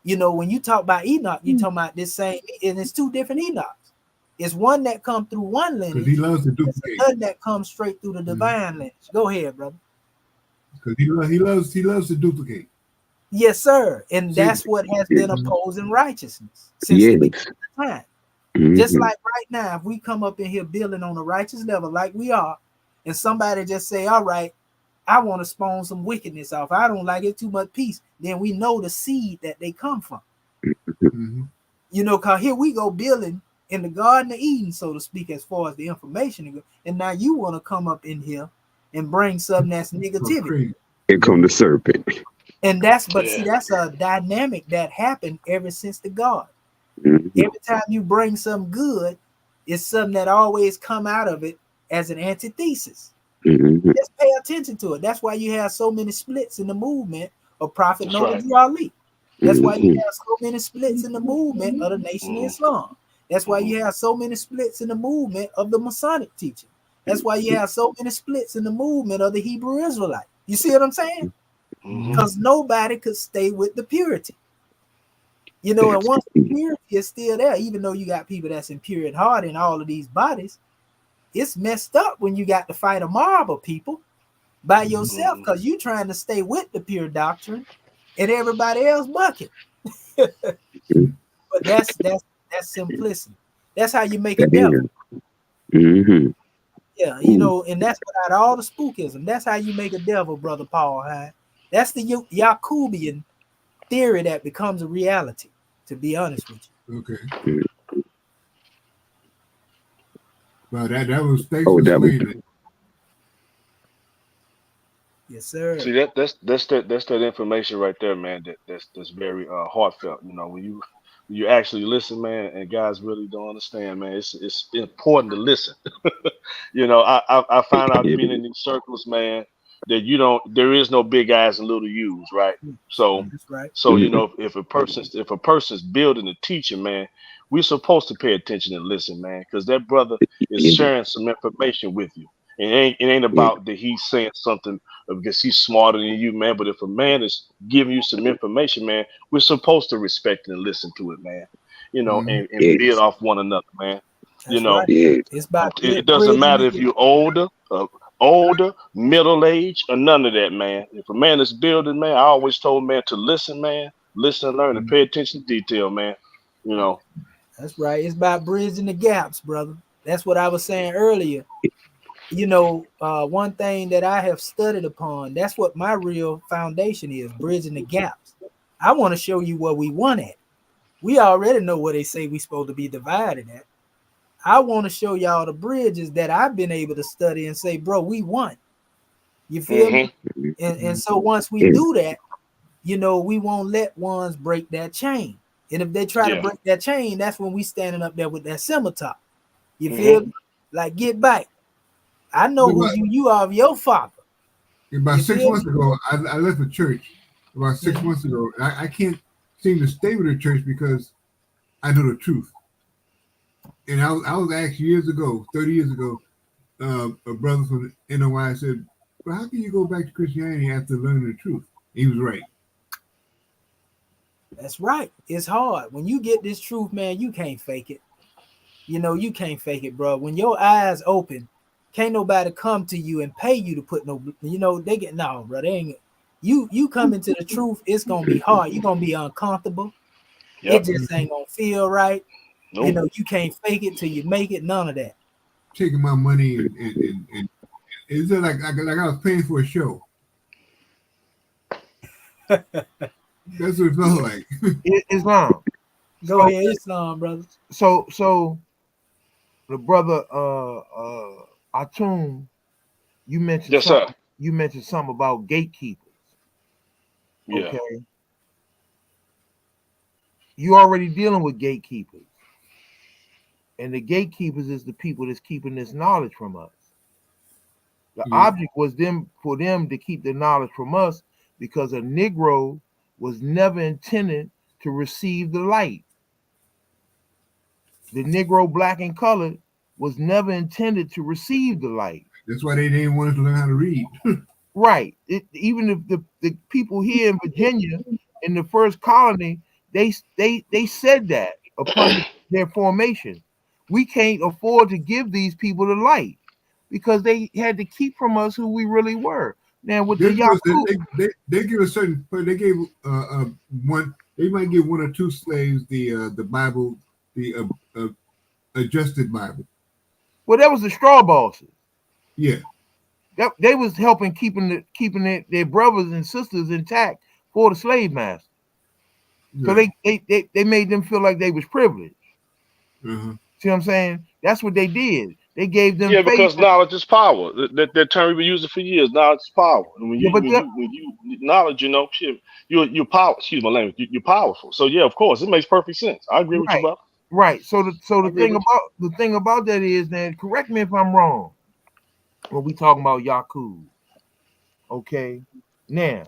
You know, when you talk about Enoch, you talking about this same, and it's two different Enochs. It's one that come through one lineage. Because he loves to There's duplicate. another that comes straight through the divine lineage. Go ahead, brother. Because he loves to duplicate. Yes, sir. And See, that's what has been opposing righteousness since yes. the beginning of time. Just Mhm. like right now, if we come up in here building on a righteous level like we are, and somebody just say, all right, I want to spawn some wickedness off. I don't like it too much peace. Then we know the seed that they come from. Mhm. You know, because here we go building in the Garden of Eden, so to speak, as far as the information goes. And now you want to come up in here and bring something that's So negativity. crazy. Here come the serpent. And that's, but Yeah. see, that's a dynamic that happened ever since the garden. Mhm. Every time you bring something good, it's something that always come out of it as an antithesis. Mhm. Just pay attention to it. That's why you have so many splits in the movement of Prophet That's Noble right. Drew Ali. That's why you Mhm. have so many splits in the movement of the Nation of Islam. That's why you have so many splits in the movement of the Masonic teaching. That's why you have so many splits in the movement of the Hebrew Israelite. You see what I'm saying? Mhm. Because nobody could stay with the purity. You know, and once the purity is still there, even though you got people that's impure at heart in all of these bodies, it's messed up when you got to fight a mob of people by yourself because you trying to stay with the pure doctrine and everybody else bucket. But that's simplicity. That's how you make a That devil. is. Mhm. Yeah, you Ooh. know, and that's without all the spookism. That's how you make a devil, brother Paul. Huh? That's the Yakubian theory that becomes a reality. To be honest with you. Okay. Well, that was thanks Oh, for that was. explaining it. Yes, sir. See that's that information right there, man. That's very heartfelt. You know, when you actually listen, man, and guys really don't understand, man. It's important to listen. You know, I find out being in these circles, man, that there is no big eyes and little U's, right? So That's right. you know, if a person's building and teaching, man, we're supposed to pay attention and listen, man, because that brother is sharing some information with you. It ain't about that he's saying something because he's smarter than you, man. But if a man is giving you some information, man, we're supposed to respect and listen to it, man. You know, Mhm. and build off one another, man. You That's know, right. It's about it doesn't bridging matter the if you're older, middle age, or none of that, man. If a man is building, man, I always told man to listen, man, listen, learn, and pay attention to detail, man. You know, That's right. It's about bridging the gaps, brother. That's what I was saying earlier. You know, one thing that I have studied upon, that's what my real foundation is, bridging the gaps. I want to show you where we won at. We already know where they say we supposed to be divided at. I want to show y'all the bridges that I've been able to study and say, bro, we won. You feel me? And so once we do that, you know, we won't let ones break that chain. And if they try to yeah, break that chain, that's when we standing up there with that scimitar. You feel me? Like, get back. I know who you are of your father. About You 6 feel months me? ago, I left a church. About 6 months ago, I can't seem to stay with a church because I know the truth. And I was asked years ago, 30 years ago, a brother from NOI said, "Well, how can you go back to Christianity after learning the truth?" He was right. That's right. It's hard. When you get this truth, man, you can't fake it. You know, you can't fake it, bro. When your eyes open, can't nobody come to you and pay you to put no, you know, they get no, bro. They ain't you come into the truth, it's gonna be hard. You're gonna be uncomfortable. It yep, just ain't gonna feel right. You nope. know, you can't fake it till you make it, none of that. Taking my money and it's just like I was paying for a show. That's what it felt like. Islam. Go ahead, Islam, brother. So the brother Atum, you mentioned Yes, sir. something about gatekeepers. Yeah. Okay. You already dealing with gatekeepers. And the gatekeepers is the people that's keeping this knowledge from us. The object was for them to keep the knowledge from us because a Negro was never intended to receive the light. The Negro, black and colored, was never intended to receive the light. That's why they didn't want us to learn how to read. Right. Even if the people here in Virginia in the first colony, they said that upon their formation, we can't afford to give these people the light because they had to keep from us who we really were. Now with the They give a certain, they gave one, they might give one or two slaves the Bible, the adjusted Bible. Well, that was the straw bosses. Yeah, that they was helping keeping their brothers and sisters intact for the slave master. So right. they made them feel like they was privileged. Uh-huh. See what I'm saying? That's what they did. They gave them Yeah, faith. because knowledge is power. That term we've been using for years. Knowledge is power. And when Yeah, but you knowledge, shit, you're power. Excuse my language. You're powerful. So yeah, of course, it makes perfect sense. I agree with you, right, brother. right. So I the agree with thing about that is that, correct me if I'm wrong, when we talking about Yakub. Okay, now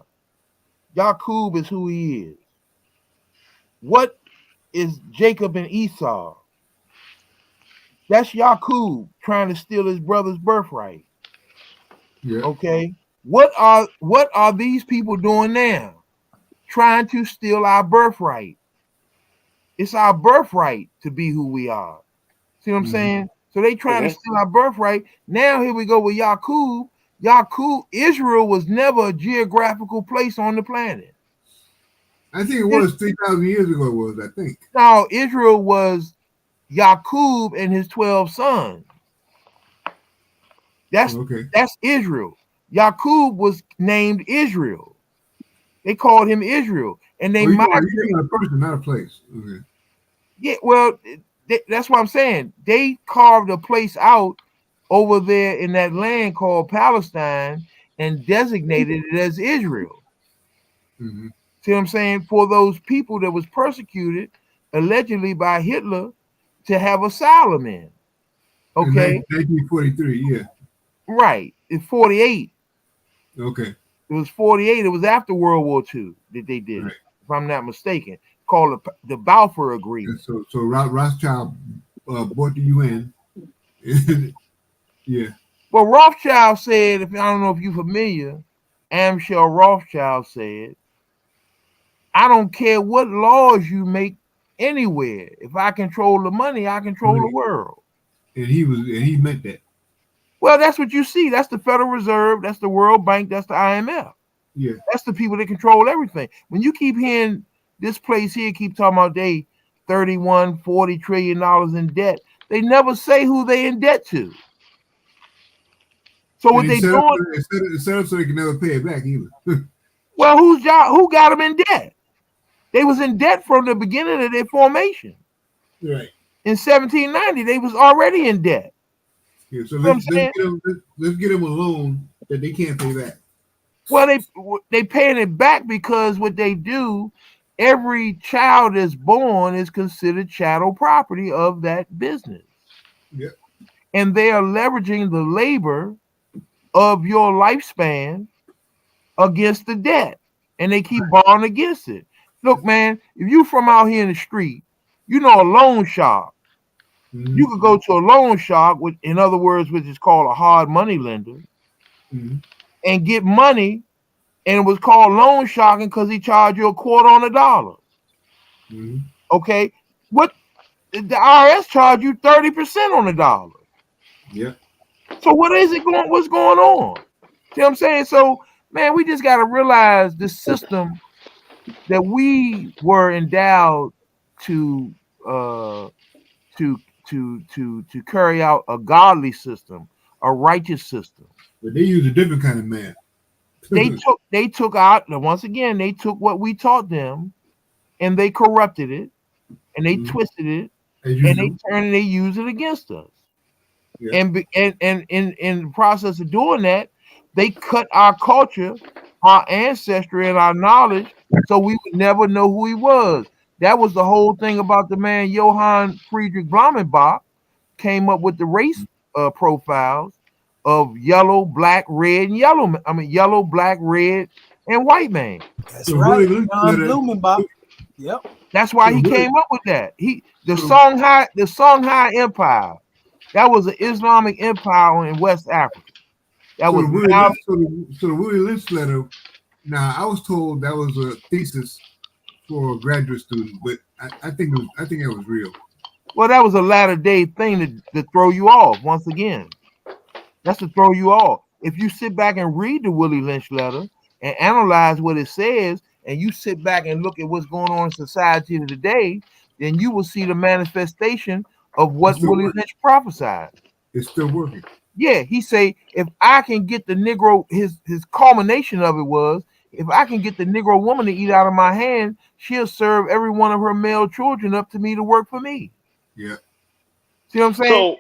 Yakub is who he is. What is Jacob and Esau? That's Yakub trying to steal his brother's birthright. Yeah. Okay. What are these people doing now? Trying to steal our birthright. It's our birthright to be who we are. See what I'm saying? So they trying to steal our birthright. Now here we go with Yakub. Yakub, Israel was never a geographical place on the planet. I think it was 3,000 years ago. It was, I think. No, Israel was Yakub and his 12 sons. That's Israel. Yakub was named Israel. They called him Israel, and they migrated. You're a person, not a place. Okay. Yeah, well, that's what I'm saying. They carved a place out over there in that land called Palestine and designated it as Israel. Mm-hmm. See what I'm saying? For those people that was persecuted allegedly by Hitler to have asylum in. Okay. In 1943, yeah. Right. In 48. Okay. It was 48. It was after World War II that they did it, if I'm not mistaken. Called the Balfour Agreement. So Rothschild brought the UN. Yeah. Well, Rothschild said, I don't know if you're familiar, Amschel Rothschild said, I don't care what laws you make anywhere. If I control the money, I control the world. And he meant that. Well, that's what you see. That's the Federal Reserve. That's the World Bank. That's the IMF. Yeah. That's the people that control everything. When you keep hearing this place here keep talking about they $40 trillion in debt, they never say who they in debt to. So what they doing? It's set up so they can never pay it back either. Well, who got them in debt? They was in debt from the beginning of their formation. Right. In 1790, they was already in debt. Yeah, so let's get them a loan that they can't pay back. Well, they paying it back because what they do, every child that's born is considered chattel property of that business. Yep. And they are leveraging the labor of your lifespan against the debt. And they keep borrowing against it. Look, man, if you from out here in the street, you know a loan shark. Mm-hmm. You could go to a loan shark, which, in other words, which is called a hard money lender, and get money, and it was called loan sharking because he charged you $0.25. Okay, what the IRS charged you 30% on the dollar. Yeah. So what is it going? What's going on? See what I'm saying? So, man, we just got to realize the system that we were endowed to carry out a godly system, a righteous system. But they use a different kind of math. they took out, once again, they took what we taught them and they corrupted it and they twisted it and they turned and they used it against us. Yeah. And in the process of doing that, they cut our culture, our ancestry, and our knowledge so we would never know who he was. That was the whole thing about the man Johann Friedrich Blumenbach came up with the race profiles of yellow, black, red, and yellow. I mean, yellow, black, red, and white man. That's right. Blumenbach. Yep. That's why he came up with that. The Songhai Empire. That was an Islamic empire in West Africa. That was the Willie Lynch letter. Now, I was told that was a thesis for a graduate student, but I think it was real. Well, that was a latter day thing to throw you off once again. That's to throw you off. If you sit back and read the Willie Lynch letter and analyze what it says, and you sit back and look at what's going on in society today, then you will see the manifestation of what Willie Lynch prophesied. It's still working. Yeah, he say, if I can get the Negro, his culmination of it was, if I can get the Negro woman to eat out of my hand, she'll serve every one of her male children up to me to work for me. Yeah. See what I'm saying?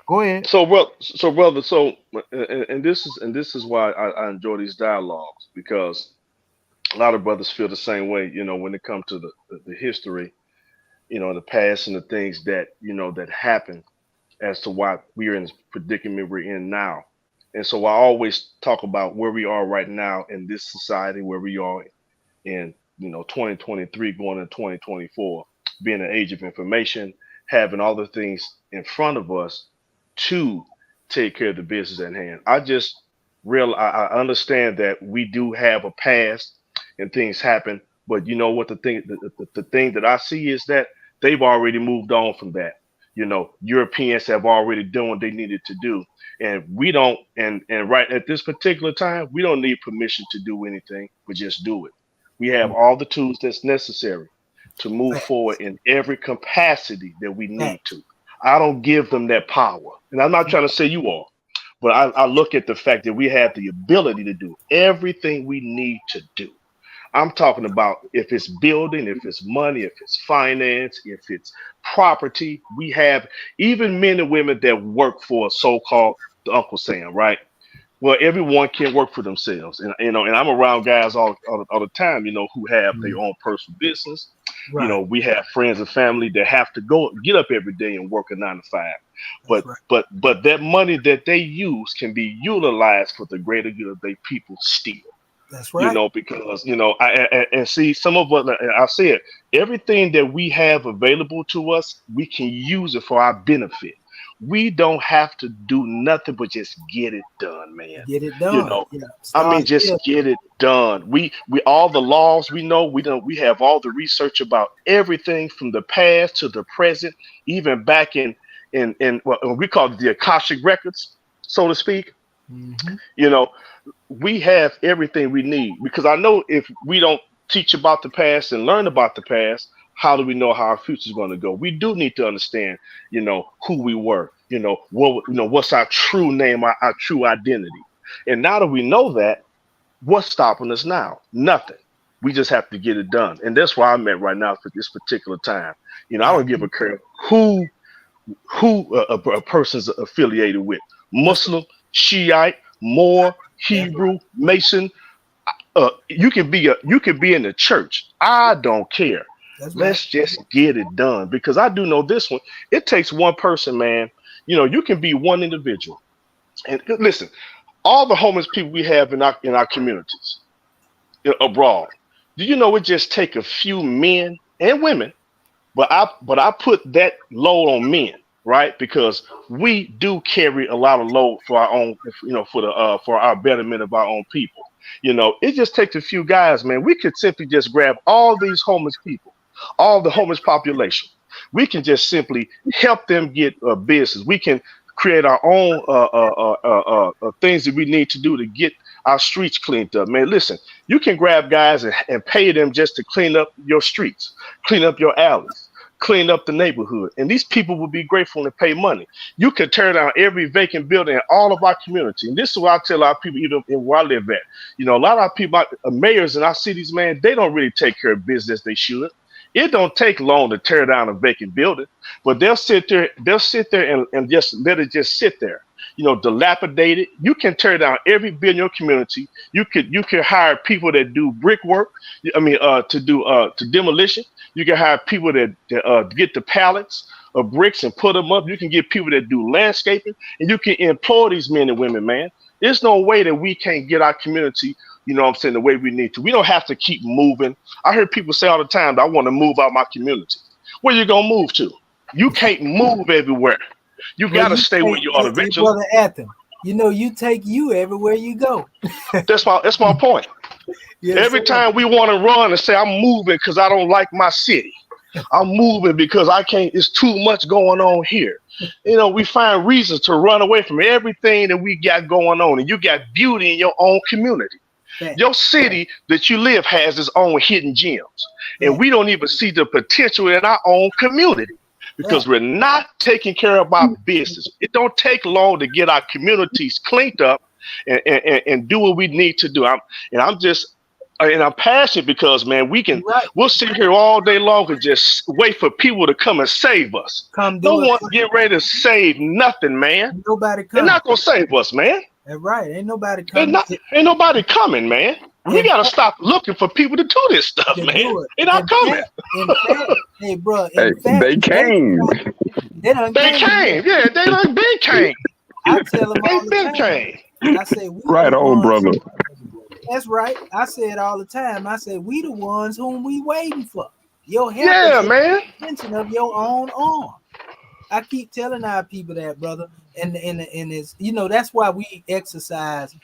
Go ahead. So brother, and this is why I enjoy these dialogues, because a lot of brothers feel the same way, you know, when it comes to the history, you know, the past and the things that, you know, that happened as to why we are in this predicament we're in now. And so I always talk about where we are right now in this society, where we are in, you know, 2023 going into 2024, being an age of information, having all the things in front of us to take care of the business at hand. I understand that we do have a past and things happen, but you know what, the thing that I see is that they've already moved on from that. You know, Europeans have already done what they needed to do, and we don't. And right at this particular time, we don't need permission to do anything. We just do it. We have all the tools that's necessary to move forward in every capacity that we need to. I don't give them that power, and I'm not trying to say you are, but I look at the fact that we have the ability to do everything we need to do. I'm talking about if it's building, if it's money, if it's finance, if it's property. We have even men and women that work for so-called Uncle Sam, right? Well, everyone can work for themselves, and you know, and I'm around guys all the time, you know, who have their own personal business. Right. You know, we have friends and family that have to get up every day and work a 9 to 5. But that money that they use can be utilized for the greater good of their people still. That's right. You know, because, you know, I see some of what I said, everything that we have available to us, we can use it for our benefit. We don't have to do nothing but just get it done, man. Get it done. You know, I mean, just get it done. We all the laws we know, we have all the research about everything from the past to the present, even back in what we call the Akashic records, so to speak. Mm-hmm. You know, we have everything we need, because I know if we don't teach about the past and learn about the past, how do we know how our future is going to go? We do need to understand, you know, who we were, you know, what's our true name, our true identity. And now that we know that, what's stopping us now? Nothing. We just have to get it done. And that's where I'm at right now for this particular time. You know, I don't give a care who a person's affiliated with. Muslim, Shiite, Moor, Hebrew, Mason. You can be in the church. I don't care. Let's just get it done, because I do know this one. It takes one person, man. You know, you can be one individual. And listen, all the homeless people we have in our communities abroad. Do you know it just take a few men and women? But I put that load on men, right? Because we do carry a lot of load for our own, you know, for our betterment of our own people. You know, it just takes a few guys, man. We could simply just grab all these homeless people, all the homeless population. We can just simply help them get a business. We can create our own things that we need to do to get our streets cleaned up. Man, listen, you can grab guys and pay them just to clean up your streets, clean up your alleys, clean up the neighborhood. And these people will be grateful and pay money. You could tear down every vacant building in all of our community. And this is what I tell our people, even where I live at. You know, a lot of our people, mayors in our cities, man, they don't really take care of business they should. It don't take long to tear down a vacant building, but they'll sit there and just let it just sit there, you know, dilapidated. You can tear down every building in your community. You could hire people that do brickwork. I mean, to demolition. You can hire people that get the pallets of bricks and put them up. You can get people that do landscaping, and you can employ these men and women, man. There's no way that we can't get our community, you know what I'm saying, the way we need to. We don't have to keep moving. I hear people say all the time that I want to move out my community. Where you going to move to? You can't move everywhere. You got to stay where you are eventually. Brother Athen, you know, you take you everywhere you go. That's my point. Yes, Every sir. time we want to run and say, I'm moving because I don't like my city. I'm moving because I can't, it's too much going on here. You know, we find reasons to run away from everything that we got going on. And you got beauty in your own community. Fact. Your city that you live has its own hidden gems. And Fact. we don't even see the potential in our own community because Fact. we're not taking care of our business. It don't take long to get our communities cleaned up and do what we need to do. I'm passionate because, man, You're right. we'll sit here all day long and just wait for people to come and save us. Come No do it. one's getting ready to save nothing, man. Ain't nobody They're coming. not gonna save us, man. That's right. Ain't nobody Ain't coming. nobody coming, man. We In gotta fact, stop looking for people to do this stuff, to man. do it. They're not coming. In fact, hey, bro. Hey, In fact, they came. they done They came. came, yeah. They done been came. I tell them They all the been time. came. I say we Right the on, ones. brother. That's right. I say it all the time. I say we the ones whom we waiting for. Your help Yeah, is an man. extension of your own arm. I keep telling our people that, brother, and it's, you know, that's why we exercise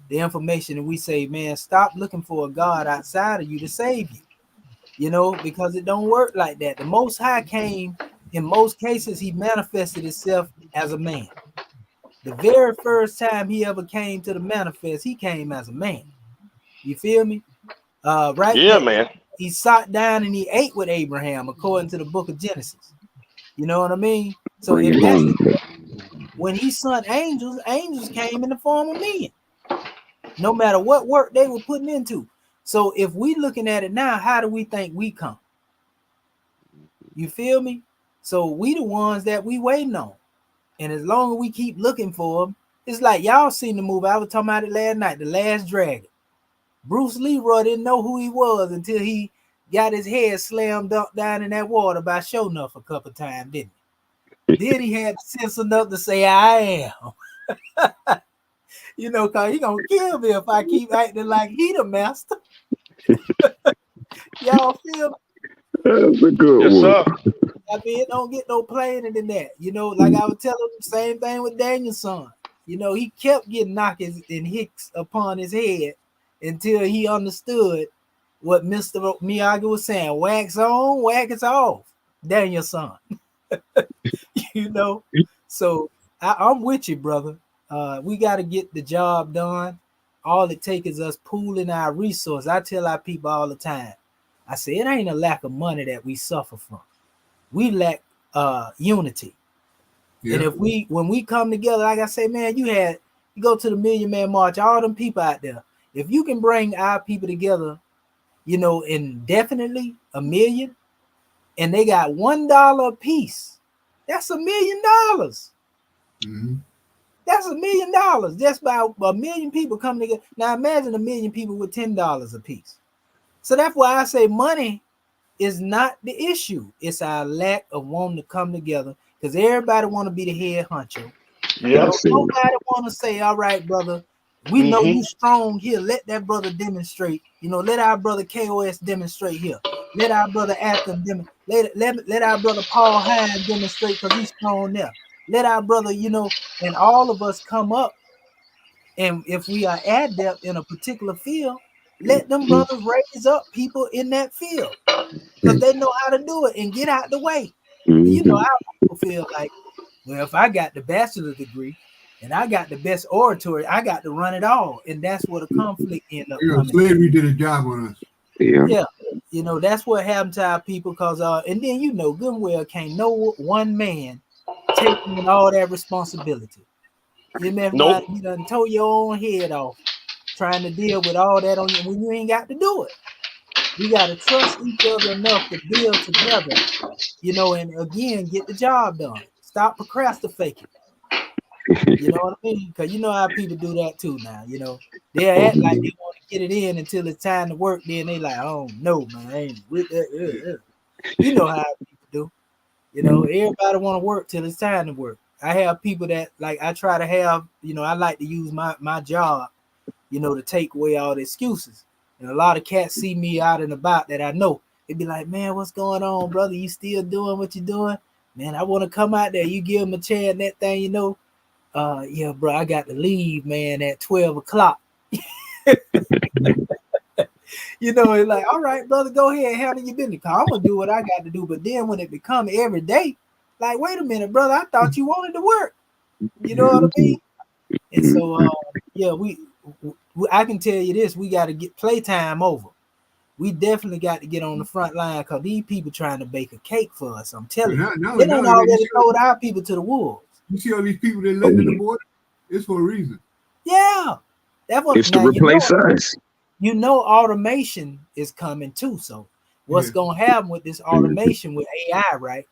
the information and we say, man, stop looking for a God outside of you to save you. You know, because it don't work like that. The Most High came, in most cases, he manifested himself as a man. The very first time he ever came to the manifest, he came as a man. You feel me? Right? Yeah, man. He sat down and he ate with Abraham, according to the book of Genesis. You know what I mean? So Bring if it that's home. when he sent angels, angels came in the form of men, no matter what work they were putting into. So if we looking at it now, how do we think we come? You feel me? So we the ones that we waiting on. And as long as we keep looking for them, it's like y'all seen the movie. I was talking about it last night, The Last Dragon. Bruce Leroy didn't know who he was until he got his head slammed up down in that water by Show Enough a couple times, didn't he? Then he had sense enough to say, I am. You know, because he going to kill me if I keep acting like he the master. Y'all feel me? That's a good Yes, one. sir. I mean, it don't get no plainer than that. You know, like I was telling him, same thing with Daniel's son. You know, he kept getting knockers and hits upon his head until he understood what Mr. Miyagi was saying. Wax on, wax off. Daniel's son. You know, so I'm with you, brother. We got to get the job done. All it takes is us pooling our resources. I tell our people all the time, I say, it ain't a lack of money that we suffer from. We lack unity. Yeah. And when we come together, like I say, man, you go to the Million Man March, all them people out there. If you can bring our people together, you know, indefinitely, a million, and they got $1 a piece, that's $1 million. Mm-hmm. That's $1 million. Just by a million people coming together. Now imagine 1 million people with $10 a piece. So that's why I say money is not the issue. It's our lack of wanting to come together, because everybody want to be the head honcho. Yeah. That's it. Nobody want to say, all right, brother, we know you strong here. Let that brother demonstrate. You know, let our brother KOS demonstrate here. Let our brother Athens demonstrate. Let our brother Paul Hines demonstrate because he's strong there. Let our brother, you know, and all of us come up. And if we are adept in a particular field, let them brothers raise up people in that field, because they know how to do it and get out the way. You know, our people feel like, well, if I got the bachelor's degree and I got the best oratory, I got to run it all. And that's where the conflict end up coming. Slavery did a job on us. Yeah. You know, that's what happened to our people, because and then, you know, good and well can't no one man taking all that responsibility. You remember, Nope. you done tore your own head off trying to deal with all that on you when you ain't got to do it. We got to trust each other enough to build together, you know, and again, get the job done. Stop procrastinating. You know what I mean? Because you know how people do that too now. You know, they act like they want to get it in until it's time to work. Then they like, oh no, man, I ain't with that. You know how people do. You know, everybody want to work till it's time to work. I have people that, like, I try to have, you know, I like to use my job, you know, to take away all the excuses. And a lot of cats see me out and about that I know. They be like, man, what's going on, brother? You still doing what you're doing? Man, I want to come out there. You give them a chance and that thing, you know. Yeah, bro, I got to leave, man, at 12 o'clock. You know, it's like, all right, brother, go ahead, handle your business. I'm gonna do what I got to do. But then when it become every day, like, wait a minute, brother, I thought you wanted to work. You know what I mean? And so, yeah, I can tell you this: we got to get playtime over. We definitely got to get on the front line because these people trying to bake a cake for us. I'm telling you, they done already sold our people to the wolves. You see all these people they letting in the border? It's for a reason. Yeah, that's what. It's to replace us. You know, automation is coming too. So, what's gonna happen with this automation with AI? Right?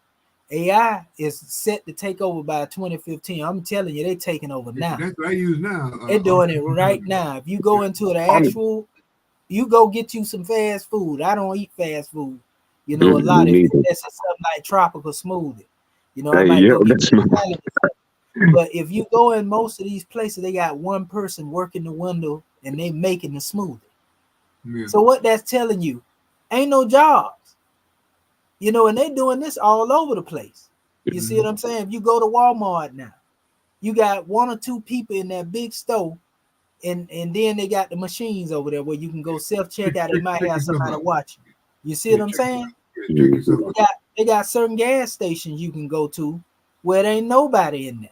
AI is set to take over by 2015. I'm telling you, they're taking over now. That's what I use now. They're doing it right now. If you go into the actual, you go get you some fast food. I don't eat fast food. You know, a lot of that's something like tropical smoothie. You know, I might go get some salad. But if you go in most of these places, they got one person working the window and they making the smoothie. Yeah. So what that's telling you, ain't no jobs. You know, and they doing this all over the place. You see what I'm saying? If you go to Walmart now, you got one or two people in that big store, and then they got the machines over there where you can go self-checkout. They might have somebody watching. You see what I'm saying? They got certain gas stations you can go to where there ain't nobody in there.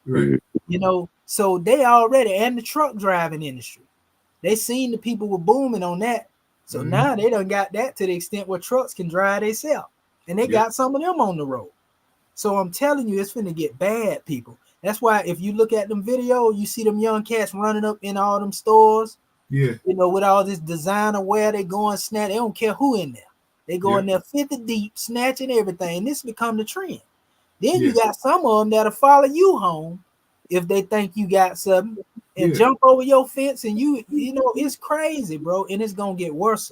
Right. You know, so they already, and the truck driving industry, they seen the people were booming on that. So now they done got that to the extent where trucks can drive themselves. And they got some of them on the road. So I'm telling you, it's finna get bad, people. That's why if you look at them videos, you see them young cats running up in all them stores. Yeah. You know, with all this designer wear, they going snatch. They don't care who in there. They go in there 50 deep, snatching everything. And this become the trend. Then you got some of them that'll follow you home if they think you got something and jump over your fence. And you know, it's crazy, bro. And it's going to get worse.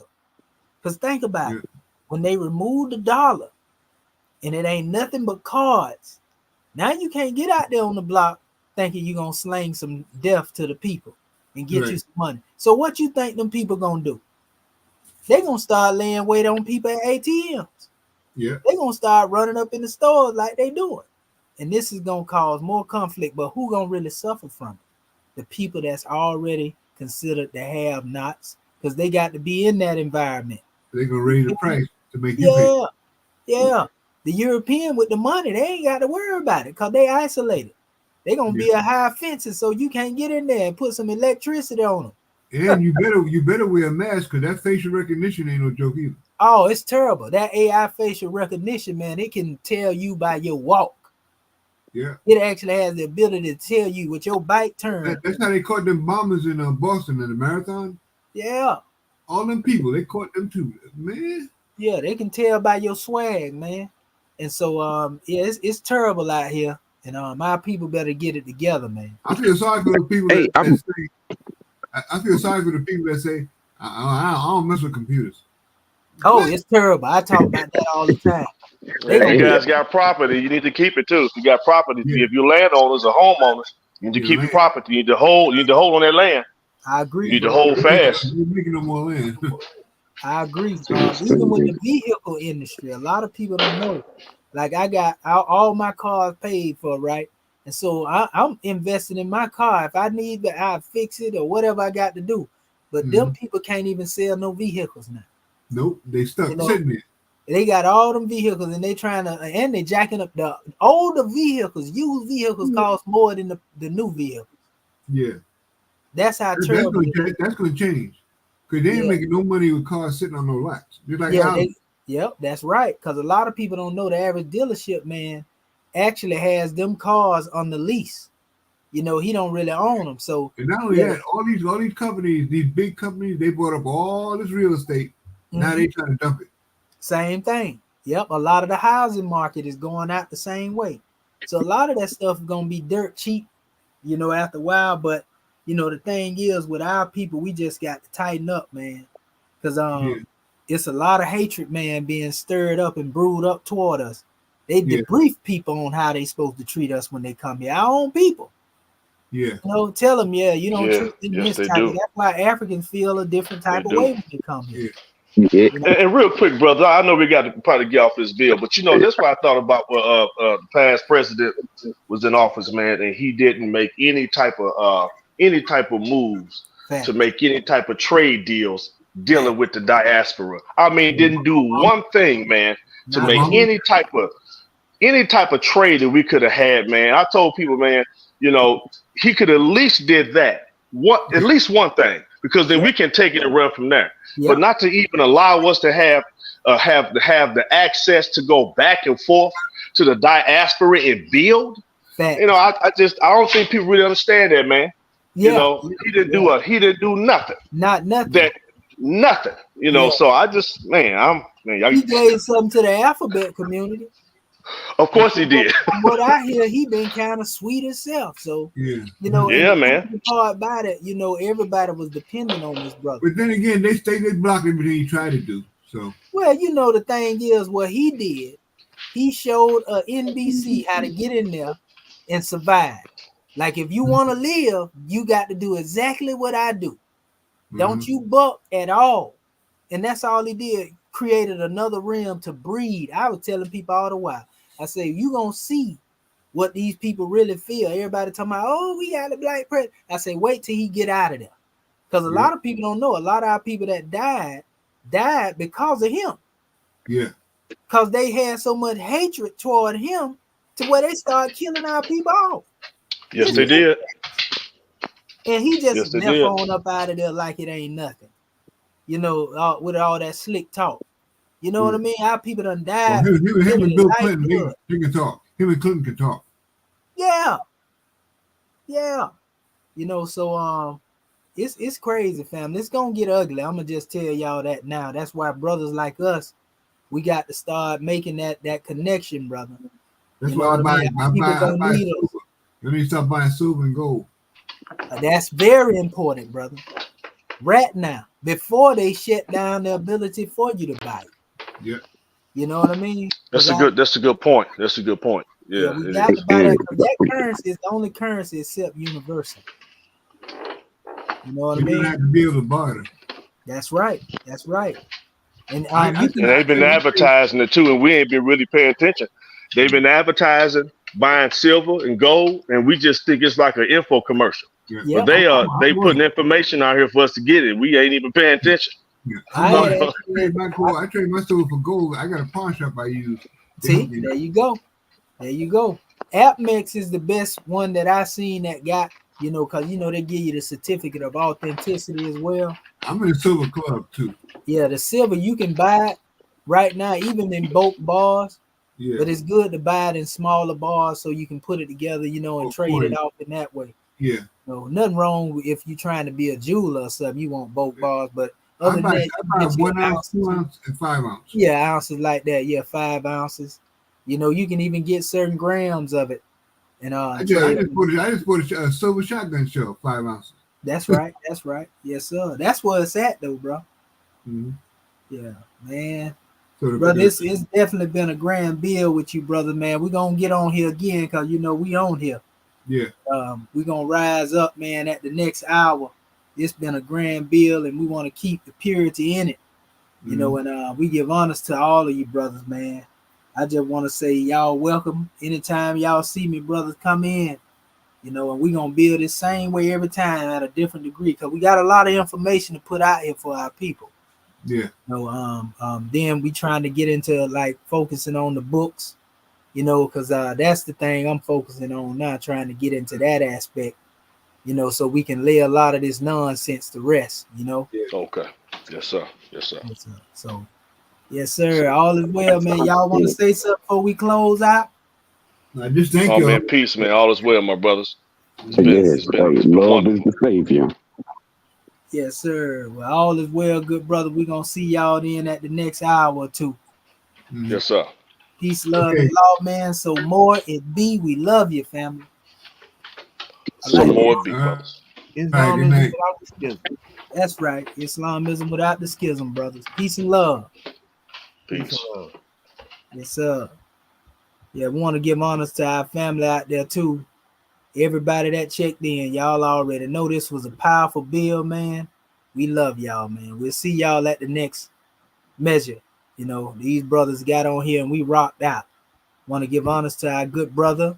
Because think about it. When they remove the dollar and it ain't nothing but cards, now you can't get out there on the block thinking you're going to slang some death to the people and get you some money. So what you think them people going to do? They're going to start laying weight on people at ATMs. Yeah. They're going to start running up in the stores like they doing. And this is going to cause more conflict. But who going to really suffer from it? The people that's already considered the have-nots, because they got to be in that environment. They're going to raise the price to make you pay. Yeah. The European with the money, they ain't got to worry about it because they isolated. They're going to be a high fences so you can't get in there and put some electricity on them. And you better wear a mask because that facial recognition ain't no joke either. Oh, it's terrible. That AI facial recognition, man, it can tell you by your walk. Yeah. It actually has the ability to tell you with your bike turn. That's how they caught them bombers in Boston in the marathon. Yeah. All them people, they caught them too, man. Yeah, they can tell by your swag, man. And so, it's terrible out here. And my people better get it together, man. I feel sorry for the people that say, I feel sorry for the people that say, I don't mess with computers. Oh, it's terrible. I talk about that all the time. You guys got property. You need to keep it too. If you got property, if you're landowners or homeowners, you need to keep your property. You need to hold on that land. I agree. You need to hold fast. You're making no more land. I agree. Even with the vehicle industry, a lot of people don't know. Like I got all my cars paid for, right? And so I'm investing in my car. If I need to, I fix it or whatever I got to do. But them people can't even sell no vehicles now. Nope, they stuck sitting there. They got all them vehicles and they trying to, and they jacking up the older vehicles. Used vehicles cost more than the new vehicles. Yeah. That's how terrible that's going to change. Because they ain't making no money with cars sitting on no lots. Like that's right. Because a lot of people don't know the average dealership, man, actually has them cars on the lease. You know, he don't really own them. So, and not only that, all these companies, these big companies, they bought up all this real estate. Now they trying to dump it. Same thing. Yep. A lot of the housing market is going out the same way. So a lot of that stuff is going to be dirt cheap, you know, after a while. But, you know, the thing is with our people, we just got to tighten up, man. Because it's a lot of hatred, man, being stirred up and brewed up toward us. They debrief people on how they supposed to treat us when they come here. Our own people. Yeah. You know, tell them, you don't treat them this type. That's why Africans feel a different type of way when they come here. Yeah. You know? And real quick, brother, I know we got to probably get off this bill, but you know, that's what I thought about when the past president was in office, man, and he didn't make any type of moves to make any type of trade deals dealing with the diaspora. I mean, didn't do one thing, man, to Not make one. any type of trade that we could have had, man. I told people, man, you know, he could at least did that. At least one thing, because then we can take it and run from there. But not to even allow us to have the access to go back and forth to the diaspora and build. Fact. You know, I don't think people really understand that, man. Yeah. You know, he didn't do nothing. Not nothing. Nothing. You know, so I just, he gave something to the alphabet community. Of course he did. From what I hear, he been kind of sweet himself. So you know, man. The part about it, you know, everybody was dependent on this brother. But then again, they block everything he tried to do. So well, you know, the thing is, what he did, he showed NBC how to get in there and survive. Like, if you want to live, you got to do exactly what I do. Don't you buck at all. And that's all he did. Created another realm to breed. I was telling people all the while. I say, you gonna see what these people really feel. Everybody talking about, oh, we got a black president. I say, wait till he get out of there. Because a lot of people don't know. A lot of our people that died because of him. Yeah. Because they had so much hatred toward him to where they started killing our people off. Yes, they did. And he just left on up out of there like it ain't nothing. You know, with all that slick talk. You know what I mean? Our people done died. Well, him and Bill Clinton, he can talk. Him and Clinton can talk. Yeah. Yeah. You know, so it's crazy, fam. It's gonna get ugly. I'm gonna just tell y'all that now. That's why brothers like us, we got to start making that connection, brother. That's why I buy silver. Let me stop buying silver and gold. That's very important, brother. Right now, before they shut down the ability for you to buy it. Yeah. You know what I mean? That's a good point. That's a good point. Yeah. We got to buy that. That currency is the only currency except universal. You know what I mean? You have to be able to barter. That's right. That's right. And they've been advertising it too, and we ain't been really paying attention. They've been advertising buying silver and gold, and we just think it's like an info commercial. Yeah. But they putting information out here for us to get it. We ain't even paying attention. Yeah. I trade my silver for gold. I got a pawn shop I use. See, there you go. There you go. AppMex is the best one that I seen that got, you know, because you know they give you the certificate of authenticity as well. I'm in a silver club too. Yeah, the silver you can buy it right now, even in bulk bars. Yeah. But it's good to buy it in smaller bars so you can put it together, you know, and trade it off in that way. Yeah. No, nothing wrong if you're trying to be a jeweler or something. You want bulk bars, but other than that, I buy 1 ounce, 2 ounce, and 5 ounces. Yeah, ounces like that. Yeah, 5 ounces. You know, you can even get certain grams of it. And I just bought a silver shotgun shell, 5 ounces. That's right. That's right. Yes, sir. That's where it's at, though, bro. Mm-hmm. Yeah, man. So brother, it's definitely been a grand bill with you, brother, man. We're going to get on here again because, you know, we on here. Yeah. We're going to rise up, man, at the next hour. It's been a grand bill, and we want to keep the purity in it. You know, and we give honors to all of you brothers, man. I just want to say y'all welcome. Anytime y'all see me, brothers, come in. You know, and we're going to build the same way every time at a different degree because we got a lot of information to put out here for our people. Yeah. You know, then we trying to get into like focusing on the books, you know, because that's the thing I'm focusing on now, trying to get into that aspect, you know, so we can lay a lot of this nonsense to rest, you know. Yeah. Okay. Yes, sir. Yes, sir. Yes, sir. So, yes, sir. All is well, man. Y'all want to say something before we close out? I just thank you. Man, peace, man. All is well, my brothers. Love is the savior. Yes, sir. Well, all is well, good brother. We're going to see y'all then at the next hour or two. Yes, sir. Peace, love, and law, man. So more it be. We love you, family. So more it be, brothers. Islamism without the schism. That's right. Islamism without the schism, brothers. Peace and love. Peace. Yes, sir. Yeah, we want to give honors to our family out there, too. Everybody that checked in, y'all already know this was a powerful bill, man. We love y'all, man. We'll see y'all at the next measure. You know, these brothers got on here and we rocked out. Want to give honors to our good brother,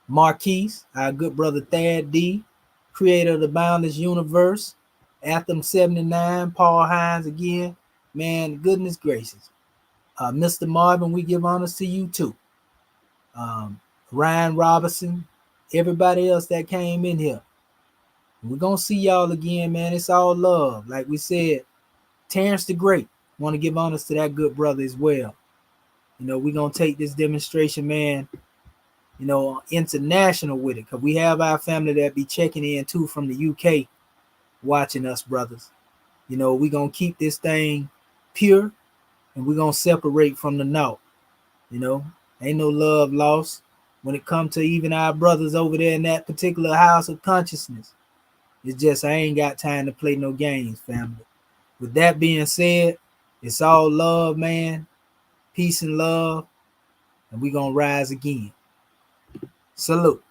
Marquise, our good brother Thad D, creator of the Boundless Universe. Atham 79, Paul Hines again. Man, goodness gracious. Mr. Marvin, we give honors to you too. Ryan Robinson, everybody else that came in here. We're going to see y'all again, man. It's all love. Like we said, Terrence the Great, want to give honors to that good brother as well. You know, we're going to take this demonstration, man, you know, international with it, because we have our family that be checking in too from the UK watching us, brothers. You know, we're going to keep this thing pure, and we're going to separate from the North. You know, ain't no love lost when it comes to even our brothers over there in that particular house of consciousness. It's just I ain't got time to play no games, family. With that being said, it's all love, man. Peace and love. And we're going to rise again. Salute.